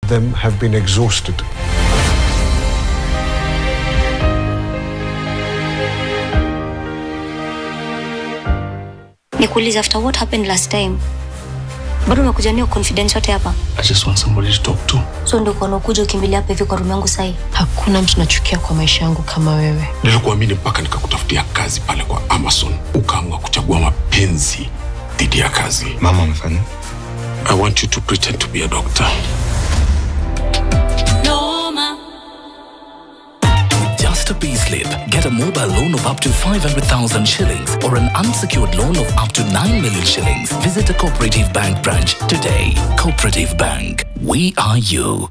them have been exhausted. Nikuuliza, after what happened last time, bado umekuja niyo confidence yote hapa? I just want somebody to talk to. So ndo kwa unakuja ukimbilia hapa hivi kwa room yangu sahi? Hakuna mtu nachukia kwa maisha yangu kama wewe. Nilikuamini mpaka nikakutafutia kazi pale kwa Amazon. Ukaamua kuchagua mapenzi dhidi ya kazi. Mama amefanya? I want you to pretend to be a doctor. Just a payslip. Get a mobile loan of up to 500,000 shillings or an unsecured loan of up to 9 million shillings. Visit a Cooperative Bank branch today. Cooperative Bank. We are you.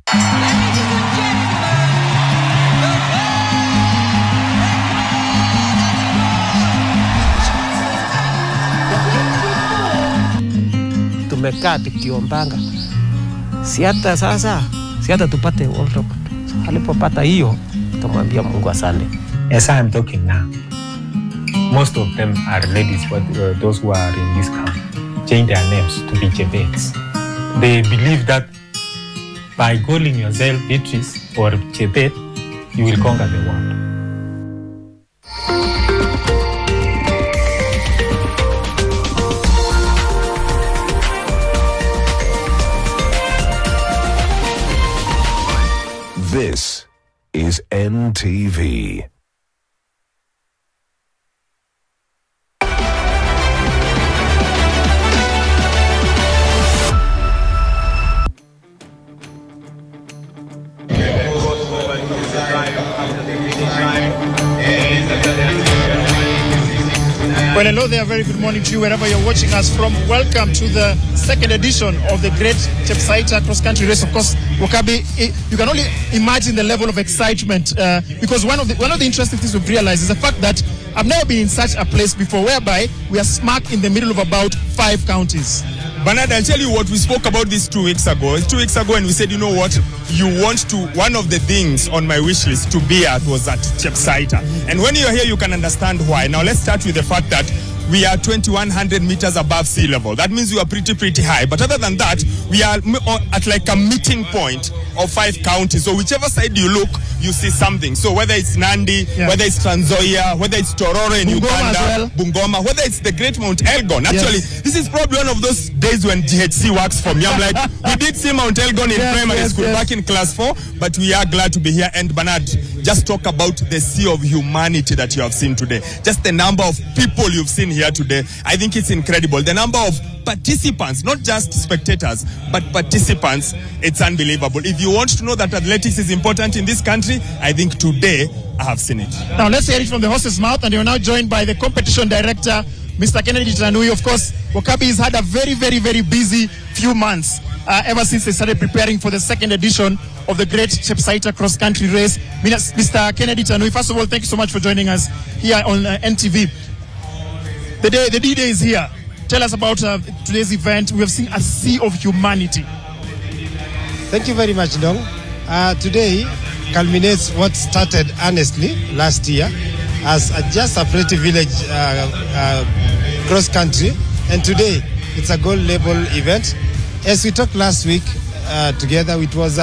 Tumekaa tukiombanga. Si hata tupate World Cup. Alipopata hiyo tumwambia Mungu asante. As I am talking now, most of them are ladies, but those who are in this camp change their names to be Chebets. They believe that by calling yourself Beatrice or Chebet, you will conquer the world. This is NTV. Well, hello there. Very good morning to you wherever you're watching us from. Welcome to the second edition of the Great Chepsaita cross-country race. Of course, Wakabi, you can only imagine the level of excitement because one of the interesting things we've realized is the fact that I've never been in such a place before, whereby we are smack in the middle of about 5 counties. Bernard, I'll tell you what, we spoke about this 2 weeks ago. 2 weeks ago, and we said, you know what, one of the things on my wish list to be at was at Chepsaita. And when you're here, you can understand why. Now, let's start with the fact that we are 2,100 meters above sea level. That means we are pretty high. But other than that, we are at like a meeting point of 5 counties. So whichever side you look, you see something. So whether it's Nandi, whether it's Trans Nzoia, whether it's Tororo in Uganda, Bungoma, whether it's the Great Mount Elgon. Actually, this is probably one of those days when GHC works for me. I'm like, we did see Mount Elgon in primary school back in class 4, but we are glad to be here. And Bernard, just talk about the sea of humanity that you have seen today. Just the number of people you've seen here today. I think it's incredible. The number of participants, not just spectators, but participants, it's unbelievable. If you want to know that athletics is important in this country, I think today I have seen it. Now let's hear it from the horse's mouth, and you're now joined by the competition director, Mr. Kennedy Tanui. Of course, Wakabi has had a very busy few months ever since they started preparing for the second edition of the Great Chepsaita cross-country race. Mr. Kennedy Tanui, first of all, thank you so much for joining us here on NTV. The D-Day is here. Tell us about today's event. We have seen a sea of humanity. Thank you very much, Dong. Today culminates what started honestly last year as just a pretty village cross-country, and today it's a gold label event. As we talked last week together, it was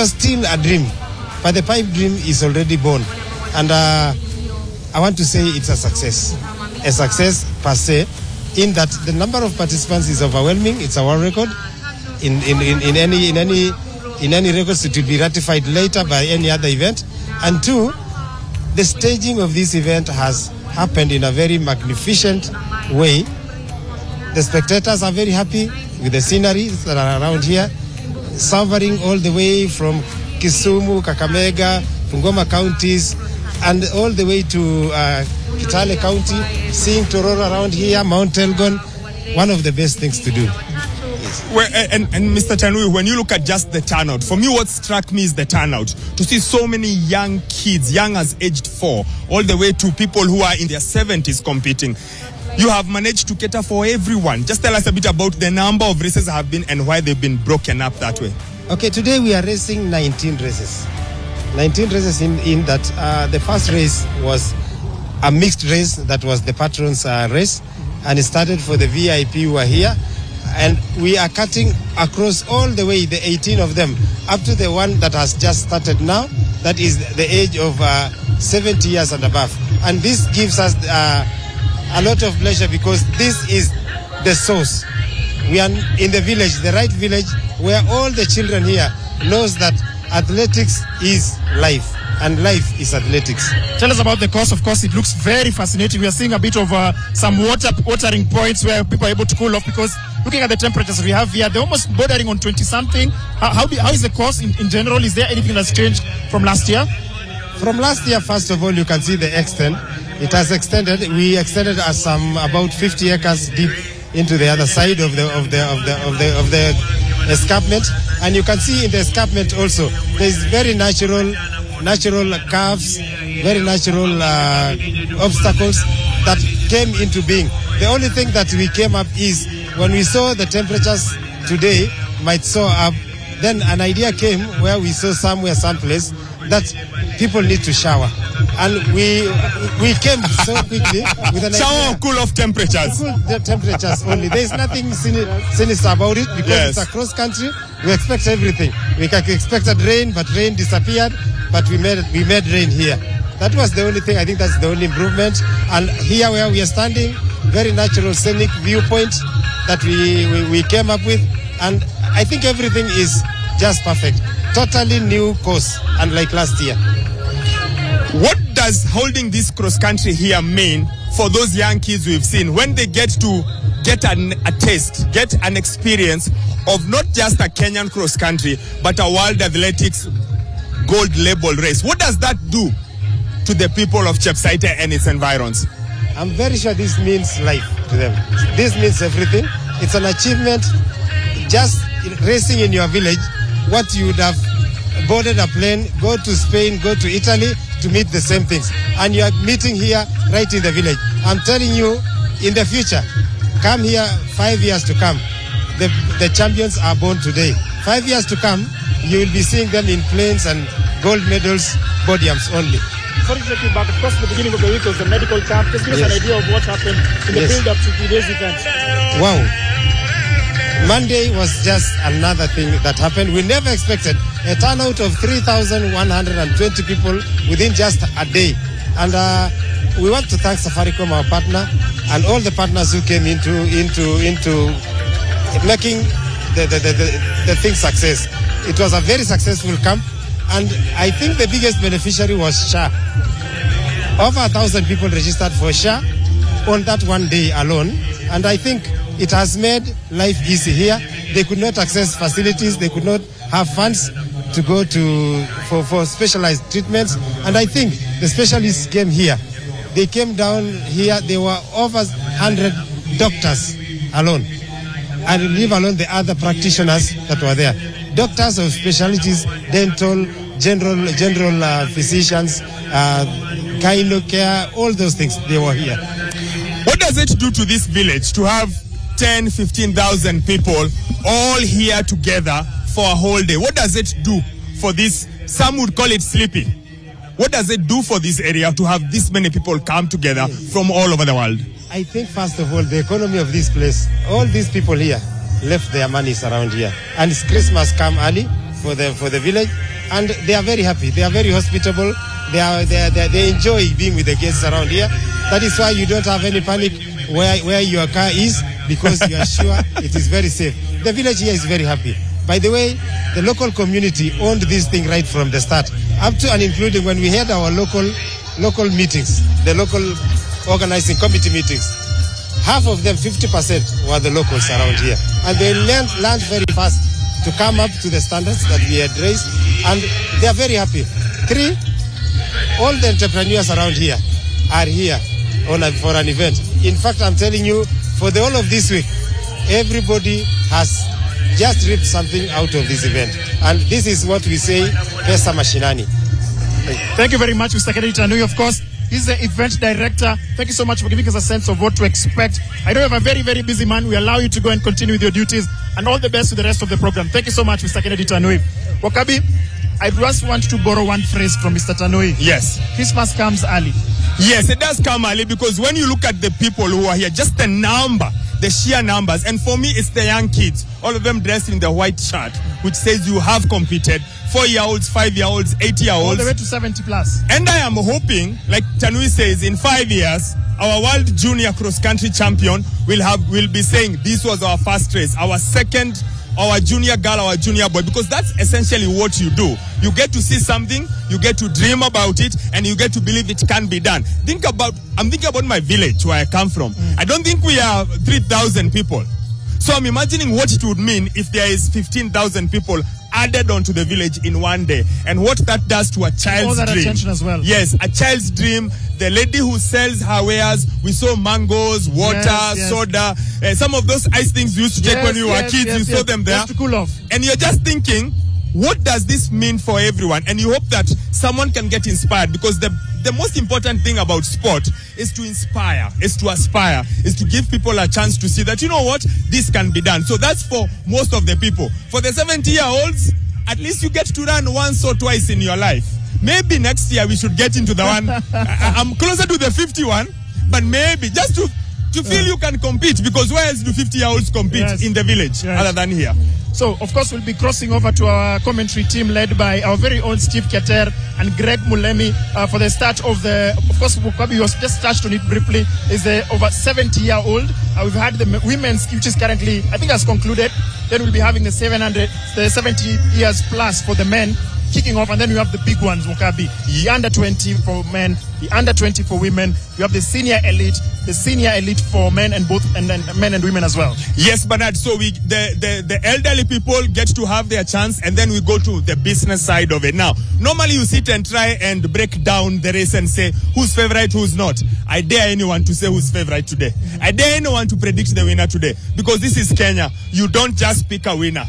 still a dream, but the pipe dream is already born, and I want to say it's a success per se, in that the number of participants is overwhelming. It's a world record. In any records, it will be ratified later by any other event. And 2, the staging of this event has happened in a very magnificent way. The spectators are very happy with the scenery that are around here, savoring all the way from Kisumu, Kakamega, Bungoma counties, and all the way to Kitale County, seeing Tororo around here, Mount Elgon, one of the best things to do. Well, and Mr. Tanui, when you look at just the turnout, for me what struck me is the turnout. To see so many young kids, young as aged 4, all the way to people who are in their 70s competing. You have managed to cater for everyone. Just tell us a bit about the number of races that have been and why they've been broken up that way. Okay, today we are racing 19 races. 19 races in that the first race was a mixed race that was the patrons race, and it started for the VIP who are here. And we are cutting across all the way, the 18 of them, up to the one that has just started now, that is the age of 70 years and above. And this gives us a lot of pleasure because this is the source. We are in the village, the right village, where all the children here knows that athletics is life. And life is athletics. Tell us about the course. Of course, it looks very fascinating. We are seeing a bit of some watering points where people are able to cool off because looking at the temperatures we have here, they're almost bordering on 20-something. How is the course in general? Is there anything that's changed from last year? From last year, first of all, you can see the extent. It has extended. We extended some about 50 acres deep into the other side of the escarpment, and you can see in the escarpment also there is very natural curves, very natural obstacles that came into being. The only thing that we came up is when we saw the temperatures today might soar up, then an idea came where we saw someplace that people need to shower. And we came so quickly with an shower or cool off temperatures. Cool the temperatures only. There is nothing sinister about it because it's across country. We expect everything. We expected rain, but rain disappeared. But we made rain here. That was the only thing. I think that's the only improvement. And here where we are standing, very natural scenic viewpoint that we came up with. And I think everything is just perfect. Totally new course, unlike last year. What does holding this cross country here mean for those young kids we've seen when they get to get a taste, get an experience of not just a Kenyan cross country, but a World Athletics gold label race? What does that do to the people of Chepsaite and its environs? I'm very sure this means life to them. This means everything. It's an achievement. Just racing in your village, what you would have boarded a plane, go to Spain, go to Italy to meet the same things. And you are meeting here right in the village. I'm telling you, in the future, come here 5 years to come. The champions are born today. 5 years to come, you will be seeing them in planes and gold medals, podiums only. Sorry to take you back. Of course, the beginning of the week was the medical camp. Just give us an idea of what happened in the build-up to today's event. Wow. Monday was just another thing that happened. We never expected a turnout of 3,120 people within just a day. And we want to thank Safaricom, our partner, and all the partners who came into making the thing success. It was a very successful camp, and I think the biggest beneficiary was SHA. Over 1,000 people registered for SHA on that one day alone, and I think it has made life easy here. They could not access facilities, they could not have funds to go for specialized treatments, and I think the specialists came here. They came down here, there were over 100 doctors alone, and leave alone the other practitioners that were there. Doctors of specialties, dental, general physicians, gyno care, all those things, they were here. What does it do to this village to have 10, 15,000 people all here together for a whole day? What does it do for this? Some would call it sleeping. What does it do for this area to have this many people come together from all over the world? I think, first of all, the economy of this place, all these people here left their monies around here. And it's Christmas come early for the village, and they are very happy. They are very hospitable. They enjoy being with the guests around here. That is why you don't have any panic where your car is, because you are sure it is very safe. The village here is very happy. By the way, the local community owned this thing right from the start, up to and including when we had our local meetings, the local organizing committee meetings. Half of them, 50%, were the locals around here. And they learned very fast to come up to the standards that we had raised, and they are very happy. 3, all the entrepreneurs around here are here for an event. In fact, I'm telling you, for the whole of this week, everybody has just reaped something out of this event. And this is what we say, Pesa Mashinani. Thank you very much, Mr. Kennedy Tanui. Of course, he's the event director. Thank you so much for giving us a sense of what to expect. I know you have a very, very busy man. We allow you to go and continue with your duties, and all the best with the rest of the program. Thank you so much, Mr. Kennedy Tanui. Wakabi, I just want to borrow one phrase from Mr. Tanui. Yes. Christmas comes early. Yes, it does come early, because when you look at the people who are here, just the number the sheer numbers. And for me, it's the young kids, all of them dressed in the white shirt, which says you have competed. 4-year-olds, 5-year-olds, 8-year-olds. All the way to 70 plus. And I am hoping, like Tanui says, in 5 years, our world junior cross-country champion will be saying this was our first race, our second, our junior girl, our junior boy, because that's essentially what you do. You get to see something, you get to dream about it, and you get to believe it can be done. I'm thinking about my village where I come from. I don't think we are 3,000 people. So I'm imagining what it would mean if there is 15,000 people added onto the village in one day, and what that does to a child's all that dream. attention as well. Yes, a child's dream. The lady who sells her wares, we saw mangoes, water, soda, some of those ice things you used to take when you were kids, you saw them there. Just to cool off. And you're just thinking, what does this mean for everyone? And you hope that someone can get inspired, because the most important thing about sport is to inspire, is to aspire, is to give people a chance to see that, you know what, this can be done. So that's for most of the people. For the 70-year-olds, at least you get to run once or twice in your life. Maybe next year we should get into the one, I'm closer to the 51, but maybe just to feel you can compete, because where else do 50-year-olds compete in the village other than here? So, of course, we'll be crossing over to our commentary team led by our very own Steve Keter and Greg Mulemi for the start of the, of course, Wokabi was just touched on it briefly, is the over 70-year-old. We've had the women's, which is currently, I think has concluded. Then we'll be having the 70 years plus for the men kicking off, and then we have the big ones, Wokabi. The under 20 for men, the under 20 for women. We have the senior elite for men and both, and then men and women as well. Yes, Bernard. So the elderly people get to have their chance, and then we go to the business side of it. Now, normally you sit and try and break down the race and say who's favorite, who's not. I dare anyone to say who's favorite today. I dare anyone to predict the winner today, because this is Kenya. You don't just pick a winner.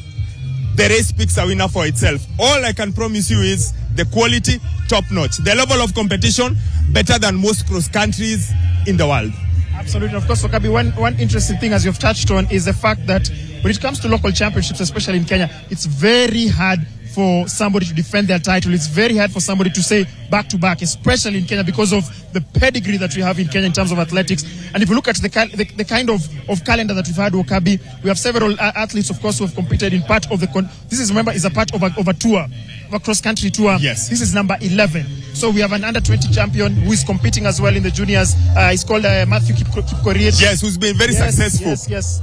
The race picks a winner for itself. All I can promise you is the quality, top notch. The level of competition, better than most cross countries in the world. Absolutely. Of course, Wakabi, one interesting thing, as you've touched on, is the fact that when it comes to local championships, especially in Kenya, it's very hard for somebody to defend their title. It's very hard for somebody to say back-to-back, especially in Kenya, because of the pedigree that we have in Kenya in terms of athletics. And if you look at the kind of calendar that we've had, Wakabi, we have several athletes, of course, who have competed in part of the... This is, remember, is a part of a tour, of a cross-country tour. Yes. This is number 11. So we have an under-20 champion who is competing as well in the juniors. He's called Matthew Kipkorir. Yes, who's been very successful. Yes.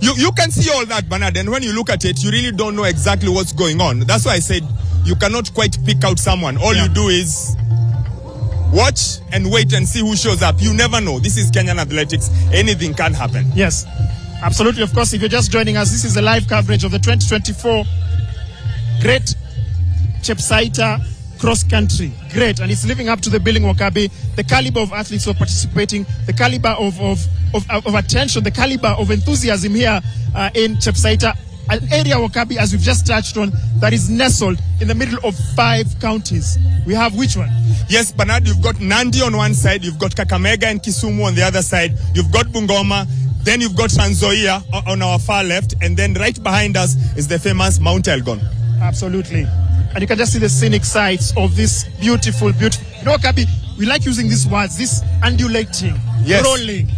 You can see all that, Bernard, and when you look at it, you really don't know exactly what's going on. That's why I said you cannot quite pick out someone. All you do is watch and wait and see who shows up. You never know. This is Kenyan athletics. Anything can happen. Yes, absolutely. Of course, if you're just joining us, this is the live coverage of the 2024 Great Chepsaita Cross Country. Great, and it's living up to the billing, Wakabi. The caliber of athletes who are participating, the caliber of attention, the caliber of enthusiasm here in Chepsaita, an area, Wakabi, as we've just touched on, that is nestled in the middle of 5 counties. We have which one? Yes, Bernard, you've got Nandi on one side, you've got Kakamega and Kisumu on the other side, you've got Bungoma, then you've got Trans Nzoia on our far left, and then right behind us is the famous Mount Elgon. Absolutely. And you can just see the scenic sights of this beautiful. You know, Wakabi, we like using these words, this undulating, rolling.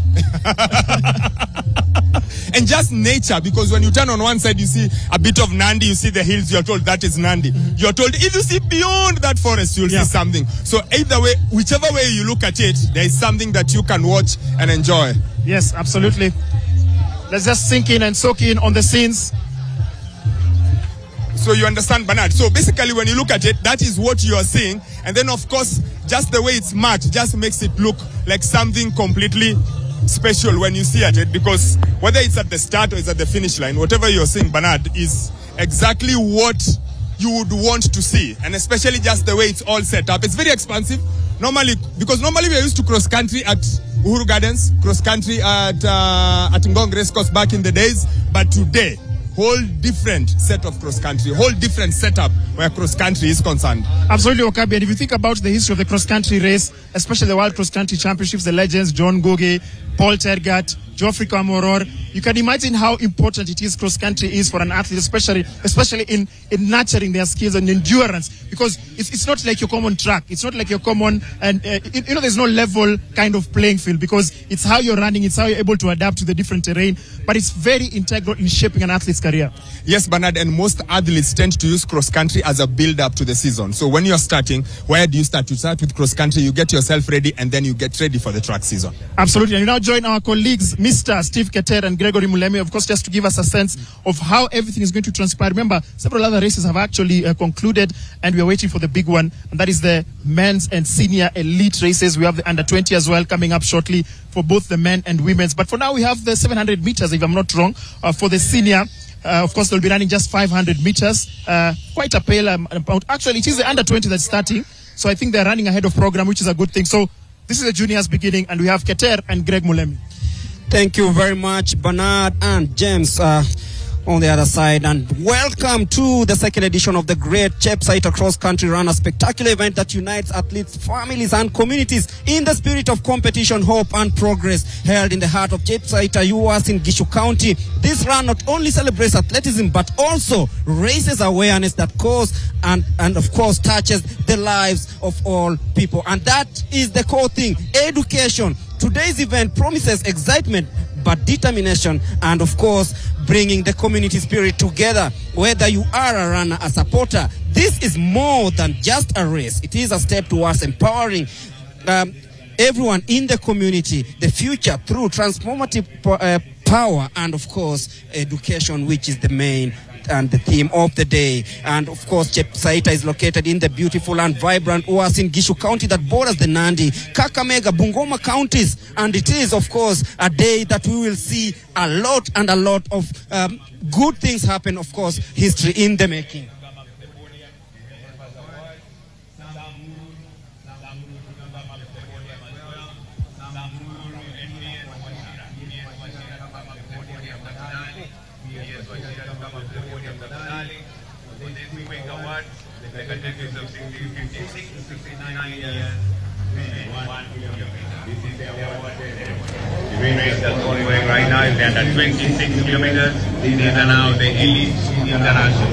And just nature, because when you turn on one side, you see a bit of Nandi, you see the hills, you're told that is Nandi. You're told if you see beyond that forest, you'll see something. So either way, whichever way you look at it, there is something that you can watch and enjoy. Yes, absolutely. Let's just sink in and soak in on the scenes. So you understand, Bernard. So basically, when you look at it, that is what you are seeing. And then, of course, just the way it's marked just makes it look like something completely special when you see at it. Because whether it's at the start or it's at the finish line, whatever you're seeing, Bernard, is exactly what you would want to see. And especially just the way it's all set up. It's very expansive. Normally we are used to cross country at Uhuru Gardens, cross country at Ngong Racecourse back in the days. But today, whole different set of cross-country, whole different setup where cross-country is concerned. Absolutely, Wakabi. And if you think about the history of the cross-country race, especially the World Cross-Country Championships, the legends, John Goge, Paul Tergat, Geoffrey Kamworor, You can imagine how important it is cross country is for an athlete, especially in nurturing their skills and endurance, because it's not like your common track. It's not like your common, and there's no level kind of playing field, because it's how you're running, it's how you're able to adapt to the different terrain, but it's very integral in shaping an athlete's career. Yes, Bernard, and most athletes tend to use cross country as a build up to the season. So when you're starting, where do you start? You start with cross country, you get yourself ready, and then you get ready for the track season. Absolutely. And you now join our colleagues, Mr. Steve Keter and Gregory Mulemi, of course, just to give us a sense of how everything is going to transpire. Remember, several other races have actually concluded, and we are waiting for the big one, and that is the men's and senior elite races. We have the under 20 as well coming up shortly for both the men and women's. But for now, we have the 700 meters, if I'm not wrong, for the senior. Of course, they'll be running just 500 meters. Quite a pale amount. Actually, it is the under 20 that's starting. So I think they're running ahead of program, which is a good thing. So this is the juniors beginning, and we have Keter and Greg Mulemi. Thank you very much, Bernard and James on the other side. And welcome to the second edition of the Great Chepsaita Cross Country Run, a spectacular event that unites athletes, families and communities in the spirit of competition, hope and progress. Held in the heart of Chepsaita, UAS in Gishu County, this run not only celebrates athleticism but also raises awareness that cause and of course touches the lives of all people. And that is the core thing, education. Today's event promises excitement but determination, and of course bringing the community spirit together. Whether you are a runner, a supporter, this is more than just a race. It is a step towards empowering everyone in the community, the future, through transformative power and of course education, which is the main and the theme of the day. And of course, Chepsaita is located in the beautiful and vibrant Uasin Gishu County that borders the Nandi, Kakamega, Bungoma counties. And it is, of course, a day that we will see a lot of good things happen. Of course, history in the making. That's ongoing right now is under 26 kilometers. These are now the elite international.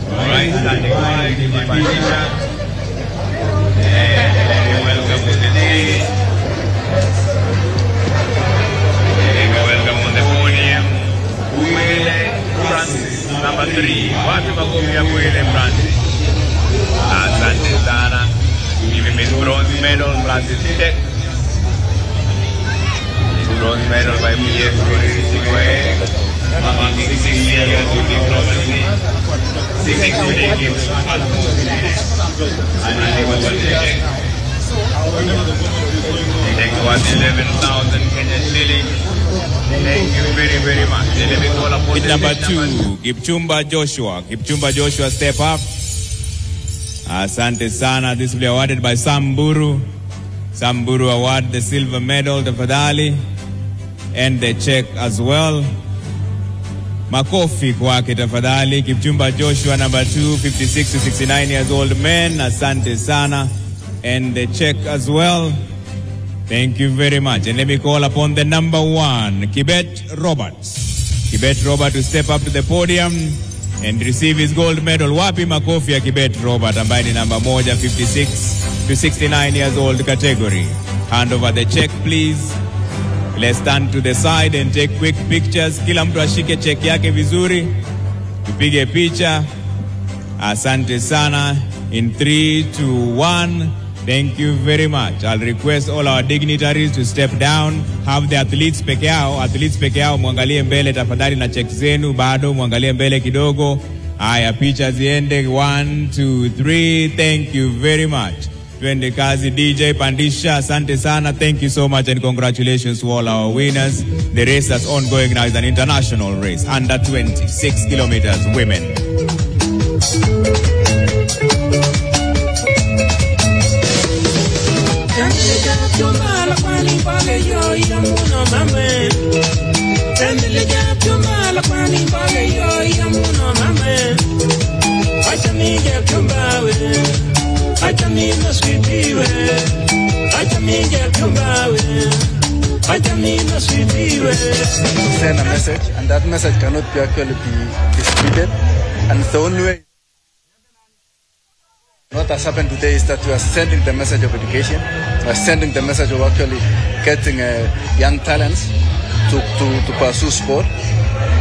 Alright, standing by, Patricia. And welcome to the day. And welcome on the podium, Wile Francis, number 3. Wapi makofi ya Wile Francis. Asante sana. Giving me bronze medal, Francis Tech. Bronze medal by P.S. Among 6 years with diplomacy, 6 games, and I was take was 11,000 Kenyan shillings. Thank you very much. With number 2, Kipchumba Joshua. Kipchumba Joshua, step up. Asante sana. This will be awarded by Samburu. Samburu award the silver medal to Fadali and the check as well. Makofi kwake tafadhali. Kipchumba Joshua, number 2, 56 to 69 years old men. Asante sana. And the check as well. Thank you very much. And let me call upon the number 1, Kibet Roberts. Kibet Robert to step up to the podium and receive his gold medal. Wapi makofi ya Kibet Robert ambaye ni number 1, 56 to 69 years old category. Hand over the check, please. Let's stand to the side and take quick pictures. Kila mtu ashike check yake vizuri. Tupige picha. Asante sana. In 3, 2, 1. Thank you very much. I'll request all our dignitaries to step down. Have the athletes peke yao. Athletes peke yao muangalie mbele tafadhali na check zenu. Bado muangalie mbele kidogo. Haya, picha ziende. 1, 2, 3. Thank you very much. Twende kazi. DJ Pandisha, asante sana. Thank you so much and congratulations to all our winners. The race that's ongoing now is an international race. Under 26 kilometers, women. send a message, and that message cannot be actually be distributed. And the only way what has happened today is that we are sending the message of education. We are sending the message of actually getting young talents to pursue sport.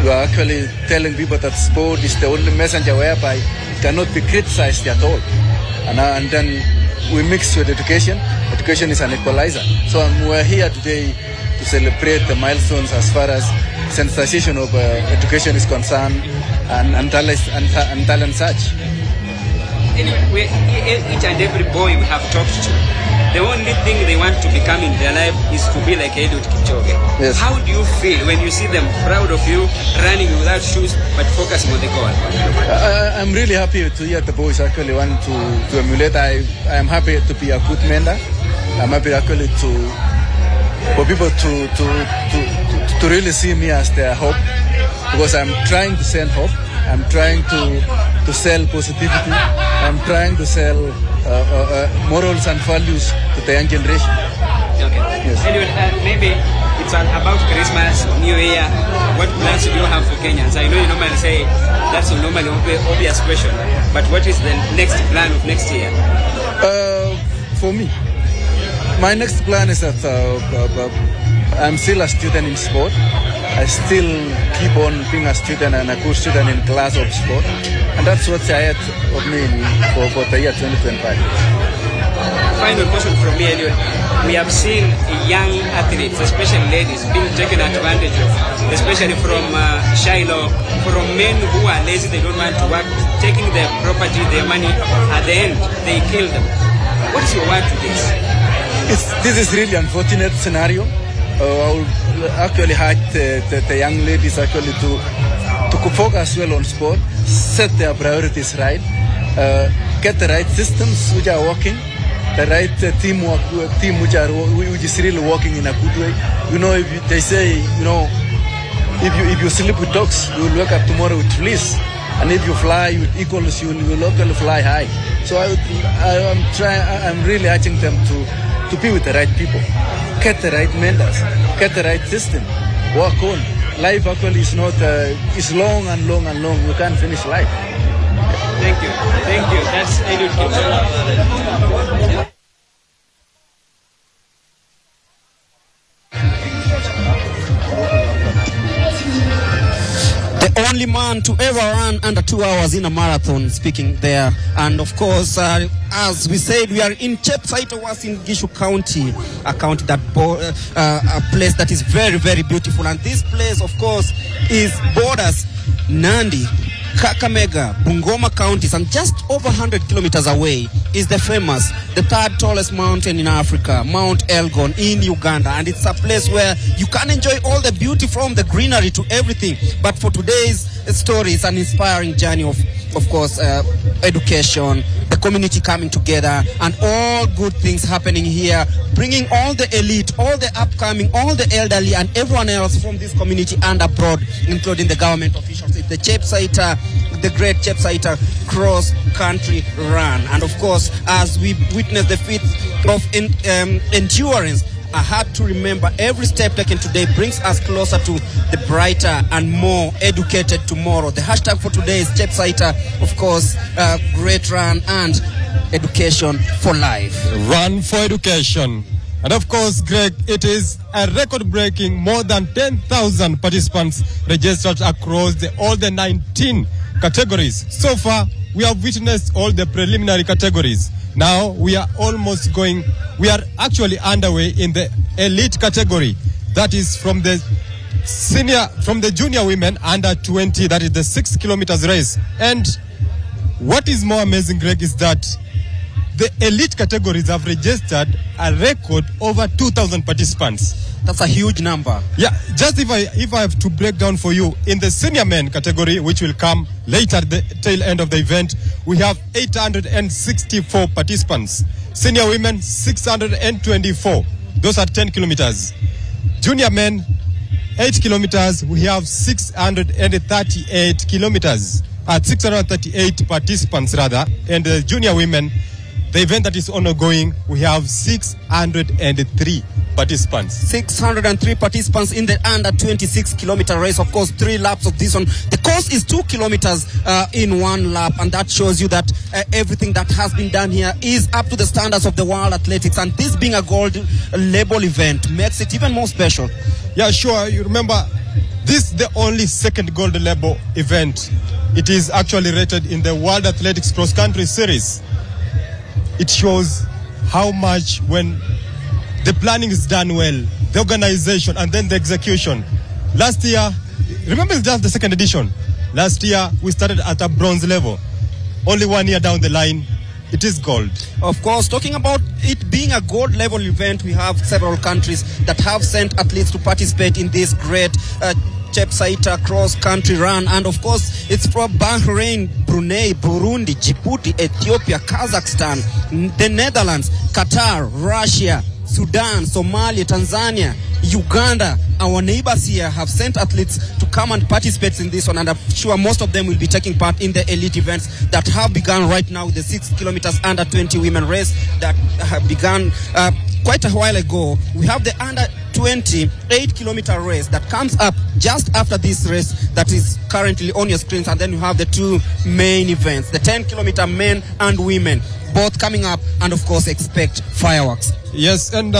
We are actually telling people that sport is the only messenger whereby it cannot be criticized at all. And then we mix with education. Education is an equalizer. So we're here today to celebrate the milestones as far as sensitization of education is concerned and talent search. Anyway, each and every boy we have talked to, the only thing they want to become in their life is to be like Eliud Kipchoge. Yes. How do you feel when you see them proud of you, running without shoes, but focusing on the goal? I'm really happy to hear the boys actually want to emulate. I am happy to be a good mentor. I'm happy actually for people to really see me as their hope, because I'm trying to send hope. I'm trying to sell positivity. I'm trying to sell morals and values to the young generation. Okay. Yes. Anyway, maybe it's about Christmas, New Year. What plans do you have for Kenyans? I know you normally say that's a normally obvious question, but what is the next plan of next year? For me, my next plan is that I'm still a student in sport. I still keep on being a student and a good student in class of sport. And that's what's ahead of me for the year 2025. Final question from me, Eliud. We have seen young athletes, especially ladies, being taken advantage of, especially from Shiloh, from men who are lazy, they don't want to work, taking their property, their money. At the end, they kill them. What is your word to this? This is really unfortunate scenario. I will actually urge the young ladies actually to focus well on sport, set their priorities right, get the right systems which are working, the right team which is really working in a good way. You know, they say, you know, if you sleep with dogs, you will wake up tomorrow with fleas, and if you fly with eagles, you will locally fly high. So I'm really urging them to be with the right people. Get the right mentors, get the right system, work on. Life actually is not, it's long and long and long. You can't finish life. Thank you. Thank you. That's Eliud Kipchoge. The only man to ever run under 2 hours in a marathon, speaking there. And of course, as we said, we are in Chepsaito in Gishu County, a county that a place that is very, very beautiful. And this place, of course, is borders Nandi, Kakamega, Bungoma counties, and just over 100 kilometers away is the famous, the third tallest mountain in Africa, Mount Elgon in Uganda. And it's a place where you can enjoy all the beauty from the greenery to everything. But for today's story, it's an inspiring journey of course, education, the community coming together, and all good things happening here, bringing all the elite, all the upcoming, all the elderly, and everyone else from this community and abroad, including the government officials. It's the Chepsaita, the Great Chepsaita cross-country run. And of course, as we witness the feat of endurance, I had to remember every step taken today brings us closer to the brighter and more educated tomorrow. The hashtag for today is Chepsaita, of course, great run and education for life. Run for education. And of course, Greg, it is a record-breaking more than 10,000 participants registered across all the 19 categories. So far, we have witnessed all the preliminary categories. Now we are actually underway in the elite category. That is from the junior women under 20, that is the 6 kilometers race. And what is more amazing, Greg, is that the elite categories have registered a record over 2,000 participants. That's a huge number. Yeah, just if I have to break down for you, in the senior men category, which will come later at the tail end of the event, we have 864 participants. Senior women, 624. Those are 10 kilometers. Junior men, 8 kilometers, we have 638 kilometers. 638 participants rather. And the junior women, the event that is ongoing, we have 603 participants. 603 participants in the under 26-kilometer race. Of course, 3 laps of this one. The course is 2 kilometers in 1 lap, and that shows you that everything that has been done here is up to the standards of the World Athletics. And this being a gold label event makes it even more special. Yeah, sure. You remember, this is the only second gold label event. It is actually rated in the World Athletics Cross Country Series. It shows how much when the planning is done well, the organization and then the execution. Last year, remember it's just the second edition. Last year, we started at a bronze level. Only 1 year down the line, it is gold. Of course, talking about it being a gold level event, we have several countries that have sent athletes to participate in this great Chepsaita cross-country run. And of course, it's from Bahrain, Brunei, Burundi, Djibouti, Ethiopia, Kazakhstan, the Netherlands, Qatar, Russia, Sudan, Somalia, Tanzania, Uganda. Our neighbors here have sent athletes to come and participate in this one, and I'm sure most of them will be taking part in the elite events that have begun right now with the 6 kilometers under 20 women race that have begun quite a while ago. We have the under 20 8-kilometer race that comes up just after this race that is currently on your screens, and then you have the 2 main events, the 10-kilometer men and women, both coming up, and of course expect fireworks. Yes, and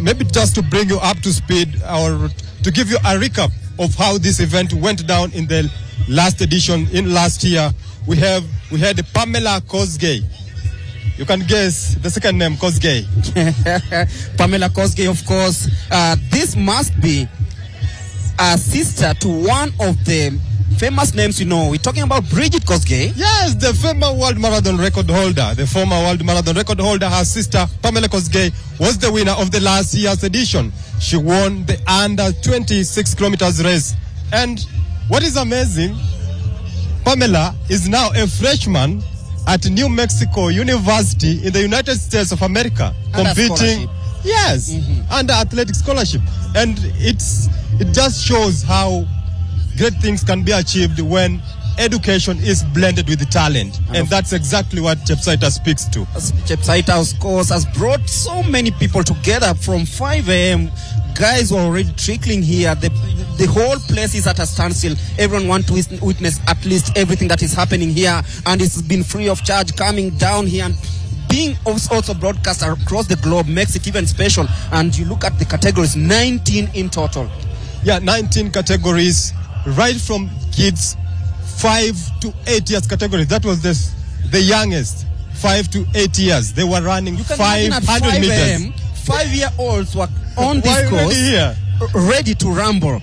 maybe just to bring you up to speed or to give you a recap of how this event went down in the last edition in last year, we had Pamela Kosgei. You can guess the second name, Kosgei. Pamela Kosgei, of course. This must be a sister to one of the famous names you know. We're talking about Brigid Kosgei. Yes, the former world marathon record holder. The former world marathon record holder, her sister, Pamela Kosgei, was the winner of the last year's edition. She won the under 26 kilometers race. And what is amazing, Pamela is now a freshman at New Mexico University in the United States of America, competing, yes, under athletic scholarship. And it just shows how great things can be achieved when education is blended with the talent. And that's exactly what Chepsaita speaks to. Chepsaita, of course, has brought so many people together from 5 a.m. Guys were already trickling here. The whole place is at a standstill. Everyone wants to witness at least everything that is happening here. And it's been free of charge coming down here. And being also broadcast across the globe makes it even special. And you look at the categories, 19 in total. Yeah, 19 categories, right from kids 5 to 8 years category. That was the youngest, 5 to 8 years. They were running 500 meters. 5-year-olds were on this course, ready to rumble.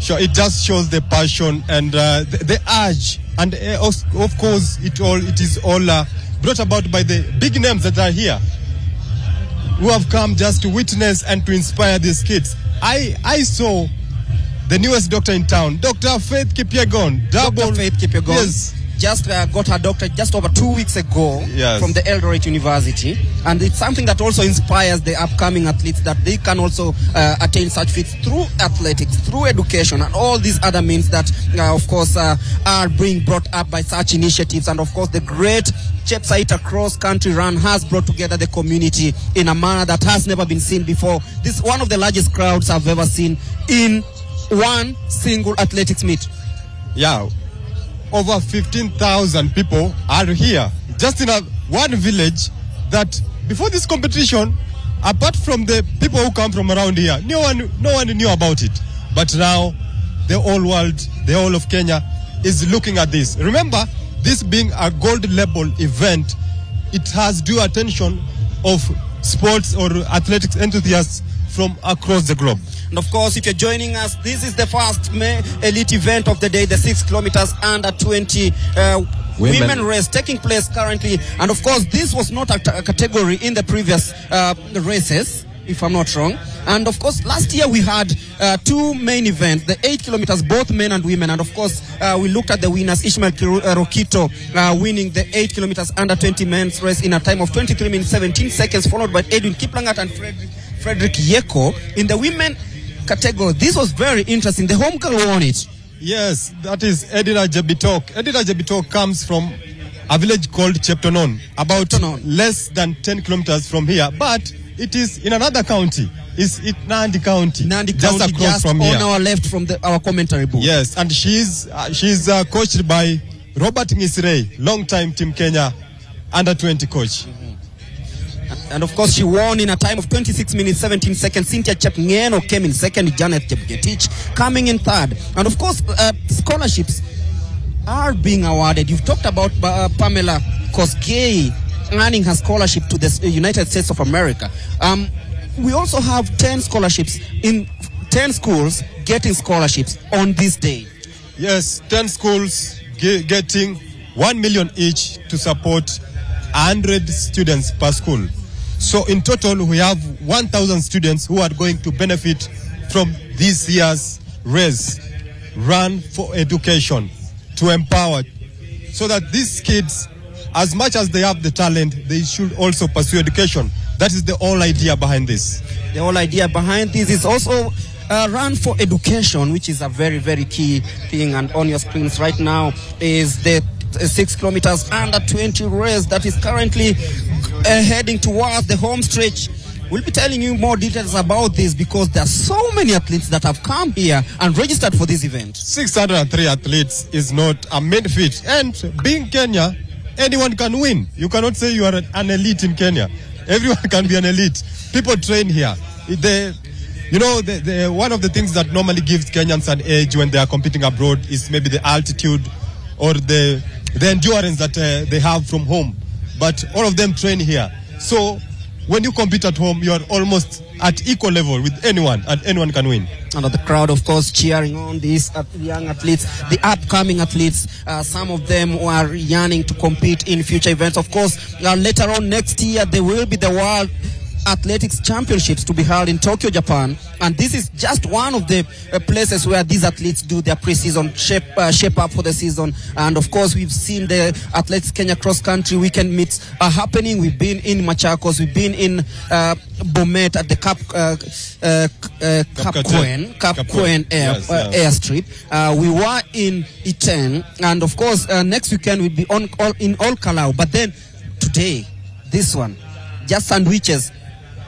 Sure, it just shows the passion and the urge, and of course, it is all brought about by the big names that are here, who have come just to witness and to inspire these kids. I saw the newest doctor in town, Dr. Faith Kipyegon. Dr. Faith Kipyegon. Yes. Just got her doctorate just over 2 weeks ago from the Eldoret University, and it's something that also inspires the upcoming athletes that they can also attain such feats through athletics, through education, and all these other means that, of course, are being brought up by such initiatives. And of course, the great Chepsaita cross-country run has brought together the community in a manner that has never been seen before. This is one of the largest crowds I've ever seen in one single athletics meet. Yeah. Over 15,000 people are here, just in one village that before this competition, apart from the people who come from around here, no one knew about it. But now, the whole world, the whole of Kenya is looking at this. Remember, this being a gold label event, it has due attention of sports or athletics enthusiasts from across the globe. And of course, if you're joining us, this is the first elite event of the day, the 6 kilometers under 20 women race taking place currently. And of course, this was not a category in the previous races, if I'm not wrong. And of course, last year we had 2 main events, the 8 kilometers, both men and women. And of course, we looked at the winners, Ishmael Rokito winning the 8 kilometers under 20 men's race in a time of 23 minutes 17 seconds, followed by Edwin Kiplangat and Frederick Yeko. In the women category, this was very interesting. The home girl won it. Yes, that is Edina Jebitok. Edina Jebitok comes from a village called Cheptonon, about less than 10 kilometers from here. But it is in another county. It's in Nandi County. Nandi just County, across just from on here. our left from our commentary booth. Yes, and she's coached by Robert Ngisirei, long-time Team Kenya under-20 coach. And of course, she won in a time of 26 minutes, 17 seconds. Cynthia Chepngeno came in second, Janet Chepgetich coming in third. And of course, scholarships are being awarded. You've talked about Pamela Kosgei earning her scholarship to the United States of America. We also have 10 scholarships in 10 schools getting scholarships on this day. Yes, 10 schools getting 1 million each to support 100 students per school. So in total, we have 1,000 students who are going to benefit from this year's race, Run for Education, to empower, so that these kids, as much as they have the talent, they should also pursue education. That is the whole idea behind this. The whole idea behind this is also Run for Education, which is a very, very key thing. And on your screens right now is the 6 kilometers under 20 race that is currently heading towards the home stretch. We'll be telling you more details about this because there are so many athletes that have come here and registered for this event. 603 athletes is not a main feat. And being Kenya, anyone can win. You cannot say you are an elite in Kenya. Everyone can be an elite. People train here. One of the things that normally gives Kenyans an edge when they are competing abroad is maybe the altitude or the endurance that they have from home. But all of them train here. So when you compete at home, you are almost at equal level with anyone, and anyone can win. And the crowd, of course, cheering on these young athletes, the upcoming athletes. Some of them who are yearning to compete in future events. Of course, later on next year, there will be the World Athletics Championships to be held in Tokyo, Japan. And this is just one of the places where these athletes do their pre-season shape up for the season. And of course, we've seen the Athletics Kenya cross country weekend meets happening. We've been in Machakos, we've been in Bomet at the Cap Queen airstrip. We were in Iten, and of course, next weekend we'll be in Ol Kalou. But then today, this one, just sandwiches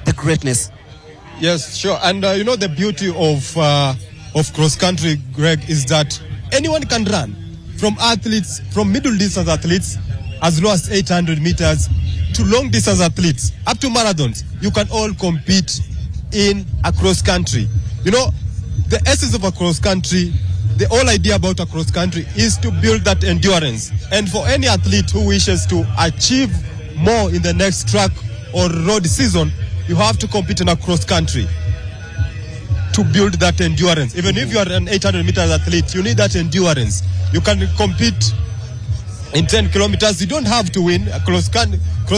the greatness. Yes, sure. And the beauty of cross country, Greg, is that anyone can run. From athletes, from middle distance athletes, as low as 800 meters, to long distance athletes, up to marathons. You can all compete in a cross country. The essence of a cross country, the whole idea about a cross country is to build that endurance. And for any athlete who wishes to achieve more in the next track or road season, you have to compete in a cross country to build that endurance. Even if you are an 800 meters athlete, you need that endurance. You can compete in 10 kilometers. You don't have to win. Cross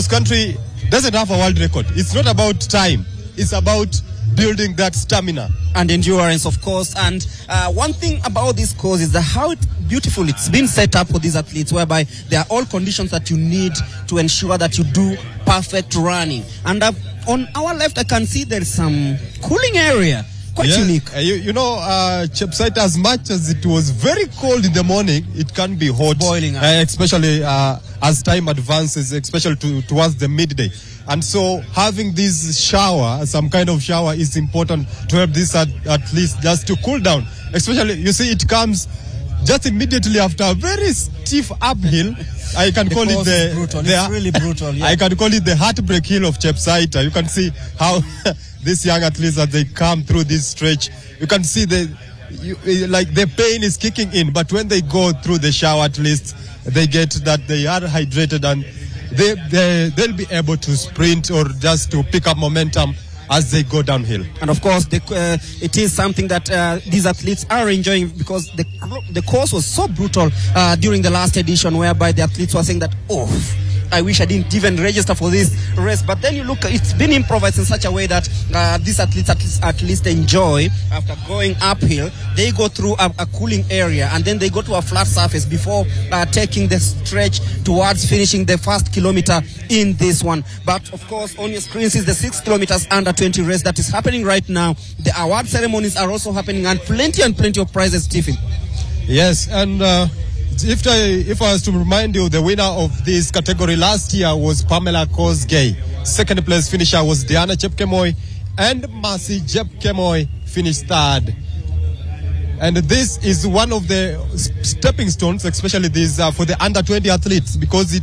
country doesn't have a world record. It's not about time. It's about building that stamina and endurance, of course. And one thing about this course is that how beautiful it's been set up for these athletes, whereby there are all conditions that you need to ensure that you do perfect running. And on our left, I can see there's some cooling area, quite unique. Chepsaita, as much as it was very cold in the morning, it can be hot, boiling up. Especially as time advances, especially towards the midday. And so having this shower, some kind of shower, is important to help this at least just to cool down. Especially, you see, it comes just immediately after a very stiff uphill. I can call it it's really brutal. Yeah. I can call it the heartbreak hill of Chepsaita. You can see how these young athletes, as they come through this stretch, you can see the pain is kicking in. But when they go through the shower, at least they get that they are hydrated and they'll be able to sprint or just to pick up momentum as they go downhill. And of course, it is something that these athletes are enjoying, because the course was so brutal during the last edition, whereby the athletes were saying that, I wish I didn't even register for this race. But then you look, it's been improvised in such a way that these athletes at least enjoy. After going uphill, they go through a cooling area, and then they go to a flat surface before taking the stretch towards finishing the first kilometer in this one. But of course, on your screens is the 6 kilometers under 20 race that is happening right now. The award ceremonies are also happening, and plenty of prizes, Stephen. Yes, and if I was to remind you, the winner of this category last year was Pamela Kosgei. Second place finisher was Diana Chepkemoi, and Mercy Chepkemoi finished third. And this is one of the stepping stones, especially these for the under 20 athletes, because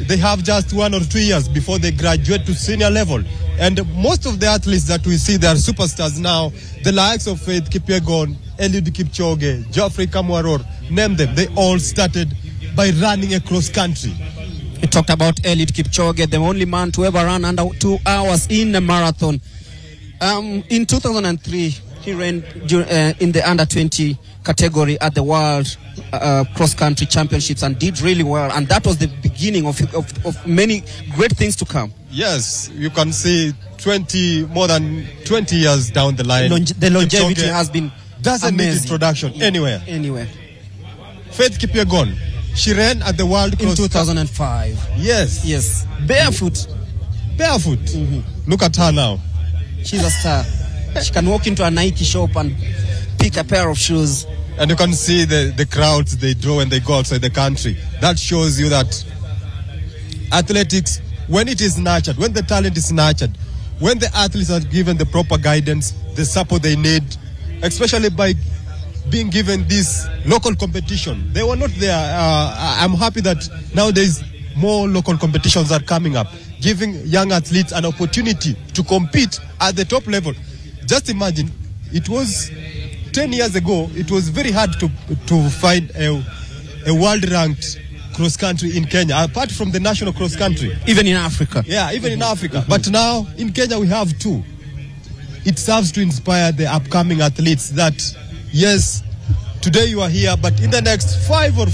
they have just 1 or 2 years before they graduate to senior level. And most of the athletes that we see, they are superstars now. The likes of Faith Kipyegon, Eliud Kipchoge, Geoffrey Kamworor, name them. They all started by running across country. We talked about Eliud Kipchoge, the only man to ever run under 2 hours in a marathon. In 2003, he ran in the under 20 category at the World Cross-Country Championships and did really well. And that was the beginning of many great things to come. Yes, you can see more than 20 years down the line. The longevity has been doesn't amazing. need introduction anywhere. Faith Kipyegon, she ran at the World in 2005. Yes. Barefoot. Look at her now. She's a star. She can walk into a Nike shop and pick a pair of shoes. And you can see the crowds they draw when they go outside the country. That shows you that athletics, when it is nurtured, when the talent is nurtured, when the athletes are given the proper guidance, the support they need, especially by being given this local competition. They were not there. I'm happy that nowadays more local competitions are coming up, giving young athletes an opportunity to compete at the top level. Just imagine, it was 10 years ago, it was very hard to find a world-ranked cross-country in Kenya, apart from the national cross-country. Even in Africa. Yeah, even in Africa. But now, in Kenya, we have 2. It serves to inspire the upcoming athletes that, yes, today you are here, but in the next 5 or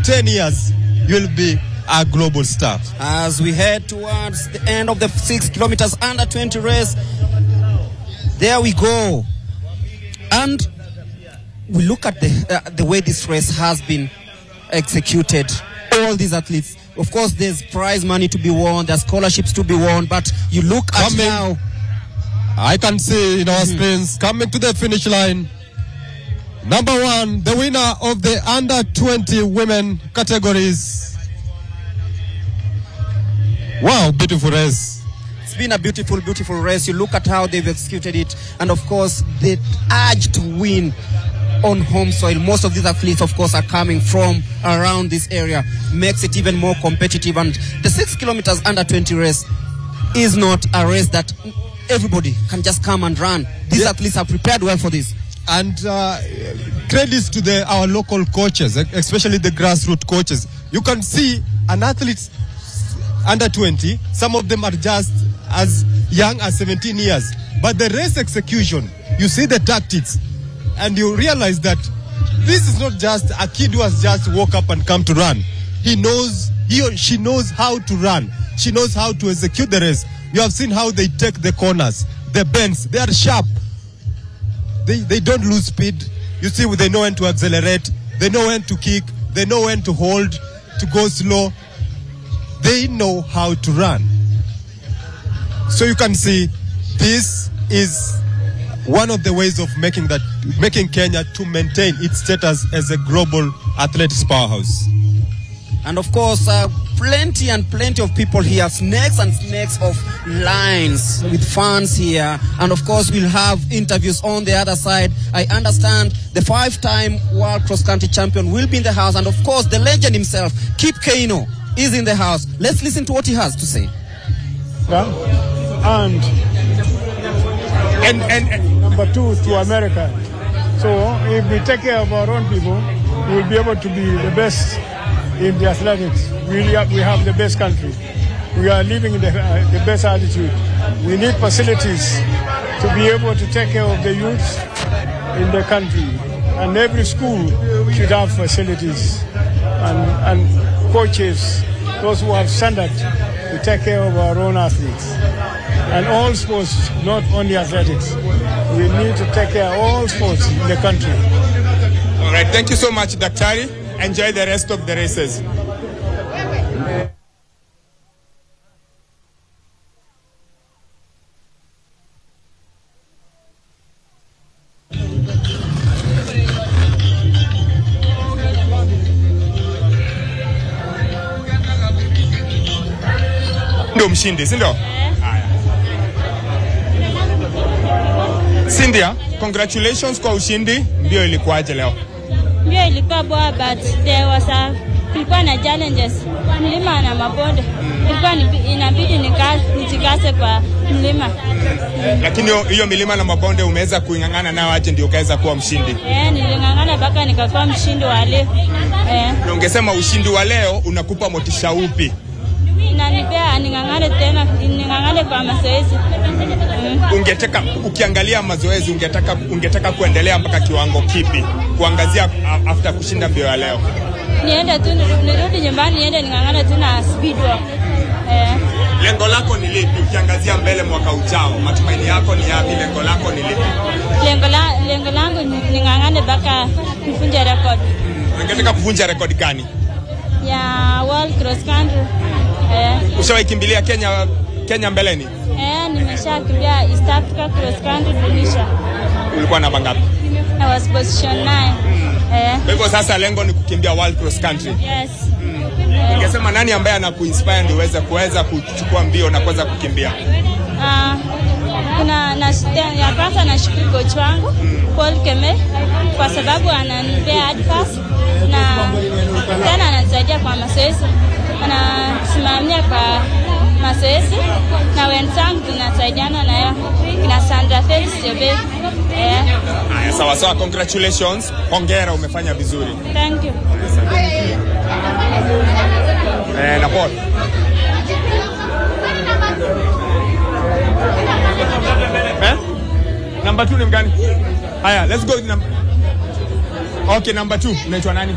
10 years, you'll be a global star. As we head towards the end of the 6 kilometers under 20 race, there we go. And we look at the way this race has been executed. All these athletes, of course, there's prize money to be won, there's scholarships to be won, but you look at now. I can see in our screens coming to the finish line. Number 1, the winner of the under 20 women categories. Wow, beautiful race. It's been a beautiful, beautiful race. You look at how they've executed it, and of course, the urge to win on home soil. Most of these athletes, of course, are coming from around this area. Makes it even more competitive. And the 6 kilometers under 20 race is not a race that everybody can just come and run. These athletes are prepared well for this. And credits to our local coaches, especially the grassroots coaches. You can see an athlete under 20, some of them are just as young as 17 years. But the race execution, you see the tactics, and you realize that this is not just a kid who has just woke up and come to run. He or she knows how to run. She knows how to execute the race. You have seen how they take the corners, the bends. They are sharp. They don't lose speed. You see, they know when to accelerate. They know when to kick. They know when to hold, to go slow. They know how to run. So you can see this is one of the ways of making Kenya to maintain its status as a global athletics powerhouse. And of course, plenty and plenty of people here, snakes and snakes of lines with fans here. And of course, we'll have interviews on the other side. I understand the 5-time world cross-country champion will be in the house. And of course, the legend himself, Kip Keino, is in the house. Let's listen to what he has to say. And number 2 to America. So if we take care of our own people, we'll be able to be the best in the athletics. We have the best country. We are living in the best attitude. We need facilities to be able to take care of the youths in the country. And every school should have facilities and coaches, those who have standard to take care of our own athletes. And all sports, not only athletics. We need to take care of all sports in the country. All right, thank you so much, Daktari. Enjoy the rest of the races. Ndio mshindi, si ndio? Haya. Cynthia, congratulations kwa ushindi. Mbio ilikuwaje leo? Mbio ilikuwa poa, but there was kulikuwa na challenges. Mlima na mabonde. Ilikuwa inabidi nijikase kwa mlima. Lakini hiyo milima na mabonde umeweza kuingangana nayo aje ndio ukaweza kuwa mshindi? Nilingangana mpaka nikakuwa mshindi wa leo. Na ungesema ushindi wa leo unakupa motisha upi? Inanipea ningangane tena, ningangane kwa mazoezi. Ungetaka ukiangalia mazoezi ungetaka kuendelea mpaka kiwango kipi? Kuangazia after kushinda mbio ya leo. Niende tu nirudi nyumbani niende ningangane tu na speed walk. Lengo lako ni lipi ukiangazia mbele mwaka ujao? Matumaini yako ni yapi? Lengo lako ni lipi? Lengo langu ningangane mpaka kuvunja record. Ungetaka kuvunja record gani? Ya world cross country. Ushawahi kimbilia Kenya mbeleni? Nimeshakimbia East Africa cross country division. Ulikuwa namba ngapi? I was position 9. Kwa hivyo sasa lengo ni kukimbia world cross country. Yes. Ungesema nani ambaye anakuinspire ndio kuweza kuchukua mbio na kuweza kukimbia? Ya kwanza nashukuru coach wangu Paul Keme kwa sababu ananipea advice na tena ananisaidia kwa mazoezi. Anasimamia kwa mazoezi na wenzangu tunasaidiana na yeye. Kina Sandra Felix Jobe. Sawa sawa, congratulations. Hongera, umefanya vizuri. Thank you. Na Paul. Number 2 ni mgani? Haya, let's go. Okay, number 2. Unaitwa nani?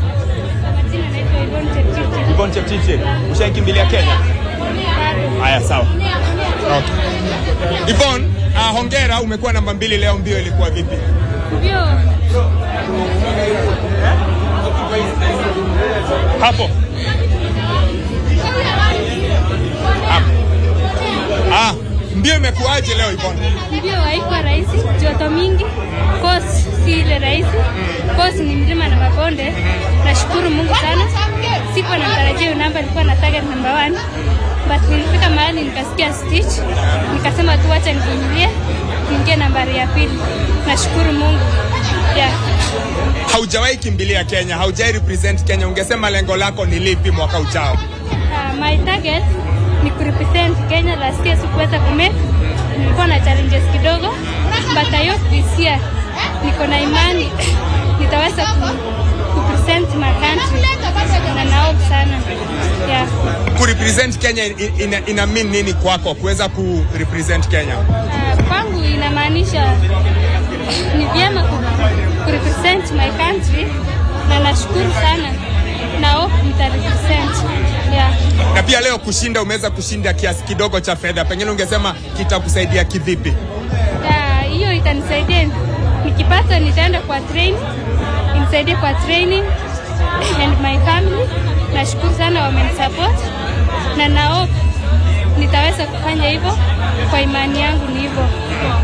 Yvonne Chepchiche. Ushakimbilia Kenya? Haya, sawa. Okay. Yvonne, hongera, umekuwa namba 2 leo. Mbio ilikuwa vipi? Mbio. Hapo. Mbio imekuaje leo Yvonne? Mbio haikuwa rahisi, joto mingi, course si ile rahisi. Course ni mlima na mabonde. Nashukuru Mungu sana. Sikuwa natarajia namba, nilikuwa na target number 1. But nilifika mahali nikasikia stitch. Nikasema tu acha nivumilie, niingie nambari ya 2. Nashukuru Mungu. Yeah. Haujawahi kimbilia Kenya, haujawahi represent Kenya. Ungesema lengo lako ni lipi mwaka ujao? My target ni kurepresent Kenya. Last year sikuweza kumake, nilikuwa na challenges kidogo, but I hope this year niko na imani nitaweza kurepresent my country na naomba sana. Yeah. Kurepresent Kenya ina mean nini kwako kuweza kurepresent Kenya? Kwangu inamaanisha ni vyema kurepresent my country na nashukuru sana na hope nitarepresent. Yeah. Na pia leo kushinda, umeweza kushinda kiasi kidogo cha fedha. Pengine ungesema kitakusaidia kivipi? Hiyo itanisaidia nikipata nitaenda kwa training, nisaidie kwa training and my family. Nashukuru sana wamenisupport na nao nitaweza kufanya hivyo kwa imani yangu ni hivyo.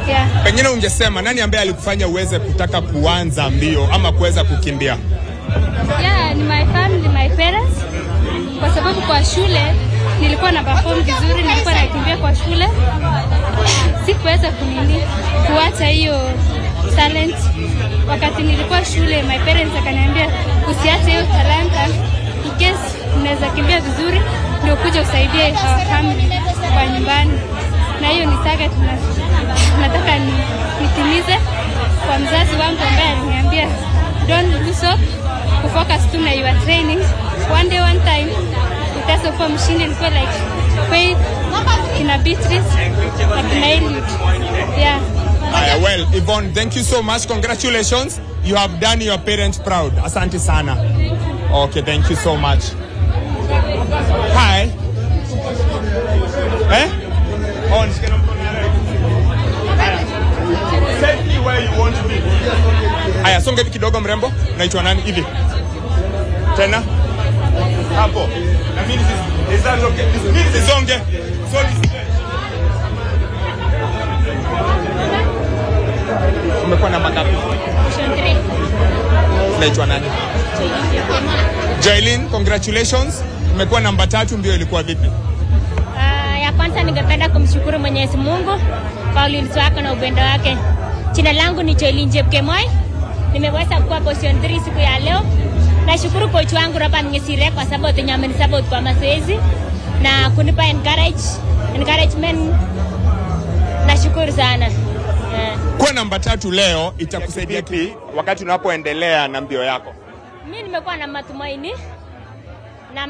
Yeah. Pengine ungesema nani ambaye alikufanya uweze kutaka kuanza mbio ama kuweza kukimbia? Ni my family, my parents. Kwa sababu kwa shule nilikuwa na perform vizuri, nilikuwa nakimbia kwa shule. Sikuweza kuacha hiyo talent. Wakati nilikuwa shule, my parents akaniambia usiache hiyo talanta. In case unaweza kimbia vizuri ndio kuja usaidie our family kwa nyumbani. Na hiyo ni target nataka nitimize kwa mzazi wangu ambaye aliniambia don't lose hope, focus tu na your training. One day one time utaweza kuwa mshindi. Nilikuwa like Faith, kina Beatrice, na kina Eliud. Yeah. Well, Yvonne, thank you so much. Congratulations. You have done your parents proud. Asante sana. Okay, thank you so much. Hi. On. Tell me where you want to be. Haya, songa hivi kidogo mrembo. Naitwa nani hivi? Tena? Hapo. Na mimi is that okay? Mimi songe. Umekuwa namba ngapi? 3. Naitwa nani? Jailin, congratulations. Umekuwa namba 3, mbio ilikuwa vipi? Ya kwanza ningependa kumshukuru Mwenyezi Mungu kwa ulinzi wake na upendo wake. Jina langu ni Joylin Chepkemoi. Nimeweza kuwa position 3 siku ya leo. Nashukuru coach wangu Robert Ngesire kwa sababu amenisupport kwa mazoezi na kunipa encouragement. Nashukuru sana. Kwa namba 3 leo itakusaidia kipi wakati unapoendelea na mbio yako? Mimi nimekuwa na matumaini na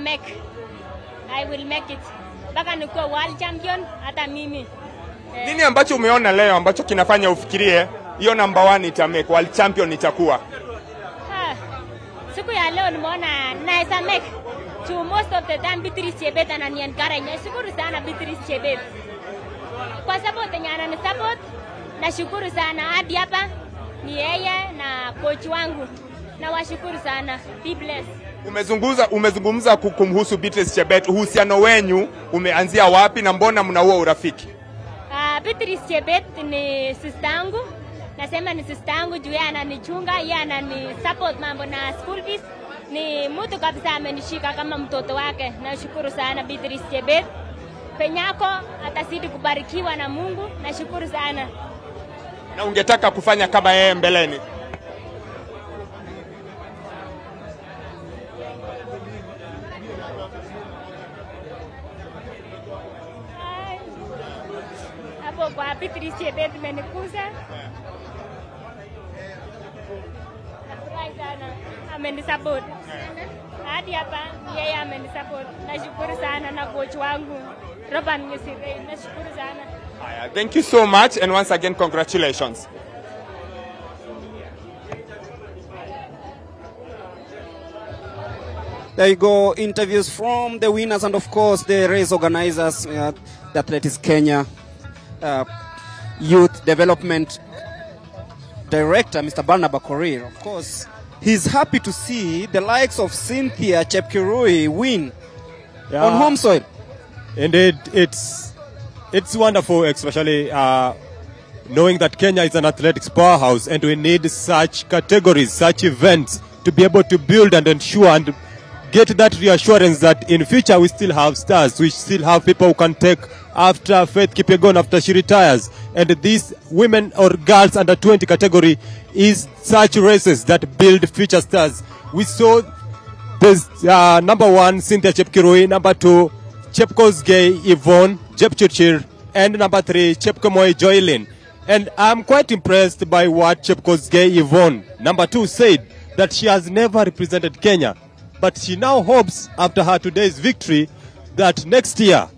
I will make it. Baka nikuwa world champion hata mimi. Nini ambacho umeona leo ambacho kinafanya ufikirie hiyo namba 1 itamake, world champion itakuwa? Siku ya leo nimeona naweza make. To most of the time Beatrice Chebet ananiencourage. Nashukuru sana Beatrice Chebet. Kwa sababu tenyana ni support. Nashukuru sana hadi hapa ni yeye na coach wangu. Na washukuru sana. Be blessed. Umezungumza kumhusu Beatrice Chebet. Uhusiano wenyu umeanzia wapi na mbona mnaua urafiki? Beatrice Chebet ni sister yangu. Nasema ni sister yangu juu yeye ananichunga, yeye anani support mambo na school fees. Ni mtu kabisa amenishika kama mtoto wake. Nashukuru sana Beatrice Chebet. Penyako atazidi kubarikiwa na Mungu. Nashukuru sana. Na ungetaka kufanya kama yeye mbeleni? Hapo kwa Beatrice Chebet imenikuza. Nafurahi sana. Amenisupport. Hadi hapa yeye amenisupport. Nashukuru sana na coach wangu Robert Ngesire. Nashukuru sana. Thank you so much and once again congratulations. There you go, interviews from the winners and of course the race organizers, the Athletics Kenya Youth Development Director, Mr. Barnaba Korir. Of course, he's happy to see the likes of Cynthia Chepkirui win on home soil. Indeed, it's wonderful, especially knowing that Kenya is an athletics powerhouse and we need such categories, such events to be able to build and ensure and get that reassurance that in future we still have stars, we still have people who can take after Faith Kipyegon after she retires. And these women or girls under 20 category is such races that build future stars. We saw this number 1, Cynthia Chepkirui, number 2, Chepkosgei Yvonne Jepchirchir, and number 3, Chepkemoi Joylin. And I'm quite impressed by what Chepkosgei Yvonne, number 2, said, that she has never represented Kenya. But she now hopes, after her today's victory, that next year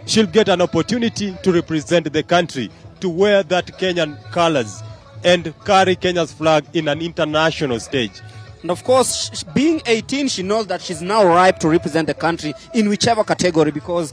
she'll get an opportunity to represent the country, to wear that Kenyan colors and carry Kenya's flag in an international stage. And of course, being 18, she knows that she's now ripe to represent the country in whichever category, because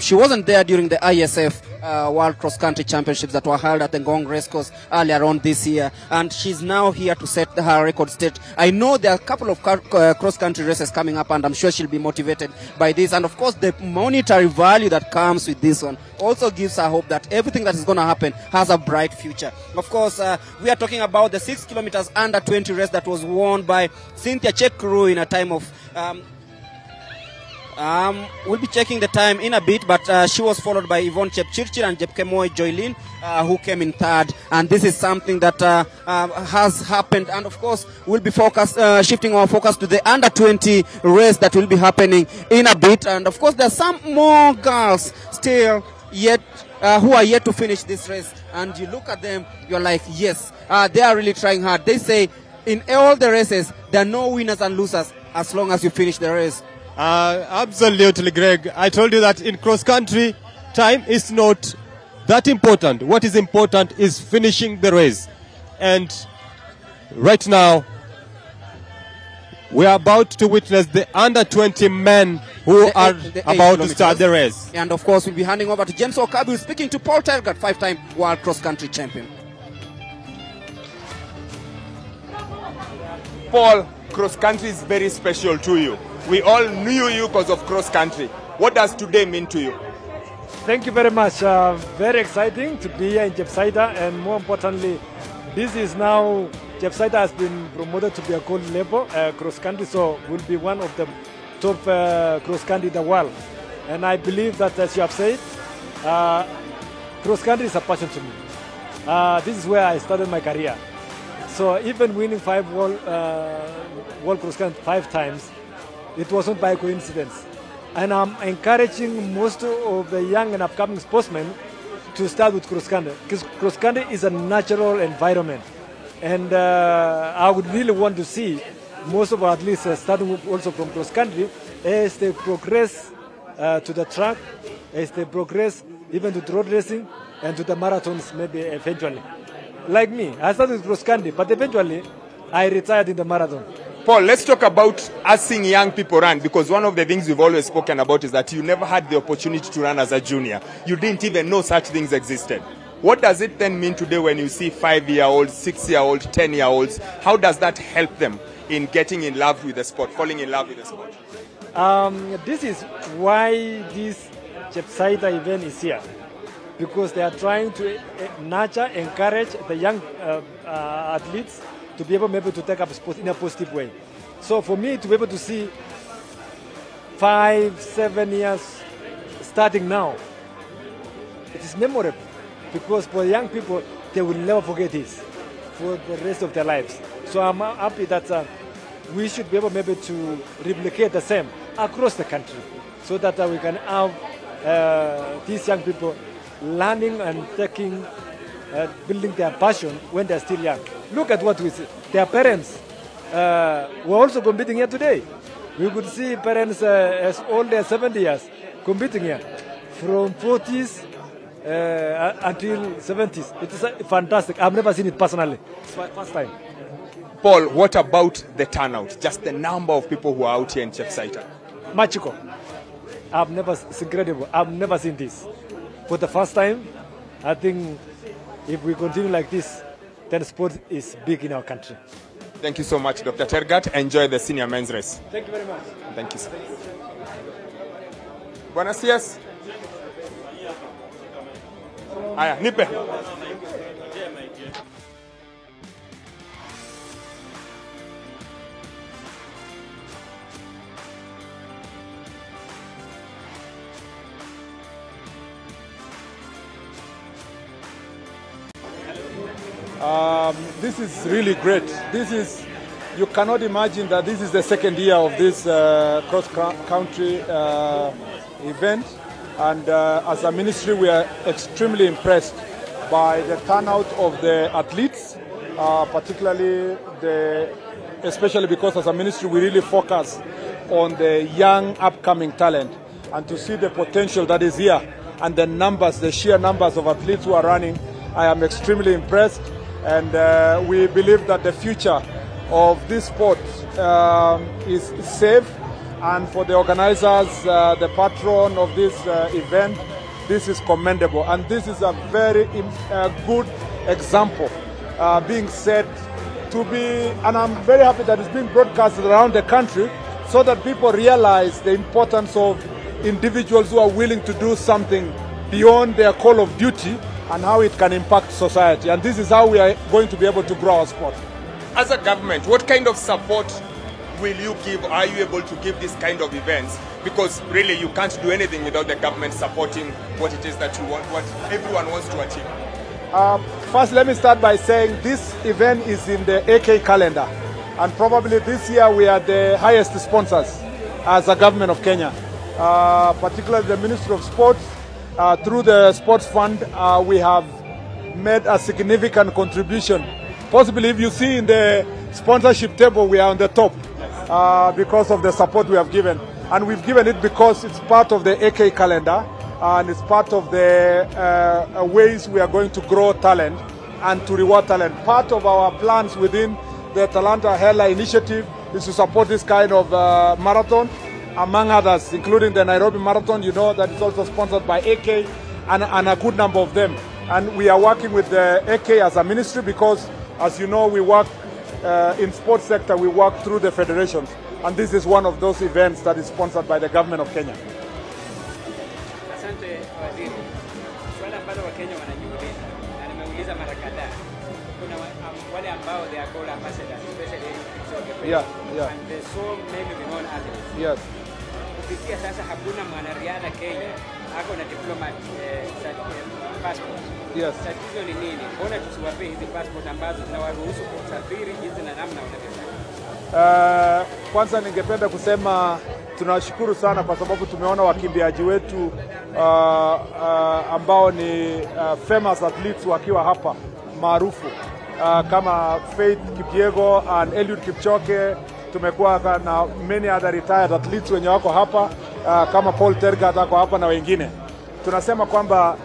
she wasn't there during the ISF World Cross Country Championships that were held at the Ngong Racecourse earlier on this year. And she's now here to set her record straight. I know there are a couple of cross-country races coming up, and I'm sure she'll be motivated by this. And of course, the monetary value that comes with this one also gives her hope that everything that is going to happen has a bright future. Of course, we are talking about the 6 kilometers under 20 race that was won by Cynthia Chepkirui in a time of we'll be checking the time in a bit, but she was followed by Yvonne Chepchirchir and Chepkemoi Joylin, who came in third. And this is something that has happened. And of course, we'll be shifting our focus to the under 20 race that will be happening in a bit. And of course, there's some more girls still yet who are yet to finish this race. And you look at them, you're like, yes, they are really trying hard. They say in all the races, there are no winners and losers as long as you finish the race. Absolutely, Greg. I told you that in cross country, time is not that important. What is important is finishing the race. And right now, we are about to witness the under 20 men who are about to start the race. And of course, we'll be handing over to James Okabu, speaking to Paul Tergat, 5-time world cross country champion. Paul, cross country is very special to you. We all knew you because of cross country. What does today mean to you? Thank you very much. Very exciting to be here in Chepsaita, and more importantly, this is now, Chepsaita has been promoted to be a gold level cross country, so will be one of the top cross country in the world. And I believe that, as you have said, Cross country is a passion to me. This is where I started my career. So even winning 5 world cross country 5 times, it wasn't by coincidence. And I'm encouraging most of the young and upcoming sportsmen to start with cross country, because cross country is a natural environment. And I would really want to see most of our athletes starting also from cross country as they progress to the track, as they progress even to the road racing and to the marathons maybe eventually. Like me, I started with cross country, but eventually I retired in the marathon. Paul, let's talk about us seeing young people run, because one of the things we've always spoken about is that you never had the opportunity to run as a junior. You didn't even know such things existed. What does it then mean today when you see 5-year-olds, 6-year-olds, 10-year-olds? How does that help them in getting in love with the sport, falling in love with the sport? This is why this Chepsaita event is here, because they are trying to nurture, encourage the young athletes to be able maybe to take up sport in a positive way. So for me to be able to see 5-7 years starting now, it is memorable, because for young people, they will never forget this for the rest of their lives. So I'm happy that we should be able maybe to replicate the same across the country, so that we can have these young people learning and taking, building their passion when they're still young. Look at what we see. Their parents were also competing here today. We could see parents as old as 70 years competing here, from 40s until 70s. It is fantastic. I've never seen it personally. It's my first time. Paul, what about the turnout? Just the number of people who are out here in Chepsaita. Magical. It's incredible. I've never seen this. For the first time, I think if we continue like this, then sport is big in our country. Thank you so much, Dr. Tergat. Enjoy the senior men's race. Thank you very much. Thank you, sir. Buenos dias. Aya, nipe. This is really great. You cannot imagine that this is the second year of this cross-country event. And as a ministry, we are extremely impressed by the turnout of the athletes, especially because as a ministry, we really focus on the young upcoming talent. And to see the potential that is here and the sheer numbers of athletes who are running, I am extremely impressed. And we believe that the future of this sport is safe. And for the organizers, the patron of this event, this is commendable. And this is a very good example being set to be, and I'm very happy that it's being broadcasted around the country so that people realize the importance of individuals who are willing to do something beyond their call of duty and how it can impact society. And this is how we are going to be able to grow our sport. As a government, what kind of support will you give? Are you able to give this kind of events? Because really you can't do anything without the government supporting what it is that you want, what everyone wants to achieve. First, let me start by saying this event is in the AK calendar. And probably this year we are the highest sponsors as a government of Kenya. Particularly the Ministry of Sports, through the Sports Fund, we have made a significant contribution. Possibly if you see in the sponsorship table, we are on the top because of the support we have given. And we've given it because it's part of the AK calendar and it's part of the ways we are going to grow talent and to reward talent. Part of our plans within the Talanta Hela initiative is to support this kind of marathon, among others, including the Nairobi Marathon. You know that is also sponsored by AK and a good number of them. And we are working with the AK as a ministry because, as you know, we work in sports sector, we work through the federations. And this is one of those events that is sponsored by the government of Kenya. Asante waziri. Swala ambalo Wakenya wanajiuliza na nimeuliza mara kadhaa. Kuna wale ambao they are called ambassadors, especially in Yeah. And there's so many renowned athletes. Yes. Kufikia sasa hakuna mwanariadha Kenya ako na diplomat passport. Yes. Tatizo ni nini? Mbona tusiwape hizi passport ambazo zinawaruhusu kusafiri jinsi na namna wanavyotaka? Kwanza ningependa kusema tunashukuru sana kwa sababu tumeona wakimbiaji wetu ambao ni famous athletes wakiwa hapa maarufu kama Faith Kipyego and Eliud Kipchoge. Tumekuwa na many other retired athletes wenye wako hapa kama Paul Tergat ako hapa na wengine. Tunasema kwamba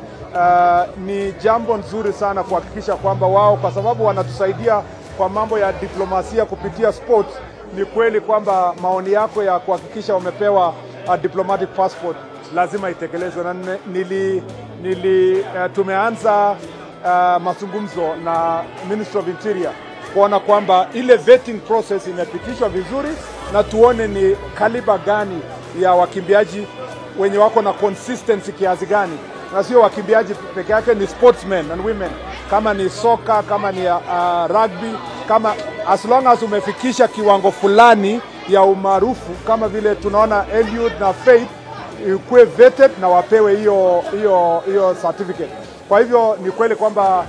ni jambo nzuri sana kuhakikisha kwamba wao, kwa sababu wanatusaidia kwa mambo ya diplomasia kupitia sports. Ni kweli kwamba maoni yako ya kuhakikisha wamepewa diplomatic passport lazima itekelezwe, na tumeanza mazungumzo na Ministry of Interior kuona kwamba ile vetting process imepitishwa vizuri, na tuone ni kaliba gani ya wakimbiaji wenye wako na consistency kiasi gani, na sio wakimbiaji peke yake, ni sportsmen and women, kama ni soka, kama ni rugby, kama as long as umefikisha kiwango fulani ya umaarufu kama vile tunaona Eliud na Faith, ikuwe vetted na wapewe hiyo certificate. Kwa hivyo ni kweli kwamba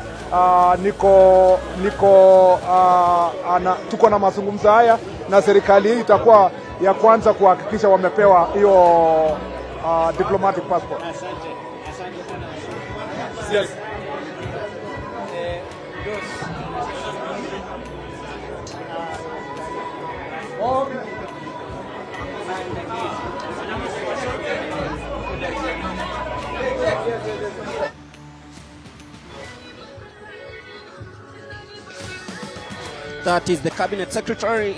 tuko na mazungumzo haya, na serikali hii itakuwa ya kwanza kuhakikisha wamepewa hiyo diplomatic passport. Asante sana. Yes. That is the Cabinet Secretary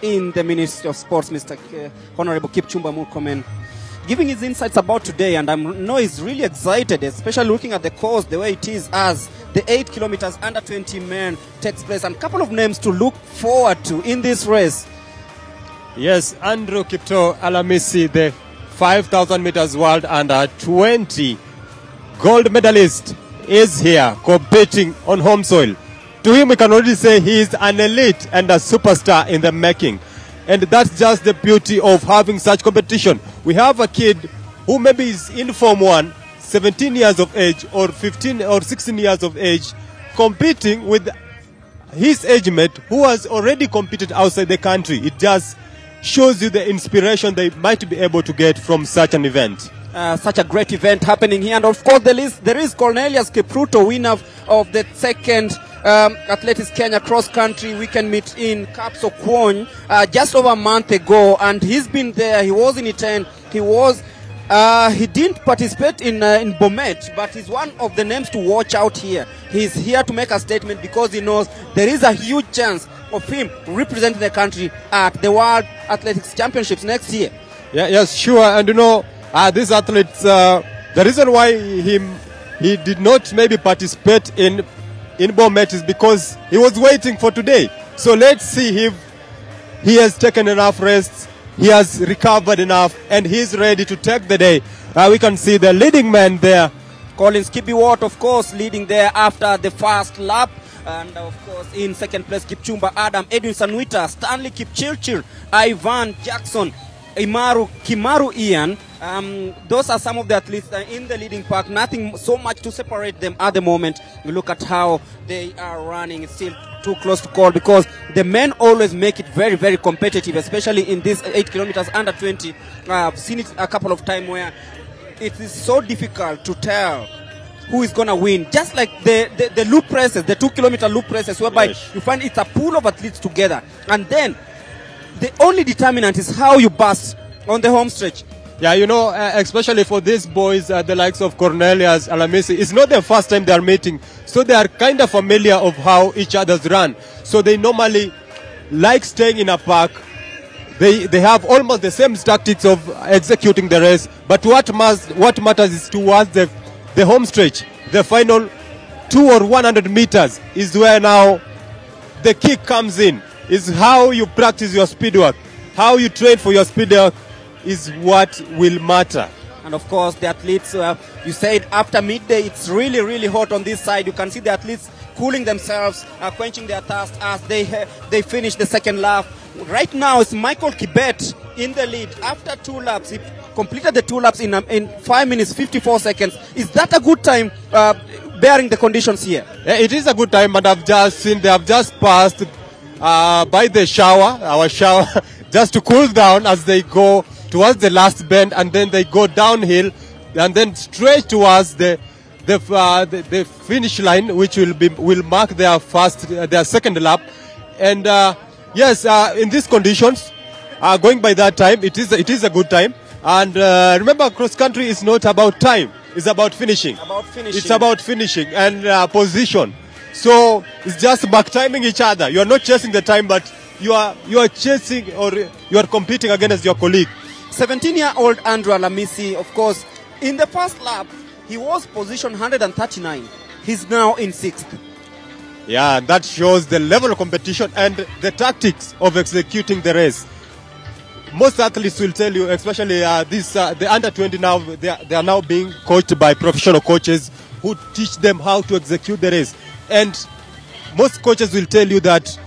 in the Ministry of Sports, Mr. Honorable Kipchumba Murkomen, giving his insights about today. And I know he's really excited, especially looking at the course, the way it is, as the 8 kilometers under 20 men takes place, and a couple of names to look forward to in this race. Yes, Andrew Kipto Alamisi, the 5,000 meters world under 20 gold medalist, is here competing on home soil. To him, we can already say he is an elite and a superstar in the making. And that's just the beauty of having such competition. We have a kid who maybe is in Form 1, 17 years of age, or 15 or 16 years of age, competing with his age mate who has already competed outside the country. It just shows you the inspiration they might be able to get from such an event. Such a great event happening here. And of course, there is Cornelius Kipruto, winner of the second Athletics Kenya cross country weekend meet in Kapsokwony just over a month ago, and he's been there. He was in Iten. He didn't participate in Bomet, but he's one of the names to watch out here. He's here to make a statement because he knows there is a huge chance of him representing the country at the World Athletics Championships next year. Yeah, yes, sure. And you know, these athletes, the reason why he did not maybe participate in Bomet is because he was waiting for today. So let's see if he has taken enough rest, he has recovered enough, and he's ready to take the day. We can see the leading man there. Collins Kibiwot, of course, leading there after the first lap. And of course, in second place, Kipchumba Adam, Edwin Sanuita, Stanley Kipchirchir, Ivan Jackson, Kimaru Ian. Those are some of the athletes in the leading pack. Nothing so much to separate them at the moment. You look at how they are running. It's still too close to call because the men always make it very, very competitive, especially in these 8 kilometers under 20. I've seen it a couple of times where it is so difficult to tell who is going to win. Just like the loop races, the 2 kilometer loop races, whereby you find it's a pool of athletes together. And then the only determinant is how you burst on the home stretch. Yeah, you know, especially for these boys, the likes of Cornelius Alamisi, it's not the first time they are meeting. So they are kind of familiar of how each other's run. So they normally like staying in a park. They have almost the same tactics of executing the race. But what matters is towards the home stretch. The final 2 or 100 meters is where now the kick comes in. Is how you practice your speed work. How you train for your speed work is what will matter. And of course, the athletes, you said after midday, it's really, really hot on this side. You can see the athletes cooling themselves, quenching their thirst as they finish the second lap. Right now, it's Michael Kibet in the lead. After 2 laps, completed the 2 laps in 5 minutes 54 seconds. Is that a good time, bearing the conditions here? Yeah, it is a good time, but I've just seen they have just passed by the our shower, just to cool down as they go towards the last bend, and then they go downhill, and then straight towards the finish line, which will mark their second lap. And yes, in these conditions, going by that time, it is a good time. And remember, cross country is not about time; it's about finishing. It's about finishing and position. So it's just back timing each other. You are not chasing the time, but you are chasing, or you are competing against your colleague. 17-year-old Andrew Alamisi, of course, in the first lap, he was position 139. He's now in 6th. Yeah, that shows the level of competition and the tactics of executing the race. Most athletes will tell you, especially the under 20 now, they are now being coached by professional coaches who teach them how to execute the race. And most coaches will tell you that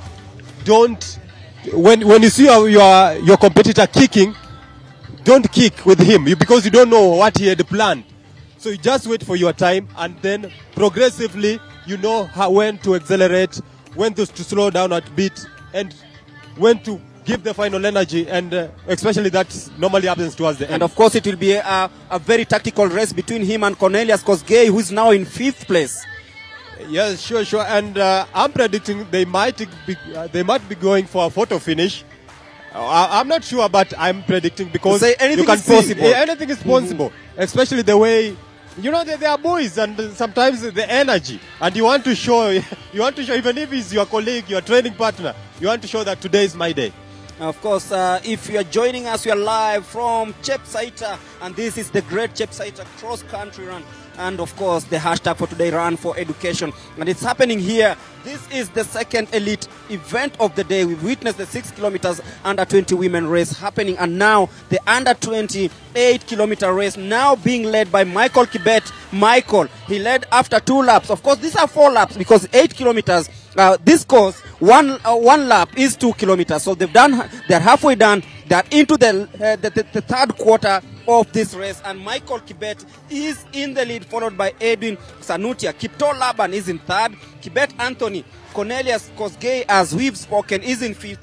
when you see your competitor kicking, don't kick with him because you don't know what he had planned. So you just wait for your time, and then progressively you know when to accelerate, when to slow down a bit, and when to give the final energy, and especially that normally happens towards the end. And of course it will be a very tactical race between him and Cornelius Kosgei, who is now in 5th place. Yes, sure. And I'm predicting they might be going for a photo finish. I'm not sure, but I'm predicting because anything is possible. Anything is possible, especially the way, you know, they are boys, and sometimes the energy, and you want to show, even if it's your colleague, your training partner, you want to show that today is my day. Of course, if you are joining us, we are live from Chepsaita, and this is the Great Chepsaita Cross Country Run. And of course, the hashtag for today, Run for Education. And it's happening here. This is the second elite event of the day. We've witnessed the 6 kilometers under 20 women race happening. And now the under 20 8-kilometer race now being led by Michael Kibet. Michael, he led after 2 laps. Of course, these are 4 laps because 8 kilometers, this course, one lap is 2 kilometers. So they're halfway done. They're into the third quarter of this race, and Michael Kibet is in the lead, followed by Edwin Sanutia. Kipto Laban is in 3rd. Kibet Anthony, Cornelius Kosgei, as we've spoken, is in 5th,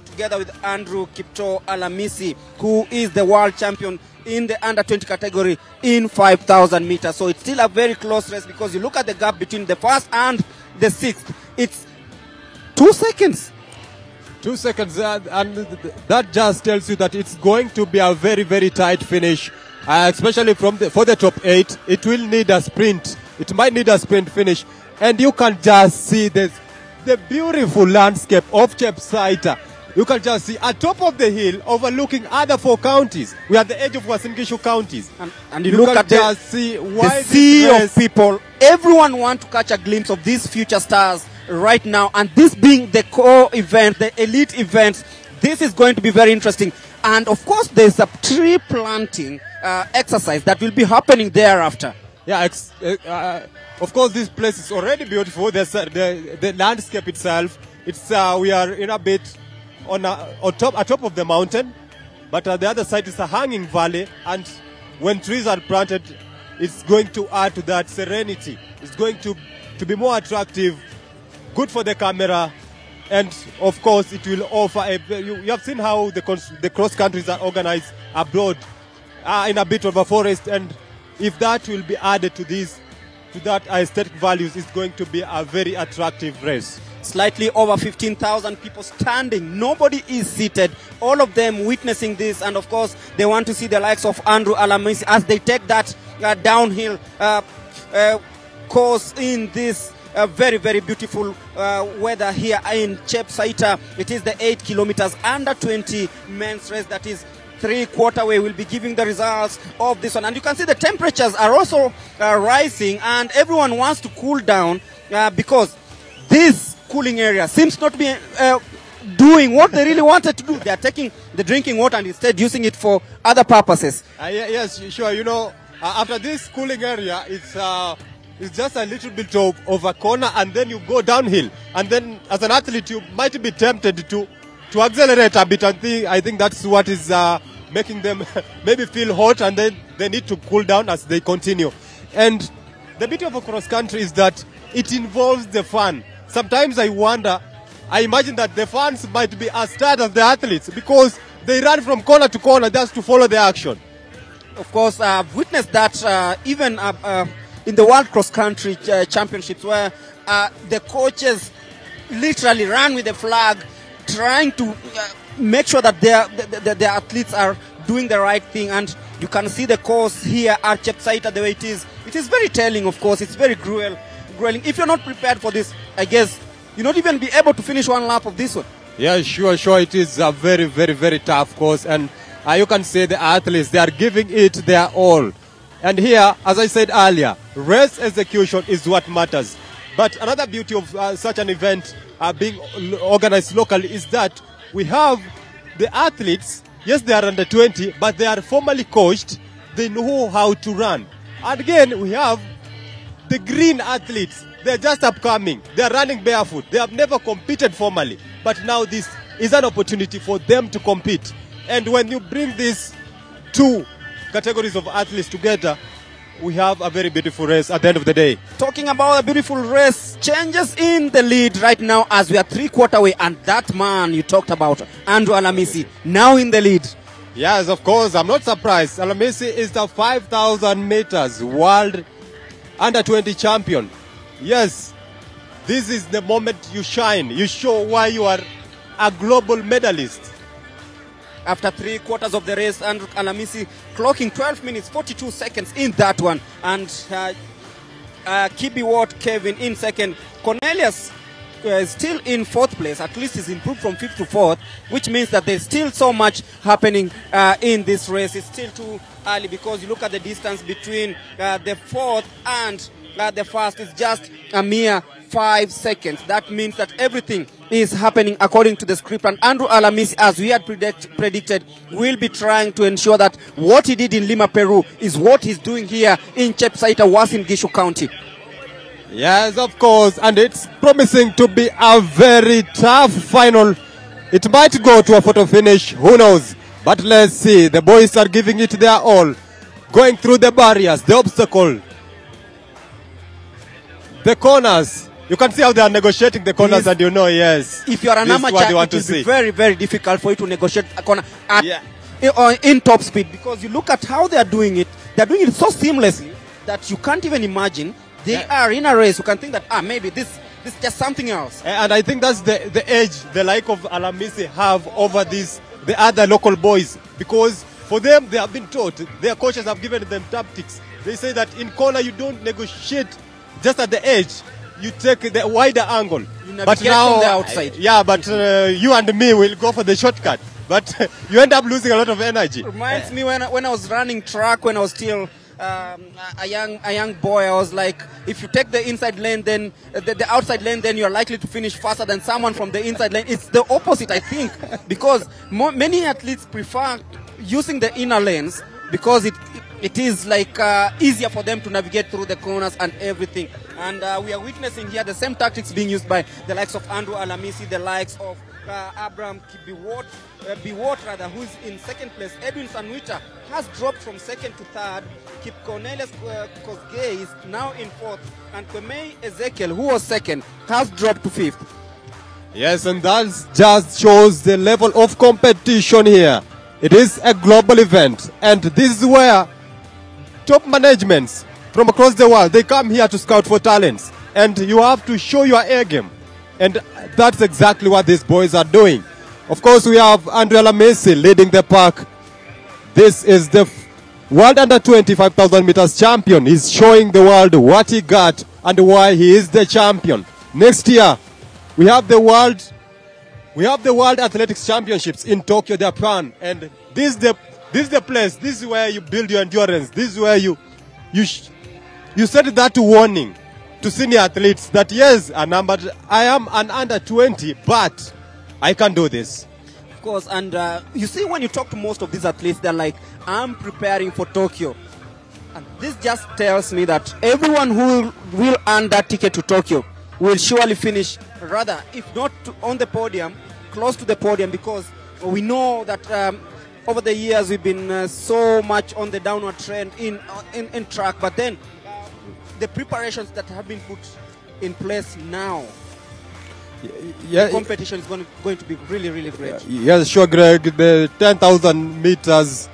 together with Andrew Kipto Alamisi, who is the world champion in the under 20 category in 5,000 meters. So it's still a very close race because you look at the gap between the 1st and the 6th. It's 2 seconds. 2 seconds, and that just tells you that it's going to be a very, very tight finish, especially for the top 8. It will need a sprint. It might need a sprint finish, and you can just see the beautiful landscape of Chepsaita. You can just see at top of the hill, overlooking other 4 counties. We are at the edge of Uasin Gishu counties, and you look at the sea of people. Everyone wants to catch a glimpse of these future stars right now, and this being the core event, the elite event, this is going to be very interesting. And of course, there's a tree planting exercise that will be happening thereafter. Yeah, of course, this place is already beautiful. There's the landscape itself. It's we are in a bit on top of the mountain, but the other side is a hanging valley, and when trees are planted, it's going to add to that serenity. It's going to be more attractive, good for the camera, and of course it will offer you have seen how the cross countries are organized abroad in a bit of a forest, and if that will be added to that aesthetic values, it's going to be a very attractive race. Slightly over 15,000 people standing. Nobody is seated. All of them witnessing this, and of course they want to see the likes of Andrew Alamisi as they take that downhill course in this very, very beautiful weather here in Chepsaita. It is the 8 kilometers under 20 men's race that is 3/4 way. We'll be giving the results of this one, and you can see the temperatures are also rising, and everyone wants to cool down because this cooling area seems not to be doing what they really wanted to do. They are taking the drinking water and instead using it for other purposes. Yes, sure. You know, after this cooling area, it's just a little bit of a corner, and then you go downhill. And then as an athlete, you might be tempted to accelerate a bit. I think that's what is making them maybe feel hot, and then they need to cool down as they continue. And the beauty of a cross country is that it involves the fun. Sometimes I imagine that the fans might be as tired as the athletes because they run from corner to corner just to follow the action. Of course, I've witnessed that even in the World Cross Country Championships, where the coaches literally run with the flag, trying to make sure that their athletes are doing the right thing. And you can see the course here at Chepsaita the way it is. It is very telling, of course. It's very grueling. If you're not prepared for this, I guess you'll not even be able to finish one lap of this one. Yeah, sure. It is a very, very, very tough course. And you can say the athletes, they are giving it their all. And here, as I said earlier, race execution is what matters. But another beauty of such an event being organized locally is that we have the athletes. Yes, they are under 20, but they are formally coached. They know how to run. And again, we have the green athletes. They're just upcoming. They're running barefoot. They have never competed formally. But now this is an opportunity for them to compete. And when you bring these two categories of athletes together, we have a very beautiful race at the end of the day. Talking about a beautiful race, changes in the lead right now as we are 3/4 way, and that man you talked about, Andrew Alamisi, now in the lead. Yes, of course, I'm not surprised. Alamisi is the 5,000 meters world under 20 champion. Yes, this is the moment you shine. You show why you are a global medalist. After 3/4 of the race, Andrew Alamisi clocking 12 minutes 42 seconds in that one, and Kibiwot Kevin in second. Cornelius is still in 4th place. At least he's improved from 5th to 4th, which means that there's still so much happening in this race. It's still too early because you look at the distance between the 4th and the 1st is just a mere 5 seconds. That means that everything is happening according to the script. And Andrew Alamisi, as we had predicted, will be trying to ensure that what he did in Lima, Peru, is what he's doing here in Chepsaita, Uasin Gishu County. Yes, of course, and it's promising to be a very tough final. It might go to a photo finish, who knows? But let's see, the boys are giving it their all, going through the barriers, the obstacle, the corners. You can see how they are negotiating the corners, and you know, yes. If you are an amateur, it will be very, very difficult for you to negotiate a corner in top speed, because you look at how they are doing it. They are doing it so seamlessly that you can't even imagine they are in a race. You can think that maybe this is just something else. And I think that's the edge the like of Alamisi have over the other local boys, because for them they have been taught. Their coaches have given them tactics. They say that in corner you don't negotiate just at the edge. You take the wider angle. But now, from the outside. You and me will go for the shortcut. But you end up losing a lot of energy. Reminds me when I was running track, when I was still a young boy, I was like, if you take the inside lane, then the outside lane, then you're likely to finish faster than someone from the inside lane. It's the opposite, I think, because many athletes prefer using the inner lanes because it is like easier for them to navigate through the corners and everything. And we are witnessing here the same tactics being used by the likes of Andrew Alamisi, the likes of Abraham Biwot, who's in 2nd place. Edwin Sanwita has dropped from 2nd to 3rd. Kip Cornelius Kosgei is now in 4th. And Kwemei Ezekiel, who was 2nd, has dropped to 5th. Yes, and that just shows the level of competition here. It is a global event, and this is where top managements from across the world, they come here to scout for talents, and you have to show your A game, and that's exactly what these boys are doing. Of course, we have Andrew Alamisi leading the pack. This is the world under 25,000 meters champion. He's showing the world what he got and why he is the champion. Next year, we have the world athletics championships in Tokyo, Japan, and this is the place. This is where you build your endurance. This is where you set that warning to senior athletes that yes, I am an under 20, but I can do this. Of course, and you see, when you talk to most of these athletes, they're like, I'm preparing for Tokyo. And this just tells me that everyone who will earn that ticket to Tokyo will surely finish, rather, if not on the podium, close to the podium, because we know that over the years we've been so much on the downward trend in track, but then the preparations that have been put in place now, the competition is going to be really, really great. Yes, sure, Greg. The 10,000 meters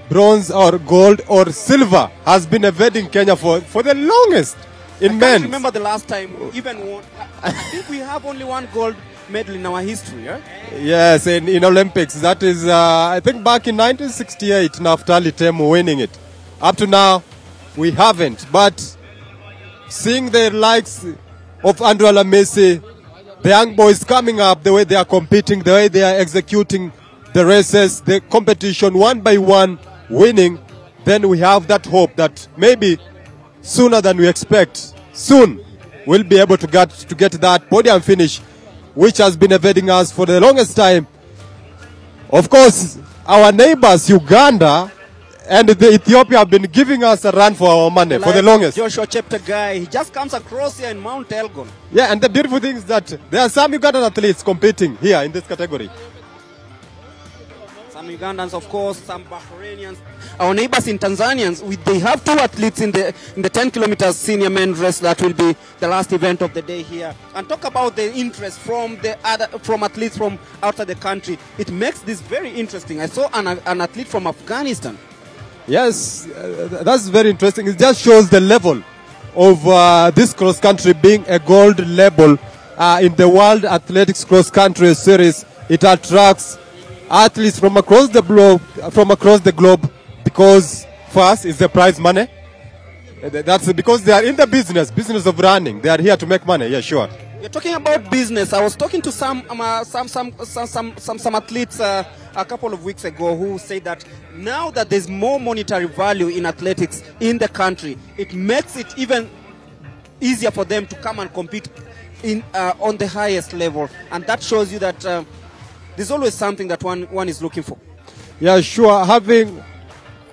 bronze or gold or silver has been evading Kenya for the longest in men. I can't remember the last time we even won. I think we have only one gold medal in our history, right? Yes, in Olympics. That is, I think, back in 1968, Naftali Temu winning it. Up to now, we haven't. But seeing the likes of Andrew Alamisi, the young boys coming up, the way they are competing, the way they are executing the races, the competition one by one, winning, then we have that hope that maybe sooner than we expect, soon we'll be able to get that podium finish, which has been evading us for the longest time. Of course, our neighbors, Uganda and Ethiopia, have been giving us a run for our money for the longest. Joshua Cheptegei, he just comes across here in Mount Elgon. Yeah, and the beautiful thing is that there are some Ugandan athletes competing here in this category. Some Ugandans, of course, some Bahrainians. Our neighbors in Tanzanians, they have two athletes in the 10 kilometers senior men race that will be the last event of the day here. And talk about the interest from athletes from outside the country. It makes this very interesting. I saw an athlete from Afghanistan. Yes, that's very interesting. It just shows the level of this cross country being a gold level in the World Athletics Cross Country Series. It attracts athletes from across the globe, because first is the prize money. That's because they are in the business of running. They are here to make money. Yeah, sure. You're talking about business. I was talking to some athletes a couple of weeks ago who said that now that there's more monetary value in athletics in the country, it makes it even easier for them to come and compete on the highest level, and that shows you that there's always something that one is looking for. Yeah, sure. Having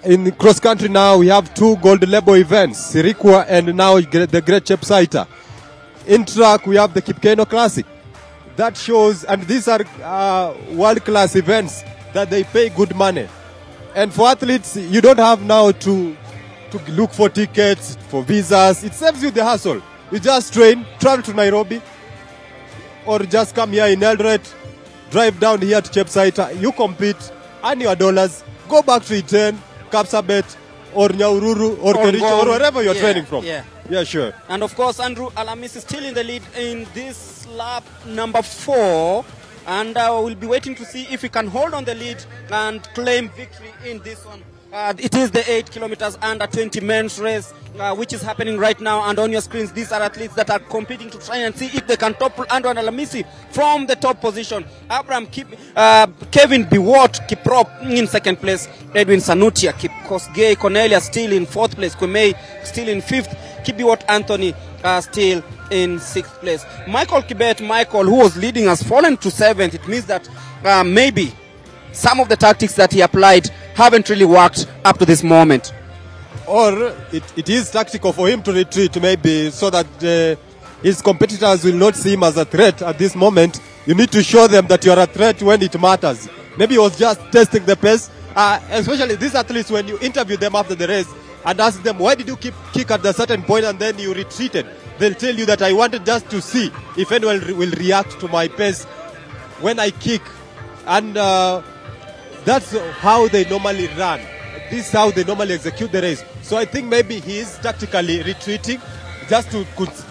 in cross country now, we have two gold level events, Sirikwa and now the Great Chepsaita. In track, we have the Kipkeino Classic. That shows, and these are world-class events that they pay good money. And for athletes, you don't have now to look for tickets, for visas. It saves you the hassle. You just train, travel to Nairobi, or just come here in Eldoret, drive down here to Chepsaita, you compete, earn your dollars, go back to Iten, Kapsabet, or Nyaururu, or Kericho, or wherever you're training from. Yeah, sure. And of course, Andrew Alamisi is still in the lead in this lap number 4. And we'll be waiting to see if he can hold on the lead and claim victory in this one. It is the 8 kilometers under 20 men's race, which is happening right now. And on your screens, these are athletes that are competing to try and see if they can topple Andrew Alamisi from the top position. Kevin Biwott Kiprop in second place. Edwin Sanutia, Kosgei Cornelia still in 4th place. Kwemei still in 5th. Kibiwott Anthony still in 6th place. Michael Kibet, who was leading, has fallen to 7th. It means that maybe some of the tactics that he applied haven't really worked up to this moment. Or it is tactical for him to retreat, maybe, so that his competitors will not see him as a threat at this moment. You need to show them that you are a threat when it matters. Maybe he was just testing the pace. Especially these athletes, when you interview them after the race and ask them, why did you kick at a certain point and then you retreated? They'll tell you that I wanted just to see if anyone will react to my pace when I kick. And that's how they normally run. This is how they normally execute the race. So I think maybe he is tactically retreating just to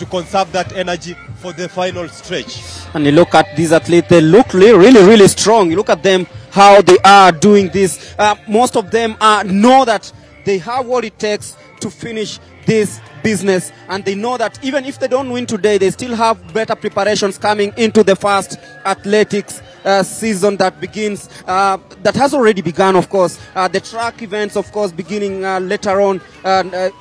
conserve that energy for the final stretch. And you look at these athletes, they look really strong. You look at them, how they are doing this. Most of them know that they have what it takes to finish this business, and they know that even if they don't win today, they still have better preparations coming into the first athletics season that begins, that has already begun, of course. The track events, of course, beginning later on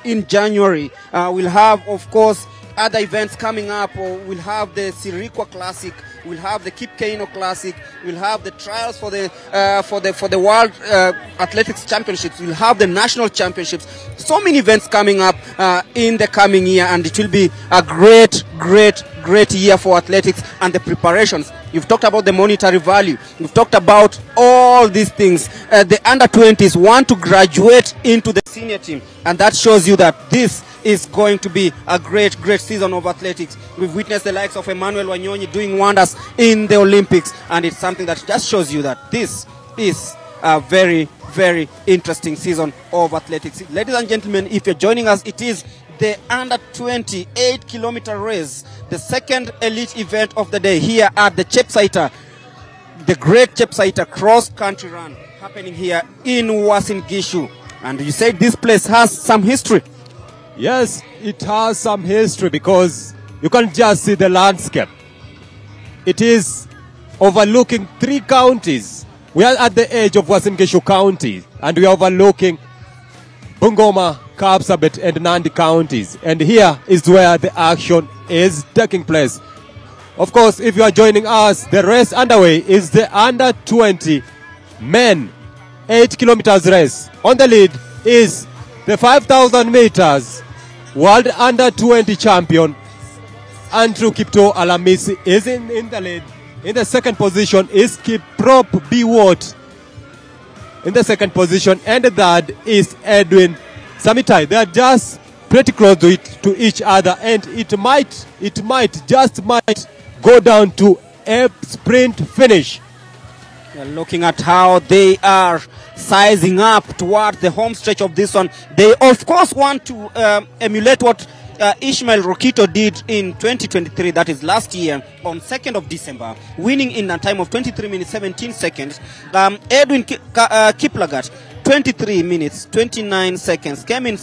in January. We'll have, of course, other events coming up. We'll have the Sirikwa Classic, we'll have the Kipkeino Classic, we'll have the trials for the World Athletics Championships, we'll have the National Championships. So many events coming up in the coming year, and it will be a great great year for athletics and the preparations. You've talked about the monetary value. You've talked about all these things. The under-20s want to graduate into the senior team, and that shows you that this is going to be a great season of athletics. We've witnessed the likes of Emmanuel Wanyonyi doing wonders in the Olympics, and it's something that just shows you that this is a very interesting season of athletics. Ladies and gentlemen, if you're joining us, it is the under-20 8-kilometer race, the second elite event of the day here at the Chepsaita, the Great Chepsaita cross-country run happening here in Uasin Gishu. And you said this place has some history. Yes, it has some history because you can just see the landscape. It is overlooking 3 counties. We are at the edge of Uasin Gishu County, and we are overlooking Bungoma, Kapsabet, and Nandi counties. And here is where the action is taking place. Of course, if you are joining us, the race underway is the under-20 men 8 kilometers race. On the lead is the 5,000 meters world under-20 champion Andrew Kipto Alamisi is in the lead. In the second position is Kiprop Biwot in the second position, and the third is Edwin Samitai. They are just pretty close to each other, and it might go down to a sprint finish. You're looking at how they are sizing up towards the home stretch of this one. They of course want to emulate what Ishmael Rokito did in 2023, that is last year, on 2nd of December, winning in a time of 23 minutes 17 seconds. Edwin Kiplagat, 23 minutes 29 seconds, came in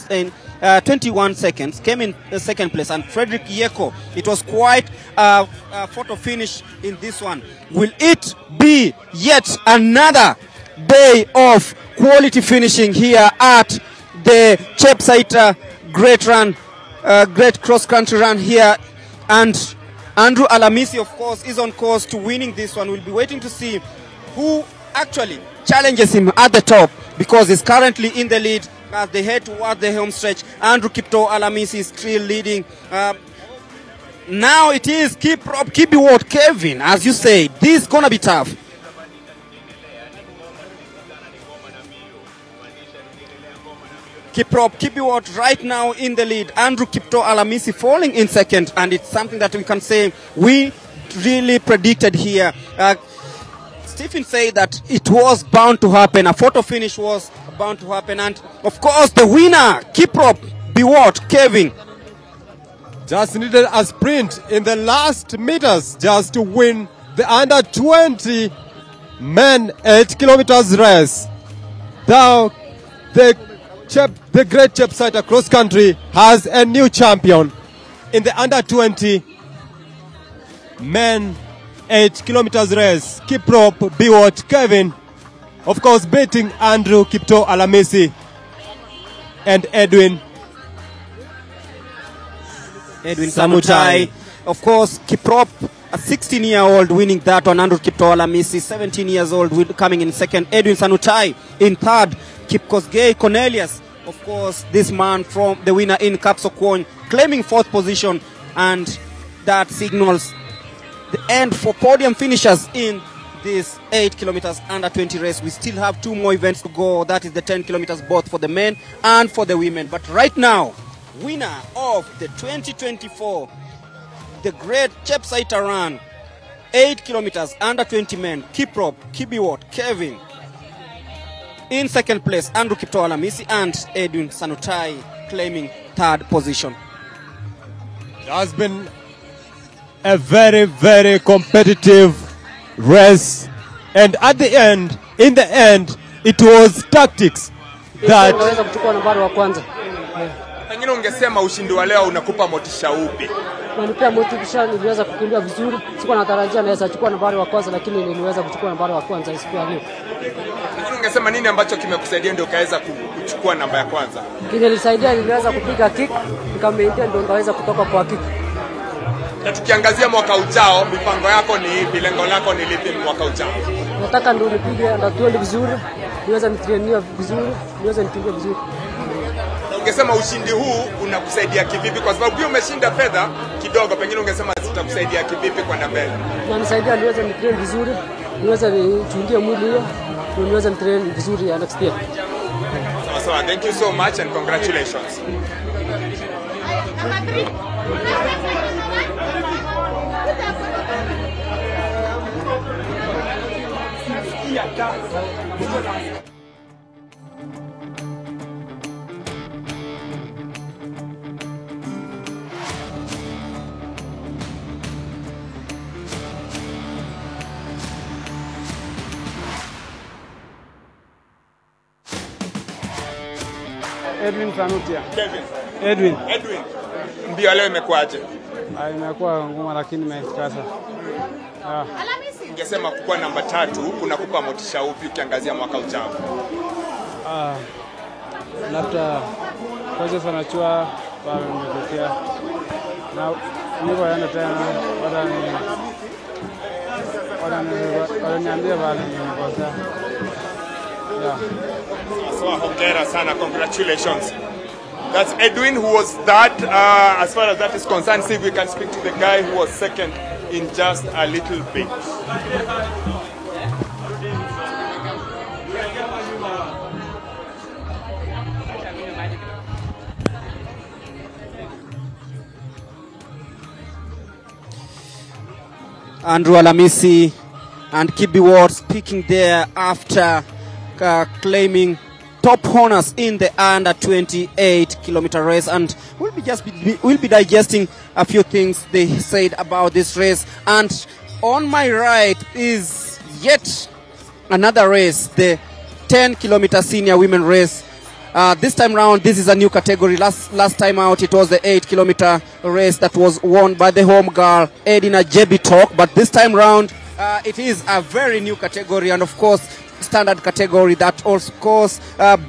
21 seconds, came in second place. And Frederick Yeko, it was quite a photo finish in this one. Will it be yet another day of quality finishing here at the Chepsaita Great Run? Great cross-country run here, and Andrew Alamisi, of course, is on course to winning this one. We'll be waiting to see who actually challenges him at the top, because he's currently in the lead as they head toward the home stretch. Andrew Kipto Alamisi is still leading. Now it is Kibiwot Kevin, as you say. This is gonna be tough. Kibiwot right now in the lead. Andrew Kipto Alamisi falling in second, and it's something that we can say we really predicted here. Stephen said that it was bound to happen. A photo finish was bound to happen, and of course the winner, Kiprop Biwot Kevin, just needed a sprint in the last meters just to win the under-20 men 8 kilometers race. Now the Great Chepsaita cross country has a new champion in the under-20 men 8 kilometers race. Kiprop Biwot Kevin, of course, beating Andrew Kipto Alamisi and Edwin Samutai. Of course, Kiprop, a 16-year-old, winning that one. Andrew Kipto Alamisi, 17 years old, coming in second. Edwin Sanutai in third. Kipkosgei Cornelius, of course, this man from the winner in Kapsokwon, claiming fourth position, and that signals the end for podium finishers in this 8 kilometers under-20 race. We still have 2 more events to go. That is the 10 kilometers, both for the men and for the women. But right now, winner of the 2024, the Great Chepsaita Run, 8 kilometers under-20 men, Kiprop Kibiwot Kevin. In second place, Andrew Kipto Alamisi and Edwin Sanutai claiming third position. It has been a very competitive race, and at the end, in the end, it was tactics that pengine ungesema ushindi wa leo unakupa motisha upi? Unanipea motisha, niliweza kukimbia vizuri. Sikuwa natarajia naweza chukua nambari wa kwanza, lakini niliweza kuchukua nambari wa kwanza siku ya leo. Pengine ungesema nini ambacho kimekusaidia ndio ukaweza kuchukua namba ya kwanza? Kilisaidia, niliweza kupiga kick, nikamaintain ndio nikaweza kutoka kwa kick. Na tukiangazia mwaka ujao, mipango yako ni ipi? Lengo lako ni lipi mwaka ujao? Nataka ndio nipige under 20 vizuri, niweze nitrainia vizuri, niweze nikimbie vizuri. Ungesema ushindi huu unakusaidia kivipi, kwa sababu pia umeshinda fedha kidogo, pengine ungesema zitakusaidia kivipi kwenda mbele? Inanisaidia niweze nitrain vizuri, niweze nichungie mwili hiyo, niweze nitrain vizuri ya next year. So thank you so much and congratulations. Edwin Sanutia. Kevin. Edwin. Mbio leo imekuaje? Imekuwa ngumu lakini imekasa. Ungesema kuwa namba 3 unakupa motisha upi ukiangazia mwaka ujao? Labda coaches wanachua wametokea. Na niko yana tena wananiambia bali nikosa. Yeah. So hongera sana, congratulations. That's Edwin, who was third. As far as that is concerned, see if we can speak to the guy who was second in just a little bit. Andrew Alamisi and Kibi Ward speaking there after claiming top honors in the under 28 kilometer race, and we'll be digesting a few things they said about this race. And on my right is yet another race, the 10 kilometer senior women race. This time round, this is a new category. Last time out, it was the 8 kilometer race that was won by the home girl, Edina Jebitok. But this time round, it is a very new category, and of course, standard category that also, of course,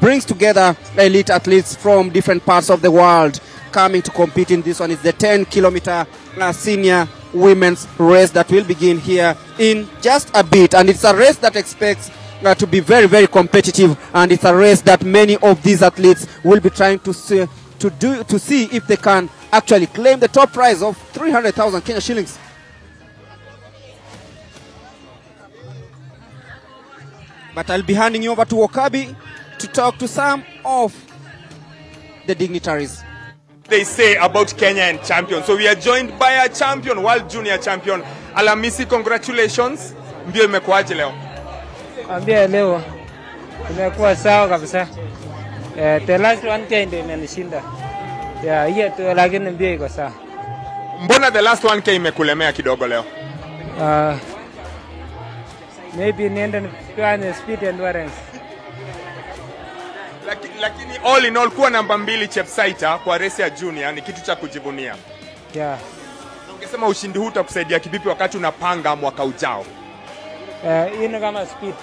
brings together elite athletes from different parts of the world coming to compete in this one. It's the 10 kilometer senior women's race that will begin here in just a bit, and it's a race that expects to be very, very competitive, and it's a race that many of these athletes will be trying to see if they can actually claim the top prize of 300,000 Kenya shillings. But I'll be handing you over to Wakabi to talk to some of the dignitaries. They say about Kenya and champions. So we are joined by a champion, world junior champion. Alamisi, congratulations. Mbio imekuaje leo? Mbio leo imekuwa sawa kabisa. The last 1K ndio imenishinda. Hiyo tu, lakini mbio iko sawa. Mbona the last 1K imekulemea kidogo leo? Maybe niende nifanye speed endurance. Lakini all in all, kuwa namba 2 Chepsaita kwa race ya junior ni kitu cha kujivunia. Yeah. Ungesema ushindi huu utakusaidia kivipi wakati unapanga mwaka ujao? Hii ni kama speed.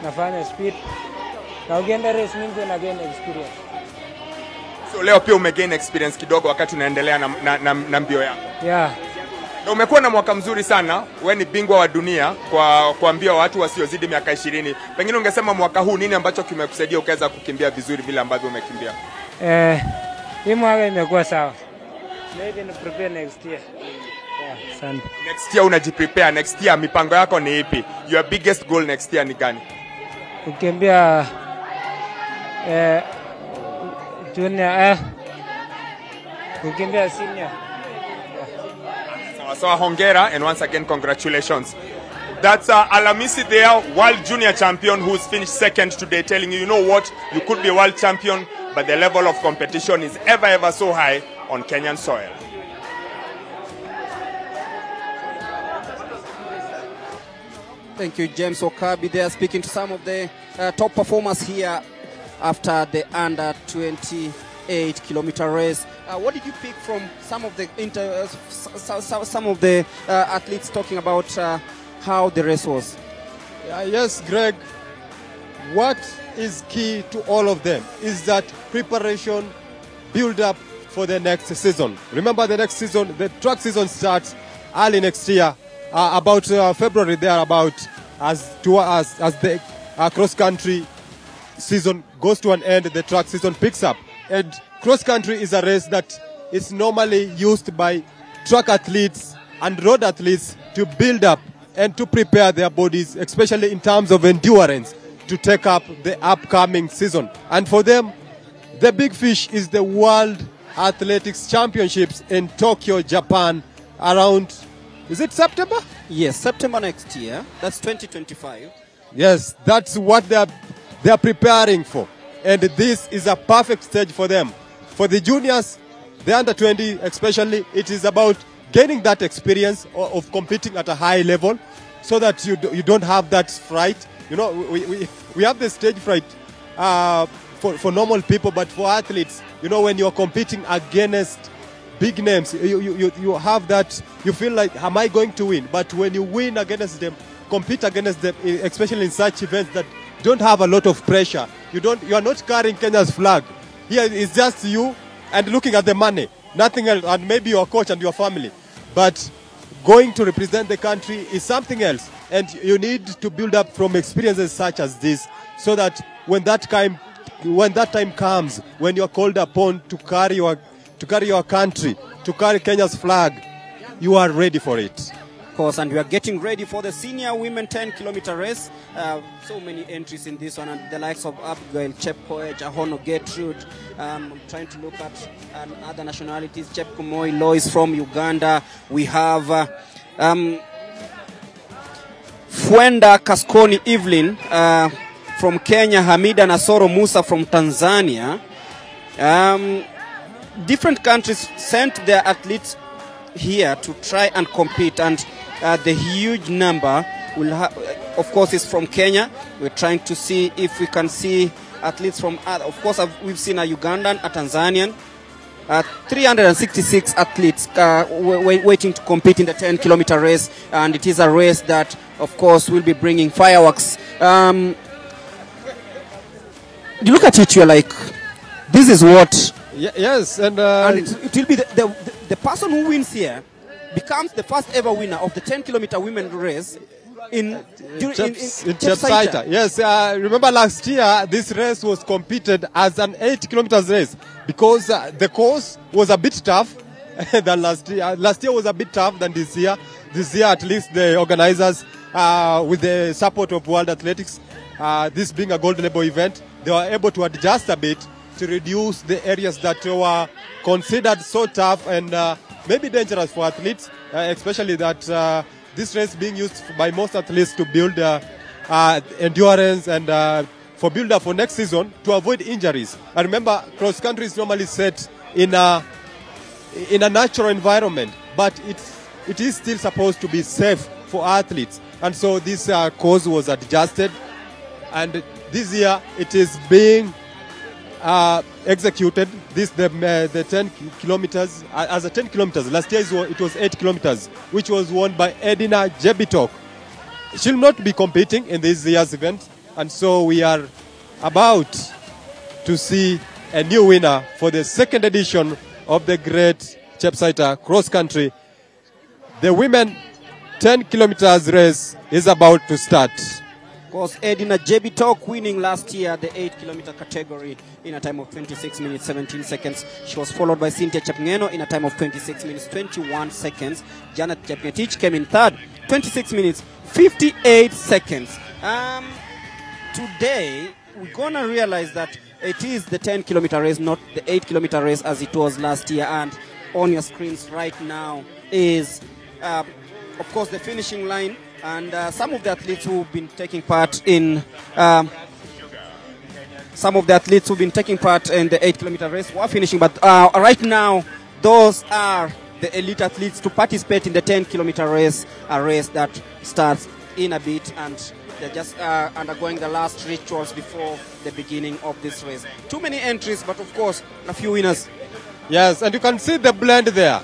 Nafanya speed. Na ukienda race mingi na gain experience. So leo pia umegain experience kidogo wakati unaendelea na mbio yako. Yeah. Na umekuwa na mwaka mzuri sana. Wewe ni bingwa wa dunia kwa mbio watu wasiozidi miaka 20. Pengine ungesema mwaka huu nini ambacho kimekusaidia ukaweza kukimbia vizuri vile ambavyo umekimbia? Hii mwaka imekuwa sawa. Maybe ni prepare next year. Yeah, next year unajiprepare. Next year mipango yako ni ipi? Your biggest goal next year ni gani? Kukimbia junior, kukimbia senior. So hongera, and once again congratulations. That's Alamisi there, world junior champion, who's finished second today, telling you, you know what, you could be a world champion, but the level of competition is ever so high on Kenyan soil. Thank you, James Okabi there, speaking to some of the top performers here after the under 28 kilometer race. What did you pick from some of the athletes talking about how the race was? Yes, Greg. What is key to all of them is that preparation, build up for the next season. Remember, the next season, the track season starts early next year, about February thereabout, as the cross-country season goes to an end, the track season picks up. And cross country is a race that is normally used by track athletes and road athletes to build up and to prepare their bodies, especially in terms of endurance, to take up the upcoming season. And for them, the big fish is the World Athletics Championships in Tokyo, Japan, around, is it September? Yes, September next year. That's 2025. Yes, that's what they are preparing for. And this is a perfect stage for them. For the juniors, the under 20 especially, it is about gaining that experience of competing at a high level so that you don't have that fright. You know, we have the stage fright for normal people, but for athletes, you know, when you're competing against big names, you have that, you feel like, am I going to win? But when you win against them, compete against them, especially in such events that don't have a lot of pressure, you are not carrying Kenya's flag. Here it's just you and looking at the money, nothing else, and maybe your coach and your family. But going to represent the country is something else, and you need to build up from experiences such as this, so that when that time comes, when you're called upon to carry your country, to carry Kenya's flag, you are ready for it. Of course, and we are getting ready for the senior women 10-kilometer race. So many entries in this one, and the likes of Abigail Chepkoech, Ahono Gertrude. I'm trying to look at other nationalities. Chepkumoi Lois from Uganda. We have Fuenda Kaskoni Evelyn from Kenya. Hamida Nasoro Musa from Tanzania. Different countries sent their athletes here to try and compete, and the huge number of course is from Kenya. We're trying to see if we can see athletes from of course we've seen a Ugandan, a Tanzanian, 366 athletes waiting to compete in the 10-kilometer race, and it is a race that of course will be bringing fireworks. You look at it, you're like, this is what. Yes, and it will be the person who wins here becomes the first ever winner of the 10-kilometer women race in Chepsaita. Yes, remember last year this race was competed as an 8 kilometers race because the course was a bit tough than last year. Last year was a bit tough than this year. This year, at least the organizers, with the support of World Athletics, this being a gold label event, they were able to adjust a bit to reduce the areas that were considered so tough and maybe dangerous for athletes, especially that this race being used by most athletes to build endurance and for build-up for next season to avoid injuries. I remember cross country is normally set in a natural environment, but it is still supposed to be safe for athletes, and so this course was adjusted, and this year it is being executed. The 10 kilometers as a 10 kilometers. Last year it was 8 kilometers, which was won by Edina Jebitok. She'll not be competing in this year's event, and so we are about to see a new winner for the second edition of the Great Chepsaita Cross Country. The women 10 kilometers race is about to start. Of course, Edina Jebitok winning last year the 8-kilometer category in a time of 26 minutes 17 seconds. She was followed by Cynthia Chepngeno in a time of 26 minutes 21 seconds. Janet Chepngetich came in third, 26 minutes 58 seconds. Today we're gonna realize that it is the 10-kilometer race, not the 8-kilometer race as it was last year. And on your screens right now is of course the finishing line. And some of the athletes who've been taking part in the 8-kilometer race were finishing, but right now those are the elite athletes to participate in the 10-kilometer race, a race that starts in a bit, and they're just undergoing the last rituals before the beginning of this race. Too many entries, but of course a few winners. Yes, and you can see the blend there.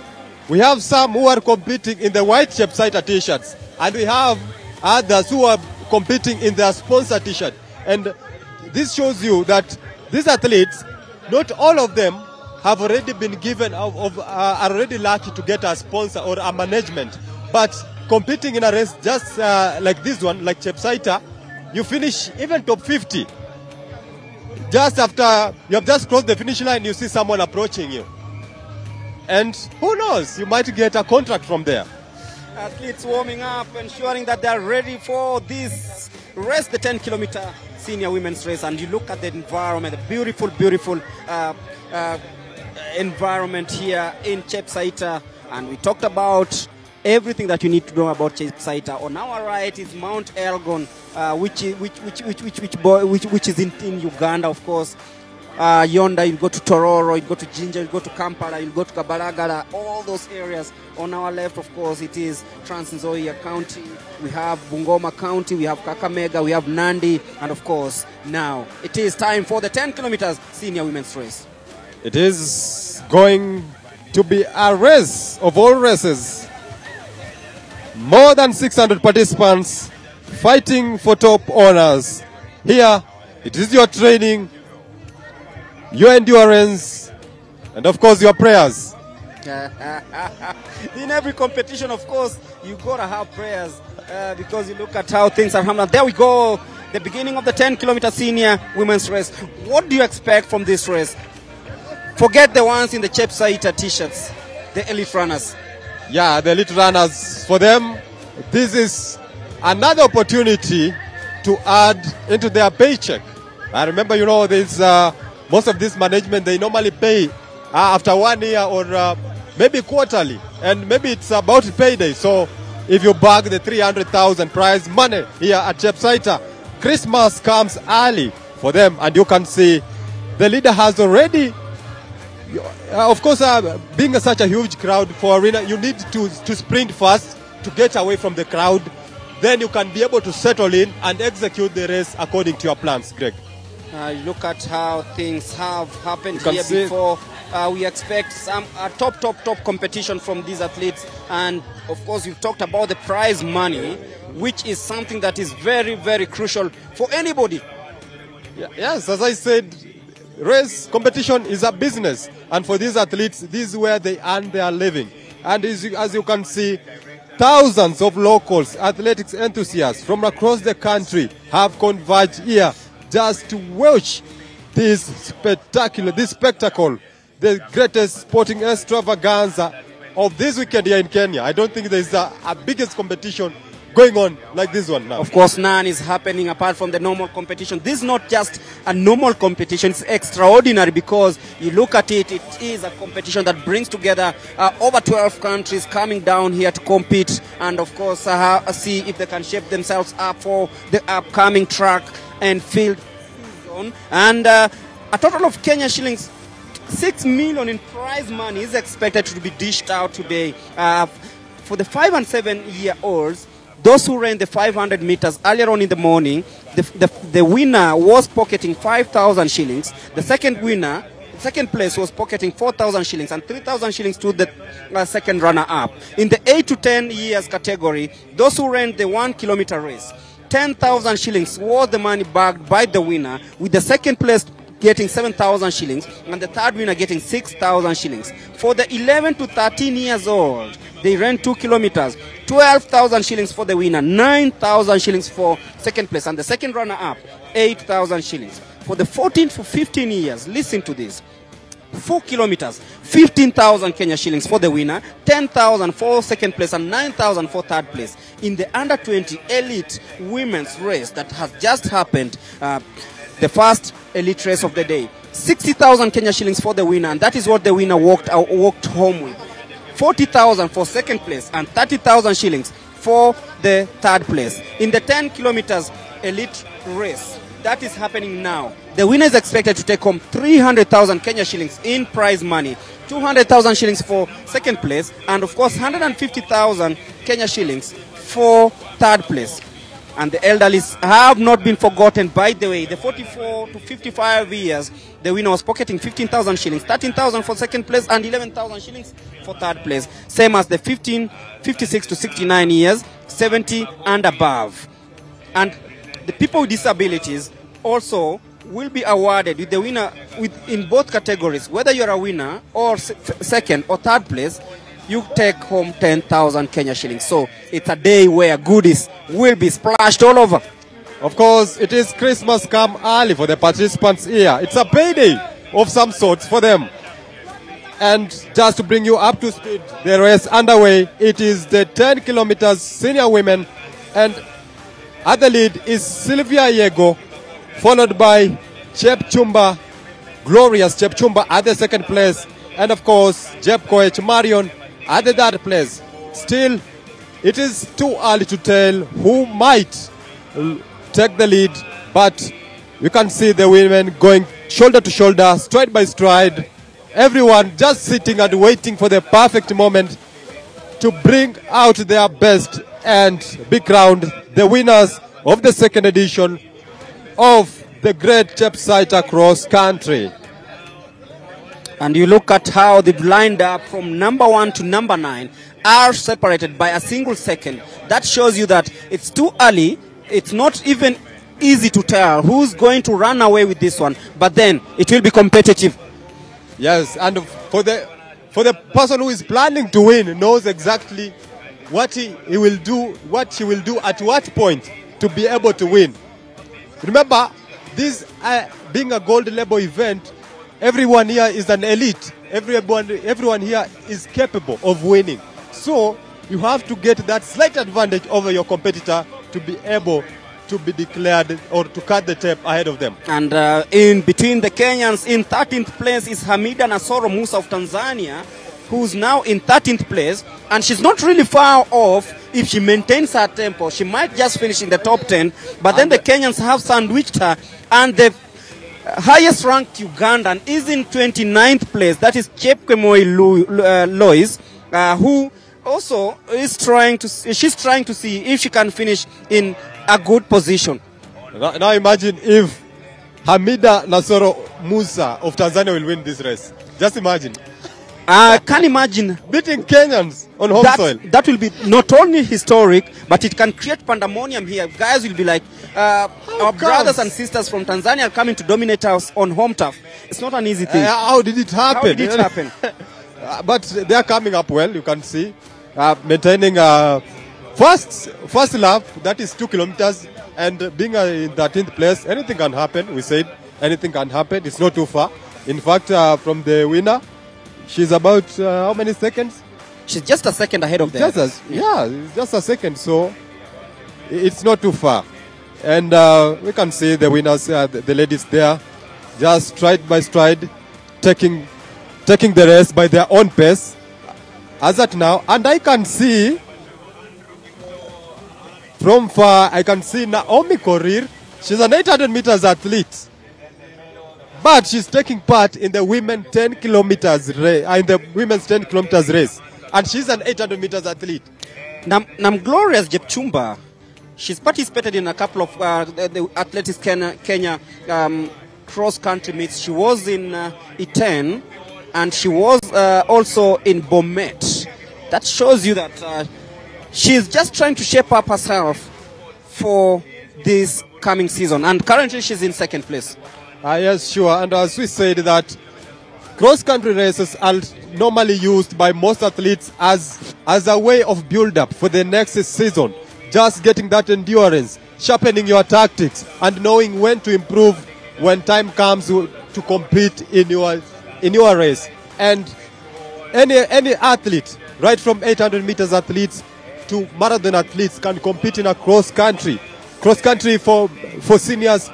We have some who are competing in the white Chepsaita t-shirts, and we have others who are competing in their sponsor t-shirt. And this shows you that these athletes, not all of them have already been given, are already lucky to get a sponsor or a management. But competing in a race just like this one, like Chepsaita, you finish even top 50. just after you have just crossed the finish line, you see someone approaching you. And who knows, you might get a contract from there. Athletes warming up, ensuring that they are ready for this race, the 10-kilometer senior women's race. And you look at the environment, the beautiful, beautiful environment here in Chepsaita. And we talked about everything that you need to know about Chepsaita. On our right is Mount Elgon, which is in Uganda, of course. Yonder, you go to Tororo, you go to Jinja, you go to Kampala, you go to Kabalagala, all those areas. On our left, of course, it is Trans Nzoia County. We have Bungoma County, we have Kakamega, we have Nandi, and of course, now it is time for the 10 kilometers senior women's race. It is going to be a race of all races. More than 600 participants fighting for top honors. Here, it is your training, your endurance, and of course your prayers. In every competition, of course, you gotta have prayers because you look at how things are happening. There we go, the beginning of the 10-kilometer senior women's race. What do you expect from this race? Forget the ones in the Chepsaita t-shirts, the elite runners. Yeah, the elite runners, for them, this is another opportunity to add into their paycheck. I remember, you know, there's most of this management, they normally pay after 1 year or maybe quarterly, and maybe it's about payday. So if you bag the 300,000 prize money here at Chepsaita, Christmas comes early for them, and you can see the leader has already, of course, being such a huge crowd for arena, you need to sprint fast to get away from the crowd. Then you can be able to settle in and execute the race according to your plans, Greg. Look at how things have happened here before. We expect some top competition from these athletes. And of course, you've talked about the prize money, which is something that is very, very crucial for anybody. Yes, as I said, race competition is a business. And for these athletes, this is where they earn their living. And as you can see, thousands of locals, athletics enthusiasts from across the country have converged here just to watch this spectacle, the greatest sporting extravaganza of this weekend here in Kenya. I don't think there's a biggest competition going on like this one now. Of course, none is happening apart from the normal competition. This is not just a normal competition, it's extraordinary because you look at it, it is a competition that brings together over 12 countries coming down here to compete and of course see if they can shape themselves up for the upcoming track and field season. And a total of Kenya shillings 6 million in prize money is expected to be dished out today for the 5 and 7 year olds. Those who ran the 500 meters earlier on in the morning, the winner was pocketing 5,000 shillings. The second place was pocketing 4,000 shillings and 3,000 shillings to the second runner-up. In the 8 to 10 years category, those who ran the 1 kilometer race, 10,000 shillings was the money bagged by the winner, with the second place getting 7,000 shillings and the third winner getting 6,000 shillings. For the 11 to 13 years old, they ran 2 kilometers, 12,000 shillings for the winner, 9,000 shillings for second place, and the second runner-up, 8,000 shillings. For the 14 to 15 years, listen to this, 4 kilometers, 15,000 Kenya shillings for the winner, 10,000 for second place, and 9,000 for third place. In the under-20 elite women's race that has just happened, the first elite race of the day, 60,000 Kenya shillings for the winner, and that is what the winner walked home with. 40,000 for second place and 30,000 shillings for the third place. In the 10 kilometers elite race that is happening now, the winner is expected to take home 300,000 Kenya shillings in prize money, 200,000 shillings for second place, and of course 150,000 Kenya shillings for third place. And the elderly have not been forgotten, by the way. The 44 to 55 years, the winner was pocketing 15,000 shillings, 13,000 for second place, and 11,000 shillings for third place. Same as the 56 to 69 years, 70 and above. And the people with disabilities also will be awarded with the winner in both categories. Whether you're a winner or second or third place, you take home 10,000 Kenya shillings. So it's a day where goodies will be splashed all over. Of course, it is Christmas come early for the participants here. It's a payday of some sort for them. And just to bring you up to speed, the race underway. It is the 10 kilometers senior women, and at the lead is Sylvia Yego, followed by Chepchumba, Glorious Chepchumba at the second place, and of course Jepkoech Marion at the third place. Still, it is too early to tell who might take the lead, but you can see the women going shoulder to shoulder, stride by stride. Everyone just sitting and waiting for the perfect moment to bring out their best and be crowned the winners of the second edition of the Great Chepsaita Cross Country. And you look at how they've lined up from number 1 to number 9 are separated by a single second. That shows you that it's too early. It's not even easy to tell who's going to run away with this one, but then it will be competitive. Yes, and for the person who is planning to win knows exactly what he will do, what she will do at what point to be able to win. Remember, this being a gold label event, everyone here is an elite. Everyone here is capable of winning. So you have to get that slight advantage over your competitor to be able to be declared or to cut the tape ahead of them. And in between the Kenyans, in 13th place is Hamida Nasoro Musa of Tanzania, who's now in 13th place, and she's not really far off. If she maintains her tempo, she might just finish in the top 10, but then the Kenyans have sandwiched her, and the highest ranked Ugandan is in 29th place. That is Chepkemoi Lois, who also is she's trying to see if she can finish in a good position. Now imagine if Hamida Nasoro Musa of Tanzania will win this race. Just imagine. I can imagine beating Kenyans on home soil. That will be not only historic, but it can create pandemonium here. Guys will be like, our brothers and sisters from Tanzania are coming to dominate us on home turf. It's not an easy thing. How did it happen? How did it happen? But they are coming up well, you can see. Maintaining first lap, that is 2 kilometers, and being in 13th place, anything can happen. We said anything can happen. It's not too far. In fact, from the winner, she's about how many seconds? She's just a second ahead of them. Just a second. So it's not too far. And we can see the winners, the ladies there, just stride by stride, taking the race by their own pace. As at now, and I can see from far, I can see Naomi Korir. She's an 800 meters athlete, but she's taking part in the women's 10 kilometers race, and she's an 800 meters athlete. Glorious Jepchumba, she's participated in a couple of the Athletics Kenya cross country meets. She was in Iten, and she was also in Bomet. That shows you that she's just trying to shape up herself for this coming season. And currently she's in second place. Yes, sure. And as we said that cross-country races are normally used by most athletes as a way of build-up for the next season. Just getting that endurance, sharpening your tactics, and knowing when to improve when time comes to compete in your race. And any athlete, right from 800 meters athletes to marathon athletes, can compete in a cross country. Cross country for seniors,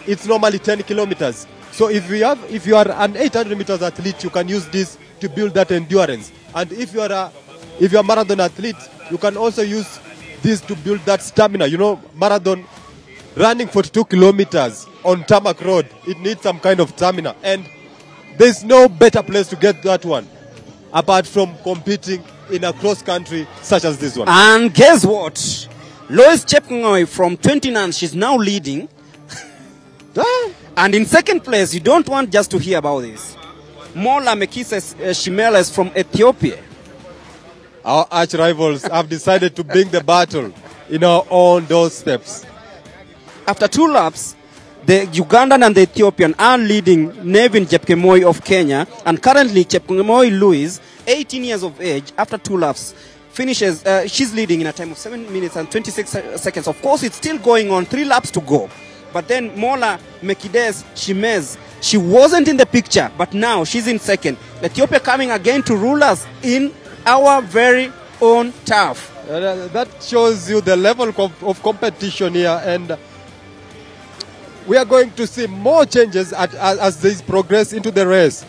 it's normally 10 kilometers. So if you are an 800 meters athlete, you can use this to build that endurance. And if you are a marathon athlete, you can also use this to build that stamina. You know, marathon running 42 kilometers on tarmac road, it needs some kind of stamina. And there's no better place to get that one apart from competing in a cross country such as this one. And guess what? Lois Chepng'oei from 29, she's now leading. And in second place, you don't want just to hear about this. Mola Mekises Shimeles from Ethiopia. Our arch rivals have decided to bring the battle in our own doorsteps. After 2 laps, the Ugandan and the Ethiopian are leading Nevin Jepkemoi of Kenya, and currently Chepkemoi Louis, 18 years of age, after 2 laps, finishes, she's leading in a time of 7 minutes and 26 seconds. Of course, it's still going on, 3 laps to go. But then Mola Mekides Chimez, she wasn't in the picture, but now she's in second. Ethiopia coming again to rule us in our very own turf. That shows you the level of competition here, and we are going to see more changes as they progress into the race.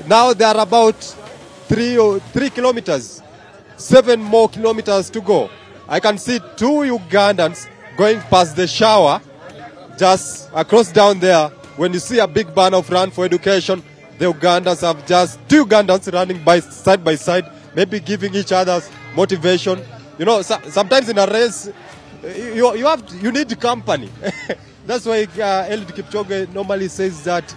Now there are about 3 kilometers, 7 more kilometers to go. I can see 2 Ugandans going past the shower just across down there. When you see a big banner of Run for Education, the Ugandans have just 2 Ugandans running side by side, maybe giving each other motivation. You know, sometimes in a race, you need company. That's why Eliud Kipchoge normally says that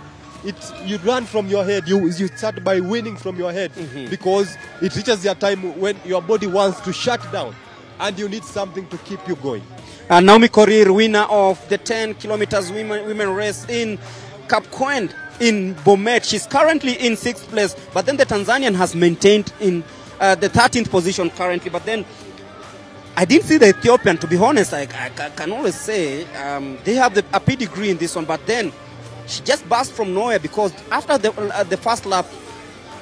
you run from your head. You start by winning from your head, because it reaches a time when your body wants to shut down, and you need something to keep you going. Naomi Korir, winner of the 10 kilometers women race in Kapkoen in Bomet. She's currently in 6th place, but then the Tanzanian has maintained in the 13th position currently. But then I didn't see the Ethiopian, to be honest. I can always say they have a pedigree in this one, but then she just burst from nowhere, because after the first lap,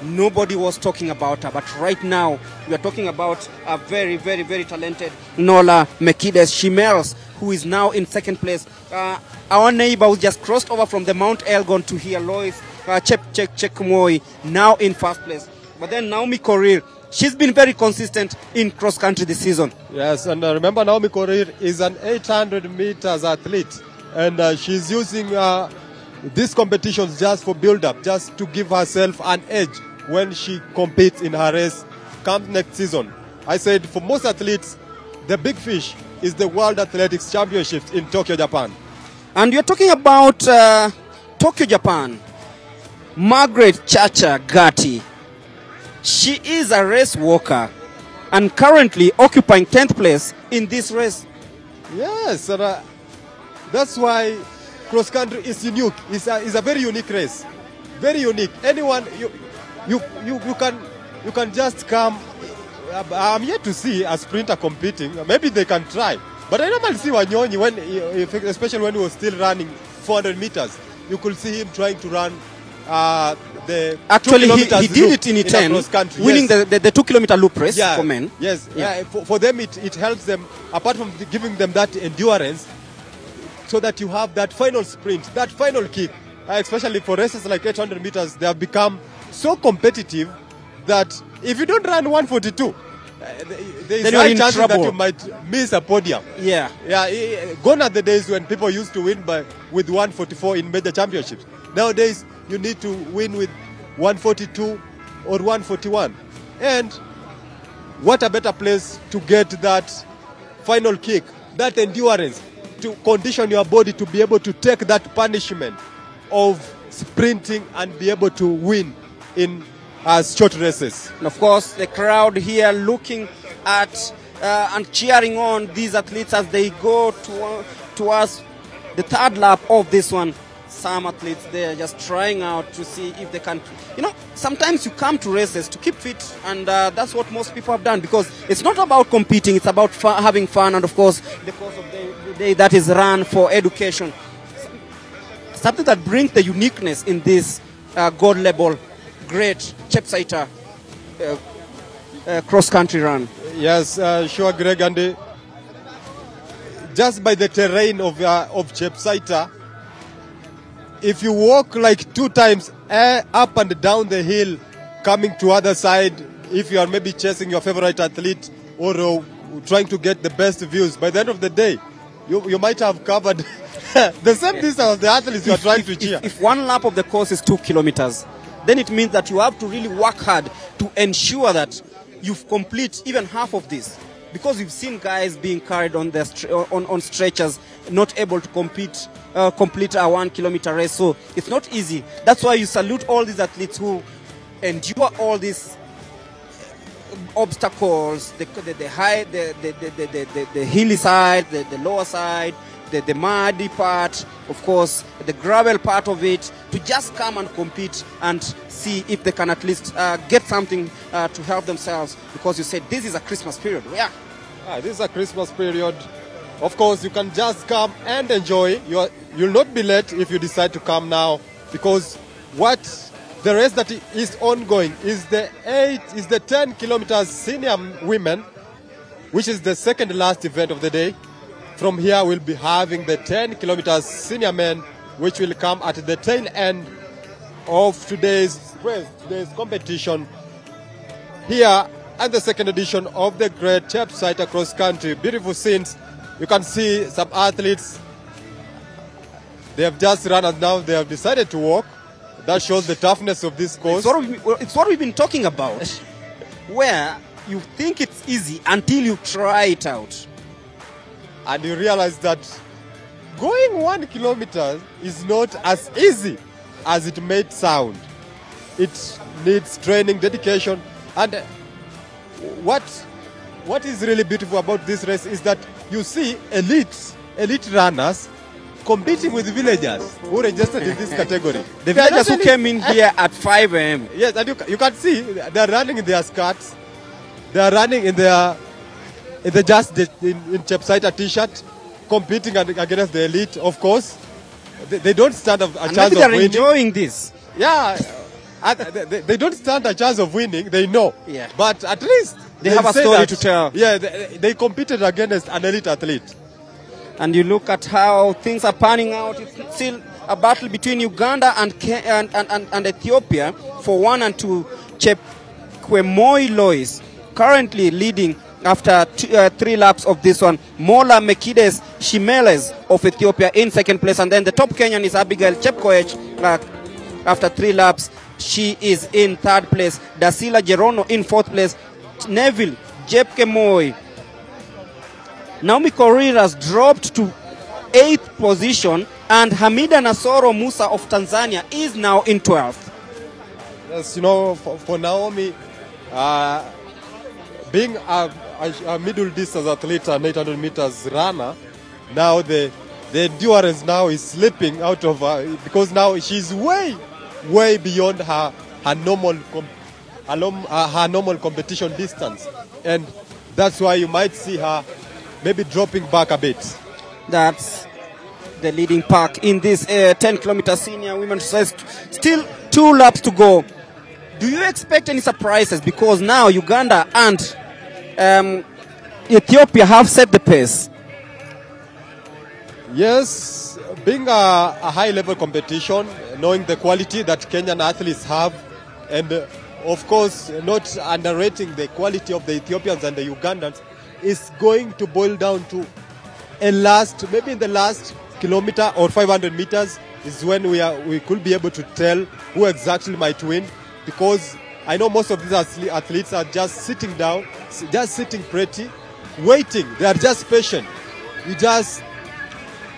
nobody was talking about her. But right now, we are talking about a very, very, very talented Nola Mekides Chimez, who is now in 2nd place. Our neighbor who just crossed over from the Mount Elgon to here, Lois Chepchirchir, now in 1st place. But then Naomi Korir, she's been very consistent in cross country this season. Yes, and remember, Naomi Korir is an 800 meters athlete, and she's using these competitions just for build-up, just to give herself an edge when she competes in her race comes next season. I said, for most athletes, the big fish is the World Athletics Championships in Tokyo, Japan. And you're talking about Tokyo, Japan. Margaret Chacha Gatti. She is a race walker and currently occupying 10th place in this race. Yes, that's why cross country is unique. It's a very unique race, very unique. Anyone you can just come. I'm yet to see a sprinter competing. Maybe they can try, but I normally see Wanyonyi especially when he was still running 400 meters. You could see him trying to run Actually, he did it in 10, winning the 2 kilometer loop race for men. Yes, for them it helps them, apart from giving them that endurance, so that you have that final sprint, that final kick. Especially for races like 800 meters, they have become so competitive that if you don't run 142, there is high chance that you might miss a podium. Yeah. Gone are the days when people used to win with 144 in major championships. Nowadays, you need to win with 142 or 141. And what a better place to get that final kick, that endurance, to condition your body to be able to take that punishment of sprinting and be able to win in short races. And of course, the crowd here looking at and cheering on these athletes as they go towards the 3rd lap of this one. Some athletes there just trying out to see if they can. You know, sometimes you come to races to keep fit, and that's what most people have done, because it's not about competing, it's about having fun, and of course, the course of the day that is Run for Education. Something that brings the uniqueness in this gold level, great Chepsaita cross-country run. Yes, sure, Greg, and just by the terrain of Chepsaita, if you walk like 2 times up and down the hill, coming to other side, if you are maybe chasing your favorite athlete or trying to get the best views, by the end of the day, you might have covered the same distance as the athletes you are trying to cheer. If 1 lap of the course is 2 kilometers, then it means that you have to really work hard to ensure that you've complete even half of this. Because we've seen guys being carried on on stretchers, not able to complete a 1 kilometer race. So it's not easy. That's why you salute all these athletes who endure all these obstacles, the hilly side, the lower side, the muddy part, of course, the gravel part of it, to just come and compete and see if they can at least get something to help themselves, because you said this is a Christmas period. Yeah. This is a Christmas period. Of course, you can just come and enjoy. You'll not be late if you decide to come now, because what the race that is ongoing is the 10 kilometers senior women, which is the second last event of the day. From here, we'll be having the 10 kilometers senior men, which will come at the tail end of today's race, today's competition here at the second edition of the Great Chepsait Cycle Cross Country. Beautiful scenes. You can see some athletes. They have just run and now they have decided to walk. That shows the toughness of this course. It's what we've been talking about, where you think it's easy until you try it out. And you realize that going 1 kilometer is not as easy as it may sound. It needs training, dedication, and what is really beautiful about this race is that you see elite runners competing with villagers who registered in this category. The villagers who came in here at 5 a.m. Yes, and you can see they are running in their skirts. They are running in their in Chepsaita t-shirt, competing against the elite. Of course, they don't stand a chance of winning. They're enjoying this. Yeah, they don't stand a chance of winning. They know. Yeah. But at least they have a story to tell. Yeah, they competed against an elite athlete. And you look at how things are panning out. It's still a battle between Uganda and Ethiopia for 1 and 2. Chepkemoi Lois currently leading after 3 laps of this one. Mola Mekides Shimeles of Ethiopia in second place. And then the top Kenyan is Abigail Chepkoech after 3 laps. She is in third place. Dasila Jerono in fourth place. Neville Chepkemoi. Naomi Korir has dropped to 8th position, and Hamida Nasoro Musa of Tanzania is now in 12th. Yes, you know, for Naomi, being a middle distance athlete and 800 meters runner, now the endurance now is slipping out of her, because now she's way beyond her normal competition distance, and that's why you might see her maybe dropping back a bit. That's the leading pack in this 10-kilometer senior women's race. Still 2 laps to go. Do you expect any surprises? Because now Uganda and Ethiopia have set the pace. Yes, being a high-level competition, knowing the quality that Kenyan athletes have, and of course not underrating the quality of the Ethiopians and the Ugandans, is going to boil down to maybe in the last kilometer or 500 meters is when we could be able to tell who exactly might win, because I know most of these athletes are just sitting down, just sitting pretty, waiting. They are just patient. You just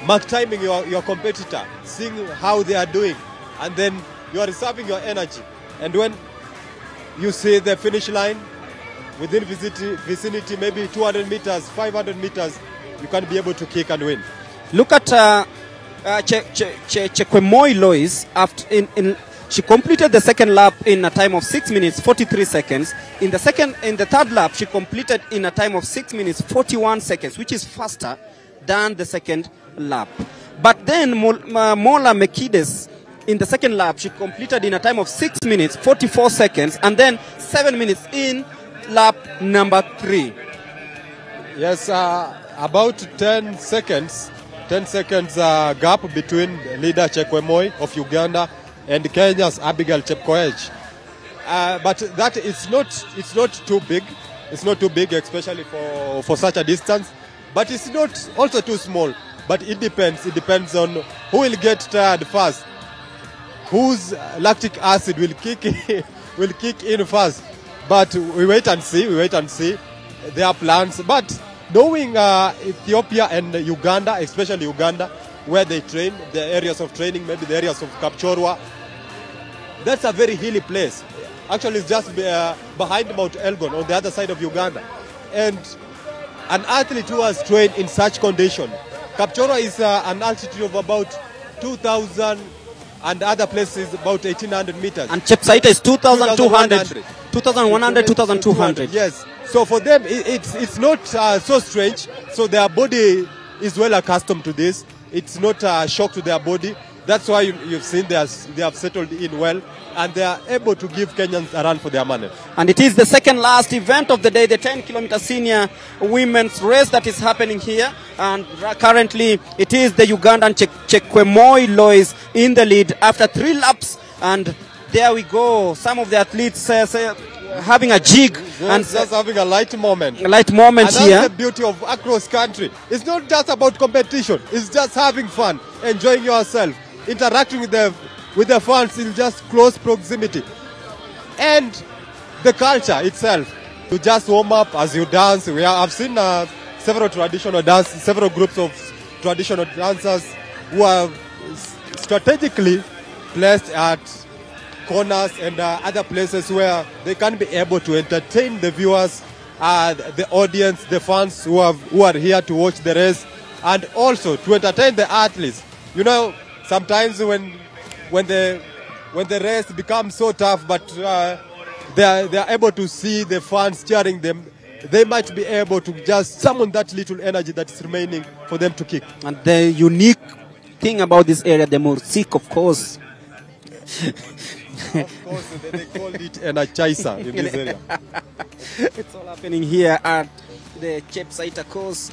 mark timing your competitor, seeing how they are doing, and then you are reserving your energy. And when you see the finish line, within vicinity, maybe 200 meters, 500 meters, you can be able to kick and win. Look at Chepkemoi Lois. She completed the second lap in a time of 6 minutes 43 seconds. In the third lap, she completed in a time of 6 minutes 41 seconds, which is faster than the second lap. But then Mola Mekides, in the second lap, she completed in a time of 6 minutes 44 seconds, and then 7 minutes in lap number 3. Yes, about 10 seconds gap between leader Chepkemoi of Uganda and Kenya's Abigail Chepkoech. But that it's not too big. It's not too big, especially for such a distance. But it's not also too small. But it depends. It depends on who will get tired first, whose lactic acid will kick in first. But we wait and see. There are plans. But knowing Ethiopia and Uganda, especially Uganda, where they train, the areas of training, maybe the areas of Kapchorwa, that's a very hilly place. Actually, it's just behind Mount Elgon on the other side of Uganda. And an athlete who has trained in such condition Kapchorwa is an altitude of about 2,000 and other places about 1,800 meters. And Chepsaita is 2,200. 2,100, 2,200. Yes. So for them, it's not so strange. So their body is well accustomed to this. It's not a shock to their body. That's why you've seen they have settled in well, and they are able to give Kenyans a run for their money. And it is the second last event of the day, the 10-kilometer senior women's race that is happening here. And currently, it is the Ugandan Chekwemoi Lois in the lead after 3 laps. And there we go. Some of the athletes having a jig. And just having a light moment. A light moment and here. That's the beauty of across country. It's not just about competition. It's just having fun, enjoying yourself, interacting with the fans in just close proximity. And the culture itself. You just warm up as you dance. I've seen several groups of traditional dancers who are strategically placed at corners and other places where they can be able to entertain the viewers, the audience, the fans who are here to watch the race, and also to entertain the athletes. You know, sometimes when the race becomes so tough, but they are able to see the fans cheering them, they might be able to just summon that little energy that is remaining for them to kick. And the unique thing about this area, the Mursik, of course. Of course, they call it Enachaisa in this area. It's all happening here at the Chepsaita course.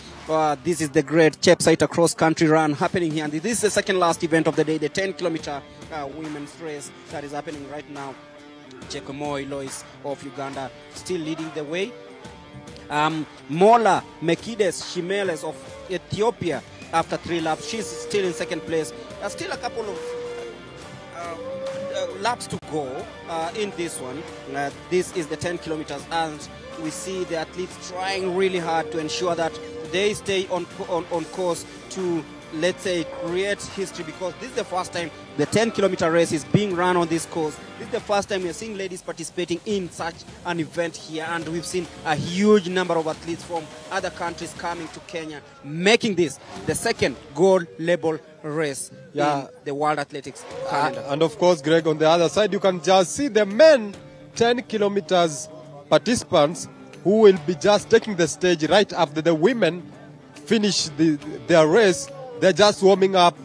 This is the great Chepsaita cross-country run happening here. And this is the second last event of the day, the 10-kilometer women's race that is happening right now. Chekwemoi Lois of Uganda still leading the way. Mola Mekides Shimeles of Ethiopia after 3 laps. She's still in second place. There's still a couple of laps to go in this one. This is the 10 kilometers, and we see the athletes trying really hard to ensure that they stay on course to, let's say, create history, because this is the first time the 10-kilometer race is being run on this course. This is the first time we're seeing ladies participating in such an event here, and we've seen a huge number of athletes from other countries coming to Kenya, making this the second gold label race in the World Athletics calendar. And of course, Greg, on the other side, you can just see the men 10 kilometers participants who will be just taking the stage right after the women finish their race. They're just warming up.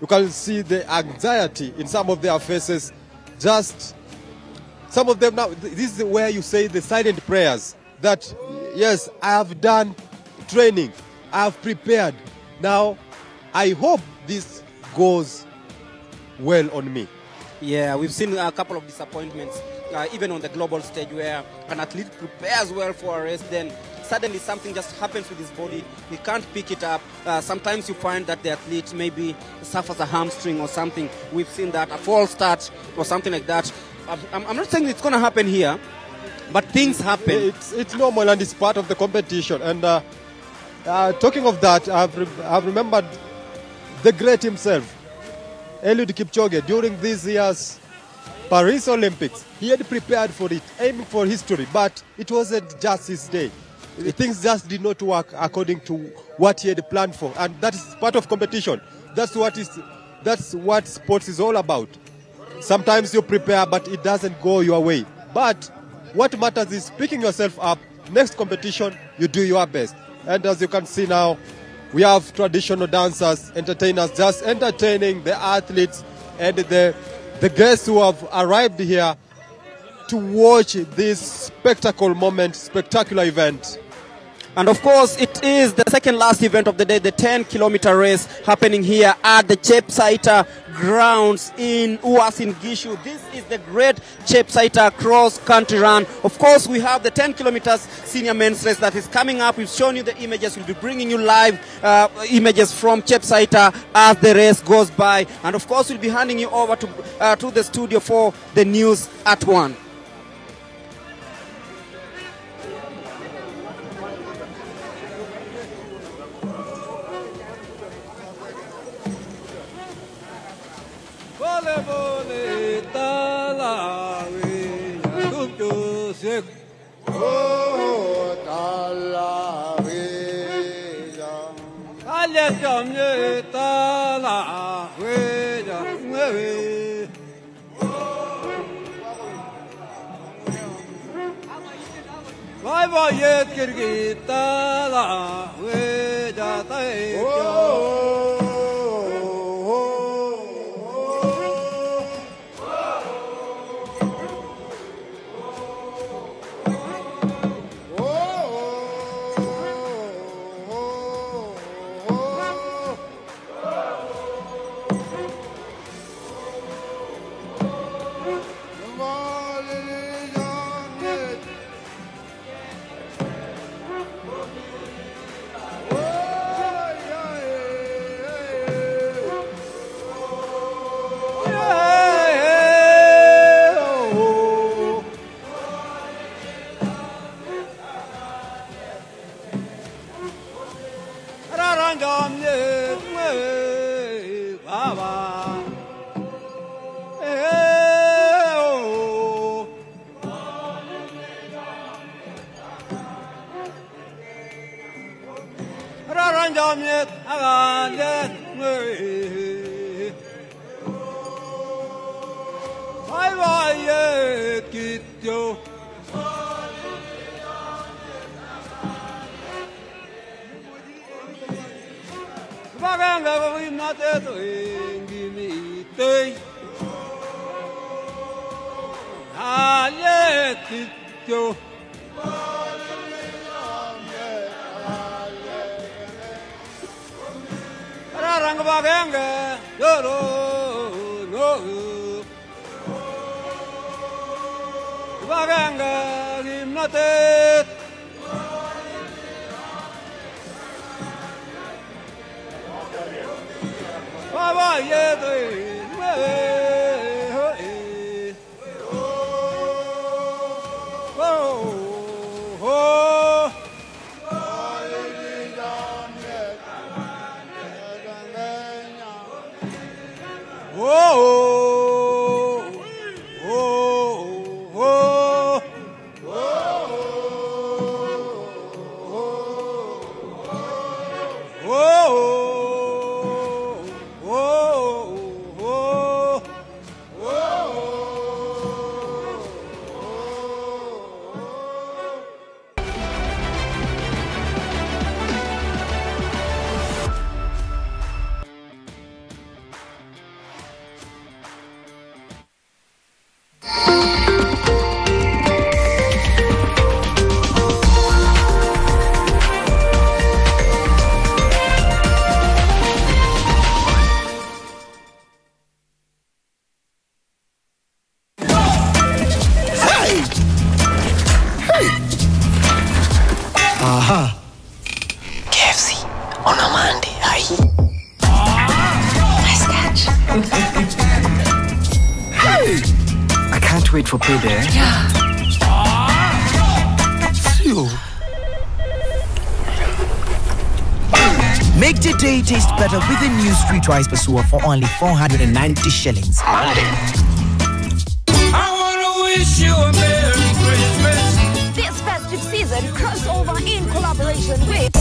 You can see the anxiety in some of their faces. Just some of them now, this is where you say the silent prayers that, yes, I have done training, I have prepared. Now, I hope this goes well on me. Yeah, we've seen a couple of disappointments, even on the global stage, where an athlete prepares well for a race, then suddenly something just happens with his body. He can't pick it up. Sometimes you find that the athlete maybe suffers a hamstring or something. We've seen that, a false start or something like that. I'm not saying it's going to happen here, but things happen. It's normal and it's part of the competition. And talking of that, I've remembered the great himself, Eliud Kipchoge, during this year's Paris Olympics. He had prepared for it, aiming for history, but it wasn't just his day. Things just did not work according to what he had planned for, and that is part of competition. That's what sports is all about. Sometimes you prepare, but it doesn't go your way. But what matters is picking yourself up. Next competition, you do your best. And as you can see now, we have traditional dancers, entertainers, just entertaining the athletes and the guests who have arrived here to watch this spectacular event. And of course, it is the second last event of the day, the 10-kilometer race happening here at the Chepsaita grounds in Uasin Gishu. This is the great Chepsaita cross-country run. Of course, we have the 10 kilometers senior men's race that is coming up. We've shown you the images. We'll be bringing you live images from Chepsaita as the race goes by. And of course, we'll be handing you over to the studio for the news at 1. For payday. Yeah. Make the day taste better with a new Streetwise Pasua for only 490 shillings. Monday. I wanna wish you a Merry Christmas. This festive season, crossover in collaboration with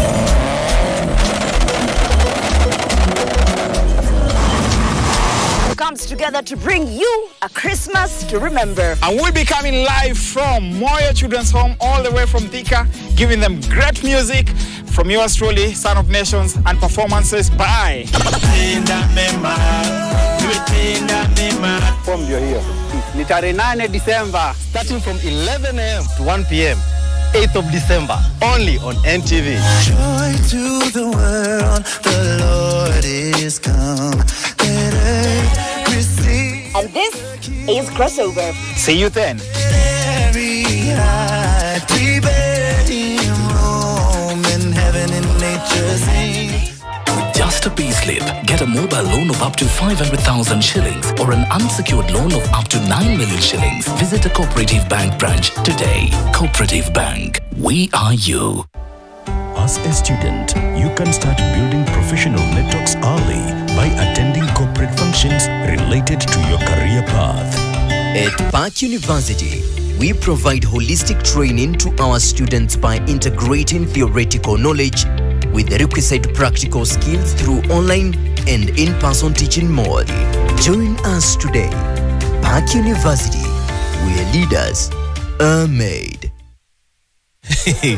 comes together to bring you a Christmas to remember. And we'll be coming live from Moyo Children's Home, all the way from Thika, giving them great music from yours truly, Son of Nations, and performances by From your here. Ni tarehe 9 December, starting from 11 a.m. to 1 p.m. 8th of December, only on NTV. Joy to the world, the Lord is come. And this is Crossover. See you then. With just a payslip, get a mobile loan of up to 500,000 shillings or an unsecured loan of up to 9 million shillings. Visit a Cooperative Bank branch today. Cooperative Bank. We are you. As a student, you can start building professional networks early by attending corporate functions related to your career path. At Park University, we provide holistic training to our students by integrating theoretical knowledge with the requisite practical skills through online and in-person teaching mode. Join us today. Park University, where leaders are made.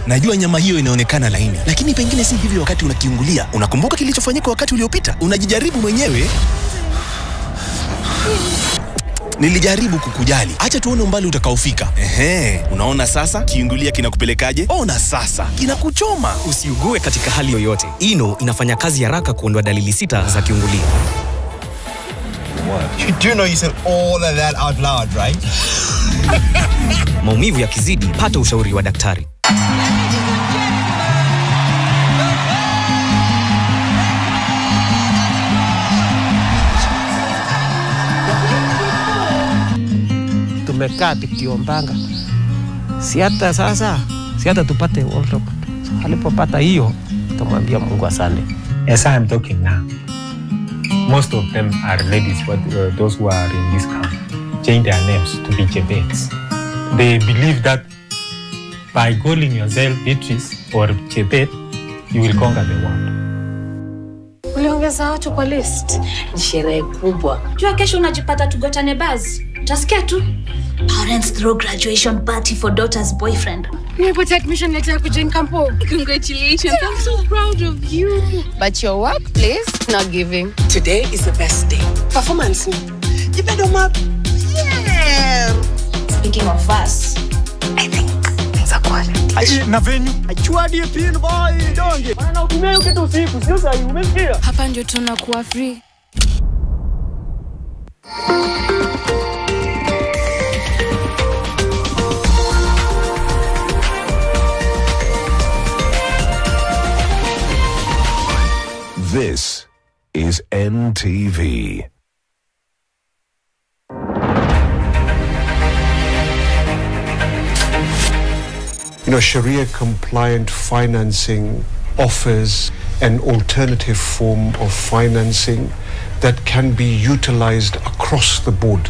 Najua nyama hiyo inaonekana laini, lakini pengine si hivyo wakati unakiungulia. Unakumbuka kilichofanyika wakati uliopita? Unajijaribu mwenyewe. Nilijaribu kukujali. Acha tuone umbali utakaofika. Unaona sasa kiungulia kinakupelekaje? Ona sasa kinakuchoma. Usiugue katika hali yoyote. Ino inafanya kazi haraka kuondoa dalili 6 za kiungulia. You do know you said all of that out loud, right? Maumivu yakizidi, pata ushauri wa daktari. Tumekaa tukiombanga. Si hata tupate World Cup. Alipopata hiyo, tumwambia Mungu asante. As I am talking now, most of them are ladies, but those who are in this camp change their names to be Jebets. They believe that by calling yourself Beatrice or Jebet, you will conquer the world. Uliongeza watu kwa list. Sherehe kubwa. Jua kesho unajipata tugotane buzz. Utasikia tu. Parents throw graduation party for daughter's boyfriend. Nimepata admission letter ya kujoin campo. Congratulations. I'm so proud of you. But your workplace not giving. Today is the best day. Performance. You better map. Yeah. Speaking of us, I think things are quiet. Na venue. Achuadi pin boy donge. Bana utumie ukitu usiku, sio sasa umesikia? Hapa ndio tunakuwa free. This is NTV. Sharia-compliant financing offers an alternative form of financing that can be utilized across the board.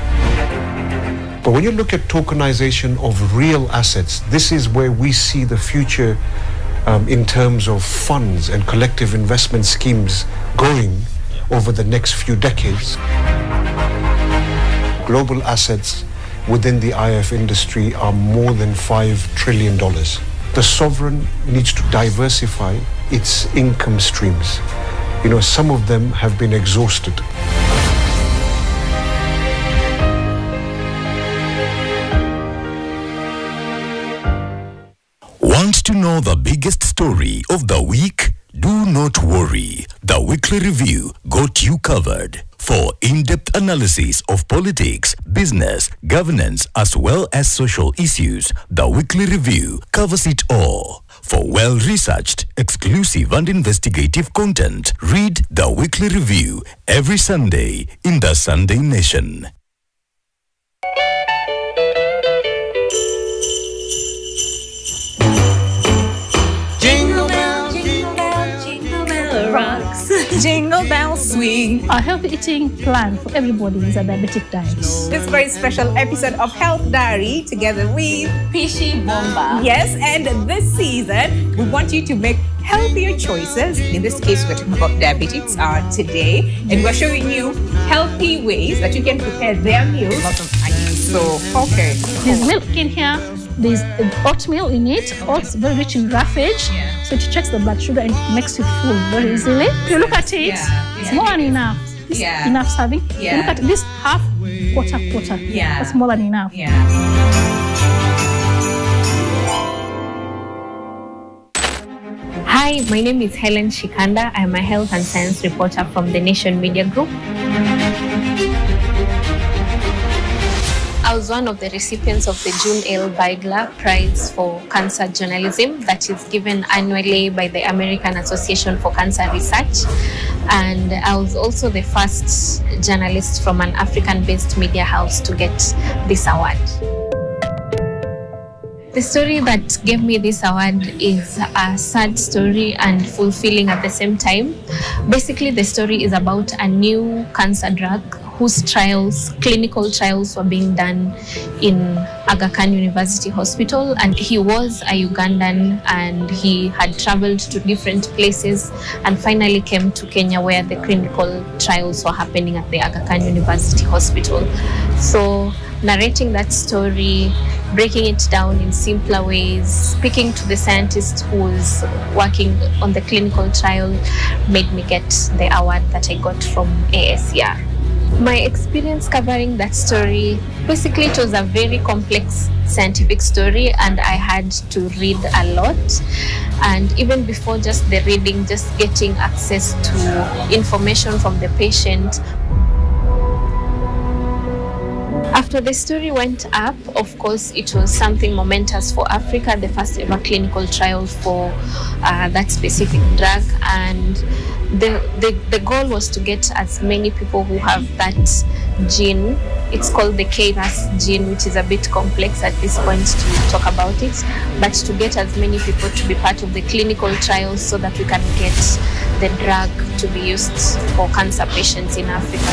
But when you look at tokenization of real assets, this is where we see the future in terms of funds and collective investment schemes going over the next few decades. Global assets within the IF industry are more than $5 trillion. The sovereign needs to diversify its income streams. Some of them have been exhausted. Want to know the biggest story of the week? Do not worry. The Weekly Review got you covered. For in-depth analysis of politics, business, governance, as well as social issues, the Weekly Review covers it all. For well-researched, exclusive and investigative content, read the Weekly Review every Sunday in the Sunday Nation. Jingle bells swing. Our healthy eating plan for everybody is a diabetic diet. This very special episode of Health Diary together with Pishi Bomba. Yes, and this season we want you to make healthier choices. In this case, we're talking about diabetics today, and we're showing you healthy ways that you can prepare their meals. So, okay. There's milk in here. There's oatmeal in it. Oats very rich in roughage. So it checks the blood sugar and it makes you full very easily. If you look at it, it's more than enough. It's enough serving. If you look at this half, quarter. That's more than enough. Hi, my name is Helen Shikanda. I'm a health and science reporter from the Nation Media Group. I was one of the recipients of the June L. Beigler Prize for Cancer Journalism that is given annually by the American Association for Cancer Research. And I was also the first journalist from an African-based media house to get this award. The story that gave me this award is a sad story and fulfilling at the same time. Basically, the story is about a new cancer drug whose clinical trials were being done in Aga Khan University Hospital. And he was a Ugandan, and he had traveled to different places and finally came to Kenya, where the clinical trials were happening at the Aga Khan University Hospital. So narrating that story, breaking it down in simpler ways, speaking to the scientist who was working on the clinical trial made me get the award that I got from ASER. My experience covering that story, basically it was a very complex scientific story, and I had to read a lot. And even before just the reading, just getting access to information from the patient. After the story went up, of course, it was something momentous for Africa, the first ever clinical trial for that specific drug. And the goal was to get as many people who have that gene. It's called the KRAS gene, which is a bit complex at this point to talk about it, but to get as many people to be part of the clinical trials so that we can get the drug to be used for cancer patients in Africa.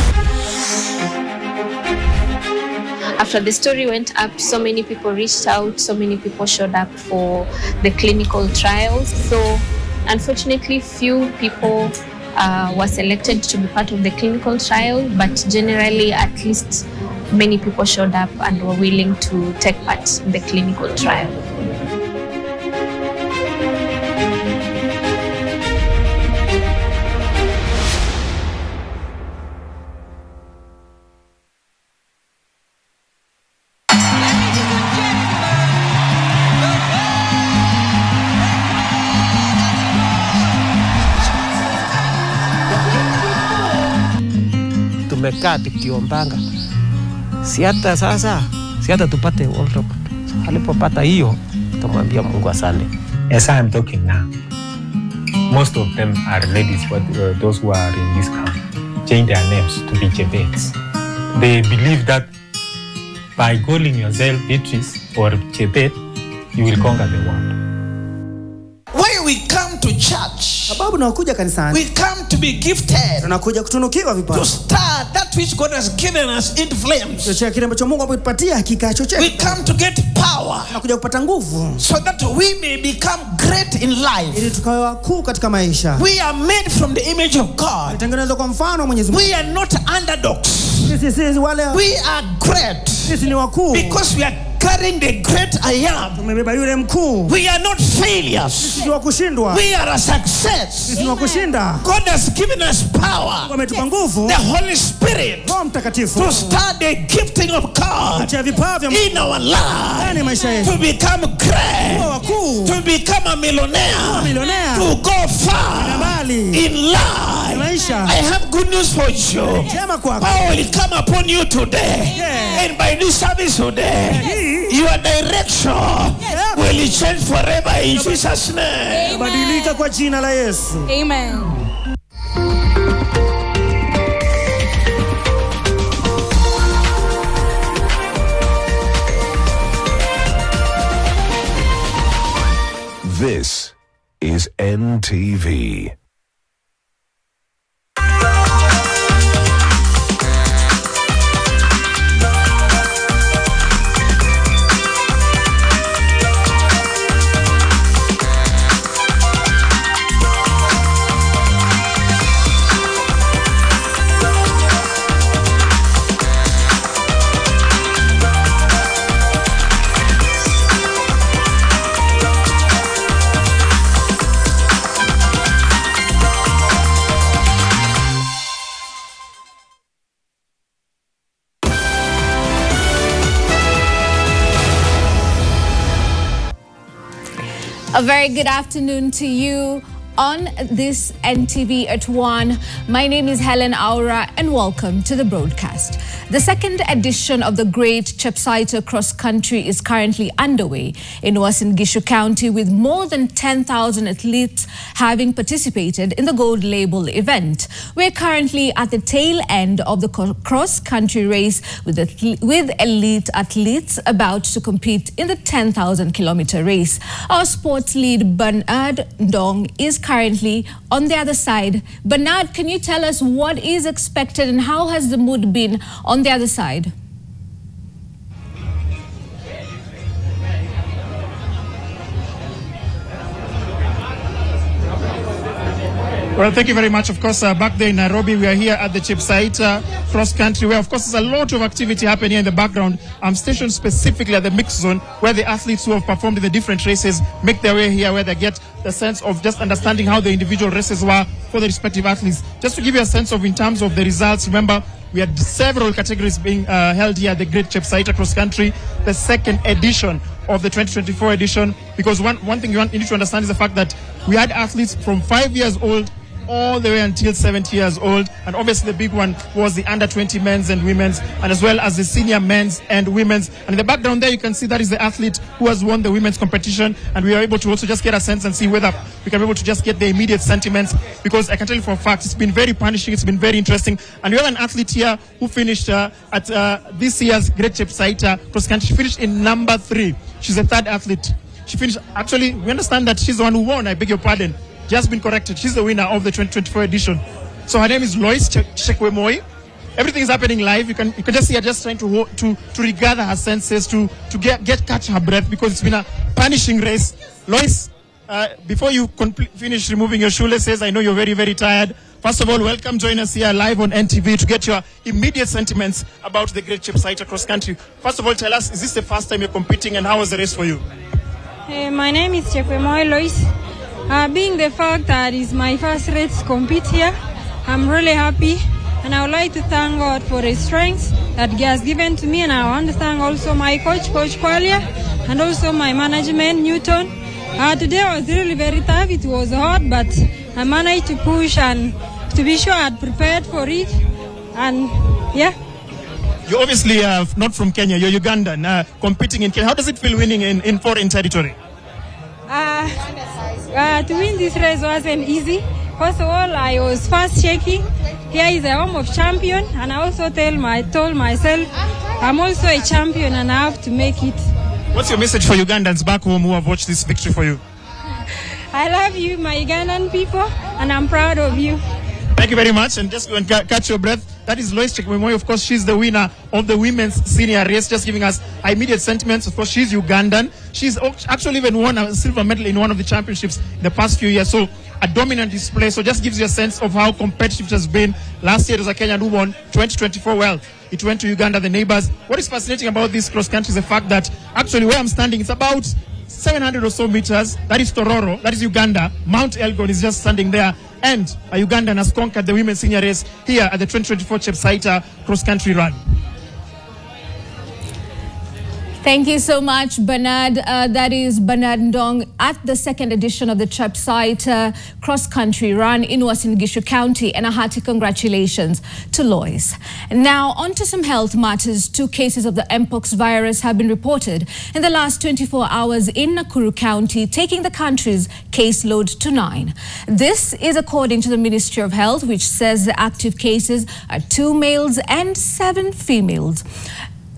After the story went up, so many people reached out, so many people showed up for the clinical trials. So unfortunately, few people were selected to be part of the clinical trial, but generally, at least many people showed up and were willing to take part in the clinical trial. Tumekaa tukiombanga, si hata tupate world record. Alipopata hiyo, tumwambia Mungu asante. As I am talking now, most of them are ladies, but those who are in this camp change their names to be Chebets. They believe that by calling yourself Beatrice or Chebet, you will conquer the world. Why we come to church? Sababu nakuja kanisani. We come to be gifted. Tunakuja kutunukiwa vipawa. To start that which God has given us in flames. Chochote kile ambacho Mungu ametupatia hakika chochote. We come to get power. Tunakuja kupata nguvu. So that we may become great in life. Ili tukawe wakuu katika maisha. We are made from the image of God. Tutengenezwa kwa mfano wa Mwenyezi Mungu. We are not underdogs. Sisi wale. We are great. Sisi ni wakuu. Because we are carrying the great I am. Tumebeba yule mkuu. We are not failures. Sisi ni wa kushindwa. We are a success. Sisi ni wa kushinda. God has given us power. Mungu ametupa nguvu. The Holy Spirit. Roho Mtakatifu. To start the gifting of God. In our life. Ndani maisha yetu. To become great. Kuwa wakuu. To become a millionaire. To go far. In life. Maisha. I have good news for you. Njema kwako. Power will come upon you today. And by this service today, your direction will change forever in Jesus' name. Badilika kwa jina la Yesu. Amen. This is NTV. A very good afternoon to you on this NTV at 1. My name is Helen Aura and welcome to the broadcast. The second edition of the Great Chepsaito Cross Country is currently underway in Uasin Gishu County, with more than 10,000 athletes having participated in the gold label event. We're currently at the tail end of the cross country race with elite athletes about to compete in the 10,000 kilometer race. Our sports lead Bernard Ndong is currently on the other side. Bernard, can you tell us what is expected and how has the mood been on the other side? Well, thank you very much. Of course, back there in Nairobi, we are here at the chip site, cross country, where, of course, there's a lot of activity happening here in the background. I'm stationed specifically at the mix zone, where the athletes who have performed in the different races make their way here, where they get the sense of just understanding how the individual races were for the respective athletes. Just to give you a sense of, in terms of the results, remember, we had several categories being held here at the Great Chip Site across country, the second edition of the 2024 edition, because one thing you need to understand is the fact that we had athletes from 5 years old all the way until 70 years old, and obviously the big one was the under 20 men's and women's, and as well as the senior men's and women's. And in the background there you can see that is the athlete who has won the women's competition, and we are able to also just get a sense and see whether we can be able to just get the immediate sentiments, because I can tell you for a fact it's been very punishing, it's been very interesting. And we have an athlete here who finished at this year's Great Chip Site cross country. She finished in number 3. She's the third athlete. She finished, actually we understand that she's the one who won, I beg your pardon. Just been corrected. She's the winner of the 2024 edition. So her name is Lois Chekwemoi. Everything is happening live. You can just see her just trying to regather her senses, to catch her breath, because it's been a punishing race. Lois, before you finish removing your shoelaces, I know you're very, very tired. First of all, welcome. Join us here live on NTV to get your immediate sentiments about the Great Chip Site across country. First of all, tell us, is this the first time you're competing, and how was the race for you? My name is Chekwemoi Lois. Being the fact that it's my first race to compete here, I'm really happy, and I would like to thank God for His strength that He has given to me, and I want to thank also my coach, Coach Kwalia, and also my management, Newton. Today was really very tough. It was hard, but I managed to push, and to be sure I had prepared for it, and yeah. You're obviously not from Kenya, you're Ugandan, competing in Kenya. How does it feel winning in foreign territory? To win this race wasn't easy. First of all, I was fast shaking. Here is the home of champion, and I also told myself I'm also a champion and I have to make it. What's your message for Ugandans back home who have watched this victory for you? I love you, my Ugandan people, and I'm proud of you. Thank you very much, and just go and catch your breath. That is Lois Chekwemoi. Of course, she's the winner of the women's senior race, just giving us immediate sentiments. Of course, she's Ugandan. She's actually even won a silver medal in one of the championships in the past few years. So a dominant display. So just gives you a sense of how competitive it has been. Last year, it was a Kenyan who won. 2024, well, it went to Uganda, the neighbors. What is fascinating about this cross country is the fact that actually where I'm standing, it's about 700 or so meters. That is Tororo. That is Uganda. Mount Elgon is just standing there. And a Ugandan has conquered the women's senior race here at the 2024 Chip Site cross-country run. Thank you so much, Bernard. That is Bernard Ndong at the second edition of the Chip Site cross-country run in Uasin Gishu County, and a hearty congratulations to Lois. Now, on to some health matters. 2 cases of the Mpox virus have been reported in the last 24 hours in Nakuru County, taking the country's caseload to 9. This is according to the Ministry of Health, which says the active cases are 2 males and 7 females.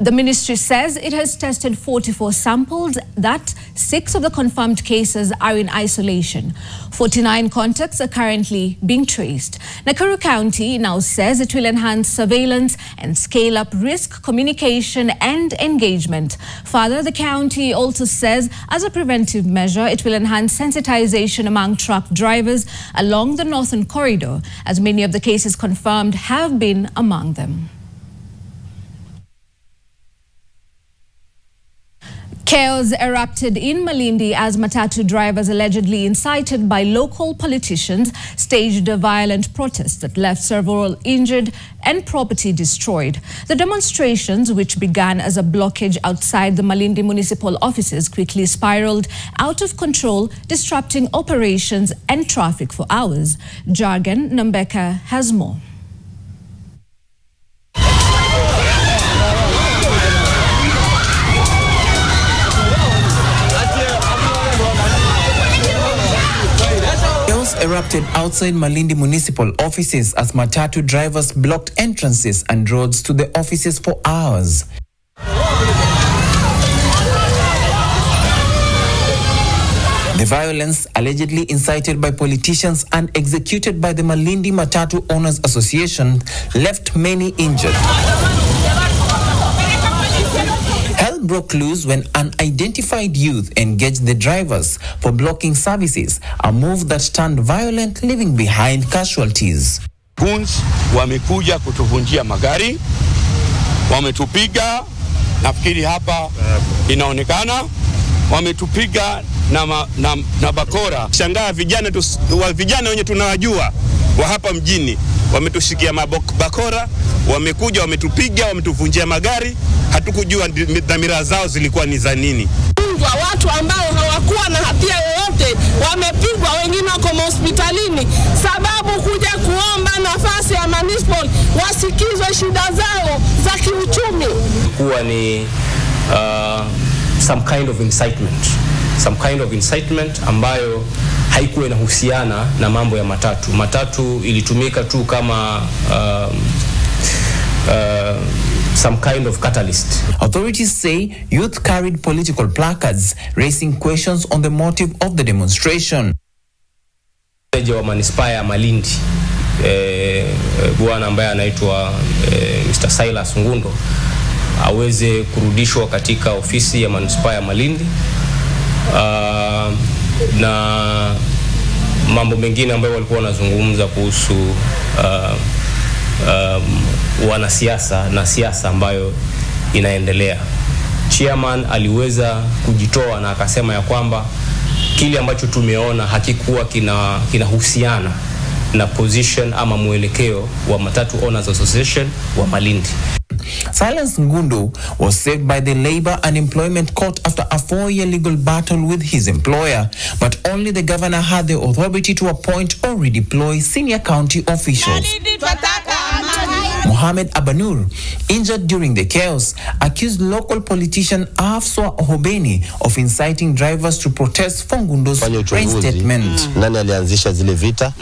The ministry says it has tested 44 samples, that 6 of the confirmed cases are in isolation. 49 contacts are currently being traced. Nakuru County now says it will enhance surveillance and scale up risk communication and engagement. Further, the county also says as a preventive measure, it will enhance sensitization among truck drivers along the northern corridor, as many of the cases confirmed have been among them. Chaos erupted in Malindi as Matatu drivers, allegedly incited by local politicians, staged a violent protest that left several injured and property destroyed. The demonstrations, which began as a blockage outside the Malindi municipal offices, quickly spiraled out of control, disrupting operations and traffic for hours. Jargan Nambeka has more. Erupted outside Malindi municipal offices as Matatu drivers blocked entrances and roads to the offices for hours. The violence, allegedly incited by politicians and executed by the Malindi Matatu Owners Association, left many injured. Hell broke loose when unidentified youth engaged the drivers for blocking services, a move that turned violent, leaving behind casualties. Goons wamekuja kutuvunjia magari, wametupiga, nafikiri hapa inaonekana, wametupiga na bakora. Shangaa vijana wenye tunawajua wa hapa mjini wametushikia bakora, wamekuja wametupiga, wametuvunjia magari, hatukujua dhamira zao zilikuwa ni za nini. Watu ambao hawakuwa na hatia yoyote wamepigwa, wengine wako hospitalini sababu kuja kuomba nafasi ya municipal wasikizwe shida zao za kiuchumi. Kuwa ni some kind of incitement ambayo haikuwa inahusiana na mambo ya matatu. Matatu ilitumika tu kama some kind of catalyst. Authorities say youth carried political placards, raising questions on the motive of the demonstration. Meneja wa manispaa ya Malindi, bwana ambaye anaitwa Mr. Silas Ngundo, aweze kurudishwa katika ofisi ya manispaa ya Malindi, na mambo mengine ambayo walikuwa wanazungumza kuhusu wanasiasa na siasa ambayo inaendelea. Chairman aliweza kujitoa na akasema ya kwamba kile ambacho tumeona hakikuwa kinahusiana na position ama mwelekeo wa Matatu Owners Association wa Malindi. Silas Ngundo was saved by the Labor and Employment Court after a 4-year legal battle with his employer, but only the governor had the authority to appoint or redeploy senior county officials. Mohamed Abanur, injured during the chaos, accused local politician Afswa Hobeni of inciting drivers to protest for Ngundo's reinstatement. Nani alianzisha zile vita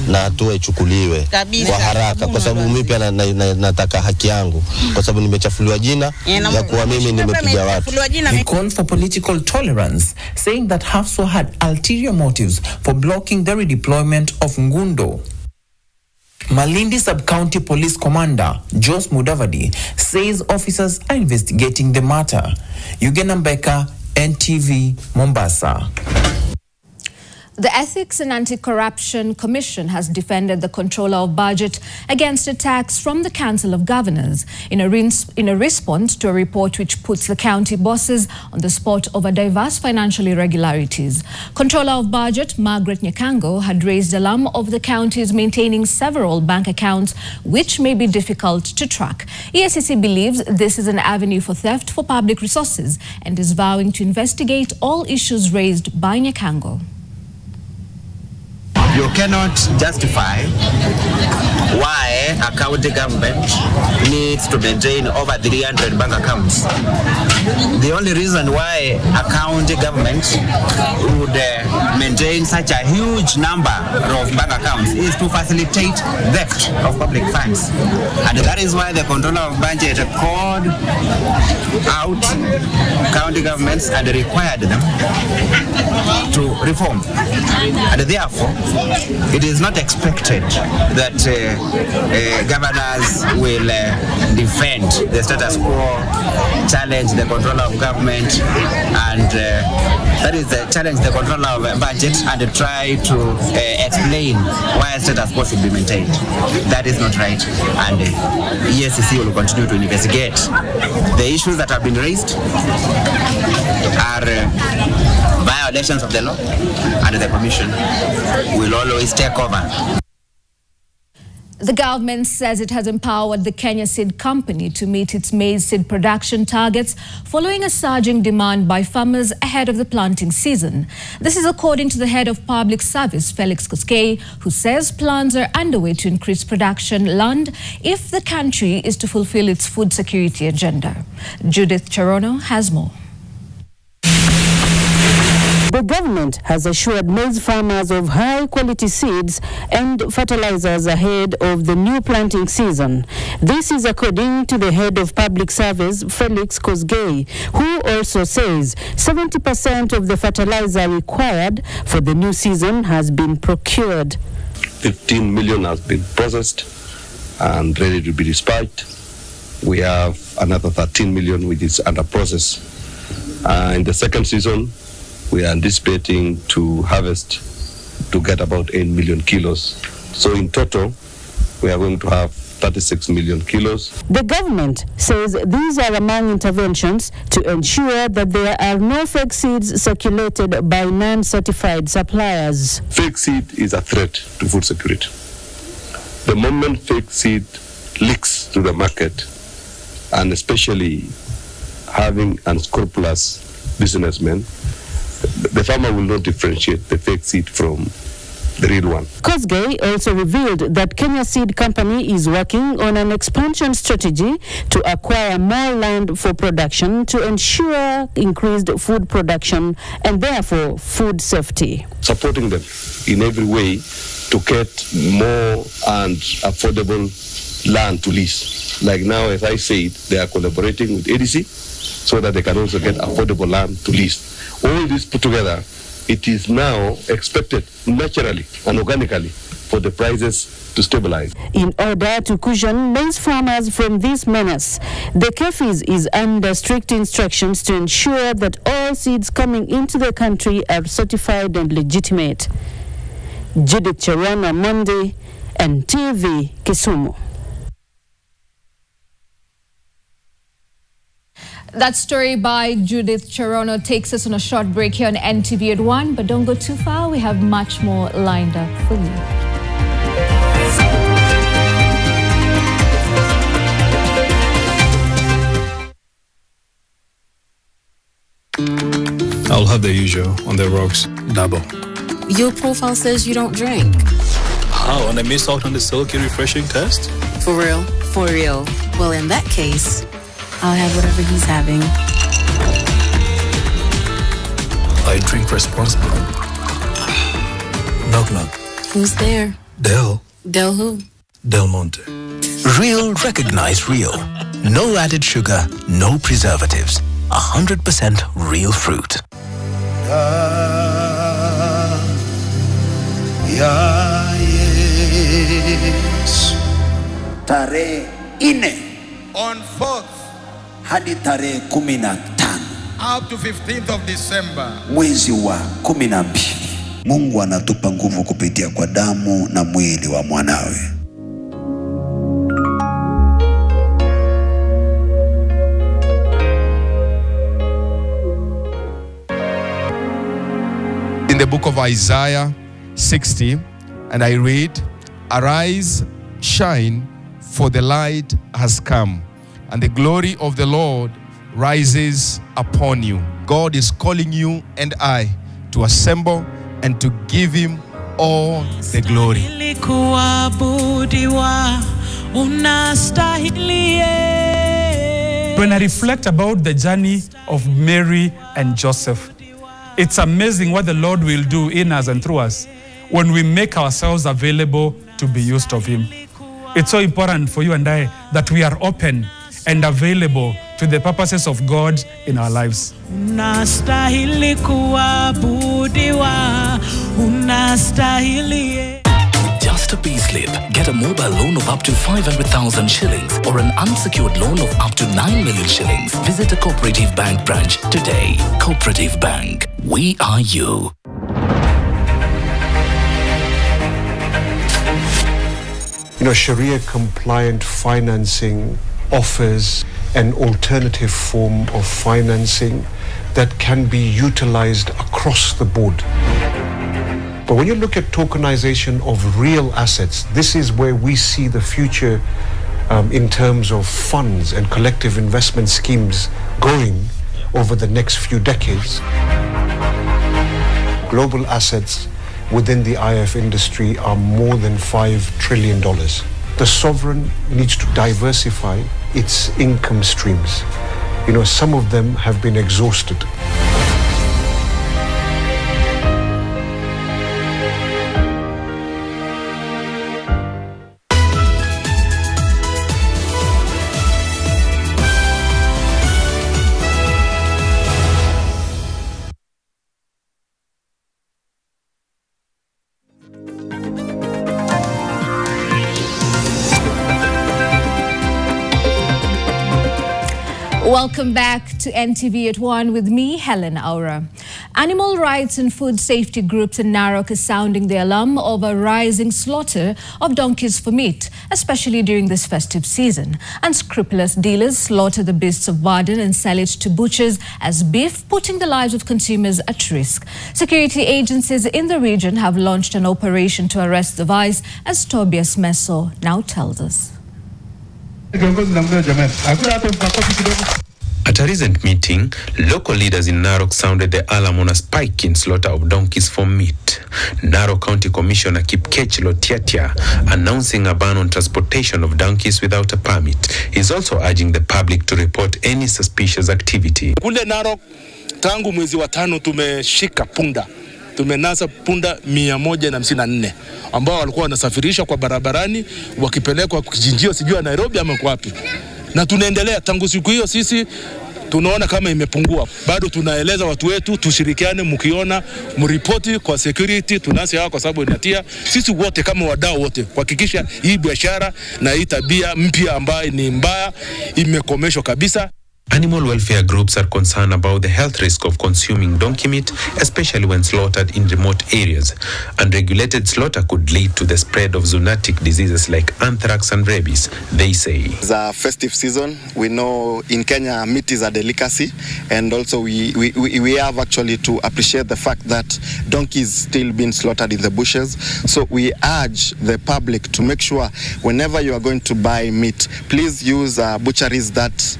na hatua ichukuliwe kwa haraka, kwa sababu mimi pia nataka haki yangu, kwa sababu nimechafuliwa jina ya kuwa mimi nimepiga watu. He called for political tolerance, saying that Hafswa had ulterior motives for blocking the redeployment of Ngundo. Malindi Sub-County Police Commander Jos Mudavadi says officers are investigating the matter. Eugene Mbeka, NTV, Mombasa. The Ethics and Anti-Corruption Commission has defended the Controller of Budget against attacks from the Council of Governors in a response to a report which puts the county bosses on the spot over diverse financial irregularities. Controller of Budget Margaret Nyakango had raised alarm over the counties maintaining several bank accounts which may be difficult to track. EACC believes this is an avenue for theft for public resources and is vowing to investigate all issues raised by Nyakango. You cannot justify why a county government needs to maintain over 300 bank accounts. The only reason why a county government would maintain such a huge number of bank accounts is to facilitate theft of public funds. And that is why the Controller of Budget called out county governments and required them to reform. And therefore, it is not expected that governors will defend the status quo, challenge the controller of government, and that is challenge the controller of budget and try to explain why status quo should be maintained. That is not right, and EACC will continue to investigate. The issues that have been raised are violations of the law, and the Commission will always take over. The government says it has empowered the Kenya Seed Company to meet its maize seed production targets following a surging demand by farmers ahead of the planting season. This is according to the head of public service, Felix Koskei, who says plans are underway to increase production land if the country is to fulfill its food security agenda. Judith Charono has more. The government has assured maize farmers of high-quality seeds and fertilizers ahead of the new planting season. This is according to the head of public service, Felix Kosgei, who also says 70% of the fertilizer required for the new season has been procured. 15 million has been processed and ready to be dispatched. We have another 13 million which is under process. In the second season, we are anticipating to harvest to get about 8 million kilos. So in total, we are going to have 36 million kilos. The government says these are among interventions to ensure that there are no fake seeds circulated by non-certified suppliers. Fake seed is a threat to food security. The moment fake seed leaks to the market, and especially having unscrupulous businessmen, the farmer will not differentiate the fake seed from the real one. Kosgei also revealed that Kenya Seed Company is working on an expansion strategy to acquire more land for production to ensure increased food production and therefore food safety. Supporting them in every way to get more and affordable land to lease. Like now, as I said, they are collaborating with ADC so that they can also get affordable land to lease. All this put together, it is now expected naturally and organically for the prices to stabilize. In order to cushion maize farmers from this menace, the KEFIS is under strict instructions to ensure that all seeds coming into the country are certified and legitimate. Judith Cherono, Monday, NTV, Kisumu. That story by Judith Cherono takes us on a short break here on NTV at 1, but don't go too far. We have much more lined up for you. I'll have the usual on the rocks, double. Your profile says you don't drink. How? And I miss out on the silky refreshing test? For real? For real. Well, in that case, I'll have whatever he's having. I drink responsibly. Knock knock. Who's there? Del. Del who? Del Monte. Real recognize real. No added sugar, no preservatives. 100% real fruit. Tarehe 4 on 4th hadi tarehe 15 up to 15th of December mwezi wa 12. Mungu anatupa nguvu kupitia kwa damu na mwili wa mwanawe. In the book of Isaiah 60, and I read, "Arise, shine, for the light has come, and the glory of the Lord rises upon you." God is calling you and I to assemble and to give him all the glory. When I reflect about the journey of Mary and Joseph, it's amazing what the Lord will do in us and through us when we make ourselves available to be used of him. It's so important for you and I that we are open and available to the purposes of God in our lives. Just a payslip. Get a mobile loan of up to 500,000 shillings or an unsecured loan of up to 9 million shillings. Visit a Cooperative Bank branch today. Cooperative Bank. We are you. You know, Sharia-compliant financing offers an alternative form of financing that can be utilized across the board. But when you look at tokenization of real assets, this is where we see the future in terms of funds and collective investment schemes going over the next few decades. Global assets within the IF industry are more than $5 trillion. The sovereign needs to diversify its income streams. You know, some of them have been exhausted. Welcome back to NTV at 1 with me, Helen Aura. Animal rights and food safety groups in Narok are sounding the alarm over rising slaughter of donkeys for meat, especially during this festive season. Unscrupulous dealers slaughter the beasts of burden and sell it to butchers as beef, putting the lives of consumers at risk. Security agencies in the region have launched an operation to arrest the vice, as Tobias Meso now tells us. At a recent meeting, local leaders in Narok sounded the alarm on a spike in slaughter of donkeys for meat. Narok County Commissioner Kipkech Lotiatia announcing a ban on transportation of donkeys without a permit. He's also urging the public to report any suspicious activity. Kule Narok, tangu mwezi wa 5 tumeshika punda. Tumenasa punda 154 ambao walikuwa wanasafirishwa kwa barabarani wakipelekwa kijinjio sijua Nairobi ama wapi. Na tunaendelea tangu siku hiyo, sisi tunaona kama imepungua. Bado tunaeleza watu wetu tushirikiane, mkiona mripoti kwa security, tunasi hawa kwa sababu inatia sisi wote kama wadau wote kuhakikisha hii biashara na hii tabia mpya ambayo ni mbaya imekomeshwa kabisa. Animal welfare groups are concerned about the health risk of consuming donkey meat, especially when slaughtered in remote areas. Unregulated slaughter could lead to the spread of zoonotic diseases like anthrax and rabies, they say. It's a festive season. We know in Kenya meat is a delicacy, and also we have actually to appreciate the fact that donkeys still being slaughtered in the bushes. So we urge the public to make sure whenever you are going to buy meat, please use butcheries that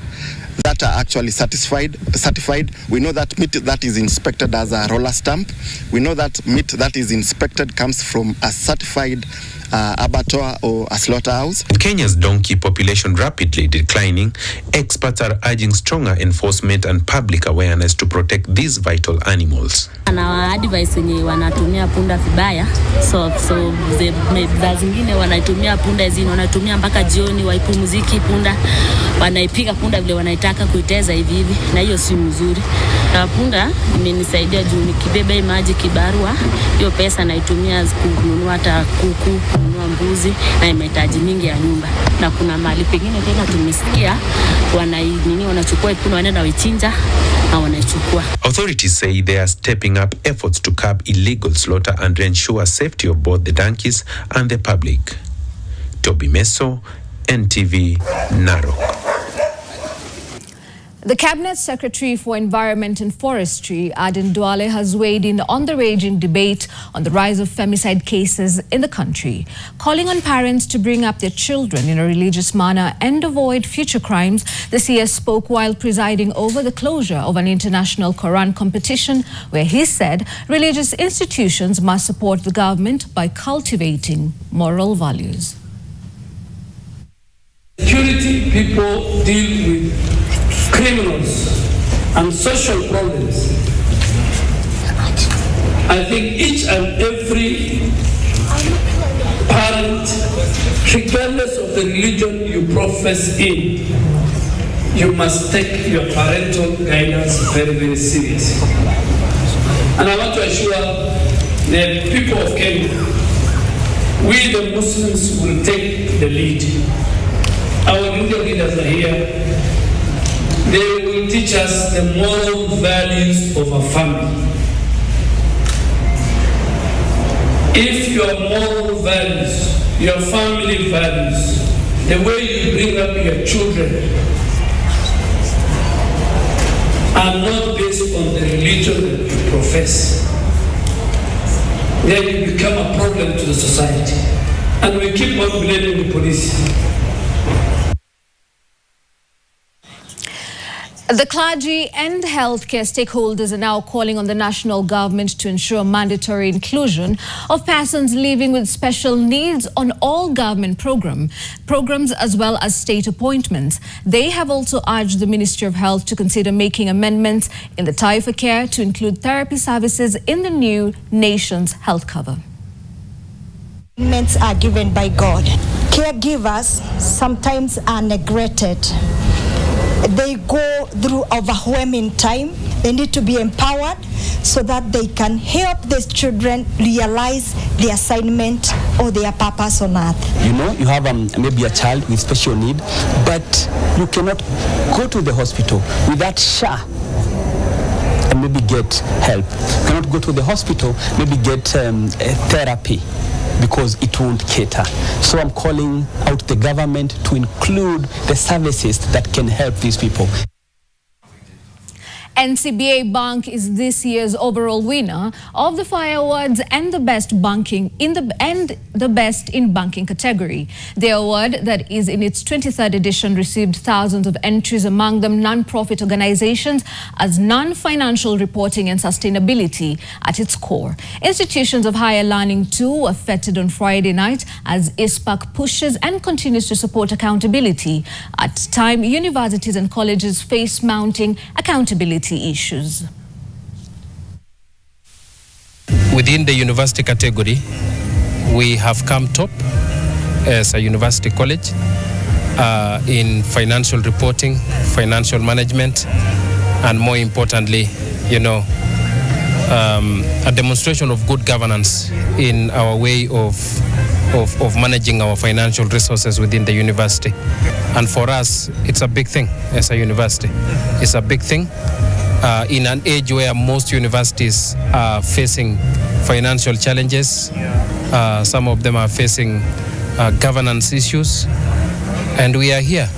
are actually certified. We know that meat that is inspected as a roller stamp. We know that meat that is inspected comes from a certified abattoir or a slaughterhouse. Kenya's donkey population rapidly declining, experts are urging stronger enforcement and public awareness to protect these vital animals. Na advice yenye wanatumia punda vibaya, so za zingine wanatumia punda hizi, wanatumia mpaka jioni waipumziki punda, wanaipiga punda vile wanaitaka kuiteza hivi, na hiyo si mzuri. Na punda imenisaidia juu nikibeba maji kibarua, hiyo pesa naitumia kununua hata kuku, kununua mbuzi na imehitaji mingi ya nyumba. Na kuna mali pengine tena tumesikia wanachukua punda wanaenda wichinja na wanaichukua. Authorities say they are stepping up efforts to curb illegal slaughter and ensure safety of both the donkeys and the public. Toby Meso, NTV, Narok. The Cabinet Secretary for Environment and Forestry, Aden Duale, has weighed in on the raging debate on the rise of femicide cases in the country, calling on parents to bring up their children in a religious manner and avoid future crimes. The CS spoke while presiding over the closure of an international Quran competition, where he said religious institutions must support the government by cultivating moral values. Security people deal with criminals and social problems. I think each and every parent, regardless of the religion you profess in, you must take your parental guidance very, very serious. And I want to assure the people of Kenya, we the Muslims will take the lead. Our religious leaders are here. They will teach us the moral values of a family. If your moral values, your family values, the way you bring up your children are not based on the religion that you profess, then you become a problem to the society. And we keep on blaming the police. The clergy and healthcare stakeholders are now calling on the national government to ensure mandatory inclusion of persons living with special needs on all government programs as well as state appointments. They have also urged the Ministry of Health to consider making amendments in the Taifa Care to include therapy services in the new nation's health cover. Amendments are given by God. Caregivers sometimes are neglected. They go through overwhelming time. They need to be empowered so that they can help these children realize the assignment or their purpose on earth. You know, you have maybe a child with special need, but you cannot go to the hospital without SHA and maybe get help. You cannot go to the hospital, maybe get therapy, because it won't cater. So I'm calling out the government to include the services that can help these people. NCBA Bank is this year's overall winner of the Fire Awards and the best banking in the best in banking category. The award, that is in its 23rd edition, received thousands of entries, among them non-profit organizations, as non-financial reporting and sustainability at its core. Institutions of higher learning too were feted on Friday night as ISPAC pushes and continues to support accountability at time universities and colleges face mounting accountability issues. Within the university category, we have come top as a university college in financial reporting, financial management, and more importantly, a demonstration of good governance in our way of managing our financial resources within the university. And for us, it's a big thing as a university. It's a big thing in an age where most universities are facing financial challenges. Some of them are facing governance issues, and we are here.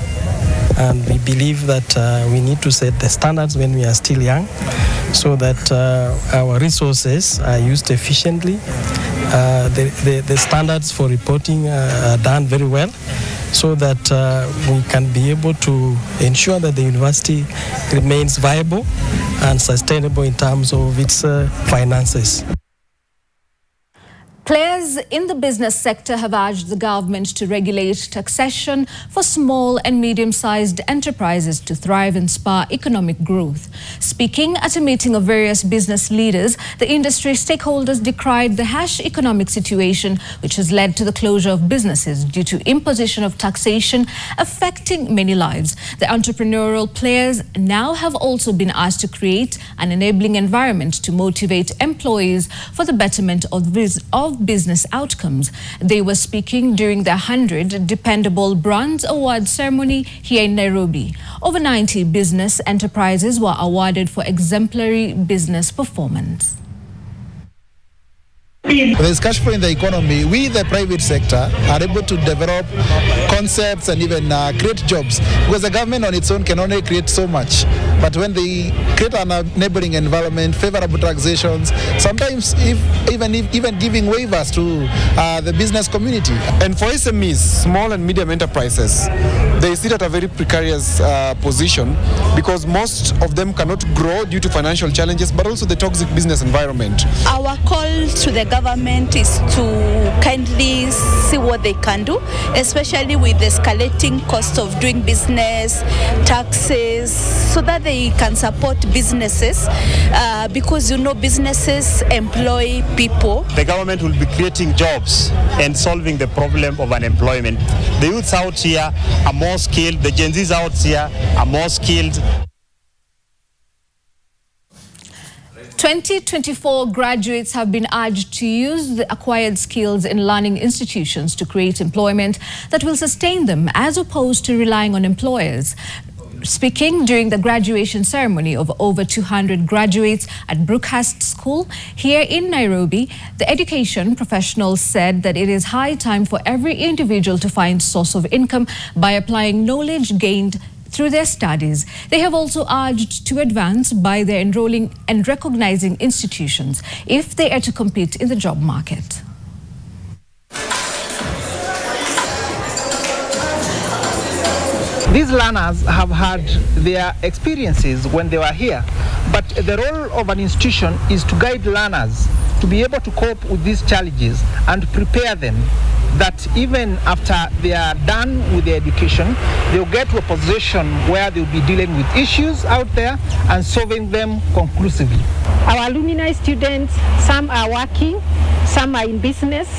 And we believe that we need to set the standards when we are still young, so that our resources are used efficiently. The standards for reporting are done very well, so that we can be able to ensure that the university remains viable and sustainable in terms of its finances. Players in the business sector have urged the government to regulate taxation for small and medium-sized enterprises to thrive and spur economic growth. Speaking at a meeting of various business leaders, the industry stakeholders decried the harsh economic situation which has led to the closure of businesses due to imposition of taxation affecting many lives. The entrepreneurial players now have also been asked to create an enabling environment to motivate employees for the betterment of business outcomes. They were speaking during the 100 Dependable Brands Award ceremony here in Nairobi. Over 90 business enterprises were awarded for exemplary business performance. There's cash flow in the economy. We, the private sector, are able to develop concepts and even create jobs, because the government on its own can only create so much. But when they create an enabling environment, favorable taxations, sometimes even giving waivers to the business community. And for SMEs, small and medium enterprises, they sit at a very precarious position, because most of them cannot grow due to financial challenges, but also the toxic business environment. Our call to the government is to kindly see what they can do, especially with the escalating cost of doing business, taxes, so that they can support businesses, because businesses employ people. The government will be creating jobs and solving the problem of unemployment. The youths out here are more skilled, the Gen Zs out here are more skilled. 2024 graduates have been urged to use the acquired skills in learning institutions to create employment that will sustain them, as opposed to relying on employers. Speaking during the graduation ceremony of over 200 graduates at Brookhurst School here in Nairobi, the education professionals said that it is high time for every individual to find source of income by applying knowledge gained through their studies. They have also urged to advance by their enrolling and recognizing institutions if they are to compete in the job market. These learners have had their experiences when they were here, but the role of an institution is to guide learners to be able to cope with these challenges and prepare them that even after they are done with their education, they'll get to a position where they'll be dealing with issues out there and solving them conclusively. Our alumni students, some are working, some are in business.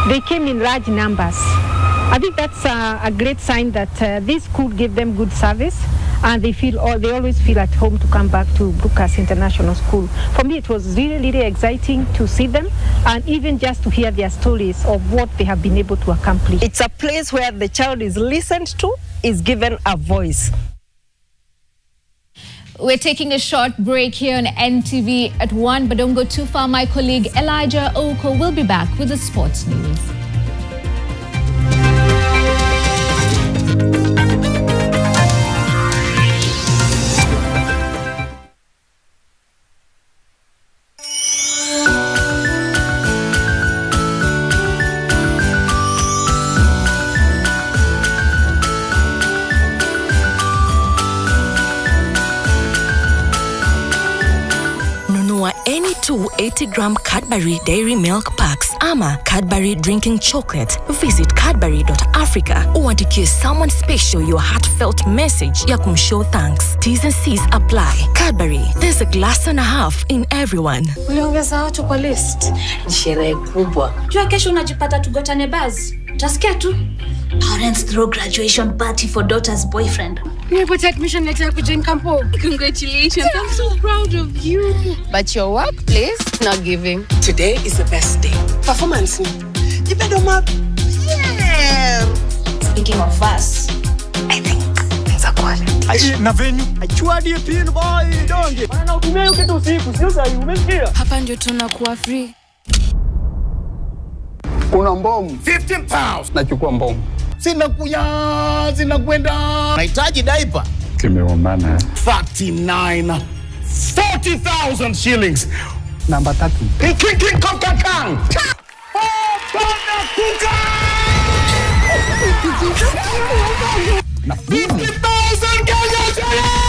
They came in large numbers. I think that's a great sign that this could give them good service and they always feel at home to come back to Lucas International School. For me, it was really, really exciting to see them and even just to hear their stories of what they have been able to accomplish. It's a place where the child is listened to, is given a voice. We're taking a short break here on NTV at 1, but don't go too far. My colleague Elijah Oko will be back with the sports news. Any 2 80-gram Cadbury Dairy Milk Packs ama Cadbury Drinking Chocolate. Visit Cadbury.Africa uandikie someone special your heartfelt message ya kumshow thanks. T's and C's apply. Cadbury, there's a glass and a half in everyone. Uliongeza watu kwa list. Sherehe kubwa. Jua kesho unajipata tugotane buzz. Utasikia tu. Parents throw graduation party for daughter's boyfriend. You put admission letter to join campo. Congratulations, I'm so proud of you. But your workplace not giving. Today is the best day. Performance. You better map. Yeah. Speaking of us, I think things are quality. Na venue. Achua die pin boy donge. Bana utumie ukitu usiku, sio sahi umesikia. Hapa ndio tunakuwa free. Kuna mbomu 15 pounds. Nachukua mbomu. Zinakwenda. Nahitaji diaper. Kimeumana. 39. 40,000 shillings. Namba 3. King Kong. Oh, bana kuka. 50,000 Kenya shillings.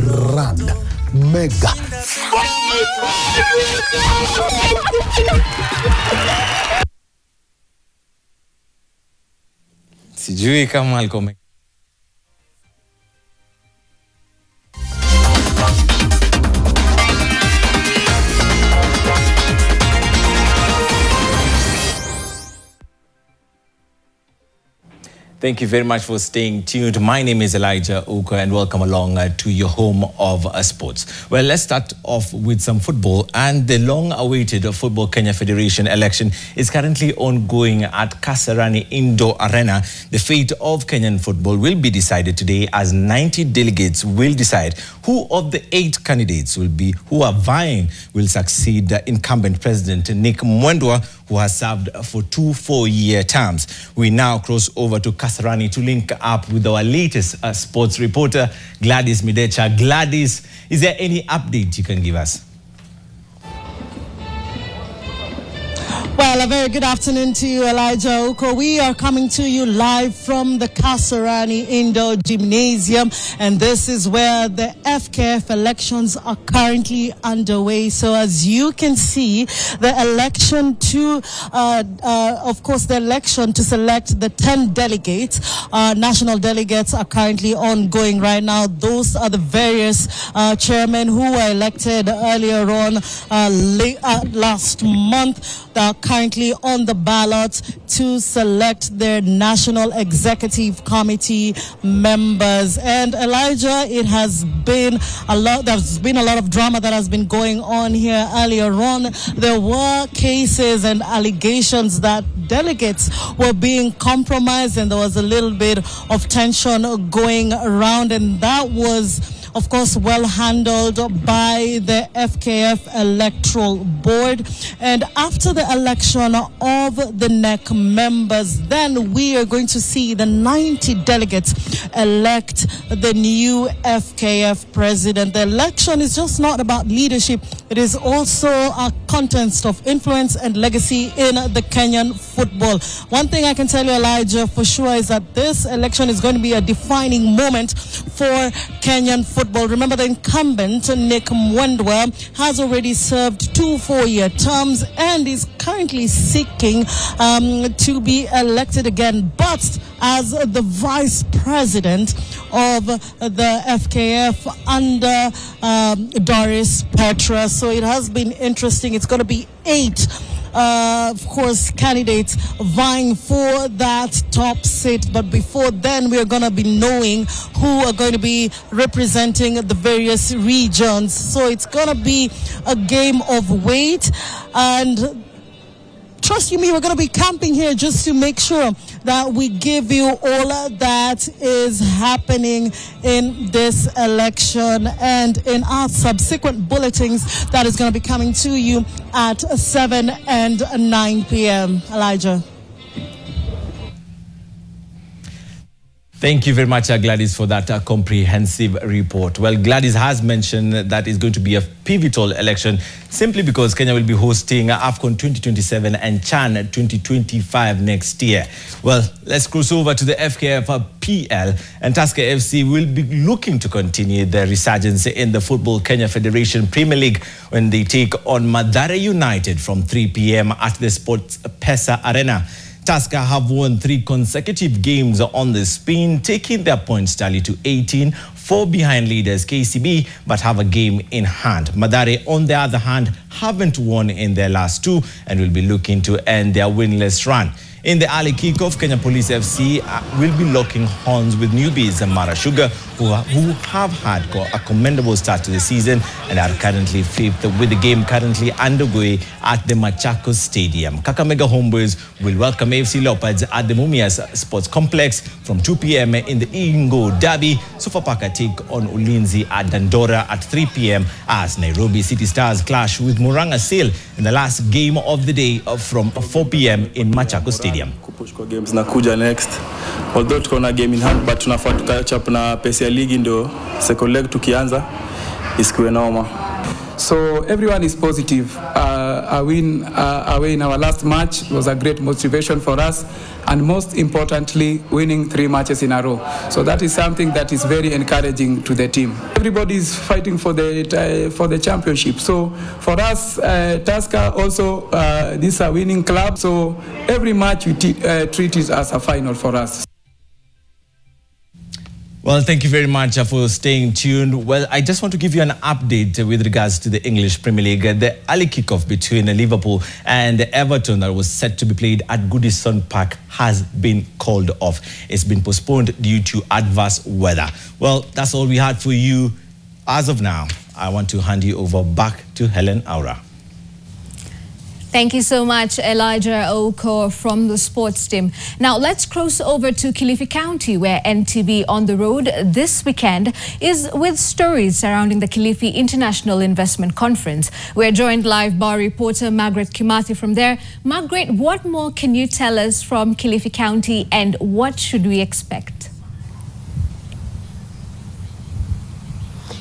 Grand mega sijui kama alikuwa Thank you very much for staying tuned. My name is Elijah Uko and welcome along to your home of sports. Well, let's start off with some football, and the long-awaited Football Kenya Federation election is currently ongoing at Kasarani Indoor Arena. The fate of Kenyan football will be decided today as 90 delegates will decide who of the 8 candidates who are vying will succeed the incumbent president Nick Mwendwa, who has served for 2 4-year terms. We now cross over to Kasarani to link up with our latest sports reporter, Gladys Midecha. Gladys, is there any update you can give us? Well, a very good afternoon to you, Elijah Uko. We are coming to you live from the Kasarani Indoor Gymnasium, and this is where the FKF elections are currently underway. So as you can see, the election to, of course, the election to select the 10 delegates, national delegates, are currently ongoing right now. Those are the various chairmen who were elected earlier on last month. They are currently on the ballot to select their National Executive Committee members. And Elijah, it has been a lot. There's been a lot of drama that has been going on here earlier on. There were cases and allegations that delegates were being compromised, and there was a little bit of tension going around, and that was, of course, well handled by the FKF Electoral Board. And after the election of the NEC members, then we are going to see the 90 delegates elect the new FKF president. The election is just not about leadership. It is also a contest of influence and legacy in the Kenyan football. One thing I can tell you, Elijah, for sure is that this election is going to be a defining moment for Kenyan football. football. Remember, the incumbent, Nick Mwendwa, has already served 2 4-year terms and is currently seeking to be elected again, but as the vice president of the FKF under Doris Petra. So it has been interesting. It's going to be 8 of course, candidates vying for that top seat. But before then, we are going to be knowing who are going to be representing the various regions. So it's going to be a game of wait. And trust you me, we're going to be camping here just to make sure that we give you all that is happening in this election and in our subsequent bulletins that is going to be coming to you at 7 and 9 p.m. Elijah. Thank you very much, Gladys, for that comprehensive report. Well, Gladys has mentioned that it's going to be a pivotal election simply because Kenya will be hosting AFCON 2027 and CHAN 2025 next year. Well, let's cross over to the FKF PL, and Tusker FC will be looking to continue their resurgence in the Football Kenya Federation Premier League when they take on Mathare United from 3 p.m. at the Sports Pesa Arena. Tusker have won 3 consecutive games on the spin, taking their points tally to 18, 4 behind leaders KCB, but have a game in hand. Mathare, on the other hand, haven't won in their last 2 and will be looking to end their winless run. In the early kickoff, Kenya Police FC will be locking horns with newbies Mara Sugar, who have had a commendable start to the season and are currently 5th, with the game currently underway at the Machakos Stadium. Kakamega Homeboys will welcome AFC Leopards at the Mumias Sports Complex from 2 p.m. in the Ingo Derby. Sofapaka take on Ulinzi at Dandora at 3 p.m. as Nairobi City Stars clash with Murang'a Seal in the last game of the day from 4 p.m. in Machakos Stadium. Kupush kwa games na kuja next, although tuko na game in hand, but tunafaa catch up na pesa ya ligi ndio second leg tukianza isikuwe noma. So everyone is positive. A win away in our last match was a great motivation for us, and most importantly, winning 3 matches in a row. So that is something that is very encouraging to the team. Everybody is fighting for the championship. So for us, Tusker also this is a winning club. So every match we treat it as a final for us. Well, thank you very much for staying tuned. Well, I just want to give you an update with regards to the English Premier League. The early kickoff between Liverpool and Everton that was set to be played at Goodison Park has been called off. It's been postponed due to adverse weather. Well, that's all we had for you. As of now, I want to hand you over back to Helen Aura. Thank you so much, Elijah Oko from the sports team. Now let's cross over to Kilifi County, where NTV on the road this weekend is with stories surrounding the Kilifi International Investment Conference. We're joined live by reporter Margaret Kimathi from there. Margaret, what more can you tell us from Kilifi County and what should we expect?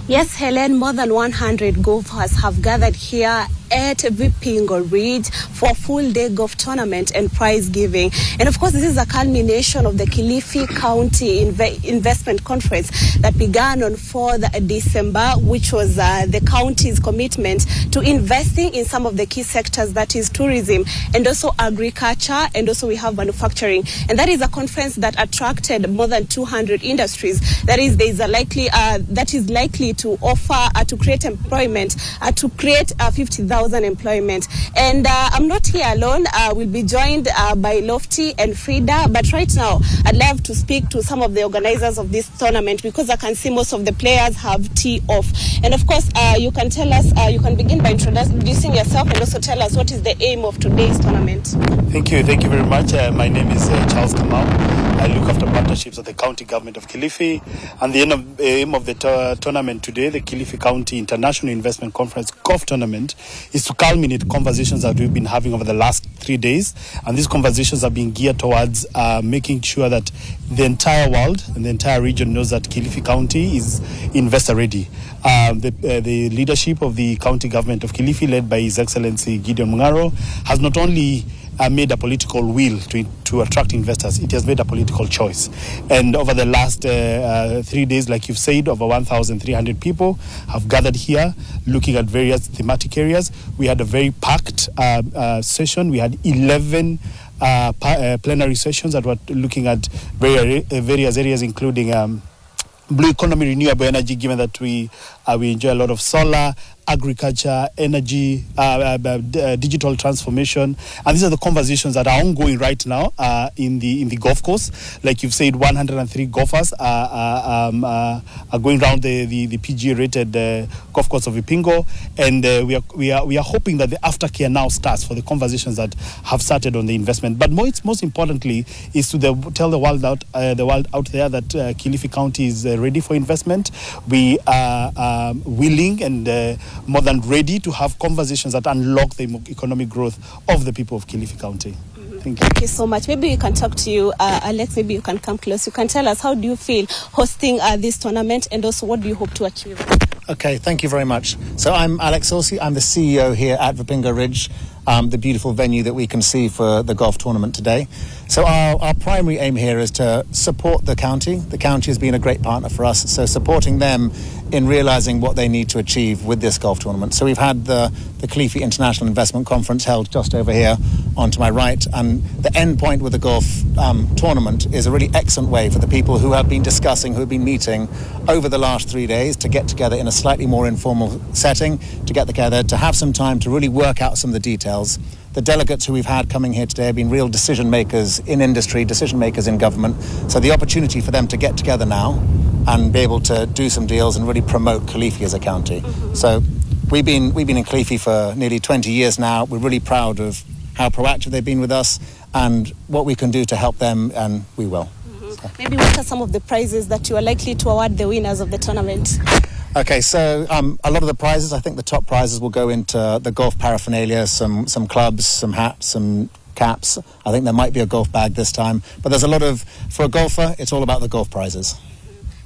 Yes, Helen, more than 100 golfers have gathered here at Vipingo Ridge for a full-day golf tournament and prize giving. And of course, this is a culmination of the Kilifi County Investment Conference that began on 4th December, which was the county's commitment to investing in some of the key sectors, that is tourism and also agriculture, and also we have manufacturing. And that is a conference that attracted more than 200 industries. That is, there is a likely to offer to create employment, to create 50,000 employment. And I'm not here alone. We'll be joined by Lofty and Frida. But right now, I'd love to speak to some of the organizers of this tournament, because I can see most of the players have tee off. And of course, you can tell us, you can begin by introducing yourself and also tell us what is the aim of today's tournament. Thank you very much. My name is Charles Kamau. I look after partnerships of the county government of Kilifi. And the aim of the tournament today, the Kilifi County International Investment Conference Golf Tournament, is to culminate conversations that we've been having over the last 3 days. And these conversations are being geared towards making sure that the entire world and the entire region knows that Kilifi County is investor ready. The leadership of the county government of Kilifi, led by His Excellency Gideon Mung'aro, has not only made a political will to attract investors. It has made a political choice. And over the last 3 days, like you've said, over 1,300 people have gathered here looking at various thematic areas. We had a very packed session. We had 11 plenary sessions that were looking at various areas, including blue economy, renewable energy, given that we enjoy a lot of solar, agriculture, energy, digital transformation, and these are the conversations that are ongoing right now in the golf course. Like you've said, 103 golfers are going around the PGA-rated golf course of Vipingo, and we are hoping that the aftercare now starts for the conversations that have started on the investment. But most importantly is to tell the world out there that Kilifi County is ready for investment. We are willing and more than ready to have conversations that unlock the economic growth of the people of Kilifi County. Thank you. Thank you so much. Maybe we can talk to you, Alex. Maybe you can come close. You can tell us, how do you feel hosting this tournament, and also what do you hope to achieve? Okay, thank you very much. So I'm Alex Orsi. I'm the CEO here at Vipingo Ridge, the beautiful venue that we can see for the golf tournament today. So our primary aim here is to support the county. The county has been a great partner for us, so supporting them in realising what they need to achieve with this golf tournament. So we've had the Kilifi International Investment Conference held just over here onto my right, and the end point with the golf tournament is a really excellent way for the people who have been discussing, who have been meeting over the last 3 days to get together in a slightly more informal setting, to get together, to have some time to really work out some of the details. The delegates who we've had coming here today have been real decision makers in industry, decision makers in government. So the opportunity for them to get together now and be able to do some deals and really promote Kilifi as a county. So we've been in Kilifi for nearly 20 years now. We're really proud of how proactive they've been with us and what we can do to help them, and we will. Maybe what are some of the prizes that you are likely to award the winners of the tournament? Okay, so a lot of the prizes, I think the top prizes will go into the golf paraphernalia, some clubs, some hats, some caps. I think there might be a golf bag this time. But there's a lot of, for a golfer, it's all about the golf prizes.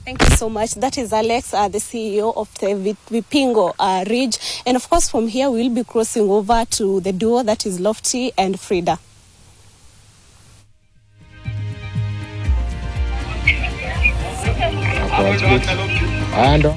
Thank you so much. That is Alex, the CEO of the Vipingo Ridge. And of course, from here, we'll be crossing over to the duo, that is Lofty and Frida. And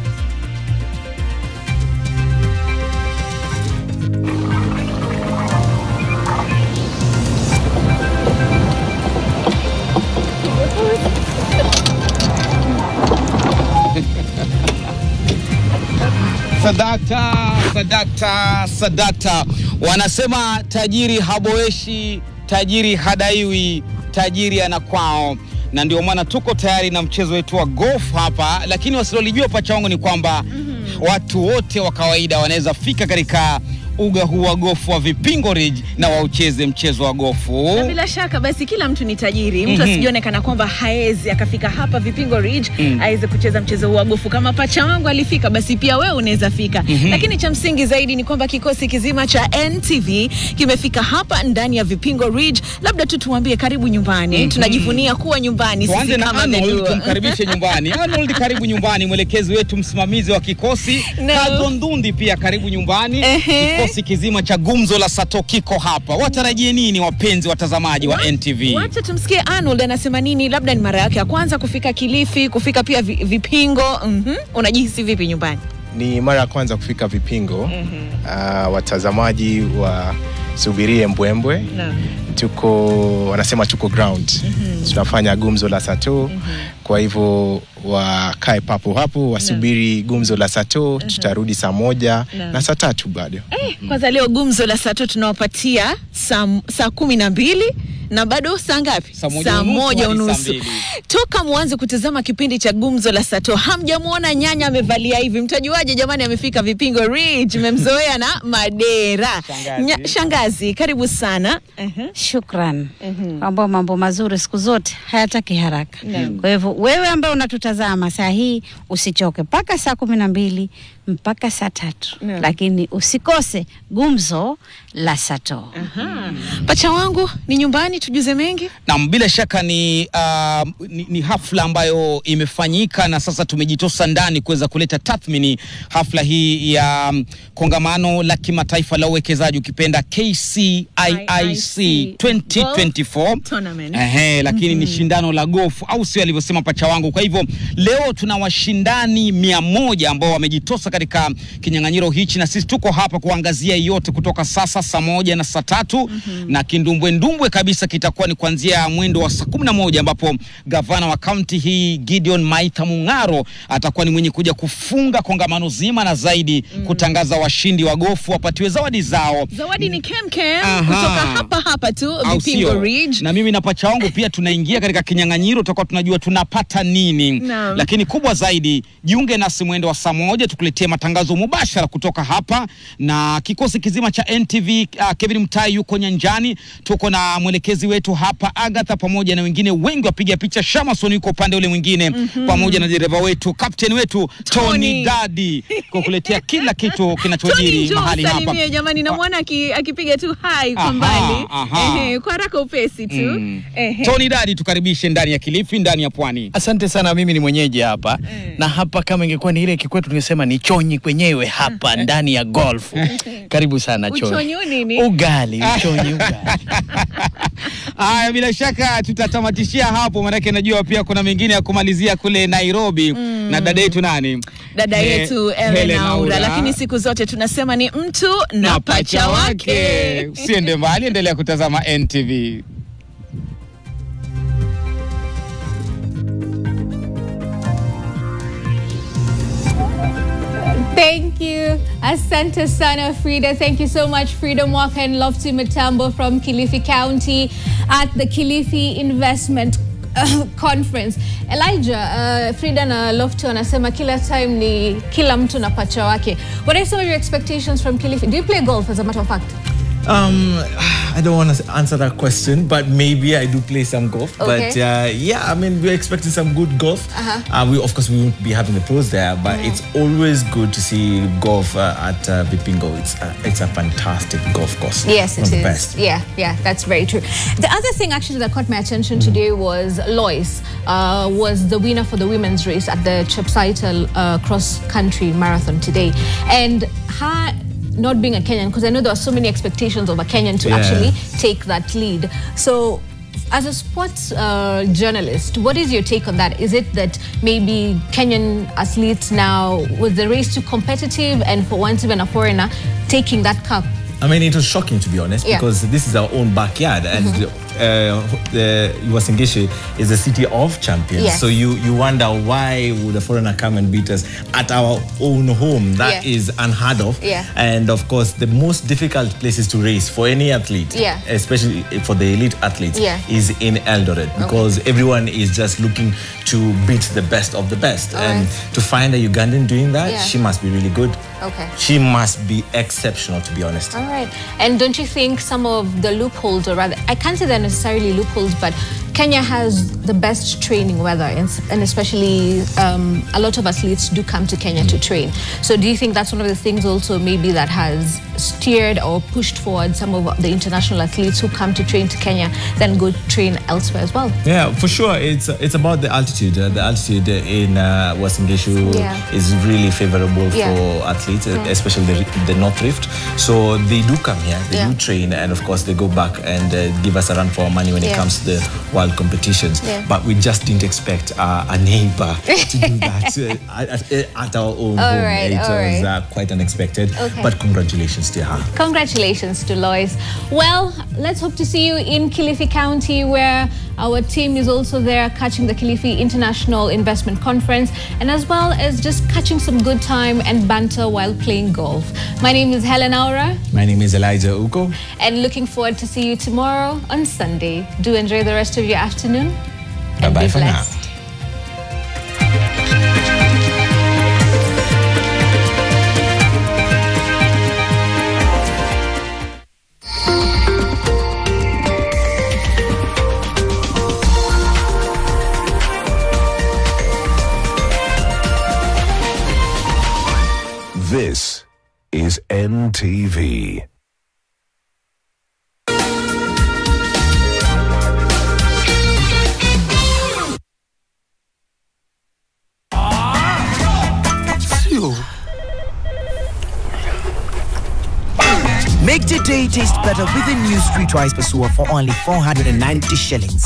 Sadakta. Wanasema tajiri haboeshi, tajiri hadaiwi, tajiri anakwao. Na ndio maana tuko tayari na mchezo wetu wa golf hapa, lakini wasilolijua pacha wangu ni kwamba watu wote wa kawaida wanaweza fika katika uga huu wa gofu wa Vipingo Ridge na waucheze mchezo wa gofu. Na bila shaka basi kila mtu ni tajiri. Mtu asijione kana kwamba haezi akafika hapa Vipingo Ridge aweze kucheza mchezo huu wa gofu. Kama pacha wangu alifika, basi pia wewe unaweza fika. Lakini cha msingi zaidi ni kwamba kikosi kizima cha NTV kimefika hapa ndani ya Vipingo Ridge. Labda tu tuambie karibu nyumbani. Tunajivunia kuwa nyumbani sisi kama Arnold, tumkaribishe nyumbani. Arnold, karibu nyumbani, mwelekezi wetu, msimamizi wa kikosi. Kazo Ndundi pia karibu nyumbani. Kikosi kizima cha Gumzo la Sato kiko hapa. Watarajie nini wapenzi watazamaji wa NTV? Wacha tumsikie Arnold anasema nini. Labda ni mara yake ya kwanza kufika Kilifi, kufika pia Vipingo. Unajihisi vipi nyumbani? Ni mara ya kwanza kufika Vipingo. Watazamaji wasubirie mbwembwe. Wanasema tuko ground. Tunafanya Gumzo la Sato. Kwa hivyo wakae papo hapo, wasubiri Gumzo la Sato. Tutarudi saa 1 na saa 3 bado. Kwanza leo Gumzo la Sato tunawapatia saa 12 na bado saa ngapi? Saa 1:30. Toka mwanzo kutazama kipindi cha Gumzo la Sato, hamjamuona nyanya amevalia hivi. Mtajuaje jamani amefika Vipingo Ridge? Mmemzoea na madera. Shangazi, karibu sana. Shukran. Mambo mazuri siku zote hayataki haraka. Kwa hivyo wewe ambaye unatutazama saa hii usichoke. Paka saa 12 mpaka saa 3. Lakini usikose gumzo la Sato. Pacha wangu ni nyumbani, tujuze mengi. Na bila shaka ni hafla ambayo imefanyika na sasa tumejitosa ndani kuweza kuleta tathmini hafla hii ya kongamano la kimataifa la uwekezaji ukipenda KCIIC 2024 tournament. Lakini ni shindano la golf au sio alivyosema pacha wangu. Kwa hivyo leo tuna washindani 100 ambao wamejitosa katika kinyang'anyiro hichi na sisi tuko hapa kuangazia yote kutoka sasa saa 1 na saa 3 na kindumbwe kabisa kitakuwa ni kuanzia mwendo wa saa 11 ambapo gavana wa kaunti hii Gideon Maitha Mung'aro atakuwa ni mwenye kuja kufunga kongamano zima na zaidi kutangaza washindi wa gofu wapatiwe zawadi zao. Zawadi ni kemkem kutoka hapa tu Vipingo Ridge. Na mimi na pacha wangu pia tunaingia katika kinyang'anyiro, tutakuwa tunajua tunapata nini. Lakini kubwa zaidi, jiunge nasi mwendo wa saa 1 tukuletee matangazo mubashara kutoka hapa na kikosi kizima cha NTV. Kevin Mtai yuko nyanjani, tuko na mwelekezi wetu hapa Agatha pamoja na wengine wengi wapiga picha. Shamason yuko upande ule mwingine pamoja na dereva wetu, captain wetu Tony Daddy kukuletea kila kitu kinachojiri mahali hapa. Salimia jamani, na mwana akipiga tu hai kwa mbali. Kwa haraka upesi tu. Tony Daddy, tukaribishe ndani ya Kilifi, ndani ya Pwani. Asante sana, mimi ni mwenyeji hapa. Na hapa kama ingekuwa ni ile kikwetu tungesema ni chonyi kwenyewe hapa ndani ya golf. Karibu sana chonyi. Uchonyi nini? Ugali, uchonyi ugali. Bila shaka tutatamatishia hapo, maana najua pia kuna mengine ya kumalizia kule Nairobi na dada yetu nani? Dada yetu Helen Aura. Lakini siku zote tunasema ni mtu na pacha wake. Usiende mbali, endelea kutazama NTV. Thank you. Asante sana, Frida. Thank you so much, Frida Mwaka and Lofty Matambo from Kilifi County at the Kilifi Investment Conference. Elijah, Frida na Lofty wanasema kila time ni kila mtu na pacha wake. What are some of your expectations from Kilifi? Do you play golf as a matter of fact? I don't want to answer that question, but maybe I do play some golf. Okay. But yeah, I mean, we're expecting some good golf. Of course, we won't be having the pros there, but it's always good to see golf at Vipingo. It's a fantastic golf course. Yes, it is. One of the best. Yeah, that's very true. The other thing actually that caught my attention today was Lois was the winner for the women's race at the Chepsaita cross-country marathon today. And her not being a Kenyan, because I know there were so many expectations of a Kenyan to actually take that lead. So as a sports journalist, what is your take on that? Is it that maybe Kenyan athletes now, was the race too competitive and for once even a foreigner taking that cup? I mean, it was shocking, to be honest, because this is our own backyard and Uasin Gishu is the city of champions. Yes. So you wonder why would a foreigner come and beat us at our own home? That is unheard of. And of course, the most difficult places to race for any athlete, especially for the elite athletes, is in Eldoret, because everyone is just looking to beat the best of the best. And to find a Ugandan doing that, she must be really good. She must be exceptional, to be honest. All right. And don't you think some of the loopholes, or rather, I can't say they're necessarily loopholes, but Kenya has the best training weather, and especially a lot of athletes do come to Kenya to train. So do you think that's one of the things also maybe that has steered or pushed forward some of the international athletes who come to train to Kenya then go train elsewhere as well? Yeah, for sure. It's about the altitude. The altitude in Uasin Gishu is really favorable for athletes, especially the North Rift. So they do come here, they do train, and of course they go back and give us a run for our money when it comes to the world competitions. But we just didn't expect a neighbor to do that at our own home. It was quite unexpected. But congratulations to her. Congratulations to Lois. Well, let's hope to see you in Kilifi County, where our team is also there catching the Kilifi International Investment Conference, and as well as just catching some good time and banter while playing golf. My name is Helen Aura. My name is Elijah Uko. And looking forward to see you tomorrow on Sunday. Do enjoy the rest of your afternoon. Bye-bye for now. is NTV. Make the day taste better with a new Streetwise Pasua for only 490 shillings.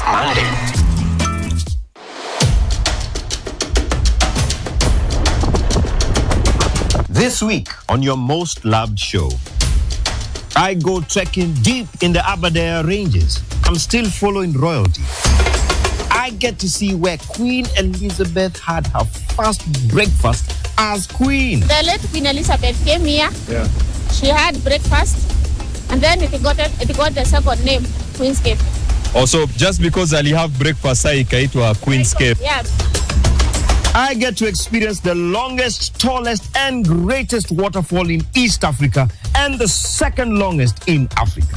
This week on your most loved show, I go trekking deep in the Aberdare Ranges. I'm still following royalty. I get to see where Queen Elizabeth had her first breakfast as queen. The late Queen Elizabeth came here. Yeah. She had breakfast, and then it got the second name, Queenscape. Also, just because Ali have breakfast, I ikaitwa Queenscape. Yeah. I get to experience the longest, tallest, and greatest waterfall in East Africa, and the second longest in Africa.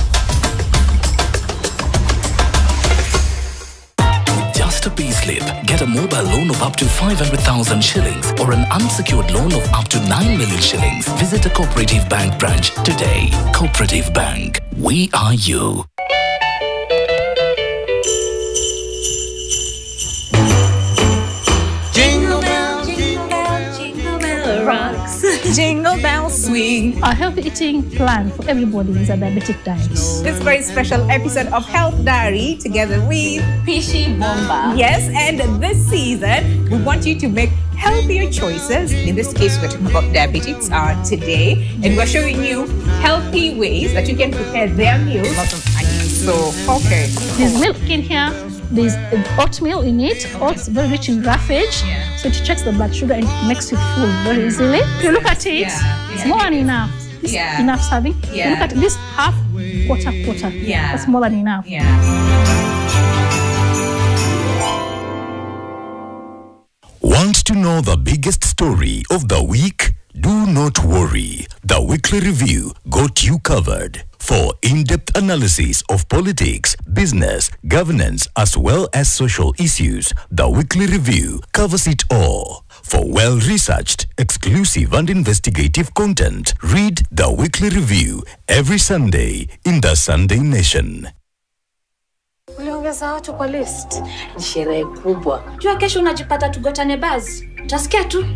Just a payslip. Get a mobile loan of up to 500,000 shillings or an unsecured loan of up to 9 million shillings. Visit a Cooperative Bank branch today. Cooperative Bank. We are you. Jingle bell, jingle bell, jingle bell rocks. Jingle bell swing. Our healthy eating plan for everybody is a diabetic diet. This very special episode of Health Diary together with Pishi Bomba. Yes, and this season we want you to make healthier choices. In this case, we're talking about diabetics today, and we're showing you healthy ways that you can prepare their meals. Lots of onions. So, okay. There's milk in here. There's oatmeal in it. Oats very rich in graphage, so it checks the blood sugar and it makes you full very easily. If you look at it, it's more than enough. It's enough serving. If you look at this half, quarter. That's more than enough. Want to know the biggest story of the week? Do not worry. The Weekly Review got you covered. For in-depth analysis of politics, business, governance, as well as social issues, the Weekly Review covers it all. For well-researched, exclusive and investigative content, read the Weekly Review every Sunday in the Sunday Nation. Uliongeza watu kwa list. Ni sherehe kubwa. Jua kesho unajipata tugotane buzz. Utasikia tu.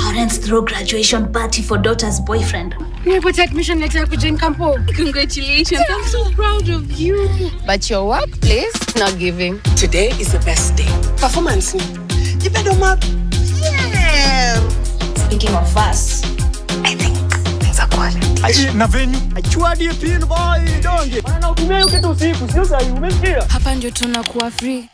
Parents throw graduation party for daughter's boyfriend. Nimepata admission letter to join campo. Congratulations. I'm so proud of you. But your workplace not giving. Today is the best day. Performance. You better map. Yeah. Speaking of us, I think things are quality. Na venue. Achuadi pin boy donge. Wana utumia kitu usiku, sio sahi, umesikia? Hapa ndio tunakuwa free.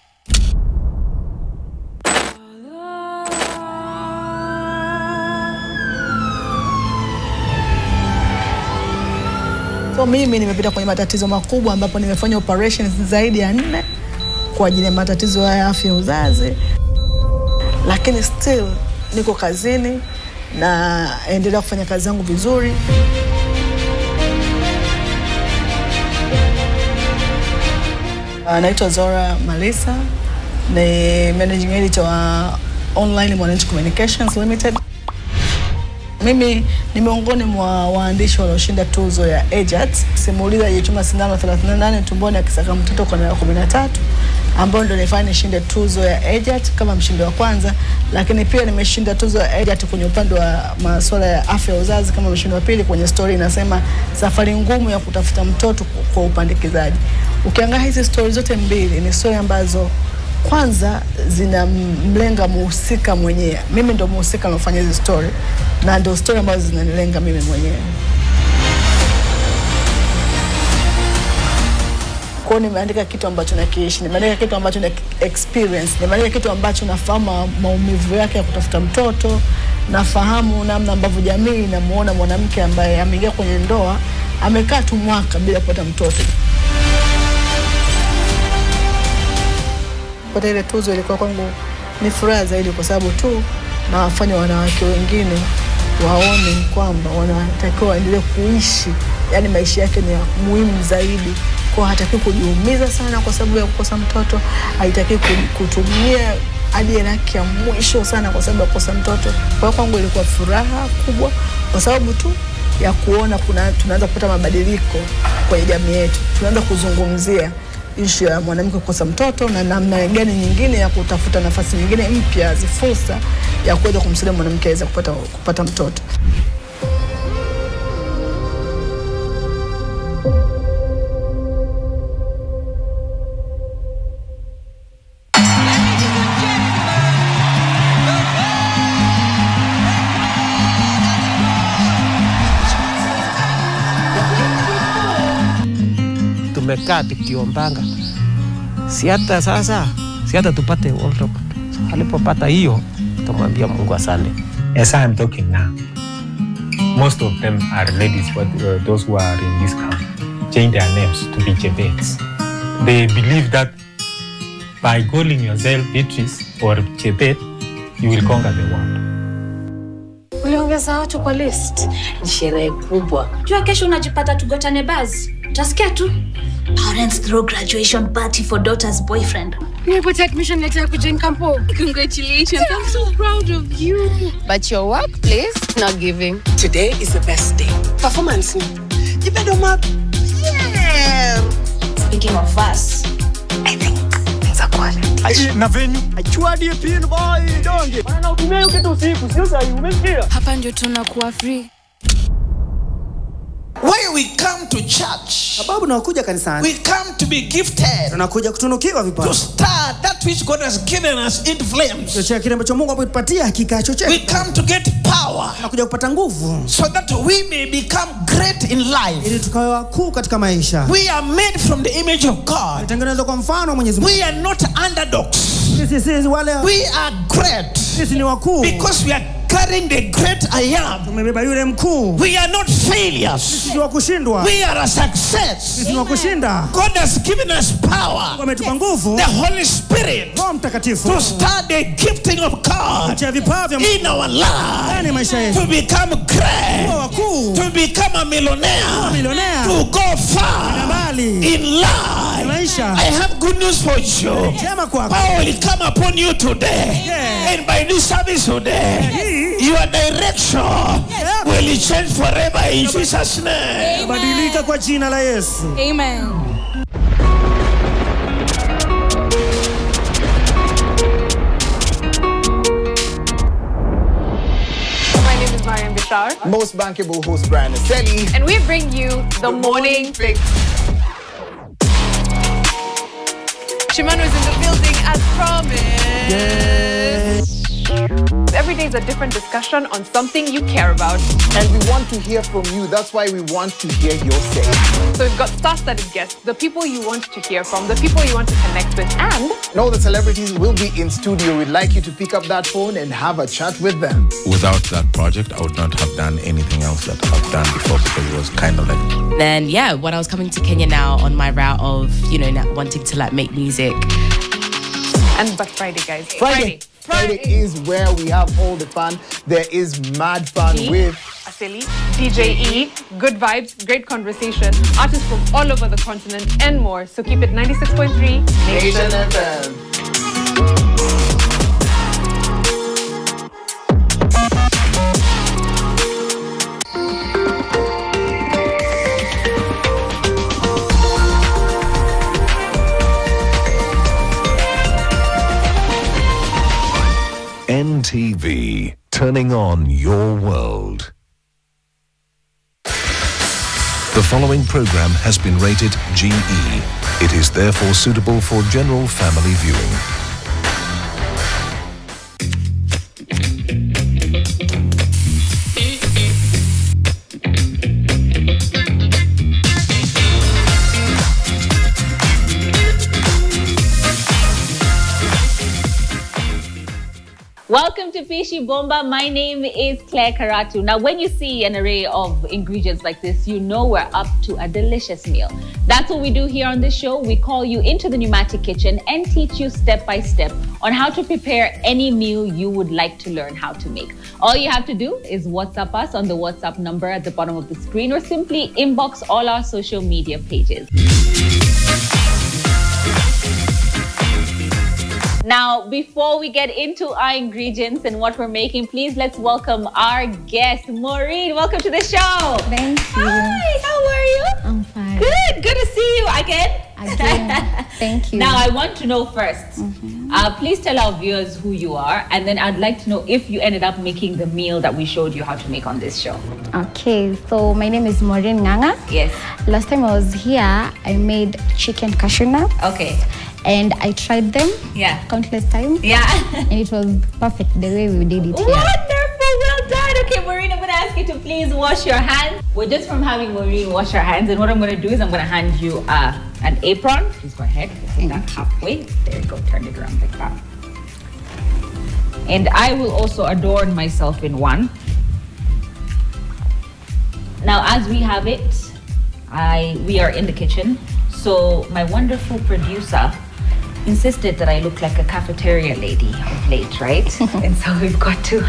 So mimi nimepita kwenye matatizo makubwa ambapo nimefanya operations zaidi ya 4 kwa ajili ya matatizo ya afya ya uzazi. Lakini still niko kazini na endelea kufanya kazi zangu vizuri. Naitwa Zora Malisa, ni managing editor wa Online Mwananchi Communications Limited. Mimi ni miongoni mwa waandishi walioshinda tuzo ya EJAT, simulizi aliyochoma sindano 38 tumboni akisaka mtoto kwa miaka 13, ambayo ndio nilifanya nishinde tuzo ya EJAT kama mshindi wa kwanza, lakini pia nimeshinda tuzo ya EJAT kwenye upande wa masuala ya afya ya uzazi kama mshindi wa pili kwenye story inasema safari ngumu ya kutafuta mtoto kwa upandikizaji. Ukiangalia hizi story zote mbili ni story ambazo kwanza zinamlenga muhusika mwenyewe. Mimi ndo muhusika nilofanya hizi story na ndo story ambazo zinanilenga mimi mwenyewe. Kwa nimeandika kitu ambacho nakiishi, nimeandika kitu ambacho na experience, nimeandika kitu ambacho nafahamu maumivu yake ya kutafuta mtoto, nafahamu namna ambavyo jamii inamuona mwanamke ambaye ameingia kwenye ndoa, amekaa tu mwaka bila kupata mtoto. Kupata ile tuzo ilikuwa kwangu ni furaha zaidi kwa sababu tu na wafanya wanawake wengine waone kwamba wanatakiwa waendelee kuishi, yani maisha yake ni muhimu zaidi. Kwa hataki kujiumiza sana kwa sababu ya kukosa mtoto, haitaki kutumia hadi yake ya mwisho sana kwa sababu ya kukosa mtoto. Kwa kwangu ilikuwa furaha kubwa kwa sababu tu ya kuona tunaanza kupata mabadiliko kwenye jamii yetu. Tunaanza kuzungumzia issue ya mwanamke kukosa mtoto na namna gani nyingine ya kutafuta nafasi nyingine mpya, fursa ya kuweza kumsaidia mwanamke aweze kupata mtoto. Tumekaa tukiombanga, si hata tupate World Cup. Alipopata hiyo tumwambia Mungu asante. As I am talking now, most of them are ladies, but those who are in this camp change their names to be Chebets. They believe that by calling yourself Beatrice or Chebet, you will conquer the world. Uliongeza watu kwa list. Ni sherehe kubwa. Jua kesho unajipata tugotane buzz. Utasikia tu. Parents throw graduation party for daughter's boyfriend. Nimepata admission letter ya kujoin campo. Congratulations. I'm so proud of you. But your workplace not giving. Today is the best day. Performance. You better map. Yeah. Speaking of us, I think things are quality. Na venue. Achua die pin boy donge. Bana utumie hiyo kitu usiku, sio sasa umesikia? Hapa ndio tunakuwa free. Why we come to church? Sababu tunakuja kanisani. We come to be gifted. Tunakuja kutunukiwa vipawa. To start that which God has given us in flames. Chochea kile ambacho Mungu ametupatia hakika chochea. We come to get power. Tunakuja kupata nguvu. So that we may become great in life. Ili tukawe wakuu katika maisha. We are made from the image of God. Tumetengenezwa kwa mfano wa Mwenyezi Mungu. We are not underdogs. Sisi wale. We are great. Sisi ni wakuu. Because we are carrying the great I am. Tumebeba yule mkuu. We are not failures. Sisi ni wakushindwa. We are a success. Sisi ni wakushinda. God has given us power. Ametupa nguvu. The Holy Spirit. Roho Mtakatifu. To start the gifting of God. In our life. To become great. To become a millionaire. To go far. In life. I have good news for you. Power will come upon you today. And by this service today, your direction will change forever in Jesus' name. Badilika kwa jina la Yesu. Amen. My name is Mariam Bishar. Most bankable host Brian Esteli. And we bring you the Morning Fix. Shimano is in the building as promised. Yes. Every day is a different discussion on something you care about. And we want to hear from you. That's why we want to hear your say. So we've got star-studded guests, the people you want to hear from, the people you want to connect with, and all the celebrities will be in studio. We'd like you to pick up that phone and have a chat with them. Without that project, I would not have done anything else that I've done before because it was kind of like... Then, yeah, when I was coming to Kenya now on my route of, you know, wanting to like make music. But Friday, guys. Friday is where we have all the fun. There is mad fun with Aseli, DJ E, good vibes, great conversation, artists from all over the continent and more. So keep it 96.3 Nation FM. NTV, turning on your world. The following program has been rated GE. It is therefore suitable for general family viewing. Welcome to Pishi Bomba. My name is Claire Karatu. Now, when you see an array of ingredients like this, you know we're up to a delicious meal. That's what we do here on this show. We call you into the pneumatic kitchen and teach you step by step on how to prepare any meal you would like to learn how to make. All you have to do is WhatsApp us on the WhatsApp number at the bottom of the screen or simply inbox all our social media pages. Now, before we get into our ingredients and what we're making, please let's welcome our guest, Maureen. Welcome to the show. Thank you. Hi, how are you? I'm fine. Good to see you again. Thank you. Now, I want to know first, please tell our viewers who you are, and then I'd like to know if you ended up making the meal that we showed you how to make on this show. Okay, so my name is Maureen Nganga. Yes. Last time I was here, I made chicken cashew nuts. Okay. And I tried them countless times. Yeah. And it was perfect the way we did it here. Wonderful, well done. Okay, Maureen, I'm going to ask you to please wash your hands. We're just from having Maureen wash her hands, and what I'm going to do is I'm going to hand you an apron. Please go ahead, put that halfway. There you go, turn it around like that. And I will also adorn myself in one. Now, as we have it, we are in the kitchen. So my wonderful producer insisted that I look like a cafeteria lady of late, right? And so we've got to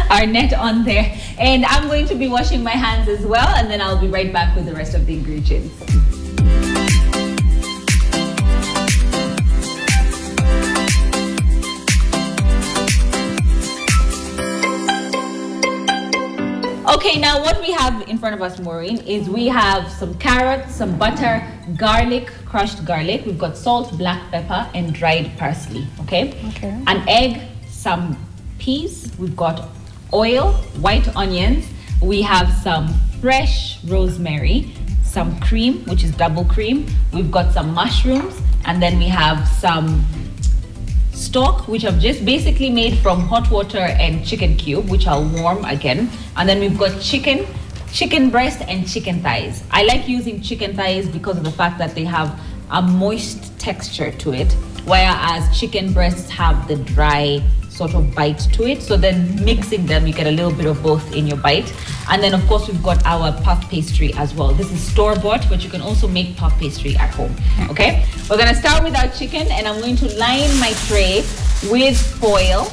our net on there. And I'm going to be washing my hands as well, and then I'll be right back with the rest of the ingredients. Okay, now what we have in front of us, Maureen, is we have some carrots, some butter, garlic, crushed garlic. We've got salt, black pepper, and dried parsley, okay? An egg, some peas. We've got oil, white onions. We have some fresh rosemary, some cream, which is double cream. We've got some mushrooms, and then we have some stock, which I've just basically made from hot water and chicken cube, which I'll warm again. And then we've got chicken breast and chicken thighs. I like using chicken thighs because of the fact that they have a moist texture to it, whereas chicken breasts have the dry sort of bite to it. So then mixing them, you get a little bit of both in your bite. And then of course we've got our puff pastry as well. This is store-bought, but you can also make puff pastry at home, okay? We're gonna start with our chicken, and I'm going to line my tray with foil.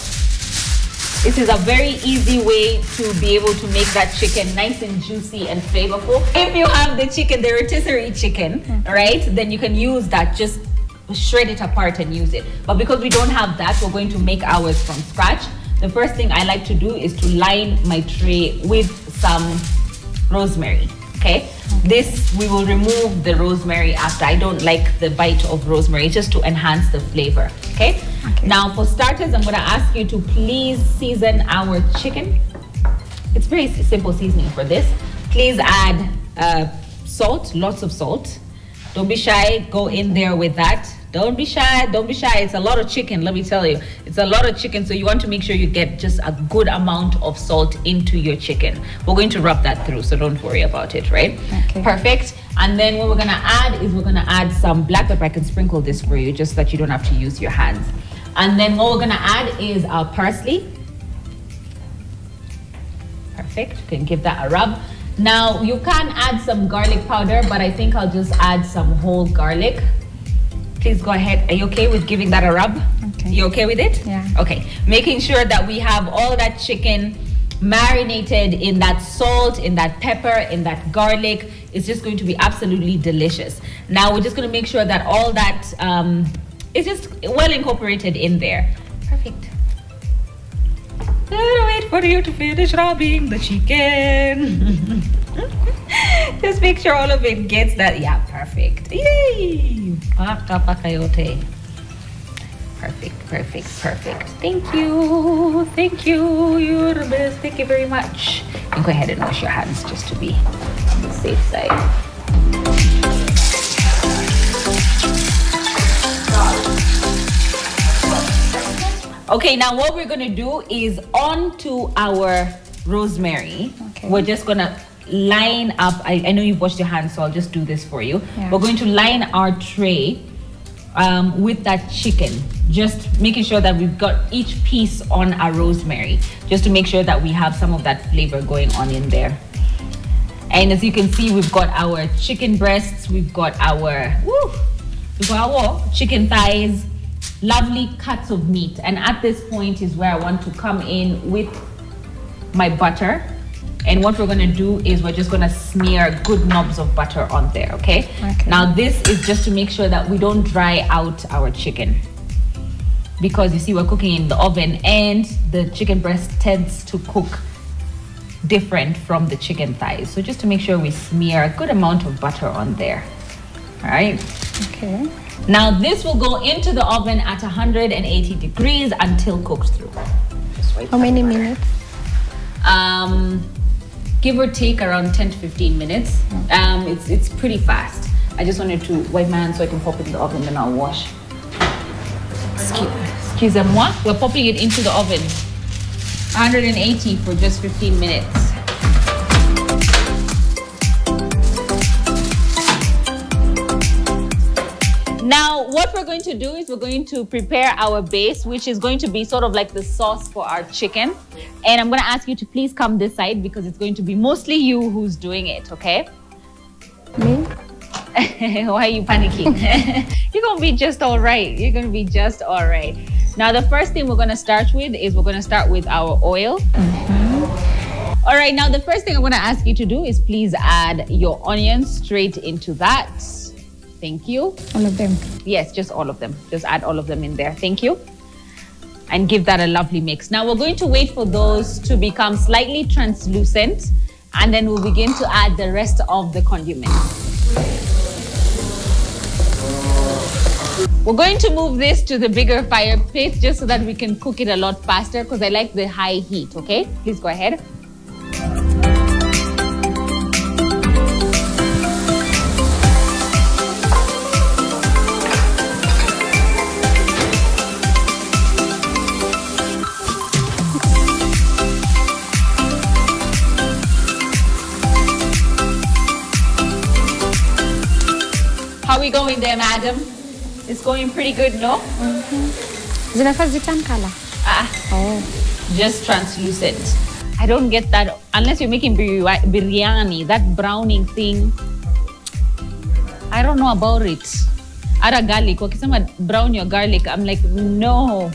This is a very easy way to be able to make that chicken nice and juicy and flavorful. If you have the chicken, the rotisserie chicken, right, then you can use that, just shred it apart and use it. But because we don't have that, we're going to make ours from scratch. The first thing I like to do is to line my tray with some rosemary, okay? This, we will remove the rosemary after. I don't like the bite of rosemary, just to enhance the flavor, okay? Now for starters, I'm gonna ask you to please season our chicken. It's very simple seasoning for this. Please add salt, lots of salt. Don't be shy, go in there with that. Don't be shy, don't be shy. It's a lot of chicken, let me tell you. It's a lot of chicken, so you want to make sure you get just a good amount of salt into your chicken. We're going to rub that through, so don't worry about it, right? Okay. Perfect. And then what we're gonna add is we're gonna add some black pepper. I can sprinkle this for you, just so that you don't have to use your hands. And then what we're gonna add is our parsley. Perfect, you can give that a rub. Now, you can add some garlic powder, but I think I'll just add some whole garlic. Please go ahead. Are you okay with giving that a rub? Okay. You okay with it? Yeah. Okay. Making sure that we have all that chicken marinated in that salt, in that pepper, in that garlic. It's just going to be absolutely delicious. Now, we're just going to make sure that all that is just well incorporated in there. Perfect. Gotta wait for you to finish rubbing the chicken. Just make sure all of it gets that. Yeah, perfect. Yay! Perfect, perfect, perfect. Thank you. Thank you. You're the best. Thank you very much. And go ahead and wash your hands just to be on the safe side. Okay, now what we're gonna do is onto our rosemary. Okay. We're just gonna line up. I know you've washed your hands, so I'll just do this for you. Yeah. We're going to line our tray with that chicken, just making sure that we've got each piece on our rosemary, just to make sure that we have some of that flavor going on in there. And as you can see, we've got our chicken breasts, we've got our chicken thighs, lovely cuts of meat. And at this point is where I want to come in with my butter. And what we're gonna do is we're just gonna smear good knobs of butter on there, okay? Now this is just to make sure that we don't dry out our chicken. because you see we're cooking in the oven, and the chicken breast tends to cook different from the chicken thighs. So just to make sure we smear a good amount of butter on there. All right. Okay. Now this will go into the oven at 180 degrees until cooked through. How many minutes? Give or take around 10 to 15 minutes. It's pretty fast. I just wanted to wipe my hands so I can pop it in the oven, then I'll wash. Excusez-moi. We're popping it into the oven. 180 for just 15 minutes. Now, what we're going to do is we're going to prepare our base, which is going to be sort of like the sauce for our chicken. And I'm going to ask you to please come this side because it's going to be mostly you who's doing it, okay? Me? Why are you panicking? You're going to be just all right. You're going to be just all right. Now, the first thing we're going to start with is we're going to start with our oil. All right, now the first thing I'm going to ask you to do is please add your onions straight into that. Thank you. All of them? Yes, just all of them. Just add all of them in there. Thank you. And give that a lovely mix. Now we're going to wait for those to become slightly translucent, and then we'll begin to add the rest of the condiments. We're going to move this to the bigger fire pit just so that we can cook it a lot faster because I like the high heat, okay? Please go ahead. How are we going there, madam? It's going pretty good, no? Zinafaa zitan color? Oh. Just translucent. I don't get that unless you're making biryani, that browning thing. I don't know about it. Add a garlic. Wakisema brown your garlic, I'm like, no.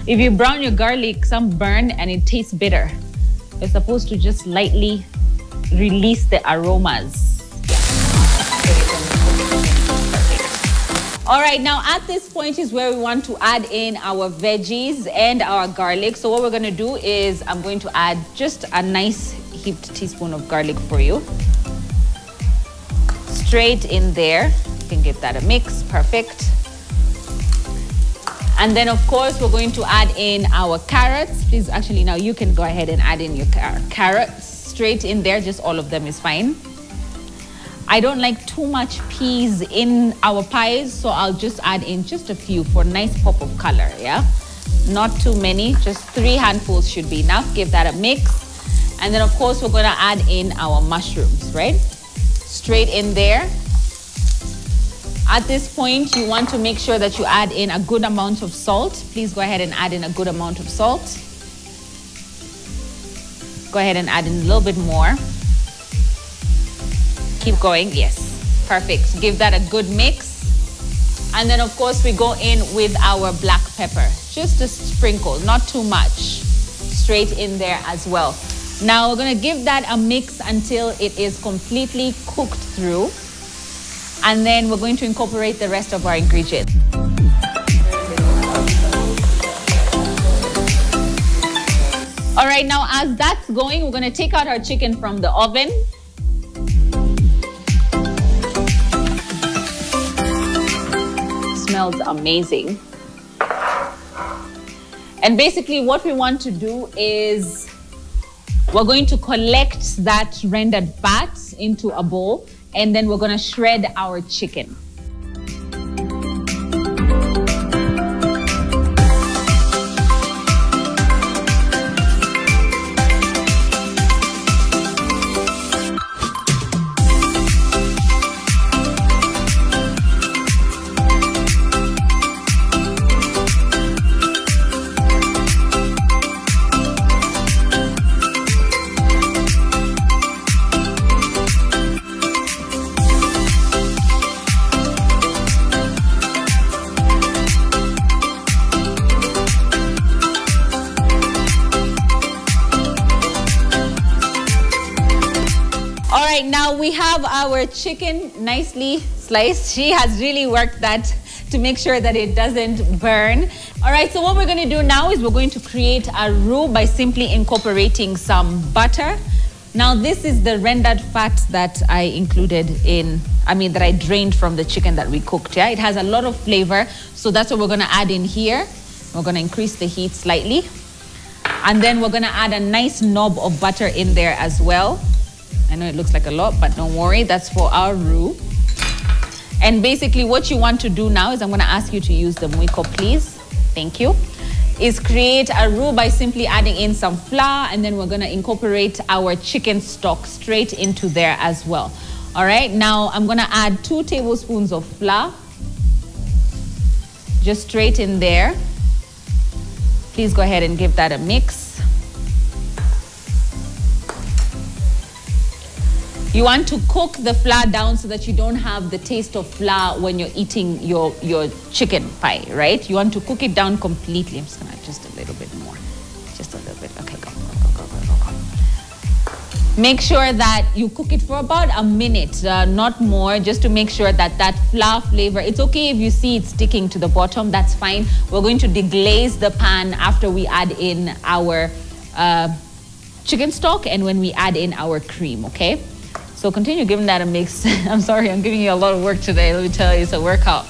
If you brown your garlic, some burn and it tastes bitter. You're supposed to just lightly release the aromas. All right, now at this point is where we want to add in our veggies and our garlic. So what we're gonna do is I'm going to add just a nice heaped teaspoon of garlic for you. Straight in there. You can give that a mix, perfect. And then of course, we're going to add in our carrots. Please, actually now you can go ahead and add in your carrots. Straight in there, just all of them is fine. I don't like too much peas in our pies, so I'll just add in just a few for a nice pop of color, yeah? Not too many, just 3 handfuls should be enough. Give that a mix. And then of course, we're gonna add in our mushrooms, right? Straight in there. At this point, you want to make sure that you add in a good amount of salt. Please go ahead and add in a good amount of salt. Go ahead and add in a little bit more. Keep going, yes, perfect. Give that a good mix. And then of course we go in with our black pepper, just a sprinkle, not too much, straight in there as well. Now we're gonna give that a mix until it is completely cooked through. And then we're going to incorporate the rest of our ingredients. All right, now as that's going, we're gonna take out our chicken from the oven. Smells amazing. And basically what we want to do is we're going to collect that rendered fat into a bowl, and then we're going to shred our chicken. Now we have our chicken nicely sliced. She has really worked that to make sure that it doesn't burn. All right, so what we're going to do now is we're going to create a roux by simply incorporating some butter. Now, this is the rendered fat that I included that I drained from the chicken that we cooked, yeah? It has a lot of flavor, so that's what we're gonna add in here. We're gonna increase the heat slightly. And then we're gonna add a nice knob of butter in there as well. I know it looks like a lot, but don't worry, that's for our roux. And basically what you want to do now is I'm gonna ask you to use the mwiko, please. Thank you. Is create a roux by simply adding in some flour, and then we're gonna incorporate our chicken stock straight into there as well. All right, now I'm gonna add 2 tablespoons of flour, just straight in there. Please go ahead and give that a mix. You want to cook the flour down so that you don't have the taste of flour when you're eating your chicken pie, right? You want to cook it down completely. I'm just gonna adjust a little bit more. Just a little bit. Okay, go. Make sure that you cook it for about a minute, not more, just to make sure that that flour flavor, it's okay if you see it sticking to the bottom, that's fine. We're going to deglaze the pan after we add in our chicken stock and when we add in our cream, okay? So continue giving that a mix. I'm sorry, I'm giving you a lot of work today. Let me tell you, it's a workout.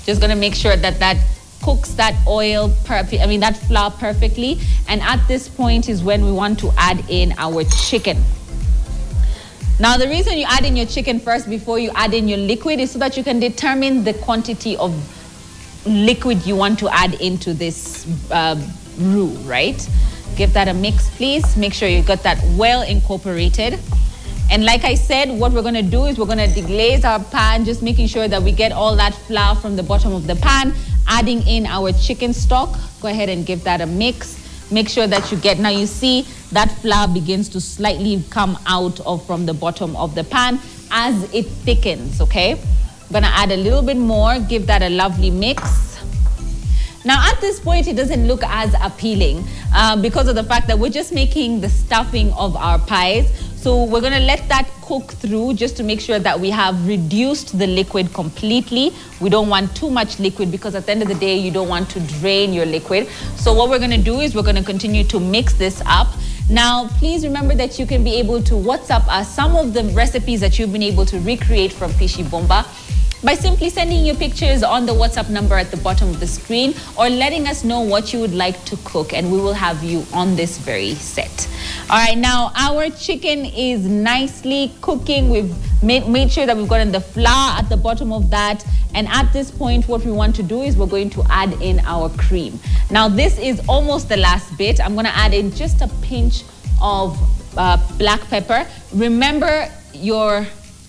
Just gonna make sure that that cooks that oil, that flour perfectly. And at this point is when we want to add in our chicken. Now, the reason you add in your chicken first before you add in your liquid is so that you can determine the quantity of liquid you want to add into this roux, right? Give that a mix, please. Make sure you got that well incorporated. And like I said, what we're gonna do is we're gonna deglaze our pan, just making sure that we get all that flour from the bottom of the pan, adding in our chicken stock. Go ahead and give that a mix. Make sure that you get, now you see that flour begins to slightly come out from the bottom of the pan as it thickens, okay? I'm gonna add a little bit more, give that a lovely mix. Now at this point, it doesn't look as appealing because of the fact that we're just making the stuffing of our pies. So we're gonna let that cook through just to make sure that we have reduced the liquid completely. We don't want too much liquid because at the end of the day, you don't want to drain your liquid. So what we're gonna do is we're gonna continue to mix this up. Now, please remember that you can be able to WhatsApp us some of the recipes that you've been able to recreate from Pishi Bomba by simply sending your pictures on the WhatsApp number at the bottom of the screen or letting us know what you would like to cook, and we will have you on this very set. All right, now our chicken is nicely cooking. We've made sure that we've gotten the flour at the bottom of that. And at this point, what we want to do is we're going to add in our cream. Now, this is almost the last bit. I'm gonna add in just a pinch of black pepper. Remember, your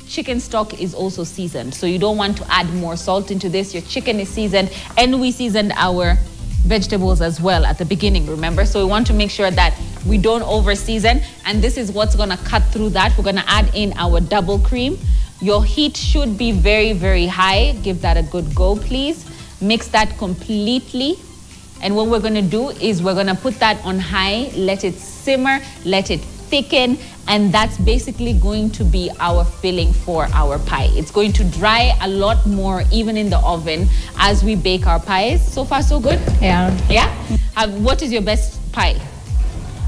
chicken stock is also seasoned, so you don't want to add more salt into this. Your chicken is seasoned, and we seasoned our vegetables as well at the beginning, remember? So we want to make sure that we don't over season, and this is what's gonna cut through that. We're gonna add in our double cream. Your heat should be very, very high. Give that a good go, please. Mix that completely. And what we're gonna do is we're gonna put that on high, let it simmer, let it thicken, and that's basically going to be our filling for our pie. It's going to dry a lot more even in the oven as we bake our pies. So far, so good? Yeah. Yeah? What is your best pie?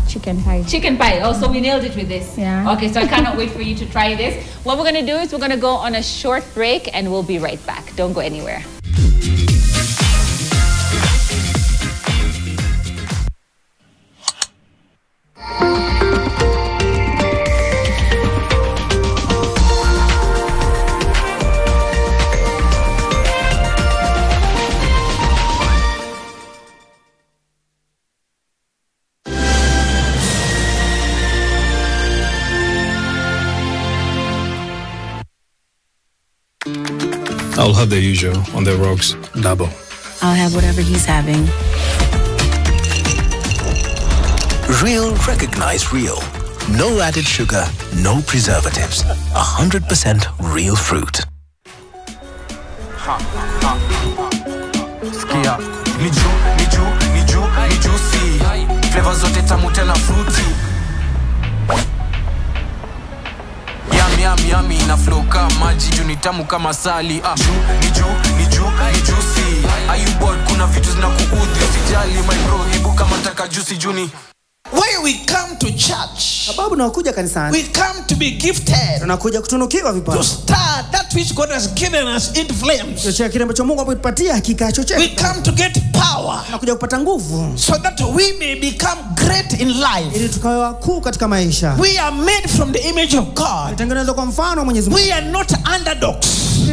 Chicken pie. Chicken pie. Oh, so we nailed it with this. Yeah. Okay, so I cannot wait for you to try this. What we're gonna do is we're gonna go on a short break and we'll be right back. Don't go anywhere. I'll have the usual on the rocks, double. I'll have whatever he's having. Real recognize real. No added sugar, no preservatives. 100% real fruit. Skia. Ni juicy. Flavor zote tamu tena fruity. Yummy, na flow kama maji, juu ni tamu kama sali. Ni juicy. Are you bored? Kuna vitu zinakuudhi. Usijali my bro, hebu kama taka juicy juni. Why we come to church? Sababu nakuja kanisani. We come to be gifted. Tunakuja kutunukiwa vipawa. To start that which God has given us in flames. Chochea kile ambacho Mungu ametupatia hakika chochea. We come to get power. Tunakuja kupata nguvu. So that we may become great in life. Ili tukawe wakuu katika maisha. We are made from the image of God. Tumetengenezwa kwa mfano wa Mwenyezi Mungu. We are not underdogs.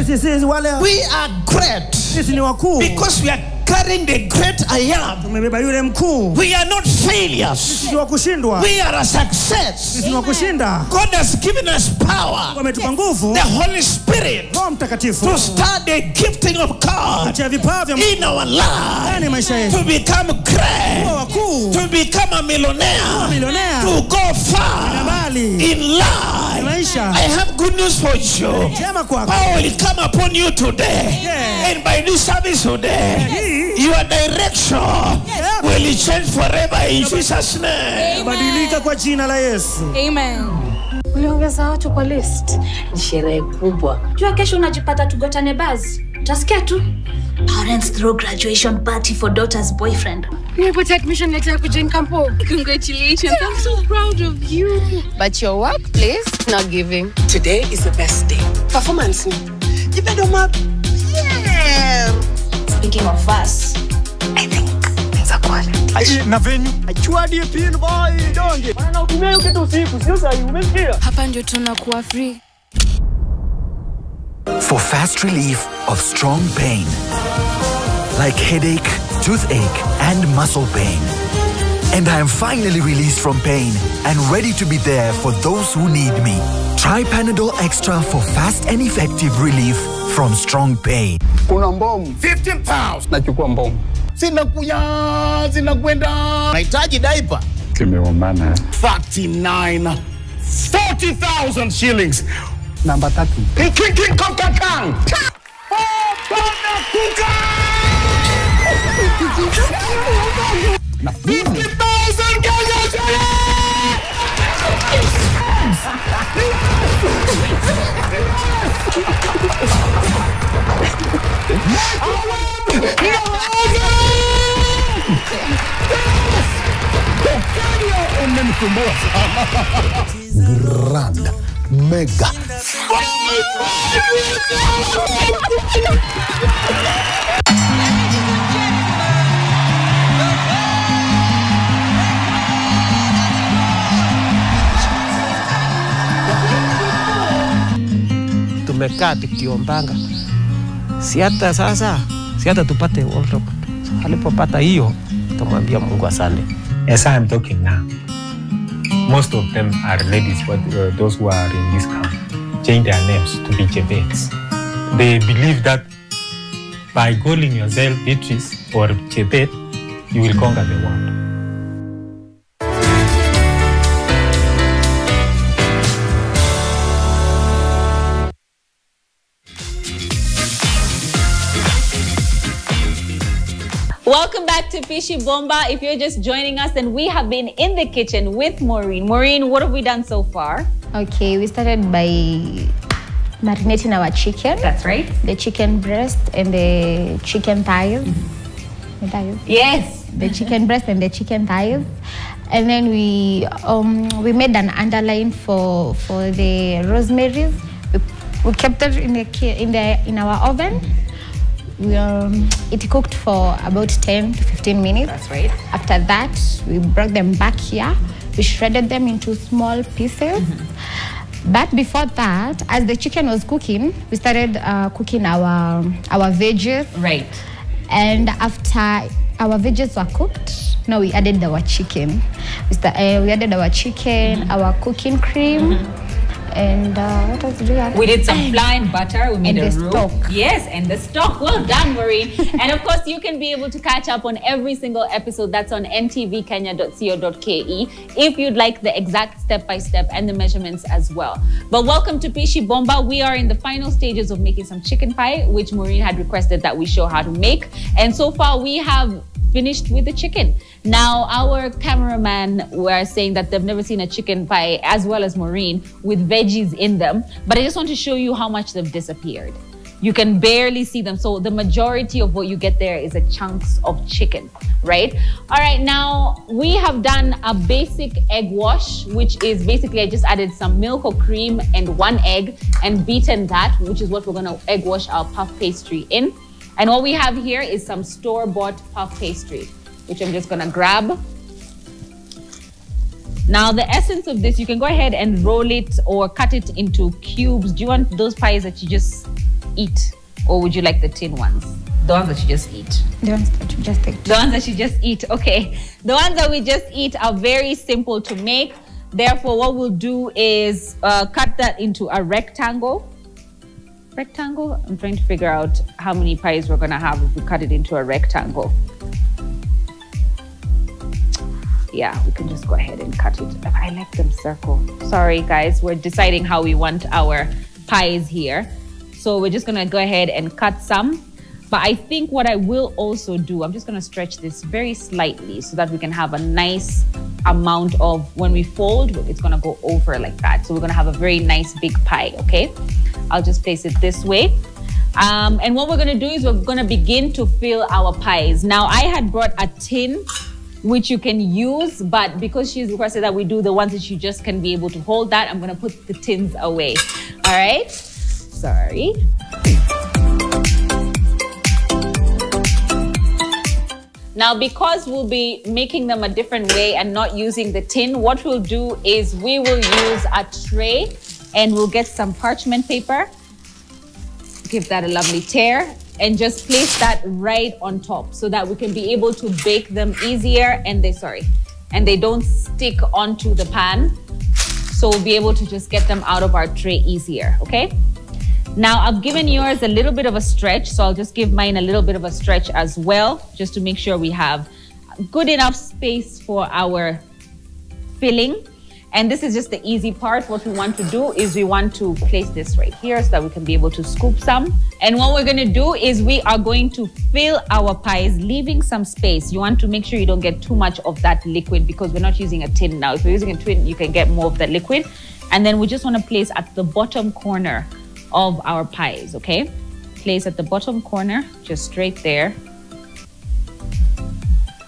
Sisi wale. We are great. Sisi ni wakuu. Because we are carrying the great I am. Tumebeba yule mkuu. We are not failures. Sisi ni wa kushindwa. We are a success. Sisi ni wa kushinda. God has given us power. Ametupa nguvu. The Holy Spirit. Roho Mtakatifu. To start the gifting of God. Cha vipawa vya in our life. Ndani maisha yetu. To become great. Kuwa wakuu. To become a millionaire. Millionaire. To go far. Mbali. In life. Maisha. I have good news for you. Jema kwako. Power will come upon you today. Yeah. And by this service today, your direction will change forever in Jesus' name. Badilika kwa jina la Yesu. Amen. Uliongeza watu kwa list. Ni sherehe kubwa. Jua kesho unajipata tugotane buzz. Utasikia tu. Parents throw graduation party for daughter's boyfriend. Nimepata admission letter ya kujoin campo. Congratulations. I'm so proud of you. But your workplace not giving. Today is the best day. Performance. You better map. Yeah. Speaking of us, I think things are quality. Na venue. Achuadi pin boy donge. Bana utumie hiyo kitu usiku, sio sahi, umesikia? Hapa ndio tunakuwa free. For fast relief of strong pain, like headache, toothache, and muscle pain. And I am finally released from pain and ready to be there for those who need me. Try Panadol Extra for fast and effective relief from strong pain. Kuna mbomu 15 pounds. nachukua mbomu. Zinakwenda. Nahitaji diaper. Kimeumana. 39. 40,000 shillings. Namba 3. King Kong Kang. Bana kuka. Na 50,000 Kenya shillings. Grand Mega. Tumekaa tukiombanga, si hata tupate world record. Alipopata hiyo, tumwambia Mungu asante. As I am talking now, most of them are ladies, but those who are in this camp change their names to be Jebets. They believe that by calling yourself Beatrice or Jebet, you will conquer the world. Welcome back to Pishi Bomba. If you're just joining us, and we have been in the kitchen with Maureen. Maureen, what have we done so far? Okay, we started by marinating our chicken. That's right. The chicken breast and the chicken thighs. The thighs. Yes. The chicken breast and the chicken thighs. And then we made an underline for the rosemaries. We kept it in our oven. It cooked for about 10 to 15 minutes. That's right. After that, we brought them back here. We shredded them into small pieces. But before that, as the chicken was cooking, we started cooking our veggies. Right. And after our veggies were cooked, now we added our chicken. We added our chicken, our cooking cream. And what else did we add? We did some flying butter. We made and a the roux. stock. Yes, and the stock. Well done, Maureen. And of course, you can be able to catch up on every single episode that's on ntvkenya.co.ke if you'd like the exact step-by-step and the measurements as well. But welcome to Pishi Bomba. We are in the final stages of making some chicken pie, which Maureen had requested that we show how to make. And so far, we have finished with the chicken. Now, our cameraman were saying that they've never seen a chicken pie, as well as Maureen, with veggies in them. But I just want to show you how much they've disappeared. You can barely see them. So the majority of what you get there is a chunks of chicken, right? All right, now we have done a basic egg wash, which is basically I just added some milk or cream and 1 egg and beaten that, which is what we're gonna egg wash our puff pastry in. And what we have here is some store-bought puff pastry, which I'm just gonna grab. Now the essence of this, you can go ahead and roll it or cut it into cubes. Do you want those pies that you just eat, or would you like the tin ones? The ones that you just eat. The ones that you just eat. The ones that you just eat, okay. The ones that we just eat are very simple to make. Therefore, what we'll do is cut that into a rectangle. Rectangle? I'm trying to figure out how many pies we're gonna have if we cut it into a rectangle. Yeah, we can just go ahead and cut it. I like them circle. Sorry guys, we're deciding how we want our pies here. So we're just gonna go ahead and cut some. But I think what I will also do, I'm just gonna stretch this very slightly so that we can have a nice amount of, when we fold, it's gonna go over like that. So we're gonna have a very nice big pie, okay? I'll just place it this way. And what we're gonna do is we're gonna begin to fill our pies. Now I had brought a tin, which you can use, but because she's requested that we do the ones that you just can be able to hold that, I'm gonna put the tins away, all right? Sorry. Now, because we'll be making them a different way and not using the tin, what we'll do is we will use a tray and we'll get some parchment paper, give that a lovely tear, and just place that right on top so that we can be able to bake them easier and they don't stick onto the pan. So we'll be able to just get them out of our tray easier, okay? Now, I've given yours a little bit of a stretch, so I'll just give mine a little bit of a stretch as well, just to make sure we have good enough space for our filling. And this is just the easy part. What we want to do is we want to place this right here so that we can be able to scoop some. And what we're gonna do is we are going to fill our pies, leaving some space. You want to make sure you don't get too much of that liquid because we're not using a tin now. If you're using a tin, you can get more of that liquid. And then we just wanna place at the bottom corner of our pies, okay? Place at the bottom corner, just straight there.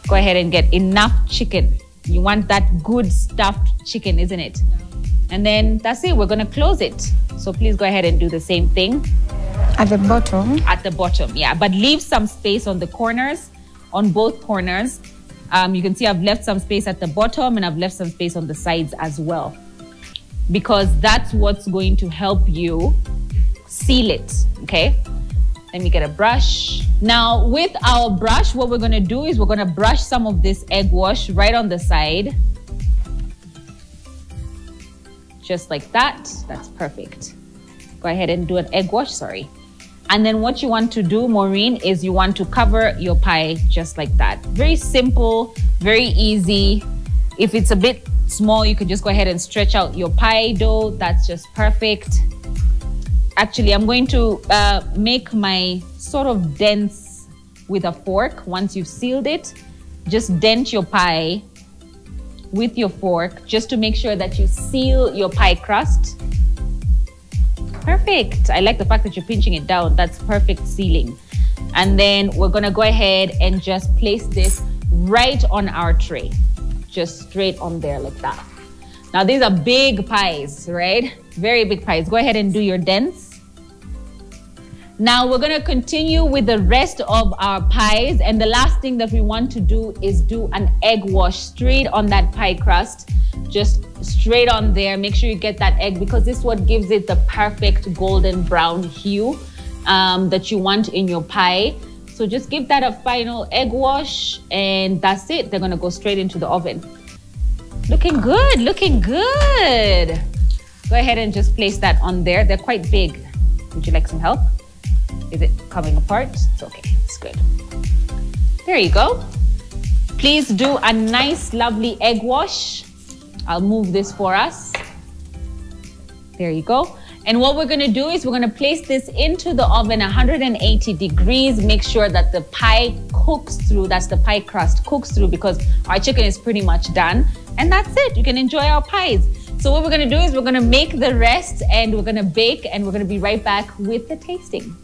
Go ahead and get enough chicken. You want that good stuffed chicken, isn't it? And then that's it, we're gonna close it. So please go ahead and do the same thing. At the bottom? At the bottom, yeah. But leave some space on the corners, on both corners. You can see I've left some space at the bottom and I've left some space on the sides as well. Because that's what's going to help you seal it, okay? Let me get a brush. Now, with our brush, what we're gonna do is we're gonna brush some of this egg wash right on the side. Just like that, that's perfect. Go ahead and do an egg wash, sorry. And then what you want to do, Maureen, is you want to cover your pie just like that. Very simple, very easy. If it's a bit small, you can just go ahead and stretch out your pie dough. That's just perfect. Actually, I'm going to make my sort of dents with a fork. Once you've sealed it, just dent your pie with your fork just to make sure that you seal your pie crust. Perfect. I like the fact that you're pinching it down. That's perfect sealing. And then we're gonna go ahead and just place this right on our tray. Just straight on there like that. Now these are big pies, right? Very big pies. Go ahead and do your dents. Now we're gonna continue with the rest of our pies, and the last thing that we want to do is do an egg wash straight on that pie crust. Just straight on there. Make sure you get that egg because this is what gives it the perfect golden brown hue that you want in your pie. So just give that a final egg wash and that's it. They're gonna go straight into the oven. Looking good, looking good. Go ahead and just place that on there. They're quite big. Would you like some help? Is it coming apart? It's okay, it's good. There you go. Please do a nice, lovely egg wash. I'll move this for us. There you go. And what we're gonna do is we're gonna place this into the oven 180 degrees. Make sure that the pie cooks through, that's the pie crust cooks through because our chicken is pretty much done. And that's it, you can enjoy our pies. So what we're gonna do is we're gonna make the rest and we're gonna bake and we're gonna be right back with the tasting.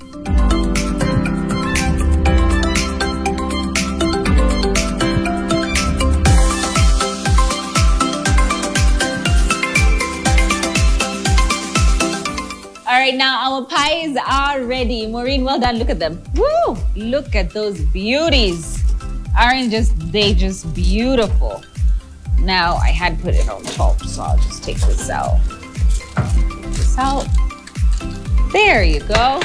pies are ready. Maureen, well done. Look at them. Woo! Look at those beauties. Aren't they just beautiful? Now, I had put it on top, so I'll just take this out. Take this out. There you go.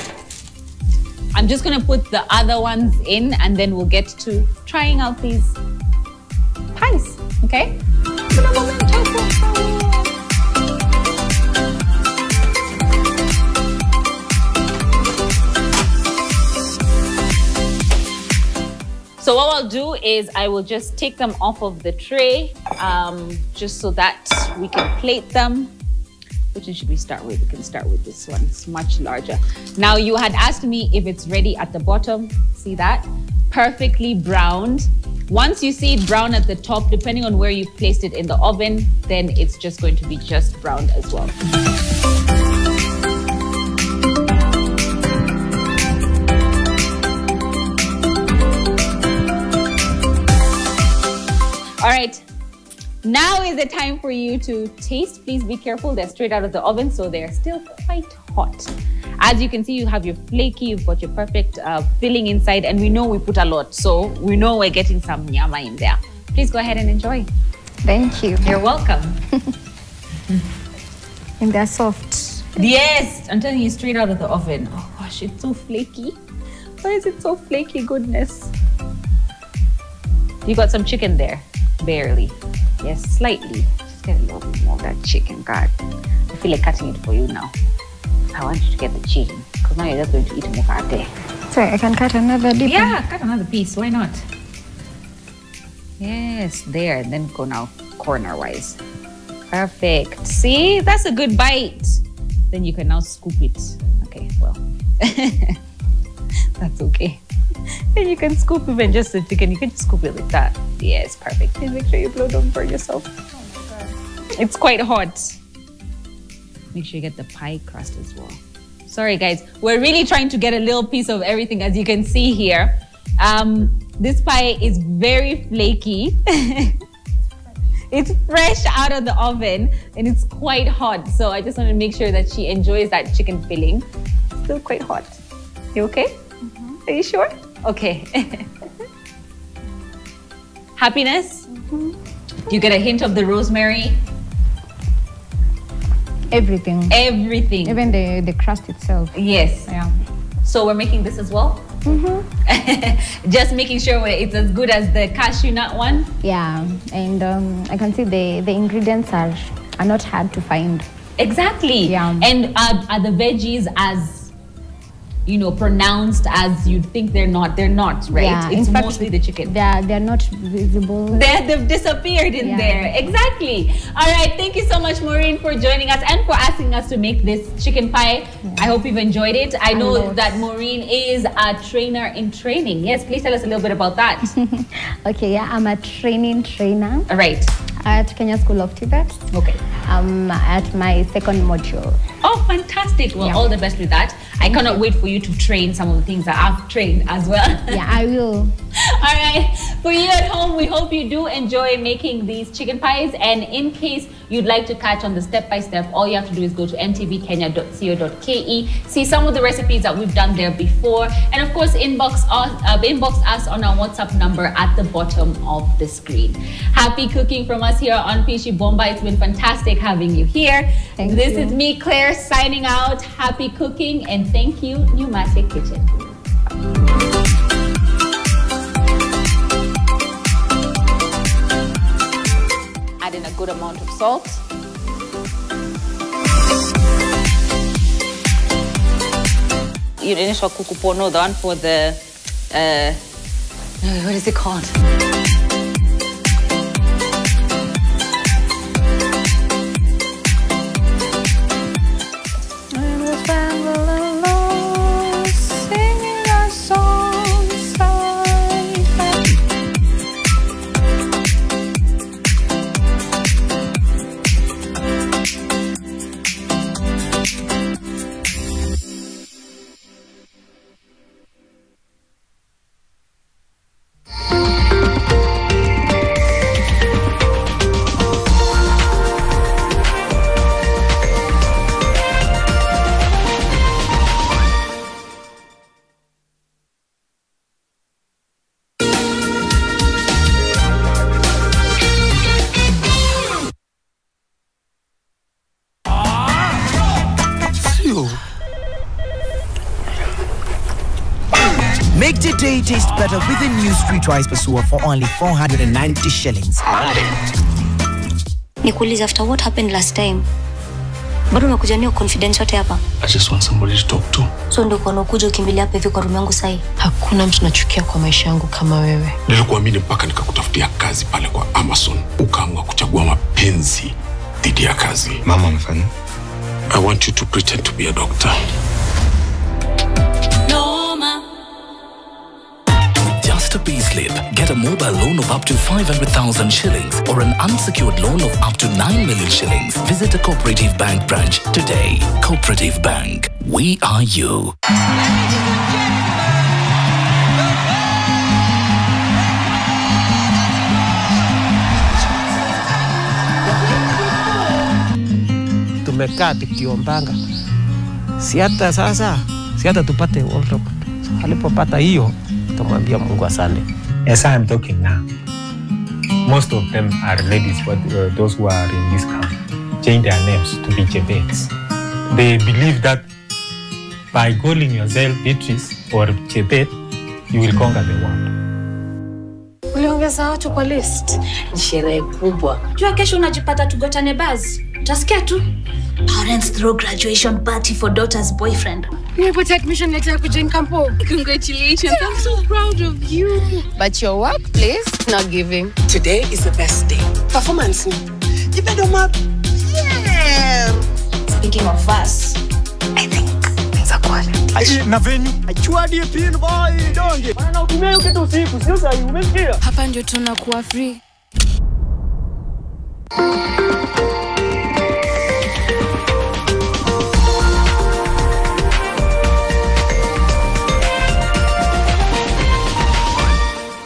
I'm just gonna put the other ones in and then we'll get to trying out these pies, okay? So what I'll do is I will just take them off of the tray, just so that we can plate them. Which one should we start with? We can start with this one. It's much larger. Now, you had asked me if it's ready at the bottom. See that? Perfectly browned. Once you see it brown at the top, depending on where you placed it in the oven, then it's just going to be just browned as well. All right. Now is the time for you to taste. Please be careful. They're straight out of the oven, so they're still quite hot. As you can see, you have your flaky, you've got your perfect filling inside, and we know we put a lot, so we know we're getting some nyama in there. Please go ahead and enjoy. Thank you. You're welcome. And they're soft. Yes, I'm telling you, straight out of the oven. Oh gosh, it's so flaky. Why is it so flaky? Goodness. You got some chicken there, barely. Yes, slightly. Just get a little bit more of that chicken, God. I feel like cutting it for you now. I want you to get the chicken, because now you're just going to eat mukate. Sorry, I can cut another dip. Yeah, cut another piece. Why not? Yes, there. And then go now corner-wise. Perfect. See? That's a good bite. Then you can now scoop it. Okay, well. That's okay. Then you can scoop even just the chicken. You can scoop it like that. Yes, perfect. Please make sure you blow, don't burn yourself. Oh my God. It's quite hot. Make sure you get the pie crust as well. Sorry guys, we're really trying to get a little piece of everything, as you can see here. This pie is very flaky. It's fresh out of the oven and it's quite hot. So I just want to make sure that she enjoys that chicken filling. Still quite hot. You okay? Are you sure? Okay. Happiness? You get a hint of the rosemary? Everything. Everything. Even the crust itself. Yes. Yeah. So we're making this as well? Just making sure it's as good as the cashew nut one? Yeah. And I can see the ingredients are not hard to find. Exactly. Yeah. And are the veggies as, you know, pronounced as you'd think they're not, right? Yeah, it's mostly the chicken. They're not visible. They've disappeared in there. Exactly. All right. Thank you so much, Maureen, for joining us and for asking us to make this chicken pie. Yeah. I hope you've enjoyed it. I know that Maureen is a trainer in training. Yes, please tell us a little bit about that. Okay, yeah, I'm a trainer. All right. At Kenya School of Tibet. Okay. At my second module. Oh, fantastic. Well, all the best with that. I cannot wait for you to train some of the things that I've trained as well. Yeah, I will. All right. For you at home, we hope you do enjoy making these chicken pies. And in case you'd like to catch on the step-by-step, all you have to do is go to ntvkenya.co.ke, see some of the recipes that we've done there before. And of course, inbox us on our WhatsApp number at the bottom of the screen. Happy cooking from us here on Pishi Bomba. It's been fantastic having you here. This is me, Claire, signing out. Happy cooking and thank you, Pneumatic Kitchen. Add in a good amount of salt. Your initial kukupono, the one for the, what is it called? your day taste better with a new street rice pasua for only 490 shillings. Nikuuliza, after what happened last time, bado umekuja niyo confidence yote hapa? I just want somebody to talk to. So ndio kwa unakuja ukimbilia hapa hivi kwa room yangu sahi? Hakuna mtu nachukia kwa maisha yangu kama wewe. Nilikuamini mpaka nikakutafutia kazi pale kwa Amazon. Ukaamua kuchagua mapenzi dhidi ya kazi. Mama amefanya. I want you to pretend to be a doctor. Just a payslip. Get a mobile loan of up to 500,000 shillings or an unsecured loan of up to 9 million shillings. Visit a Cooperative Bank branch today. Cooperative Bank. We are you. Tumekaa tukiombanga. Si hata tupate World Cup. Alipopata hiyo tumwambia Mungu asante. As I am talking now, most of them are ladies, but those who are in this camp change their names to be Chebets. They believe that by calling yourself Beatrice or Chebet, you will conquer the world. Uliongeza watu kwa list. Ni sherehe kubwa. Jua kesho unajipata tugotane buzz. Utasikia tu. Parents throw graduation party for daughter's boyfriend. Nimepata admission letter to join campo. Congratulations. I'm so proud of you. But your workplace not giving. Today is the best day. Performance. You better map. Yeah. Speaking of us, I think things are quality. Na venue. Achua die pin boy donge. Bana utumie kitu usiku, sio sahi umesikia? Hapa ndio tunakuwa free.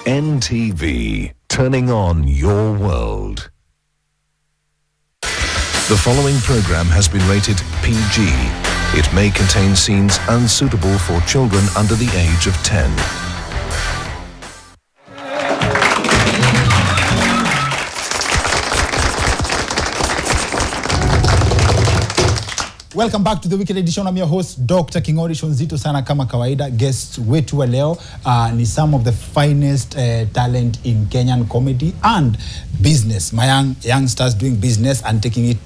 NTV, turning on your world. The following program has been rated PG. It may contain scenes unsuitable for children under the age of 10. Welcome back to the weekend edition. I'm your host, Dr. Kingori Shonzito sana kama kawaida. Guests wetu wa leo ni some of the finest talent in Kenyan comedy and business. My youngsters doing business and taking it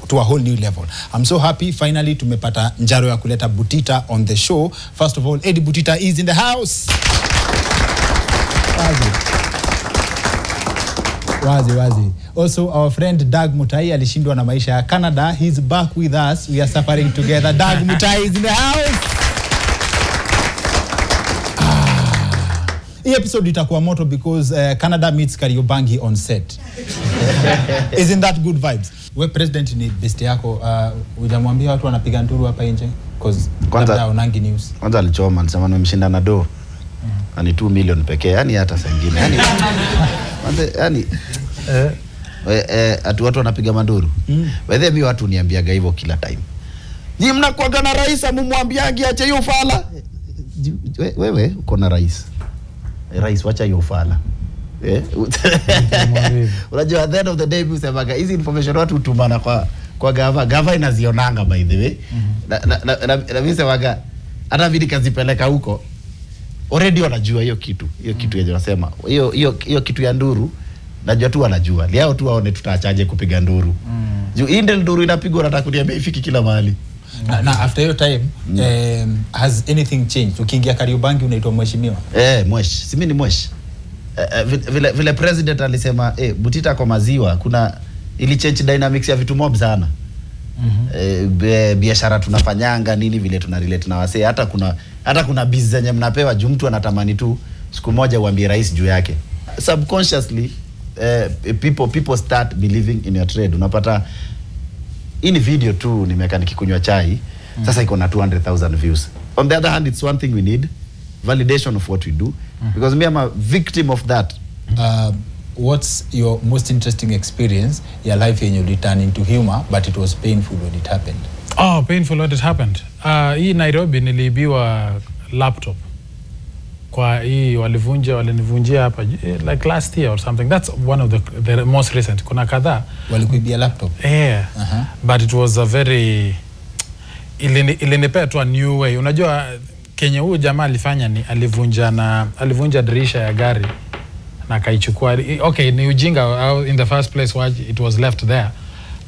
to a whole new level. I'm so happy finally tumepata njaro ya kuleta Butita on the show. First of all, Eddie Butita is in the house. Wazi. Also, our friend Doug Mutai alishindwa na maisha ya Canada. He's back with us. We are suffering together. Doug Mutai is in the house. This episode itakuwa moto because Canada meets Kariobangi on set. Isn't that good vibes? We president ni best yako. Hujamwambia watu wanapiga nduru hapa nje? Because kwanza unangi news. Kwanza alichoma alisema nimemshinda na do. Ani 2 million pekee. Yani hata sengine. Yani atu watu wanapiga manduru. Wewe mimi watu niambiaga hivyo kila time. Ni mnakuaga na rais amumwambiagi ache hiyo fala. Wewe uko na rais. Rais wacha hiyo fala. Unajua at the end of the day mimi semaga hizi information watu hutumana kwa gava inazionanga by the way. Na mimi semaga hata vidi kazipeleka huko. Already wanajua hiyo kitu. Hiyo kitu yenye nasema. Hiyo kitu ya nduru najua tu wanajua. Leo tu waone tutaachaje kupiga nduru. Juu ile nduru inapigwa nataka kuniambia ifiki kila mahali. Na after your time has anything changed? Ukiingia Kariobangi unaitwa mheshimiwa? Mwesh. Si mimi ni mwesh. Vile president alisema Butita kwa maziwa kuna ili change dynamics ya vitu mob sana. Biashara tunafanyanga nini vile tuna relate na wasee hata kuna business zenye mnapewa juu mtu anatamani tu siku moja uambie rais juu yake. Subconsciously people start believing in your trade. Unapata in video tu nimeka nikikunywa chai sasa iko na 200,000 views. On the other hand, it's one thing we need, validation of what we do, because me I'm a victim of that. What's your most interesting experience your life when you return into humor but it was painful when it happened? Oh, painful when it happened. Hii Nairobi niliibiwa laptop. Kwa hii walinivunjia hapa like last year or something. That's one of the most recent. Kuna kadhaa walikuibia laptop. Yeah. But it was a very ilinipea tu a new way. Unajua Kenya huyu jamaa alifanya ni alivunja dirisha ya gari na akaichukua. Okay, ni ujinga in the first place why it was left there,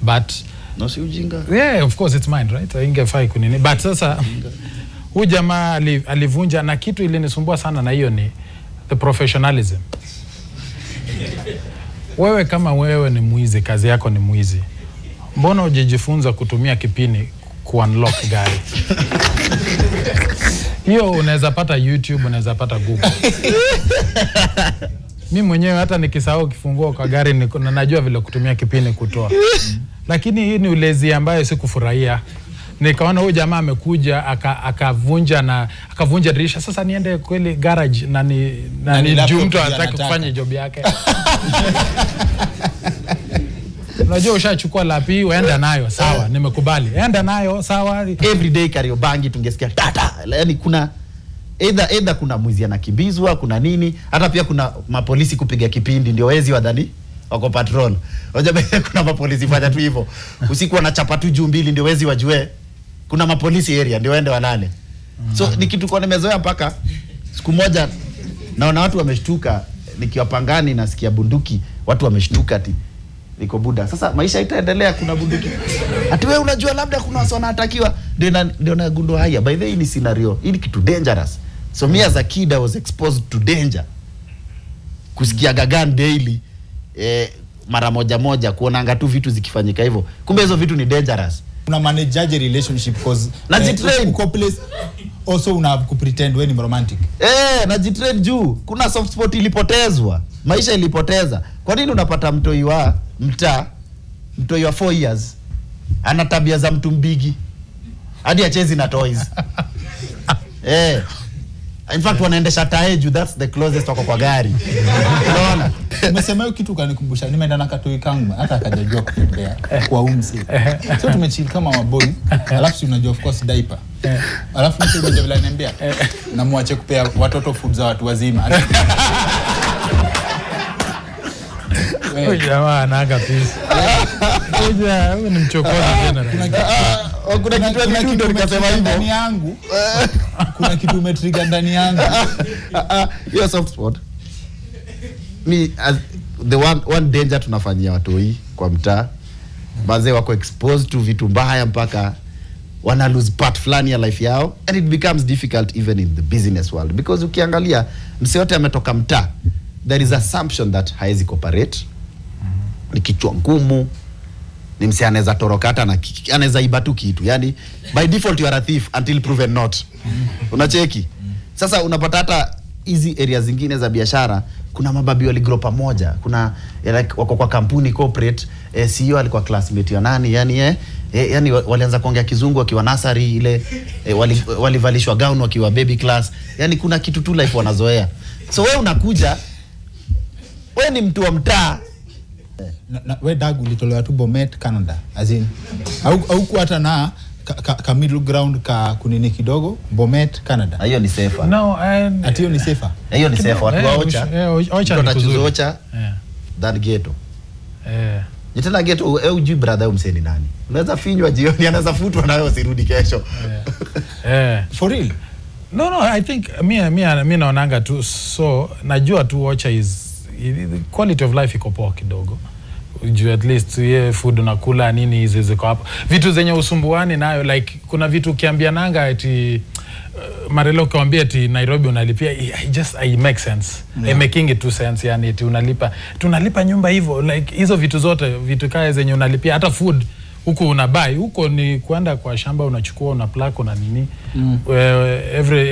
but no si ujinga. Yeah, of course it's mine, right? Ingefai kunini. But sasa huyu jamaa alivunja, na kitu ilinisumbua sana na hiyo ni the professionalism. Wewe kama wewe ni mwizi, kazi yako ni mwizi, mbona hujifunza kutumia kipini ku-unlock gari? Hiyo unaweza pata YouTube, unaweza pata Google. Mimi mwenyewe hata nikisahau kifunguo kwa gari najua vile kutumia kipini kutoa. Lakini hii ni ulezi ambayo sikufurahia. Nikaona huyu jamaa amekuja akavunja dirisha. Sasa niende kweli garage na ni juu mtu anataka kufanya job yake. Unajua ushachukua lapi uenda nayo, sawa, nimekubali. Enda nayo, sawa. Everyday Kariobangi tungesikia tata. Yaani kuna either kuna mwizi anakimbizwa, kuna nini, hata pia kuna mapolisi kupiga kipindi ndio wezi wadhani wako patrol. Unajua kuna mapolisi fanya tu hivyo. Usiku wanachapa tu juu mbili ndio wezi wajue kuna mapolisi area ndio waende walale. So ni kitu kwa nimezoea mpaka siku moja naona watu wameshtuka nikiwa Pangani nasikia bunduki, watu wameshtuka ati niko buda. Sasa maisha itaendelea, kuna bunduki. Ati wewe unajua labda kuna watu wanatakiwa ndio na gundo haya. By the way ni scenario, hii kitu dangerous. So me as a kid I was exposed to danger. Kusikia Gagan daily mara moja kuonanga tu vitu zikifanyika hivyo. Kumbe hizo vitu ni dangerous. Una manage relationship because uko place also una kupretend wewe ni romantic. Najitrain juu kuna soft spot ilipotezwa. Maisha ilipoteza. Kwa nini unapata mtoi wa mtoi wa 4 years ana tabia za mtu mbigi hadi achezi na toys? In fact wanaendesha taeju, that's the closest wako kwa gari. Unaona? Umesema hiyo kitu kanikumbusha, nimeenda na katoi kangu hata akajajua kutembea kwa umsi. So tumechill kama maboy, alafu unajua of course diaper. Alafu mtu mmoja vile ananiambia na muache kupea watoto food za watu wazima. Huyu jamaa anaanga pisi. Huyu ni mchokozi tena. Kuna kitu nikasema hivyo ndani yangu. Kuna kitu umetrigger ndani yangu. Your soft spot. Me as the one danger tunafanyia watu hii kwa mtaa. Bazee wako exposed to vitu mbaya mpaka wana lose part flani ya life yao, and it becomes difficult even in the business world because ukiangalia mse yote ametoka mtaa, there is assumption that haezi cooperate. Ni kichwa ngumu, ni mse anaweza toroka hata na anaweza iba tu kitu. Yani by default you are a thief until proven not. Unacheki? Sasa unapata hata hizi areas zingine za biashara kuna mababi waligrow pamoja. Kuna like wako kwa kampuni corporate, CEO alikuwa classmate ya nani, yani walianza kuongea kizungu wakiwa nursery ile, walivalishwa gown wakiwa baby class. Yani kuna kitu tu life wanazoea. So wewe unakuja, wewe ni mtu wa mtaa. Wewe Dagu ulitolewa tu Bomet Canada. As in au hata na ka middle ground ka kunini kidogo Bomet Canada. Hiyo ni safer. No, ati hiyo ni safer. Hiyo ni safer. Watu waocha. Ocha ni kuzuri. That ghetto. Nitana ghetto ujui brother umseni nani. Unaweza finywa jioni, anaweza futwa na wewe usirudi kesho. For real? No, I think mimi naonanga tu, so najua tu Ocha is the quality of life iko poa kidogo. At least food unakula nini hizi ziko hapo. Vitu zenye usumbuani nayo, like kuna vitu ukiambia nanga ati Marelo kaambia ati Nairobi unalipia, I make sense. I making it to sense, yani ati tunalipa nyumba hivyo, like hizo vitu zote, vitu kaya zenye unalipia, hata food huko unabai, huko ni kwenda kwa shamba unachukua una pluck una nini.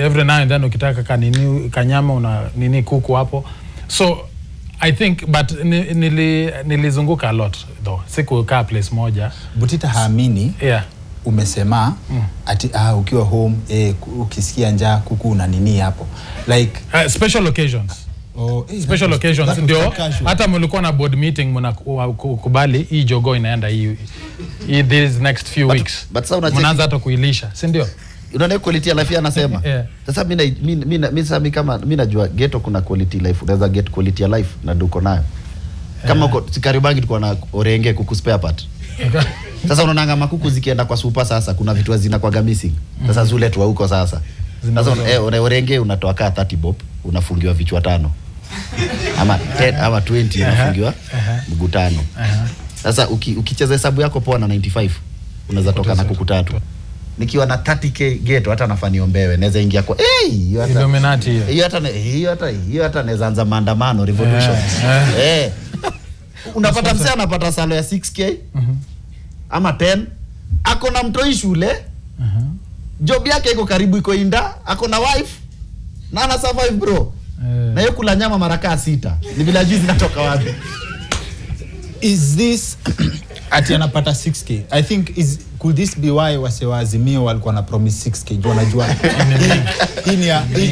Every now and then ukitaka kanini kanyama una nini kuku hapo. So I think, but nilizunguka a lot though. Sikukaa place moja. Butita haamini. Umesema ati ukiwa home ukisikia njaa kuku una nini hapo. Like special occasions. Special occasions ndio hata mlikuwa na board meeting mnakubali hii jogo inaenda hii these next few weeks. Mnaanza hata kuilisha, si ndio? Unaona quality ya life anasema. Sasa mimi kama mimi najua ghetto kuna quality life. Unaweza get quality ya life na duko nayo. Kama uko Kariobangi tuko na Orenge kuku spare part. Sasa unaonanga makuku zikienda kwa super, sasa kuna vitu hazina kwa missing. Sasa zule tu huko sasa. Sasa orenge unatoa ka 30 bob, unafungiwa vichwa 5. Ama 10 ama 20 unafungiwa mguu 5. Sasa ukicheza hesabu yako poa na 95 unaweza toka na kuku 3. Nikiwa na 30k geto hata nafanya ombewe naweza ingia kwa hiyo hata Illuminati hiyo hata naweza anza maandamano revolution. Unapata msee anapata salo ya 6k ama 10, ako na mtoi shule, job yake iko karibu iko inda, ako na wife na ana survive bro. Na yeye kula nyama maraka 6. Ni vile ajui zinatoka wapi. Is this ati anapata 6k? I think could this be why Azimio walikuwa na promise 6k? Jua najua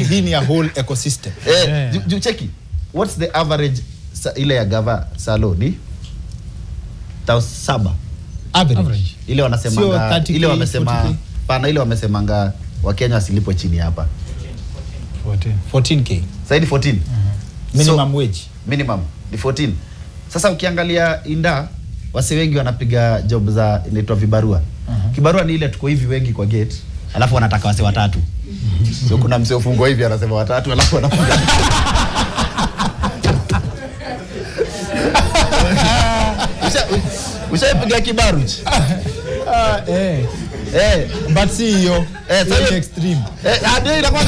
hii ni a whole ecosystem. Cheki. What's the average ile ya gava saloni? 7 average. Ile wanasemanga ile wamesema pana ile wamesemanga Wakenya wasilipo chini hapa 14k. Saidi 14. Minimum wage. Minimum ni 14. Sasa ukiangalia inda wase wengi wanapiga job za inaitwa vibarua. Kibarua ni ile tuko hivi wengi kwa gate, alafu wanataka wase 3. So kuna msee ufungwa hivi anasema 3 alafu anafunga. Ushapiga kibaruch. But see hiyo very extreme. Ndio inakuwa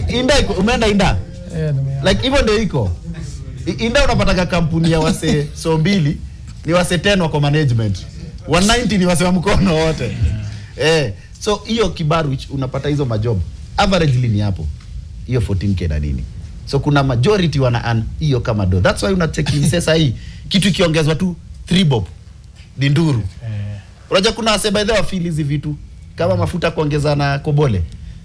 inda umeenda inda. Like even ndio iko. Inda unapata kampuni ya wase so 2 ni wase 10 wako management. 190 ni wase wa mkono wote. So hiyo kibaruch unapata hizo majob. Averagely ni hapo. Hiyo 14k na nini. So kuna majority wana earn hiyo kama do. That's why unacheki sasa hii kitu kiongezwa tu 3 bob. Dinduru. Unajua kuna wase by the way feel hizi vitu kama mafuta kuongeza na kobole.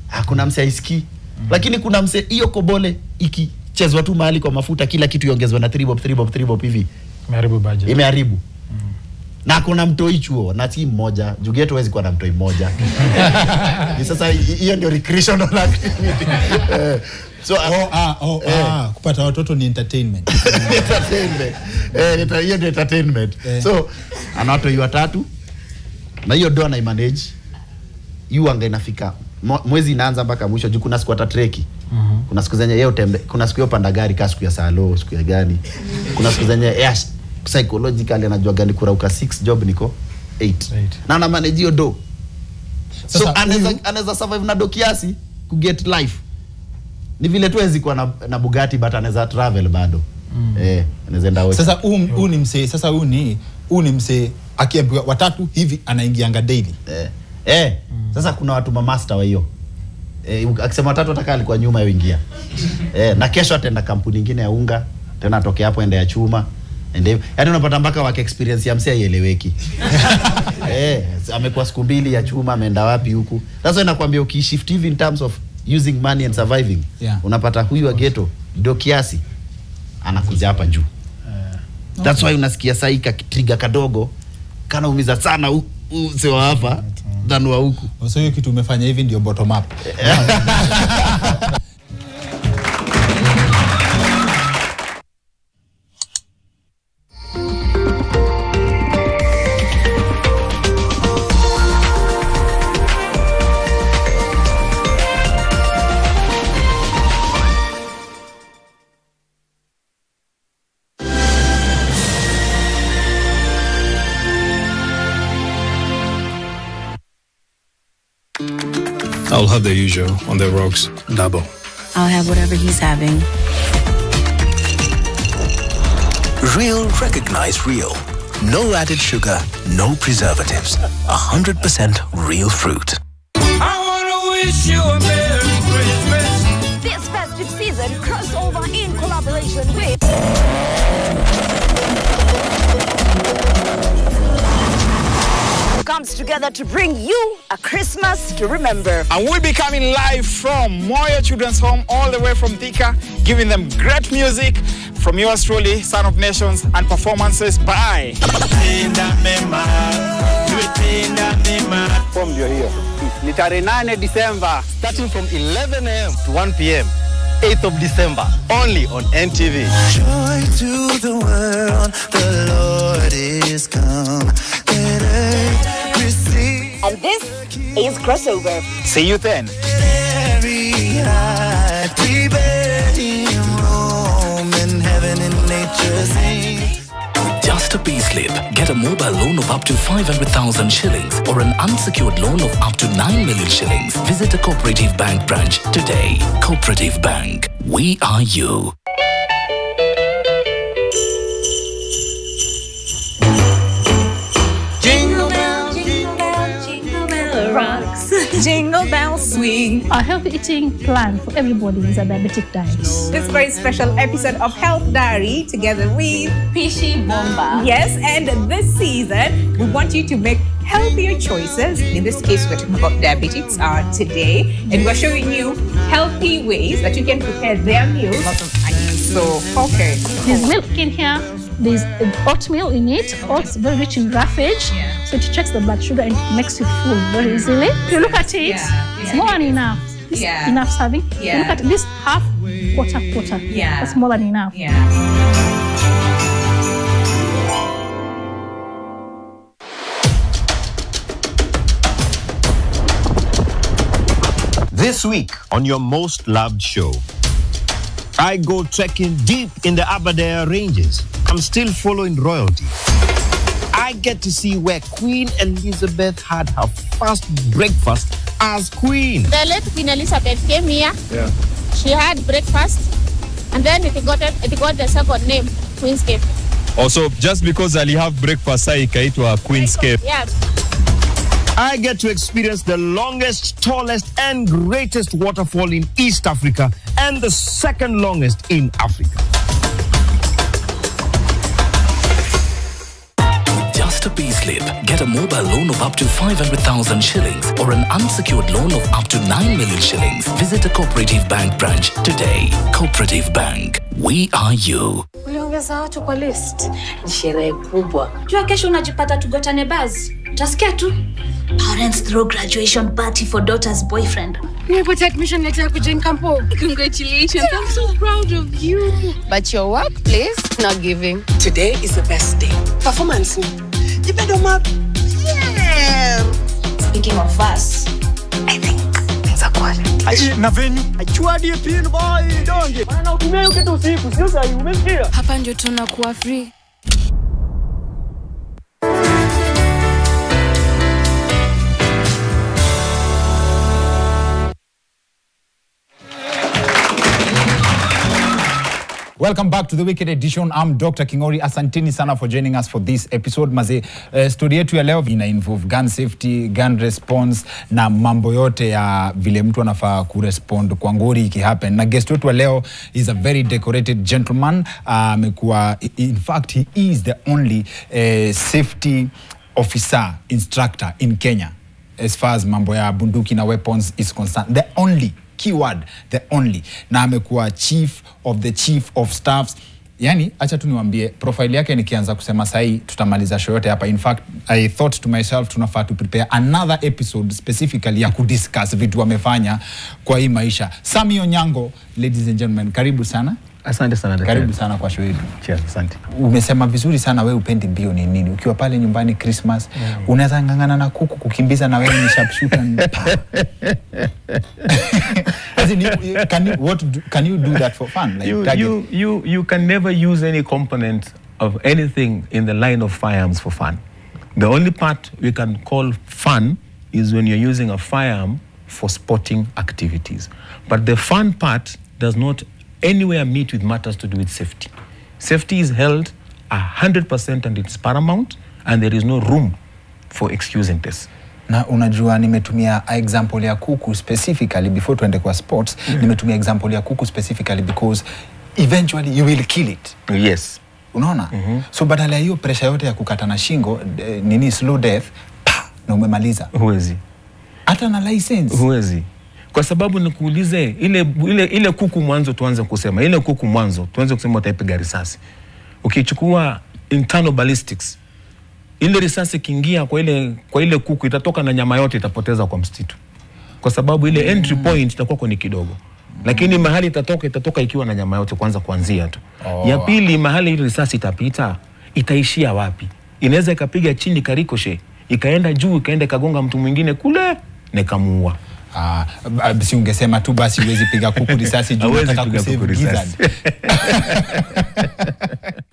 Hakuna mse aiski. Lakini kuna mse hiyo kobole ikichezwa tu mahali kwa mafuta kila kitu iongezwa na 3 bob hivi. Imeharibu budget. Imeharibu. Na kuna mtoi chuo na si mmoja. Jugeto hawezi kuwa na mtoi mmoja. Sasa hiyo ndio recreational activity. So kupata watoto ni entertainment. Hiyo ni entertainment. So ana watu 3 na hiyo do na manage. Hiyo anga inafika mwezi inaanza mpaka mwisho juu kuna siku hata treki. Kuna siku zenye yeye utembe, kuna siku yeye panda gari ka siku ya salo, siku ya gani. Kuna siku zenye psychologically anajua gani kurauka 6 job niko 8. Na ana manage hiyo do. So anaweza survive na do kiasi ku get life. Ni vile tu hawezi kuwa na Bugatti but anaweza travel bado. Anaweza enda wote. Sasa huu ni msee, sasa huu ni msee akiambiwa 3 hivi anaingianga daily. Sasa kuna watu master wa hiyo. Akisema 3 ataka alikuwa nyuma yao ingia. Na kesho ataenda kampuni nyingine ya unga, tena atoke hapo ende ya chuma. Yaani unapata mpaka wake experience ya msee haieleweki. Amekuwa siku 2 ya chuma ameenda wapi huku. Sasa inakwambia ukishift hivi in terms of using money and surviving. Unapata huyu wa ghetto ndio kiasi anakuja hapa juu. That's why unasikia saika trigger kadogo kana umiza sana sio hapa than wa huku. So hiyo kitu umefanya hivi ndio bottom up. I'll have the usual on the rocks, double. I'll have whatever he's having. Real recognize real. No added sugar, no preservatives. 100% real fruit. I wanna wish you a Merry Christmas. This festive season, crossover in collaboration with comes together to bring you a Christmas to remember. And we'll be coming live from Moyo Children's Home all the way from Thika, giving them great music from yours truly, Son of Nations, and performances by From your here. Ni tarehe 9 December, starting from 11 a.m. to 1 p.m. 8th of December, only on NTV. Joy to the world, the Lord is come. And this is Crossover. See you then. tide. We buried in Rome and heaven and nature sing. Just a pay slip. Get a mobile loan of up to 500,000 shillings or an unsecured loan of up to 9 million shillings. Visit a Cooperative Bank branch today. Cooperative Bank. We are you. Jingle bell, jingle bell, jingle bell rocks. Jingle bell swing. Our healthy eating plan for everybody is a diabetic diet. This very special episode of Health Diary together with Pishi Bomba. Yes, and this season we want you to make healthier choices. In this case, we're talking about diabetics today, and we're showing you healthy ways that you can prepare their meals. Lots of onions. So, okay. There's milk in here. There's oatmeal in it. Oats very rich in roughage. Yeah. So it checks the blood sugar and it makes you full very easily. If you look at it, it's more than enough. This enough serving. You look at this half, quarter. Yeah. That's more than enough. Yeah. This week on your most loved show, I go trekking deep in the Aberdare Ranges. I'm still following royalty. I get to see where Queen Elizabeth had her first breakfast as queen. The late Queen Elizabeth came here. Yeah. She had breakfast, and then it got the second name, Queenscape. Also, just because Ali have breakfast, I ikaitwa Queenscape. Yeah. I get to experience the longest, tallest, and greatest waterfall in East Africa and the second longest in Africa. Just a pay slip. Get a mobile loan of up to 500,000 shillings or an unsecured loan of up to 9 million shillings. Visit a Cooperative Bank branch today. Cooperative Bank. We are you. Uliongeza watu kwa list. Ni sherehe kubwa. Jua kesho unajipata tugotane buzz. Utasikia tu. Parents throw graduation party for daughter's boyfriend. Nimepata admission letter ya kujoin campo. Congratulations. I'm so proud of you. But your workplace not giving. Today is the best day. Performance. You better map. Yeah. Speaking of us, I think things are quiet. Na venue. Achuadi pin boy donge. Bana utumie hiyo kitu usiku, sio sahi, umesikia? Hapa ndio tunakuwa free. Welcome back to the Wicked Edition. I'm Dr. Kingori. Asanteni sana for joining us for this episode. Maze, story yetu ya leo ina involve gun safety, gun response na mambo yote ya vile mtu anafaa kurespond kwa ngori ikihappen. Na guest wetu wa leo is a very decorated gentleman. In fact, he is the only safety officer instructor in Kenya as far as mambo ya bunduki na weapons is concerned. The only keyword, the only. Na amekuwa chief of staffs. Yani, acha tu niwaambie, profile yake nikianza kusema sahi, tutamaliza show yote hapa. In fact, I thought to myself, tunafaa to prepare another episode specifically ya kudiscuss vitu wamefanya kwa hii maisha. Sami Onyango, ladies and gentlemen, karibu sana. Asante sana. Karibu sana kwa show yetu. Cheers, asante. Umesema vizuri sana wewe upendi mbio ni nini? Ukiwa pale nyumbani Christmas, unaweza ngangana na kuku kukimbiza na wewe ni sharpshooter. As in, can you do that for fun? Like you can never use any component of anything in the line of firearms for fun. The only part we can call fun is when you're using a firearm for sporting activities. But the fun part does not anywhere meet with matters to do with safety. Safety is held 100% and it's paramount, and there is no room for excusing this. Na unajua nimetumia example ya kuku specifically before tuende kwa sports. Nimetumia example ya kuku specifically because eventually you will kill it. Yes. Unaona? So badala ya hiyo pressure yote ya kukatana shingo, slow death, na umemaliza. Huwezi. Hata na license. Huwezi. Kwa sababu nikuulize ile kuku mwanzo tuanze kusema. Ile kuku mwanzo tuanze kusema utaipiga risasi. Ukichukua internal ballistics, ile risasi kiingia kwa ile kuku itatoka na nyama yote itapoteza kwa msitu. Kwa sababu ile entry point itakuwa ni kidogo. Lakini mahali itatoka ikiwa na nyama yote kuanzia tu. Ya pili, mahali ile risasi itapita itaishia wapi? Inaweza ikapiga chini karikoshe, ikaenda juu, ikaenda kagonga mtu mwingine kule na kamuua. Si ungesema tu basi huwezi piga kuku risasi juu unataka kusave gizzard.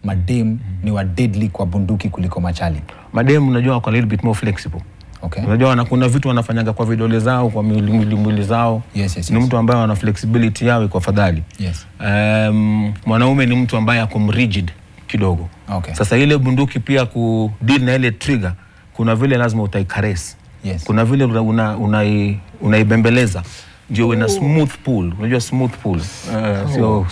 Madem ni wa deadly kwa bunduki kuliko machali. Madem unajua wako a little bit more flexible. Okay. Unajua kuna vitu wanafanyaga kwa vidole zao, kwa mwili zao. Yes. Ni mtu ambaye ana flexibility yao iko afadhali. Yes. Mwanaume ni mtu ambaye ako rigid kidogo. Okay. Sasa ile bunduki pia ku deal na ile trigger, kuna vile lazima utaikaresi. Yes. Kuna vile unaibembeleza ndio ina smooth pull. Unajua smooth pull. Sio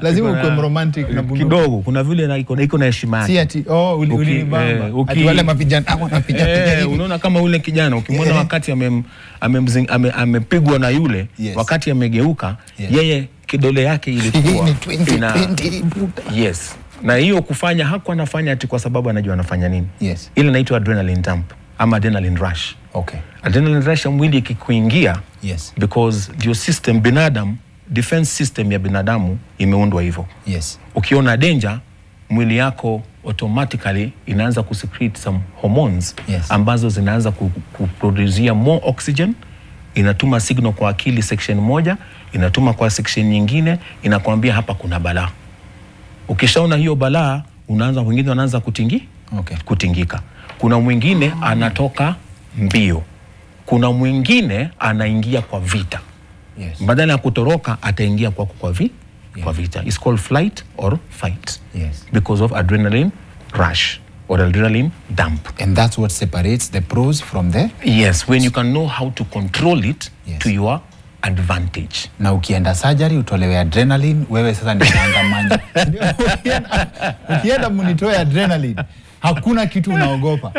lazima uwe romantic na bunduki kidogo. Kuna vile iko na heshima yake. Si ati ulibamba. Ati wale mavijana wanapiga hivi. Unaona kama ule kijana ukimwona wakati amepigwa na yule, wakati amegeuka, yeye kidole yake ilikuwa yes. Na hiyo kufanya hakuwa anafanya ati kwa sababu anajua anafanya nini. Yes. Ile inaitwa adrenaline dump ama adrenaline rush. Okay. Adrenaline rush mwili ikikuingia, yes, because your system binadamu, defense system ya binadamu imeundwa hivyo. Yes. Ukiona danger, mwili yako automatically inaanza kusecrete some hormones, yes, ambazo zinaanza kuproduce more oxygen, inatuma signal kwa akili section moja, inatuma kwa section nyingine, inakwambia hapa kuna balaa. Ukishaona hiyo balaa, wengine wanaanza kutingika. Kuna mwingine anatoka mbio. Kuna mwingine anaingia kwa vita. Yes. Badala ya kutoroka ataingia kwa vita. It's called flight or fight. Yes. Because of adrenaline rush or adrenaline dump. And that's what separates the pros from the... Yes, when you can know how to control it, yes, to your advantage. Na ukienda surgery utolewe adrenaline, wewe sasa ni changamanya. Ukienda mnitoe adrenaline, hakuna kitu unaogopa.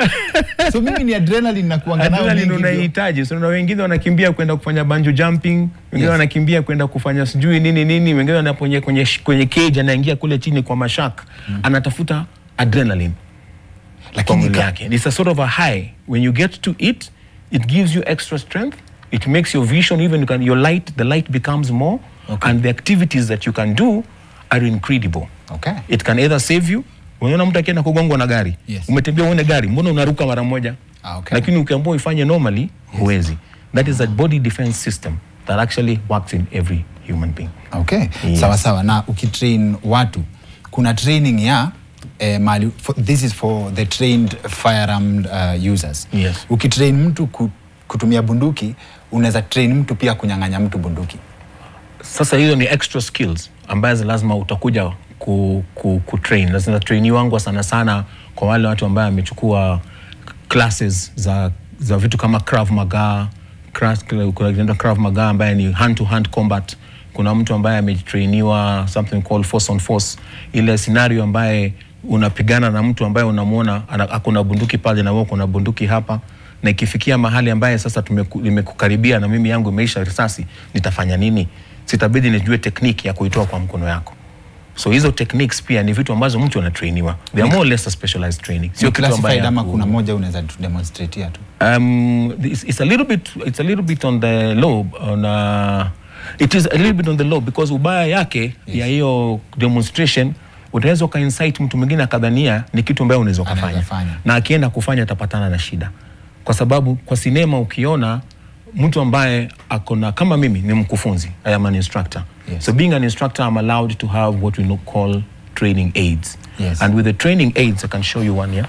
So mimi ni adrenaline na kuangalia adrenaline unahitaji. So wengine wanakimbia kwenda kufanya bungee jumping, wengine wanakimbia kwenda kufanya sijui nini, wengine wanaponya kwenye cage, anaingia kule chini kwa mashak, anatafuta adrenaline. Lakini yake it's a sort of a high. When you get to it, it gives you extra strength. It makes your vision, even the light becomes more, okay, and the activities that you can do are incredible. Okay. It can either save you. Unaona mtu akienda kugongwa na gari, yes, umetembea uone gari, mbona unaruka mara moja? Okay. Lakini ukiambiwa ifanye normally, huwezi. That is a body defense system that actually works in every human being. Okay. Yes. Sawa. Na ukitrain watu, kuna training ya this is for the trained firearm users. Yes. Ukitrain mtu kutumia bunduki, unaweza train mtu pia kunyang'anya mtu bunduki. Sasa hizo ni extra skills ambazo lazima utakuja kutrain. Lazima trainee wangu sana kwa wale watu ambao wamechukua classes za vitu kama Krav Maga, kuna Krav Maga ambaye ni hand to hand combat. Kuna mtu ambaye ametrainiwa something called force on force, ile scenario ambaye unapigana na mtu ambaye unamuona akona bunduki pale na wewe kuna bunduki hapa, na ikifikia mahali ambaye sasa nimekukaribia na mimi yangu imeisha risasi, nitafanya nini? Sitabidi nijue technique ya kuitoa kwa mkono yako. So hizo techniques pia ni vitu ambazo mtu anatrainiwa. They are more or less a specialized training. Sio kitu ambaye kama kuna moja unaweza demonstrate tu. It's a little bit on the low it is a little bit on the low because ubaya yake, yes, ya hiyo demonstration utaweza ukainsight mtu mwingine akadhania ni kitu ambaye unaweza kufanya. Na akienda kufanya atapatana na shida. Kwa sababu kwa sinema ukiona mtu ambaye akona kama mimi ni mkufunzi, I am an instructor. Yes. So being an instructor, I'm allowed to have what we call training aids. Yes. And with the training aids, I can show you one here.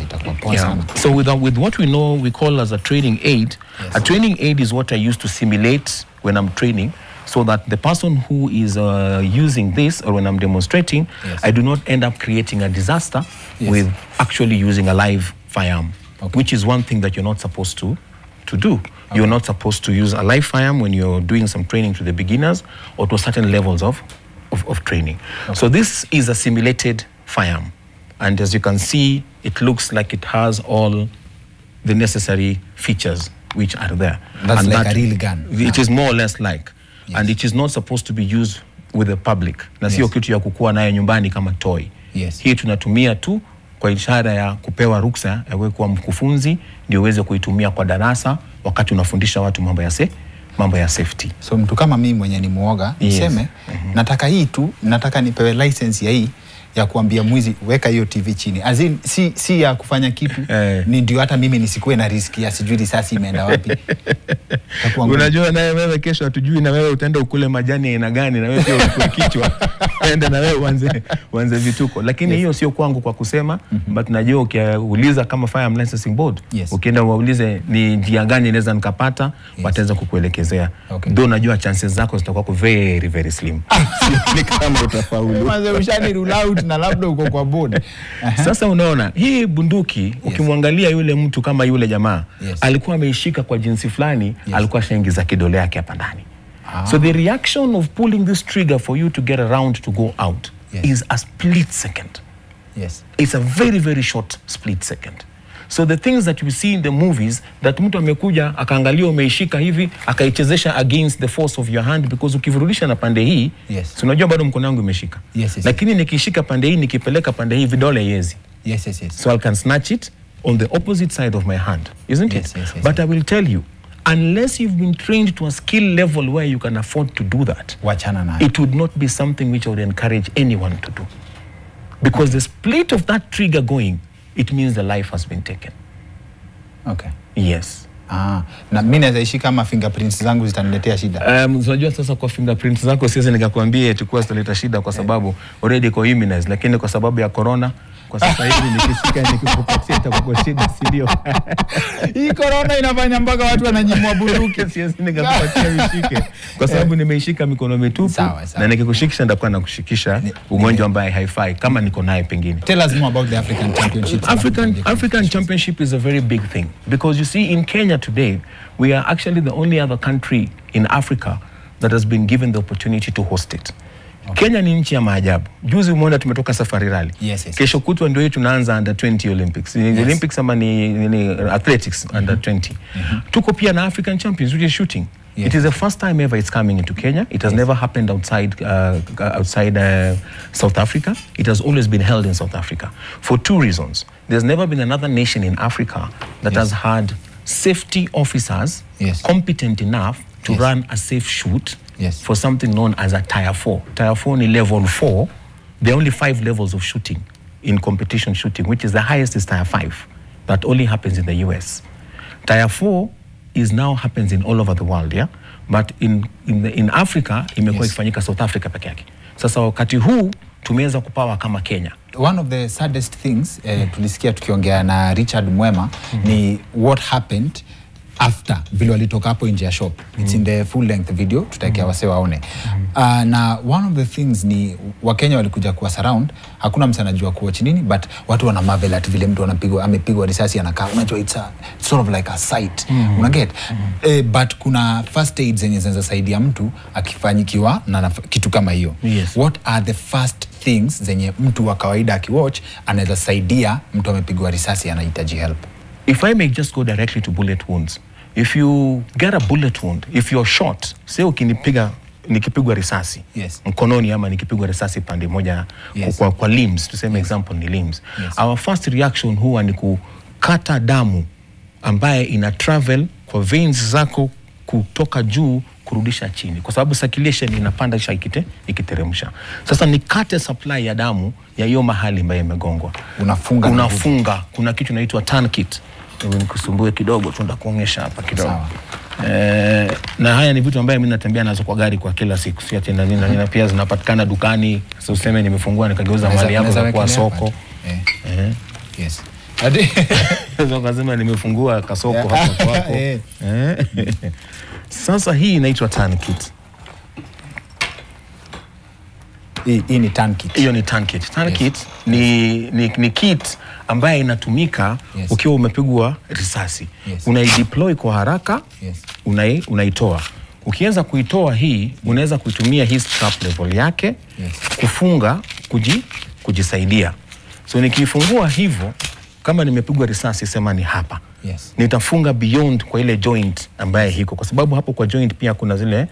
Itakuwa poa sana. So with what we call as a training aid, yes, a training aid is what I use to simulate when I'm training, so that the person who is using this or when I'm demonstrating, yes, I do not end up creating a disaster, yes, with actually using a live firearm, okay, which is one thing that you're not supposed to do. Okay. You're not supposed to use a live firearm when you're doing some training to the beginners or to certain levels of training. Okay. So this is a simulated firearm. And as you can see, it looks like it has all the necessary features which are there. That's and like a real gun. It is more or less like. Yes. And it is not supposed to be used with the public. Na sio kitu ya kukua nayo nyumbani kama toy. Yes. Hii tunatumia tu kwa ishara ya kupewa ruksa ya wewe kuwa mkufunzi ndio uweze kuitumia kwa darasa wakati unafundisha watu mambo ya safety. So mtu kama mimi mwenye ni muoga, niseme, nataka hii tu, nataka nipewe license ya hii ya kuambia mwizi weka hiyo TV chini. As in, si ya kufanya kitu ni ndio hata mimi nisikuwe na riski ya sijui risasi imeenda wapi. Unajua naye wewe kesho hatujui na wewe utaenda ukule majani aina gani na wewe pia ukule kichwa. Enda na wewe uanze vituko. Lakini hiyo sio kwangu kwa kusema, but najua ukiuliza kama Firearm Licensing Board, ukienda waulize ni njia gani naweza nikapata, wataweza kukuelekezea. Ndio najua chances zako zitakuwa very very slim. Ni kama utafaulu. Mwanzo ushani rule out na labda uko kwa board. Sasa unaona hii bunduki ukimwangalia yule mtu kama yule jamaa alikuwa ameishika kwa jinsi fulani, alikuwa shaingiza kidole yake hapa ndani. So the reaction of pulling this trigger for you to get around to go out is a split second. It's a very very short split second. So the things that you see in the movies, that mtu amekuja akaangalia umeishika hivi akaichezesha against the force of your hand, because ukivurudisha na pande hii, so unajua bado mkono wangu umeshika. Lakini nikishika pande hii nikipeleka pande hii vidole yezi. So I can snatch it on the opposite side of my hand, isn't it? But I will tell you, unless you've been trained to a skill level where you can afford to do that, it would not be something which I would encourage anyone to do. Because the split of that trigger going, it means the life has been taken. Okay. Yes. Na mimi naweza ishi kama fingerprints zangu zitaniletea shida. Unajua sasa kwa fingerprints zako siwezi nikakwambia itakuwa zitaleta shida kwa sababu already kwa immunized, lakini kwa sababu ya corona kwa sasa hivi nikishika nikikupatia itakuwa shida, si ndio? Hii corona inafanya mpaka watu wananyimwa bunduki. Siwezi nikakupatia ushike kwa sababu nimeishika mikono mitupu na nikikushikisha ndakuwa nakushikisha ugonjwa ambaye haifai kama niko naye pengine. Tell us more about the African Championship. African Championship is a very big thing because you see in Kenya today we are actually the only other country in Africa that has been given the opportunity to host it. Kenya ni nchi ya maajabu. Juzi umeona tumetoka Safari Rally. Kesho kutwa ndio tunaanza under 20 Olympics. Olympics ama ni athletics under 20. Tuko pia na African Champions which is shooting. It is the first time ever it's coming into Kenya. It has never happened outside South Africa. It has always been held in South Africa for two reasons. There's never been another nation in Africa that has had safety officers competent enough to run a safe shoot for something known as a Tier 4. Tier 4 is level 4. There are only 5 levels of shooting in competition shooting, which is the highest is Tier 5. That only happens in the US. Tier 4 is now happens in all over the world, but in Africa imekuwa ikifanyika South Africa peke yake. Sasa wakati huu tumeweza kupawa kama Kenya. One of the saddest things tulisikia tukiongea na Richard Mwema ni what happened after vile walitoka hapo nje ya shop. It's in the full length video, tutakia wase waone. Na one of the things ni Wakenya walikuja kuwa surround, hakuna mtu anajua kuwatch nini, but watu wana marvel at vile mtu amepigwa risasi anakaa. Unajua it's sort of like a sight. Una get? But kuna first aid zenye zinaweza saidia mtu akifanyikiwa na kitu kama hiyo. What are the first things zenye mtu wa kawaida akiwatch anaweza saidia mtu amepigwa risasi anahitaji help? If I may just go directly to bullet wounds. If you get a bullet wound, if you're shot, say nikipigwa risasi mkononi ama nikipigwa risasi pande moja kwa limbs, tuseme example ni limbs. Our first reaction huwa ni kukata damu ambaye ina travel kwa veins zako kutoka juu kurudisha chini, kwa sababu circulation inapanda ikiteremsha. Sasa nikate supply ya damu ya hiyo mahali ambaye imegongwa. Unafunga. Kuna kitu inaitwa tourniquet. Nikusumbue kidogo tu ndakuonyesha hapa kidogo. Na haya ni vitu ambaye mimi natembea nazo kwa gari kwa kila siku. Si ati nina pia zinapatikana dukani. Sasa useme nimefungua nikageuza mali yangu kwa soko. Yes. Sasa kazima nimefungua kasoko hapa kwako. Sasa hii inaitwa tourniquet. Hii ni tourniquet. Hiyo ni tourniquet. Tourniquet ni kit ambaye inatumika ukiwa umepigwa risasi. Unaideploy kwa haraka, unaitoa. Ukianza kuitoa hii, unaweza kuitumia hii strap level yake kufunga kujisaidia. So nikiifungua hivyo, kama nimepigwa risasi sema ni hapa. Nitafunga beyond kwa ile joint ambaye hiko, kwa sababu hapo kwa joint pia kuna zile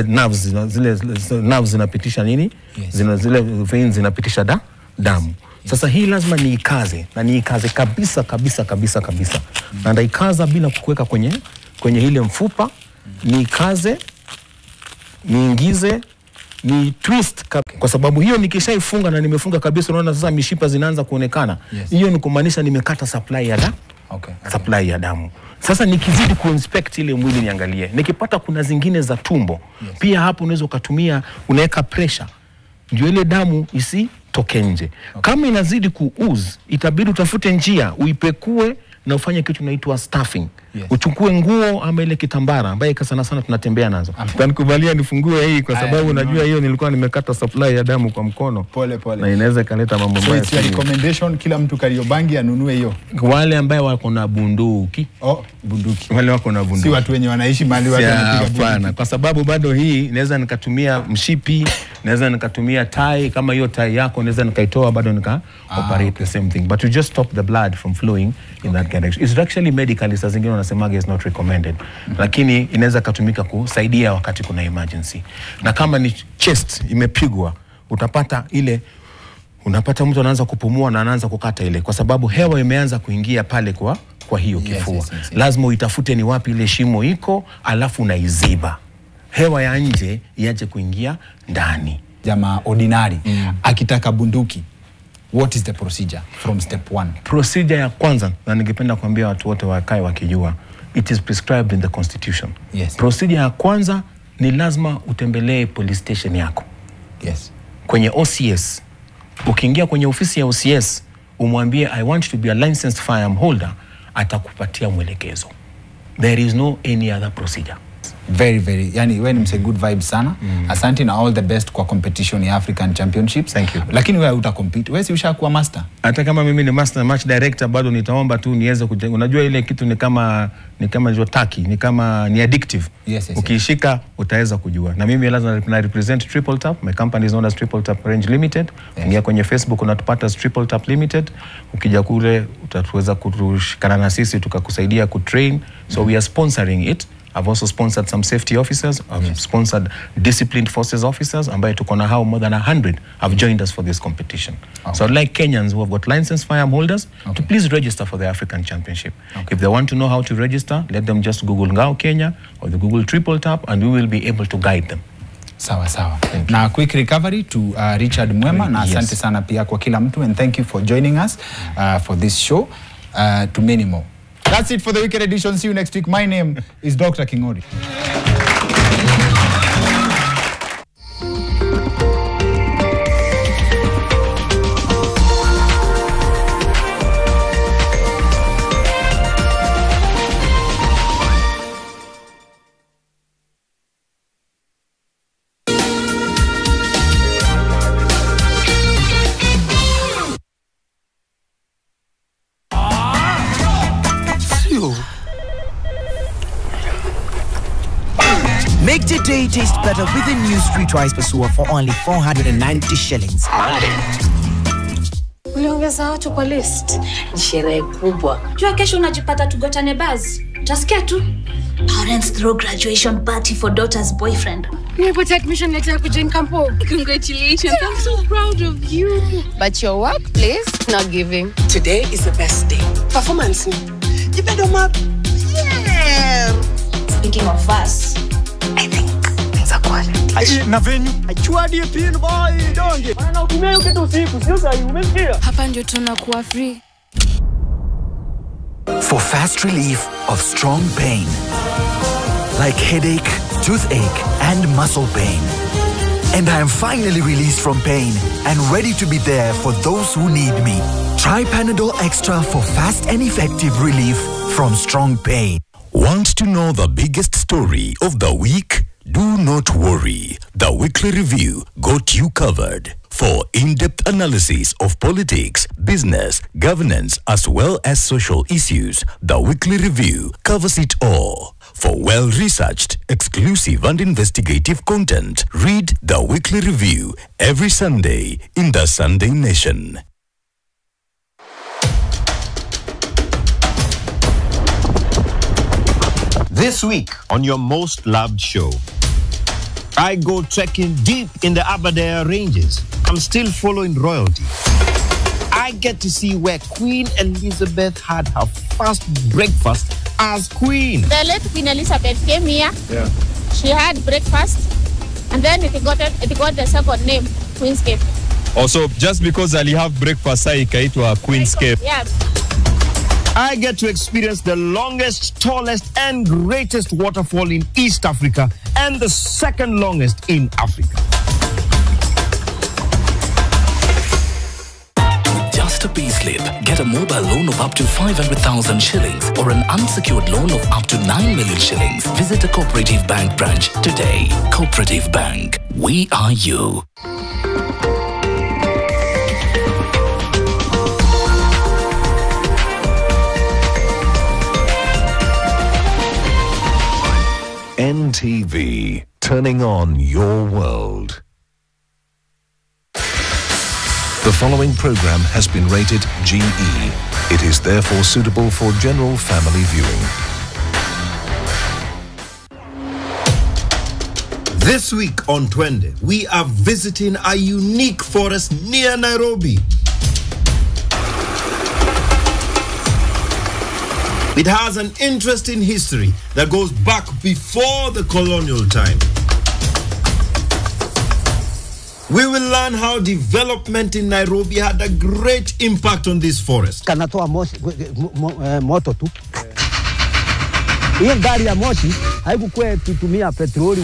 nerves, zile nerves zinapitisha nini? Zile veins zinapitisha damu. Sasa hii lazima niikaze, na niikaze kabisa. Na ndaikaza bila kuweka kwenye ile mfupa, niikaze, niingize ni twist kwa sababu hiyo nikishaifunga na nimefunga kabisa, unaona sasa mishipa zinaanza kuonekana. Hiyo ni kumaanisha nimekata supply ya damu. Supply ya damu. Sasa nikizidi kuinspect ile mwili niangalie, nikipata kuna zingine za tumbo, pia hapo unaweza ukatumia, unaweka pressure ndio ile damu isitoke nje. Kama inazidi kuooze, itabidi utafute njia, uipekue na ufanye kitu inaitwa stuffing. Uchukue nguo ama ile kitambara ambaye sana sana tunatembea nazo. Nikubalia nifungue hii kwa sababu unajua hiyo nilikuwa nimekata supply ya damu kwa mkono. Pole. Na inaweza kaleta mambo mbaya. So it's a recommendation kila mtu Kariobangi anunue hiyo. Wale ambao wako na bunduki. Bunduki. Wale wako na bunduki. Si watu wenye wanaishi mahali watu wanapiga bunduki. Hapana, kwa sababu bado hii naweza nikatumia mshipi, naweza nikatumia tie, kama hiyo tie yako naweza nikaitoa bado nika operate the same thing, but you just stop the blood from flowing in that direction. It's actually medically saa zingine wanasemaga is not recommended, lakini inaweza kutumika kusaidia wakati kuna emergency. Na kama ni chest imepigwa, utapata ile, unapata mtu anaanza kupumua na anaanza kukata ile, kwa sababu hewa imeanza kuingia pale kwa hiyo kifua. Lazima uitafute ni wapi ile shimo iko, alafu unaiziba hewa ya nje iache kuingia ndani. Jamaa ordinary akitaka bunduki, what is the procedure from step 1? Procedure ya kwanza, na ningependa kuambia watu wote wakae wakijua, it is prescribed in the constitution. Procedure ya kwanza ni lazima utembelee police station yako. Kwenye OCS. Ukiingia kwenye ofisi ya OCS, umwambie I want to be a licensed firearm holder, atakupatia mwelekezo. There is no any other procedure. Very, yani wewe ni mse good vibes sana. Asante na all the best kwa competition ya African Championships. Thank you. Lakini wewe utacompete. Wewe si ushakuwa master? Hata kama mimi ni master match director, bado nitaomba tu niweze unajua ile kitu ni kama jotaki, ni addictive. Ukiishika utaweza kujua. Na mimi lazima na represent Triple Tap. My company is known as Triple Tap Range Limited. Ingia kwenye Facebook unatupata as Triple Tap Limited. Ukija kule utaweza kushikana na sisi tukakusaidia kutrain. So we are sponsoring it. I've also sponsored some safety officers. I've sponsored disciplined forces officers. Ambaye tuko na hao more than 100 have joined us for this competition. So I'd like Kenyans who have got licensed firearm holders to please register for the African Championship. If they want to know how to register, let them just Google Ngao Kenya or the Google Triple Tap and we will be able to guide them. Sawa. Na quick recovery to Richard Mwema. Na asante sana pia kwa kila mtu, and thank you for joining us for this show. To many more. That's it for the weekend edition. See you next week. My name is Dr. Kingori. Make today taste better with a new Street Rice Pasua for only 490 shillings. Uliongeza watu kwa list. Ni sherehe kubwa. Jua kesho unajipata tugotane buzz. Utasikia tu. Parents throw graduation party for daughter's boyfriend. Nimepata admission letter to join campo. Congratulations. I'm so proud of you. But your workplace not giving. Today is the best day. Performance. You better map. Yeah. Speaking of us, I think things are quality. Na venue. Achua die pin boy donge. Wana utumia kitu usiku, sio sahi umesikia? Hapa ndio tunakuwa free. For fast relief of strong pain, like headache, toothache, and muscle pain. And I am finally released from pain and ready to be there for those who need me. Try Panadol Extra for fast and effective relief from strong pain. Want to know the biggest story of the week? Do not worry. The Weekly Review got you covered. For in-depth analysis of politics, business, governance, as well as social issues, the Weekly Review covers it all. For well-researched, exclusive and investigative content, read the Weekly Review every Sunday in the Sunday Nation. This week on your most loved show, I go trekking deep in the Aberdare ranges. I'm still following royalty. I get to see where Queen Elizabeth had her first breakfast as queen. The late Queen Elizabeth came here. Yeah. She had breakfast. And then it got the second name, Queenscape. Also, just because I have breakfast, I ikaitwa Queenscape. Yeah. I get to experience the longest, tallest, and greatest waterfall in East Africa and the second longest in Africa. Just a payslip. Get a mobile loan of up to 500,000 shillings or an unsecured loan of up to 9 million shillings. Visit a Cooperative Bank branch today. Cooperative Bank. We are you. NTV, turning on your world. The following program has been rated GE. It is therefore suitable for general family viewing. This week on Twende, we are visiting a unique forest near Nairobi. It has an interesting history that goes back before the colonial time. We will learn how development in Nairobi had a great impact on this forest. Kanatoa moto tu. Hiyo gari ya moshi haikuwa tutumia petroli.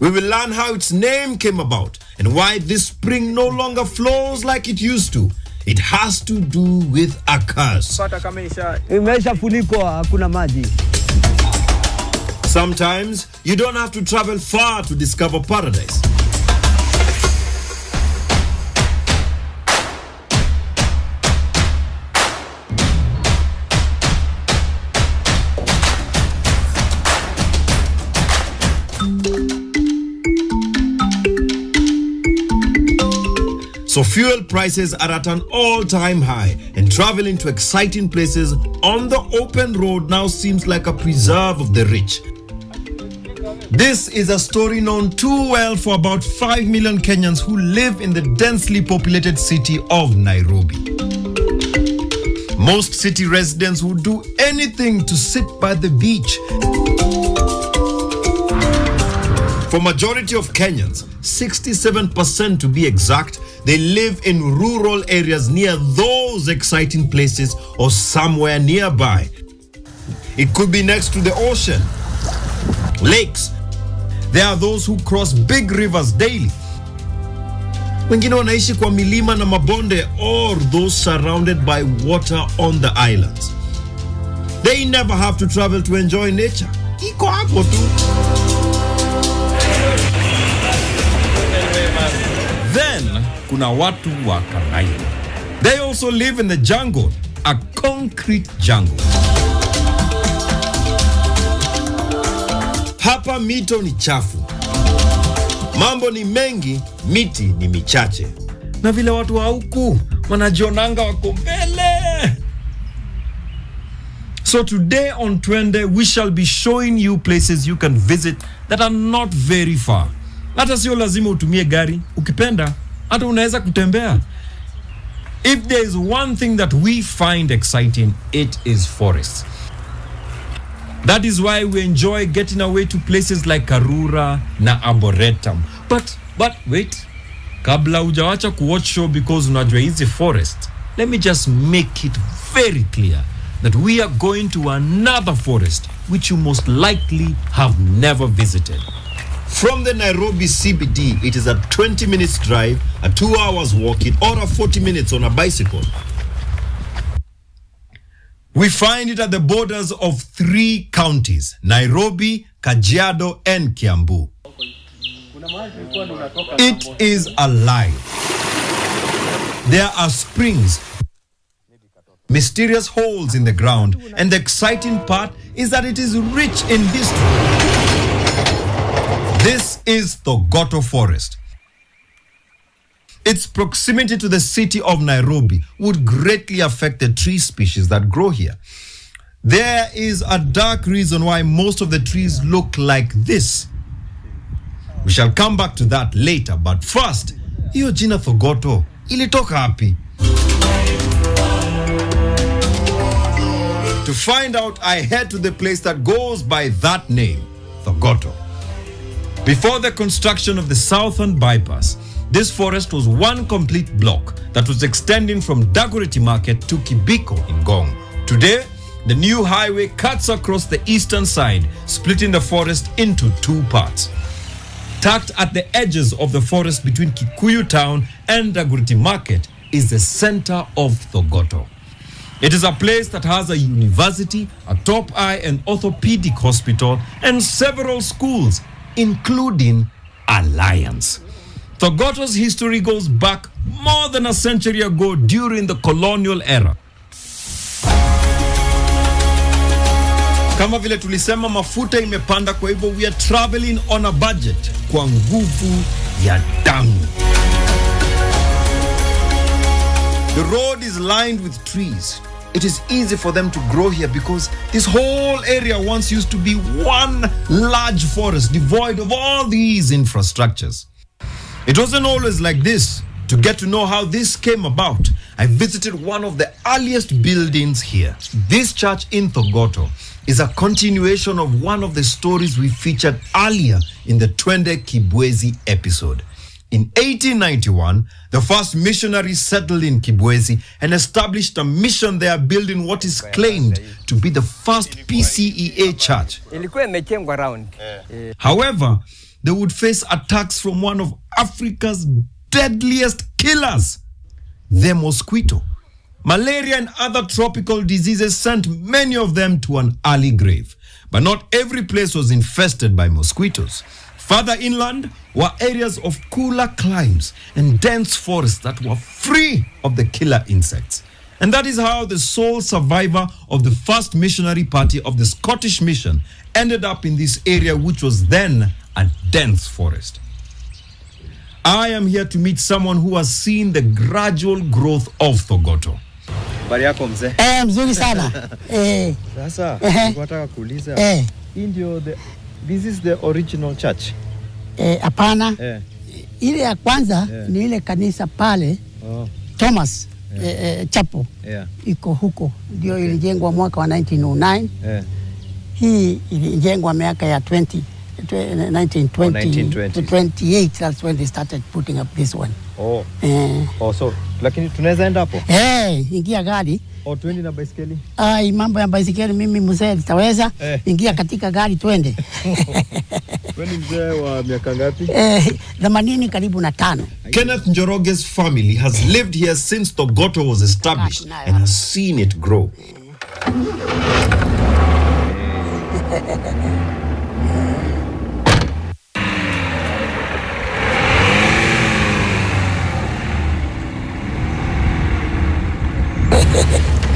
We will learn how its name came about and why this spring no longer flows like it used to. It has to do with a curse. Sometimes you don't have to travel far to discover paradise. So fuel prices are at an all-time high, and traveling to exciting places on the open road now seems like a preserve of the rich. This is a story known too well for about 5 million Kenyans who live in the densely populated city of Nairobi. Most city residents would do anything to sit by the beach. For majority of Kenyans, 67% to be exact, they live in rural areas near those exciting places or somewhere nearby. It could be next to the ocean, lakes. There are those who cross big rivers daily. Wengine wanaishi kwa milima na mabonde, or those surrounded by water on the islands. They never have to travel to enjoy nature. Iko hapo tu. Then, kuna watu wa kawaida. They also live in the jungle, a concrete jungle. Hapa mito ni chafu. Mambo ni mengi, miti ni michache. Na vile watu wa huku wanajionanga wako mbele. So today on Twende, we shall be showing you places you can visit that are not very far. Hata sio lazima utumie gari, ukipenda hata unaweza kutembea. If there is one thing that we find exciting, it is forests. That is why we enjoy getting away to places like Karura na Arboretum. But wait, kabla hujawacha kuwatch show because unajua hizi forest, let me just make it very clear that we are going to another forest which you most likely have never visited. From the Nairobi CBD, it is a 20 minutes drive, a 2 hours walking, or a 40 minutes on a bicycle. We find it at the borders of 3 counties, Nairobi, Kajiado, and Kiambu. It is alive. There are springs, mysterious holes in the ground, and the exciting part is that it is rich in history. This is the Goto Forest. Its proximity to the city of Nairobi would greatly affect the tree species that grow here. There is a dark reason why most of the trees look like this. We shall come back to that later, but first, hiyo jina Thogoto ilitoka hapi? To find out, I head to the place that goes by that name, Thogoto. Before the construction of the Southern Bypass, this forest was one complete block that was extending from Dagoretti Market to Kibiko in Ngong. Today, the new highway cuts across the eastern side, splitting the forest into two parts. Tucked at the edges of the forest between Kikuyu Town and Dagoretti Market is the center of Thogoto. It is a place that has a university, a top eye and orthopedic hospital, and several schools, including Alliance. Thogoto's history goes back more than a century ago during the colonial era. Kama vile tulisema mafuta imepanda, kwa hivyo we are traveling on a budget kwa nguvu ya damu. The road is lined with trees. It is easy for them to grow here because this whole area once used to be one large forest devoid of all these infrastructures. It wasn't always like this. To get to know how this came about, I visited one of the earliest buildings here. This church in Thogoto is a continuation of one of the stories we featured earlier in the Twende Kibwezi episode. In 1891, the first missionaries settled in Kibwezi and established a mission there, building what is claimed to be the first PCEA church. However, they would face attacks from one of Africa's deadliest killers, the mosquito. Malaria and other tropical diseases sent many of them to an early grave. But not every place was infested by mosquitoes. Further inland were areas of cooler climes and dense forests that were free of the killer insects. And that is how the sole survivor of the first missionary party of the Scottish mission ended up in this area, which was then a dense forest. I am here to meet someone who has seen the gradual growth of Thogoto. Habari yako mzee? Mzuri sana. Sasa nataka kuuliza. Hii ndio this is the original church. Hapana. Ile ya kwanza ni ile kanisa pale. Thomas Chapel. Iko huko. Ndio ilijengwa mwaka wa 1909. Hii ilijengwa miaka ya 1920 to 28. That's when they started putting up this one. So lakini tunaweza enda hapo? Ingia gari. Twende na baisikeli? Mambo ya baisikeli mimi mzee nitaweza. Ingia katika gari twende. Wewe ni mzee wa miaka ngapi? 85. Kenneth Njoroge's family has lived here since Thogoto was established and has seen it grow.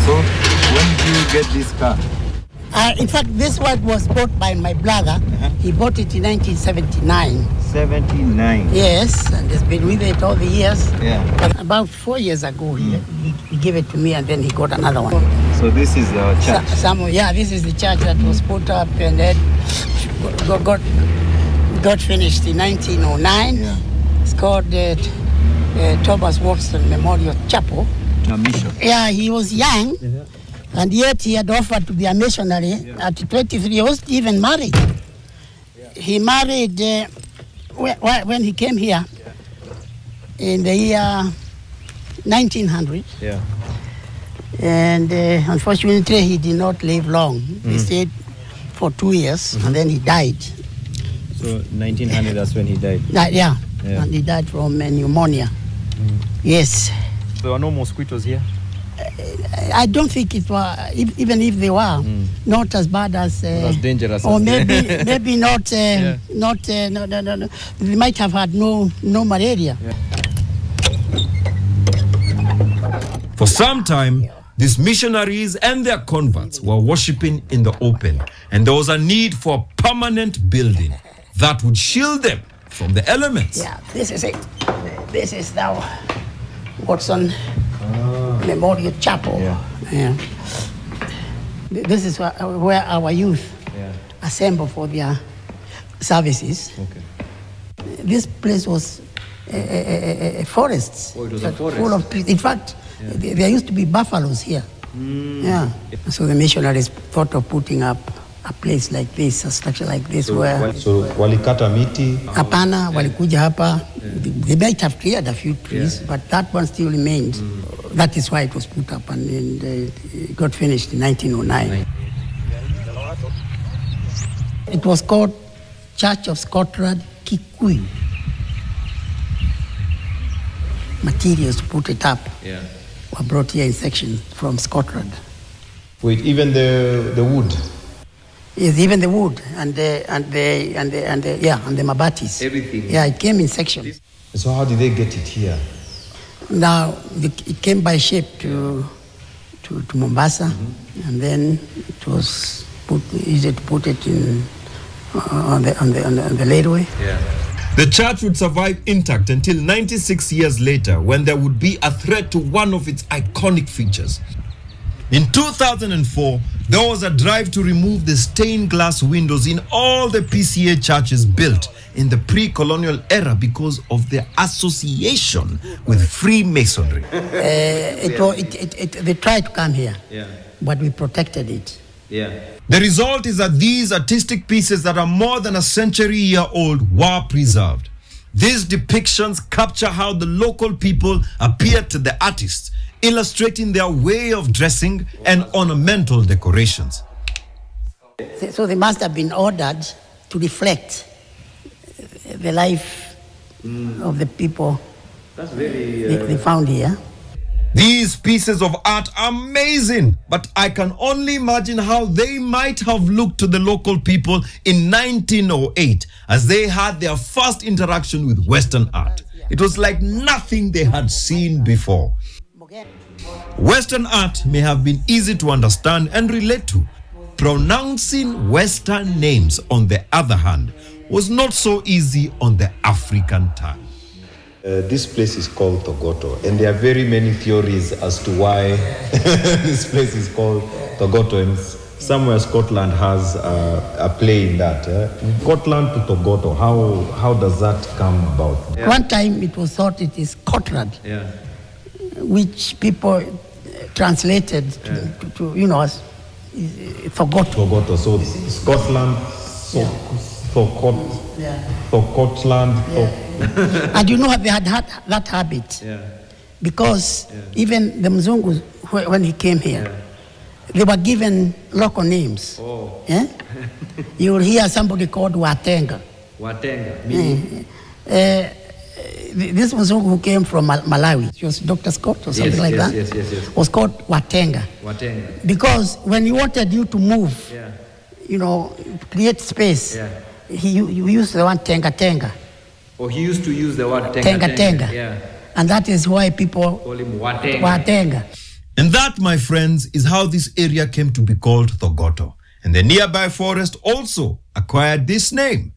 So, when did you get this car? In fact, this one was bought by my brother. He bought it in 1979. 79? Yes, and he's been with it all the years. But about 4 years ago, he gave it to me, and then he got another one. So this is the church? This is the church that was put up and then got finished in 1909. It's called Thomas Watson Memorial Chapel. A mission. He was young, and yet he had offered to be a missionary. At 23, he was even married. He married when he came here in the year 1900. And unfortunately, he did not live long. He stayed for 2 years, and then he died. So 1900, that's when he died? And he died from pneumonia. Yes. There were no mosquitoes here? I don't think it was, even if they were, not as bad as... as dangerous or as maybe not, no. They might have had no malaria. For some time, these missionaries and their converts were worshipping in the open, and there was a need for a permanent building that would shield them from the elements. This is it. This is now Watson Memorial Chapel. This is where our youth assemble for their services. This place was a forest. It was a forest. Full of trees. In fact, there used to be buffaloes here. Yeah. So the missionaries thought of putting up a place like this, a structure like this, So walikata miti? Hapana, walikuja hapa. They might have cleared a few trees, but that one still remained. That is why it was put up, and it got finished in 1909. It was called Church of Scotland Kikuyu. Materials to put it up were brought here in sections from Scotland. Wait, even the wood? Yes, even the wood and the mabatis. Everything. Yeah, it came in sections. So how did they get it here? Now it came by ship to Mombasa, and then it was easy to put it in on the railway. Yeah. The church would survive intact until 96 years later, when there would be a threat to one of its iconic features. In 2004, there was a drive to remove the stained glass windows in all the PCA churches built in the pre-colonial era because of their association with Freemasonry. They tried to come here, but we protected it. The result is that these artistic pieces that are more than a century-year-old were preserved. These depictions capture how the local people appeared to the artists, illustrating their way of dressing and ornamental decorations. So they must have been ordered to reflect the life of the people they found here. These pieces of art are amazing, but I can only imagine how they might have looked to the local people in 1908 as they had their first interaction with Western art. It was like nothing they had seen before. Western art may have been easy to understand and relate to. Pronouncing Western names, on the other hand, was not so easy on the African tongue. This place is called Thogoto, and there are very many theories as to why this place is called Thogoto, and somewhere Scotland has a play in that. Scotland to Thogoto, how does that come about? One time it was thought it is Scotland, which people translated to as Thogoto. Thogoto, so Scotland, Scotland. And you know they had that habit because even the Mzungus, when he came here, they were given local names. You will hear somebody called Watenga. Watenga, meaning? This Mzungu who came from Malawi, he was Dr. Scott or something like that, was called Watenga. Watenga. Because when he wanted you to move, create space, he used the word tenga. Or he used to use the word tenga. And that is why people call him Watenga. And that, my friends, is how this area came to be called Thogoto. And the nearby forest also acquired this name.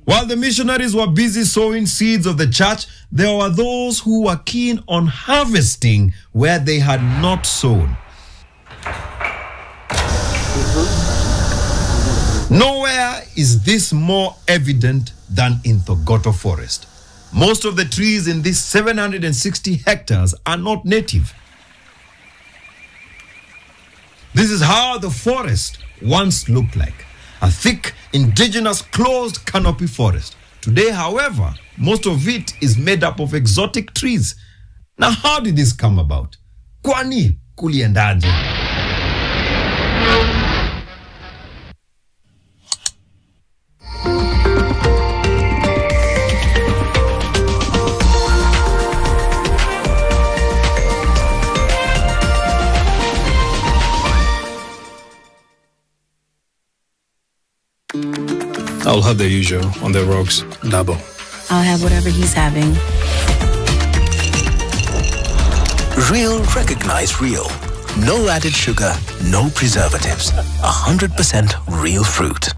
While the missionaries were busy sowing seeds of the church, there were those who were keen on harvesting where they had not sown. Nowhere is this more evident than in Thogoto Forest. Most of the trees in this 760 hectares are not native. This is how the forest once looked like. A thick, indigenous, closed canopy forest. Today, however, most of it is made up of exotic trees. Now, how did this come about? Kwani kuliendaje? I'll have the usual on the rocks, double. I'll have whatever he's having. Real recognize real. No added sugar, no preservatives. 100% real fruit.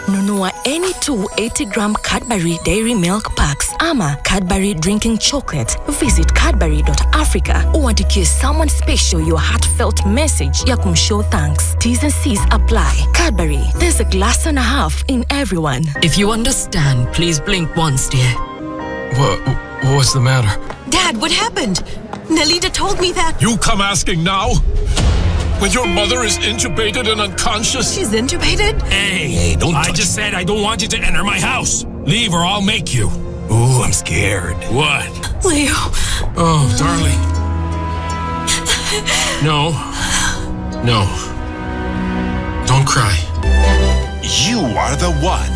Nunua any 2 80-gram Cadbury Dairy Milk Packs ama Cadbury Drinking Chocolate. Visit Cadbury.Africa or dedicate someone special your heartfelt message ya kumshow thanks. T's and C's apply. Cadbury, there's a glass and a half in everyone. If you understand, please blink once, dear. What's the matter? Dad, what happened? Nelita told me that... You come asking now? When your mother is intubated and unconscious? She's intubated? Hey, don't touch. I just said I don't want you to enter my house. Leave or I'll make you. Ooh, I'm scared. What? Leo. Oh, darling. No. Don't cry. You are the one.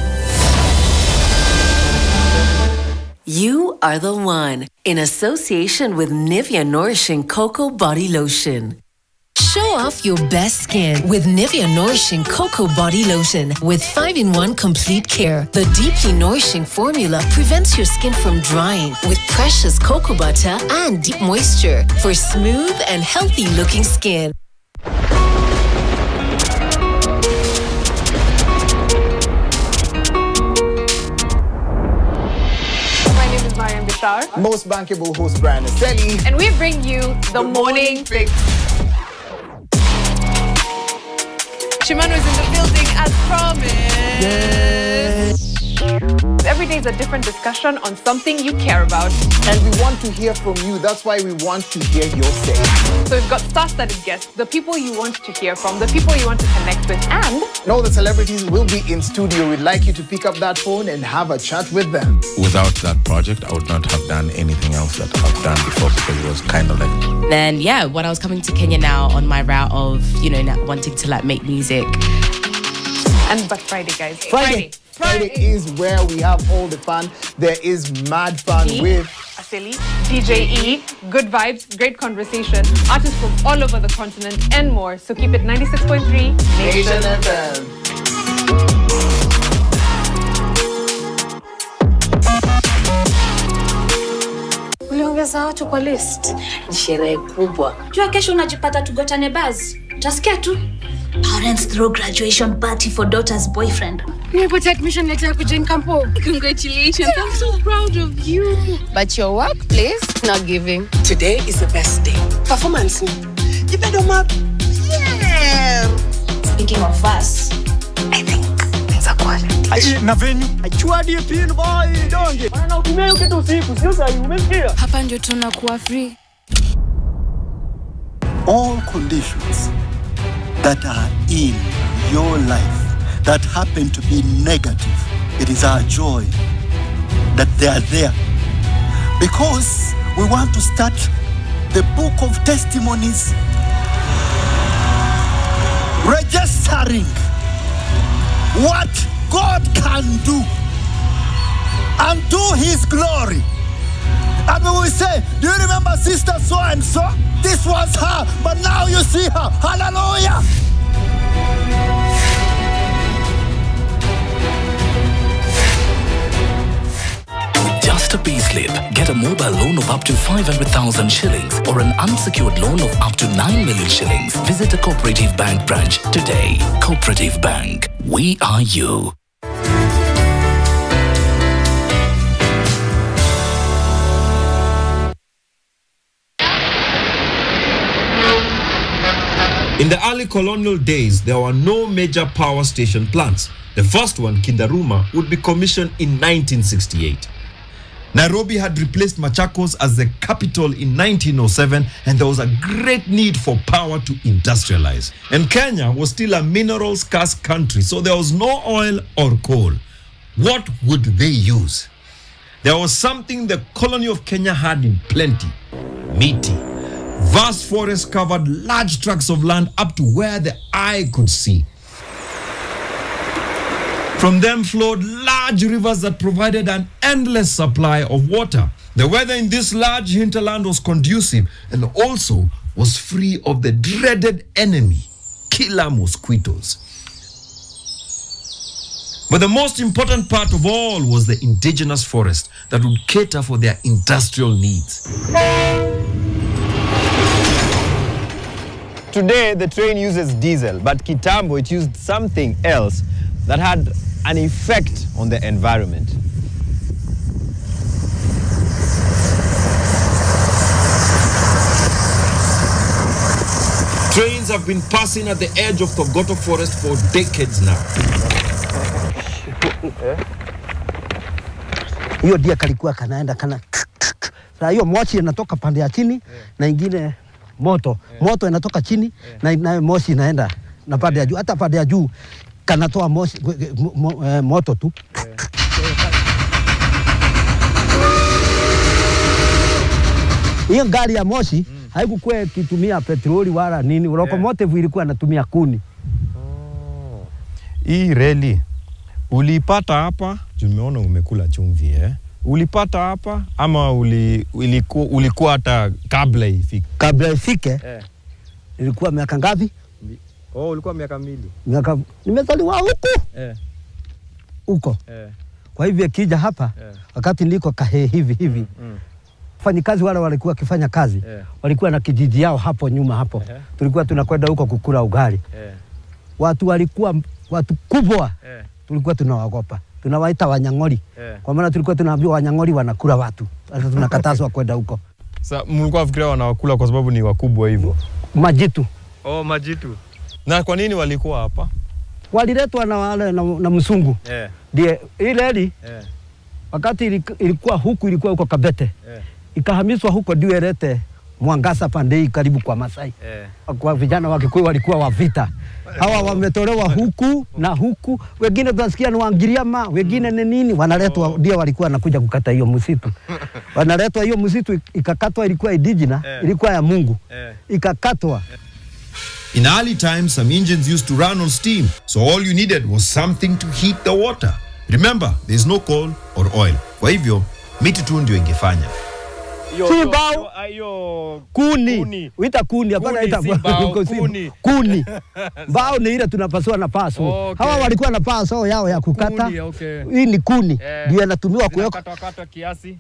You are the one. In association with Nivea Nourishing Cocoa Body Lotion. Show off your best skin with Nivea Nourishing Cocoa Body Lotion with 5-in-1 complete care. The deeply nourishing formula prevents your skin from drying with precious cocoa butter and deep moisture for smooth and healthy looking skin. Most bankable host Brian Esteli. And we bring you the morning fix. Shimano is in the building as promised. Yes. Every day is a different discussion on something you care about. And we want to hear from you. That's why we want to hear your say. So we've got star-studded guests, the people you want to hear from, the people you want to connect with, and... know the celebrities will be in studio. We'd like you to pick up that phone and have a chat with them. Without that project, I would not have done anything else that I've done before because it was kind of like... Then, yeah, when I was coming to Kenya now on my route of, you know, wanting to like make music. But Friday, guys. Friday is where we have all the fun. There is mad fun with Aseli, DJ E, good vibes, great conversation, artists from all over the continent and more. So keep it 96.3 Nation FM. Uliongeza watu kwa list. Ni sherehe kubwa. Jua kesho unajipata tugotane buzz. Utasikia tu. Parents throw graduation party for daughter's boyfriend. Nimepata admission letter to join campo. Congratulations. I'm so proud of you. But your workplace not giving. Today is the best day. Performance. You better map. Yeah. Speaking of us, I think things are good. Na venue. Achua DP boy donge. Bana utumie kitu usiku, sio sahi umesikia? Hapa ndio tunakuwa free. All conditions that are in your life that happen to be negative, it is our joy that they are there. Because we want to start the book of testimonies, registering what God can do and to his glory. And we will say, do you remember sister so and so? This was her, but now you see her. Hallelujah. With just a payslip, get a mobile loan of up to 500,000 shillings or an unsecured loan of up to 9 million shillings. Visit a Cooperative Bank branch today. Cooperative Bank. We are you. In the early colonial days, there were no major power station plants. The first one, Kindaruma, would be commissioned in 1968. Nairobi had replaced Machakos as the capital in 1907, and there was a great need for power to industrialize. And Kenya was still a mineral-scarce country, so there was no oil or coal. What would they use? There was something the colony of Kenya had in plenty: miti. Vast forests covered large tracts of land up to where the eye could see. From them flowed large rivers that provided an endless supply of water. The weather in this large hinterland was conducive and also was free of the dreaded enemy, killer mosquitoes. But the most important part of all was the indigenous forest that would cater for their industrial needs. Today, the train uses diesel, but Kitambo, it used something else that had an effect on the environment. Trains have been passing at the edge of Thogoto Forest for decades now. Hiyo dia kalikuwa kanaenda kana. Sasa hiyo moshi inatoka pande ya chini na ingine moto. Moto inatoka chini na moshi inaenda na pande ya juu. Hata pande ya juu kanatoa moshi moto tu. Hiyo gari ya moshi haikuwa ikitumia petroli wala nini. Locomotive ilikuwa inatumia kuni. Hii reli ulipata hapa? Tumeona umekula chumvi Ulipata hapa ama ulikuwa hata kabla ifike? Kabla ifike? Ilikuwa miaka ngapi? Ulikuwa miaka 2. Miaka nimezaliwa huko. Huko. Kwa hivyo kija hapa wakati niko kahe hivi. Wafanyikazi wale walikuwa kifanya kazi. Walikuwa na kijiji yao hapo nyuma hapo. Tulikuwa tunakwenda huko kukula ugali. Watu walikuwa watu kubwa. Tulikuwa tunawaogopa. Tunawaita Wanyang'ori. Kwa maana tulikuwa tunaambiwa Wanyang'ori wanakula watu. Sasa tunakatazwa kwenda huko. Sasa mlikuwa fikiria wanawakula kwa sababu ni wakubwa hivyo? Majitu. Majitu. Na kwa nini walikuwa hapa? Waliletwa na wale na msungu. Ndiye ile wakati ilikuwa huko Kabete. Ikahamiswa huko ndio ilete Mwangasa pande karibu kwa Masai. Kwa vijana wa Kikuyu walikuwa wa vita. Hawa wametolewa huku na huku, wengine tunasikia ni Wangiriama, wengine ni nini, wanaletwa ndio walikuwa wanakuja kukata hiyo msitu. Wanaletwa hiyo msitu ikakatwa, ilikuwa indigenous, ilikuwa ya Mungu. Ikakatwa. In early times, some engines used to run on steam, so all you needed was something to heat the water. Remember, there's no coal or oil. Kwa hivyo, miti tu ndio ingefanya. Kuni. Uita kuni, hapana ita kuni. Kuni. Bao ni ile tunapasua na paso. Hawa walikuwa na paso yao ya kukata. Hii ni kuni. Ndio inatumiwa kuweka kiasi.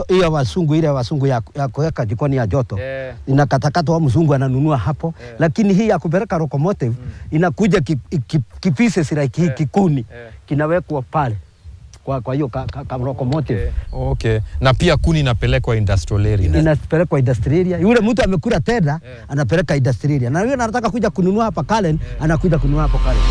Hiyo wasungu ile wasungu ya kuweka jikoni ya joto. Inakatakata wa mzungu ananunua hapo. Lakini hii ya kupeleka locomotive inakuja kipise sira kikuni. Kinawekwa pale. Kwa hiyo locomotive. Na pia kuni inapelekwa industrial area. Inapelekwa industrial area. Yule mtu amekula tenda anapeleka industrial area. Na yule anataka kuja kununua hapa Kalen, anakuja kununua hapo Kalen.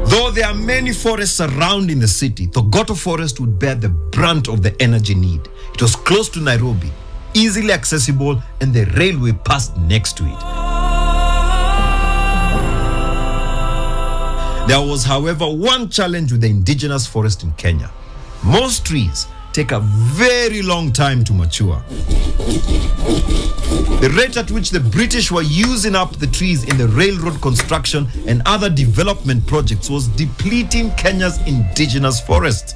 Though there are many forests surrounding the city, Thogoto Forest would bear the brunt of the energy need. It was close to Nairobi, easily accessible, and the railway passed next to it. There was, however, one challenge with the indigenous forest in Kenya. Most trees take a very long time to mature. The rate at which the British were using up the trees in the railroad construction and other development projects was depleting Kenya's indigenous forests.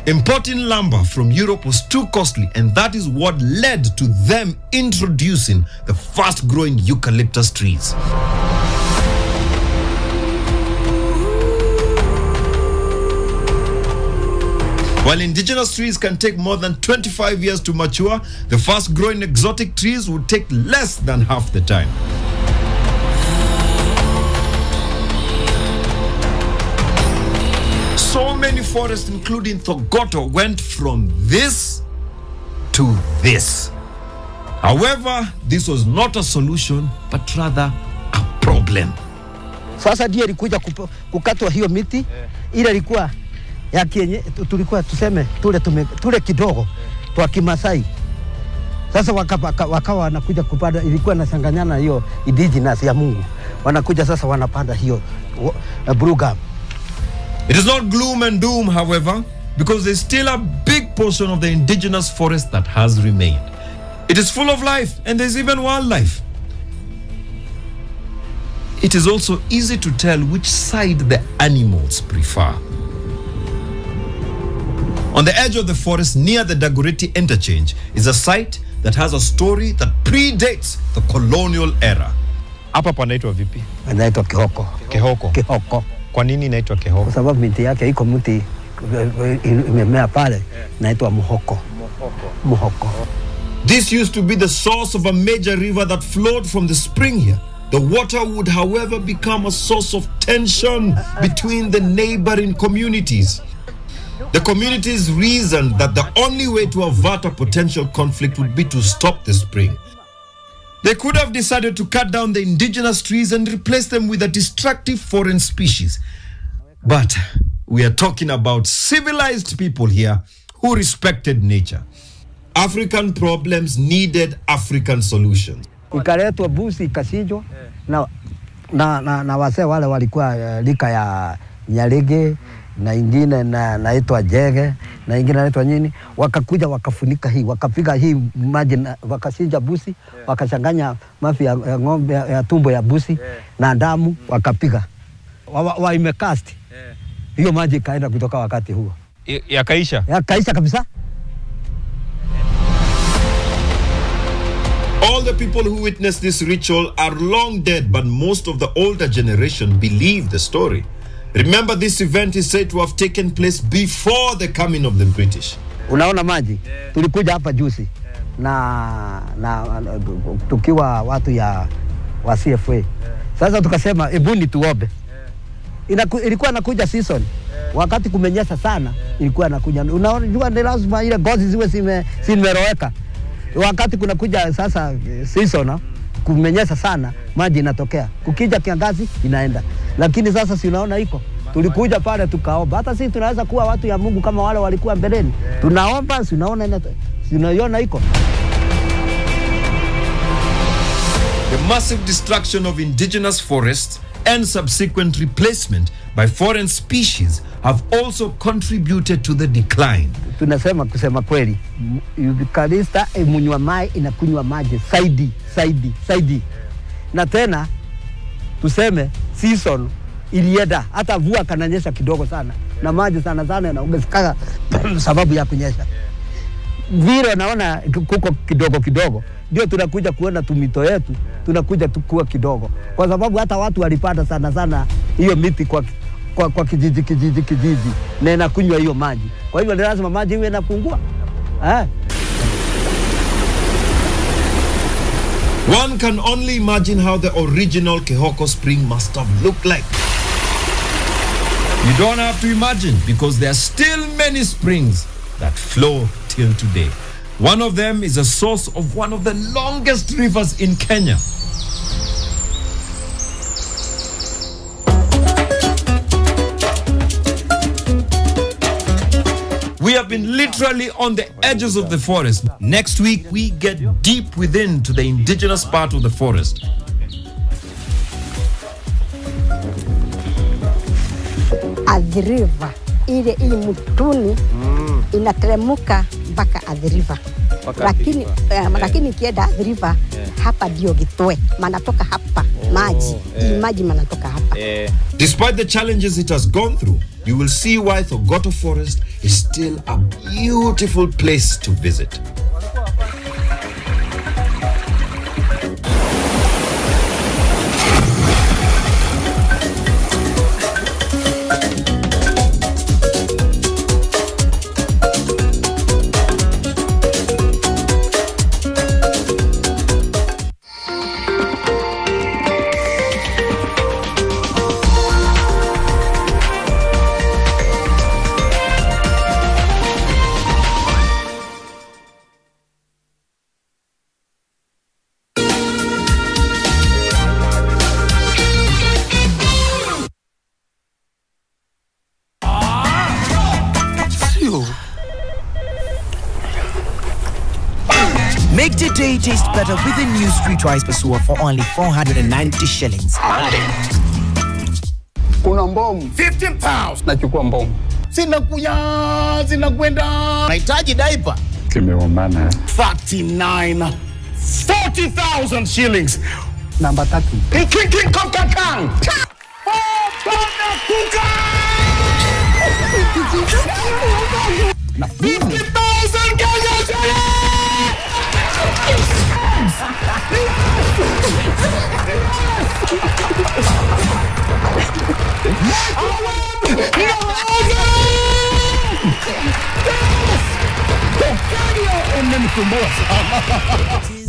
Importing lumber from Europe was too costly, and that is what led to them introducing the fast-growing eucalyptus trees. While indigenous trees can take more than 25 years to mature, the fast-growing exotic trees would take less than half the time. So many forests, including Thogoto, went from this to this. However, this was not a solution, but rather a problem. Sasa ndiye ilikuja kukatwa hiyo miti, ile ilikuwa ya kienye, tulikuwa tuseme tule kidogo twa Kimasai. Sasa wakawa wanakuja kupanda, ilikuwa nasanganyana hiyo indigenous ya Mungu. Wanakuja sasa wanapanda hiyo blue gum. It is not gloom and doom, however, because there's still a big portion of the indigenous forest that has remained. It is full of life, and there's even wildlife. It is also easy to tell which side the animals prefer. On the edge of the forest near the Dagoretti interchange is a site that has a story that predates the colonial era. Hapa panaitwa vipi? Panaitwa Kihoko. Kihoko. Kihoko. Kwa nini inaitwa Kihoko? Kwa sababu miti yake iko mti imemea pale, inaitwa Muhoko. Muhoko. This used to be the source of a major river that flowed from the spring here. The water would, however, become a source of tension between the neighboring communities. The communities reasoned that the only way to avert a potential conflict would be to stop the spring. They could have decided to cut down the indigenous trees and replace them with a destructive foreign species. But we are talking about civilized people here who respected nature. African problems needed African solutions. Ikaletwa busi ikasijwa na wase wale walikuwa lika ya Nyarege na ingine naitwa Jege na ingine naitwa nini, wakakuja wakafunika hii, wakapiga hii maji, wakasija busi, wakachanganya mafi ya ng'ombe ya tumbo ya busi na damu, wakapiga imecast hiyo maji ikaenda kutoka wakati huo yakaisha kabisa. All the people who witnessed this ritual are long dead, but most of the older generation believe the story. Remember, this event is said to have taken place before the coming of the British. Unaona maji, tulikuja hapa juzi na tukiwa watu wa CFA. Sasa tukasema ebuni tuombe. Ilikuwa nakuja season. Wakati kumenyesha sana, ilikuwa nakuja. Unajua ni lazima ile gozi ziwe zimeroweka. Wakati kuna kuja sasa season, kumenyesha sana, maji inatokea. Kukija kiangazi inaenda. Lakini sasa si unaona iko. Tulikuja pale tukaomba. Hata sisi tunaweza kuwa watu ya Mungu kama wale walikuwa mbeleni. Tunaomba, si unaona tunaiona iko. The massive destruction of indigenous forests and subsequent replacement by foreign species have also contributed to the decline. Tunasema kusema kweli, Eucalyptus munywa mai inakunywa maji saidi. Na tena tuseme season ilienda, hata vua kananyesha kidogo sana na maji sana yanaongezeka sababu ya kunyesha. Vile naona kuko kidogo ndio tunakuja kuona tumito yetu, tunakuja tukua kidogo, kwa sababu hata watu walipata sana hiyo miti kwa kijiji na inakunywa hiyo maji. Kwa hivyo lazima maji iwe inapungua. One can only imagine how the original Kehoko spring must have looked like. You don't have to imagine, because there are still many springs that flow till today. One of them is a source of one of the longest rivers in Kenya. We have been literally on the edges of the forest. Next week, we get deep within to the indigenous part of the forest. Athi River, ile mtuni inateremka mpaka Athi River. Lakini kienda Athi River hapa ndio Gitwe, manatoka hapa maji manatoka hapa. Despite the challenges it has gone through, you will see why Thogoto Forest is still a beautiful place to visit. Make the day taste better with a new Streetwise Pasua for only 490 shillings. Kuna mbomu 15 pounds. Nachukua mbomu. Zinakwenda. Nahitaji diaper. Kimeumana. 39. 40,000 shillings. Namba 3. King Kong. Na 50,000 Kenya shillings.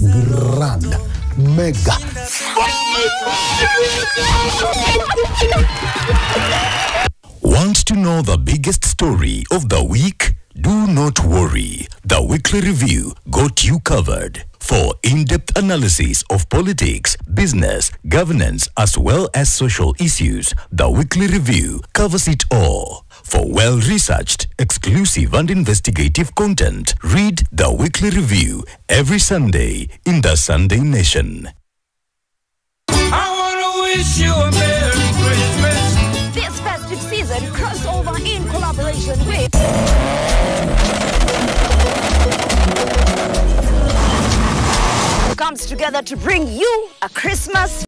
Grand mega. Want to know the biggest story of the week? Do not worry. The Weekly Review got you covered. For in-depth analysis of politics, business, governance, as well as social issues, the Weekly Review covers it all. For well-researched, exclusive and investigative content, read the Weekly Review every Sunday in the Sunday Nation. I want to wish you a Merry Christmas. This festive season, crossover in collaboration with comes together to bring you a Christmas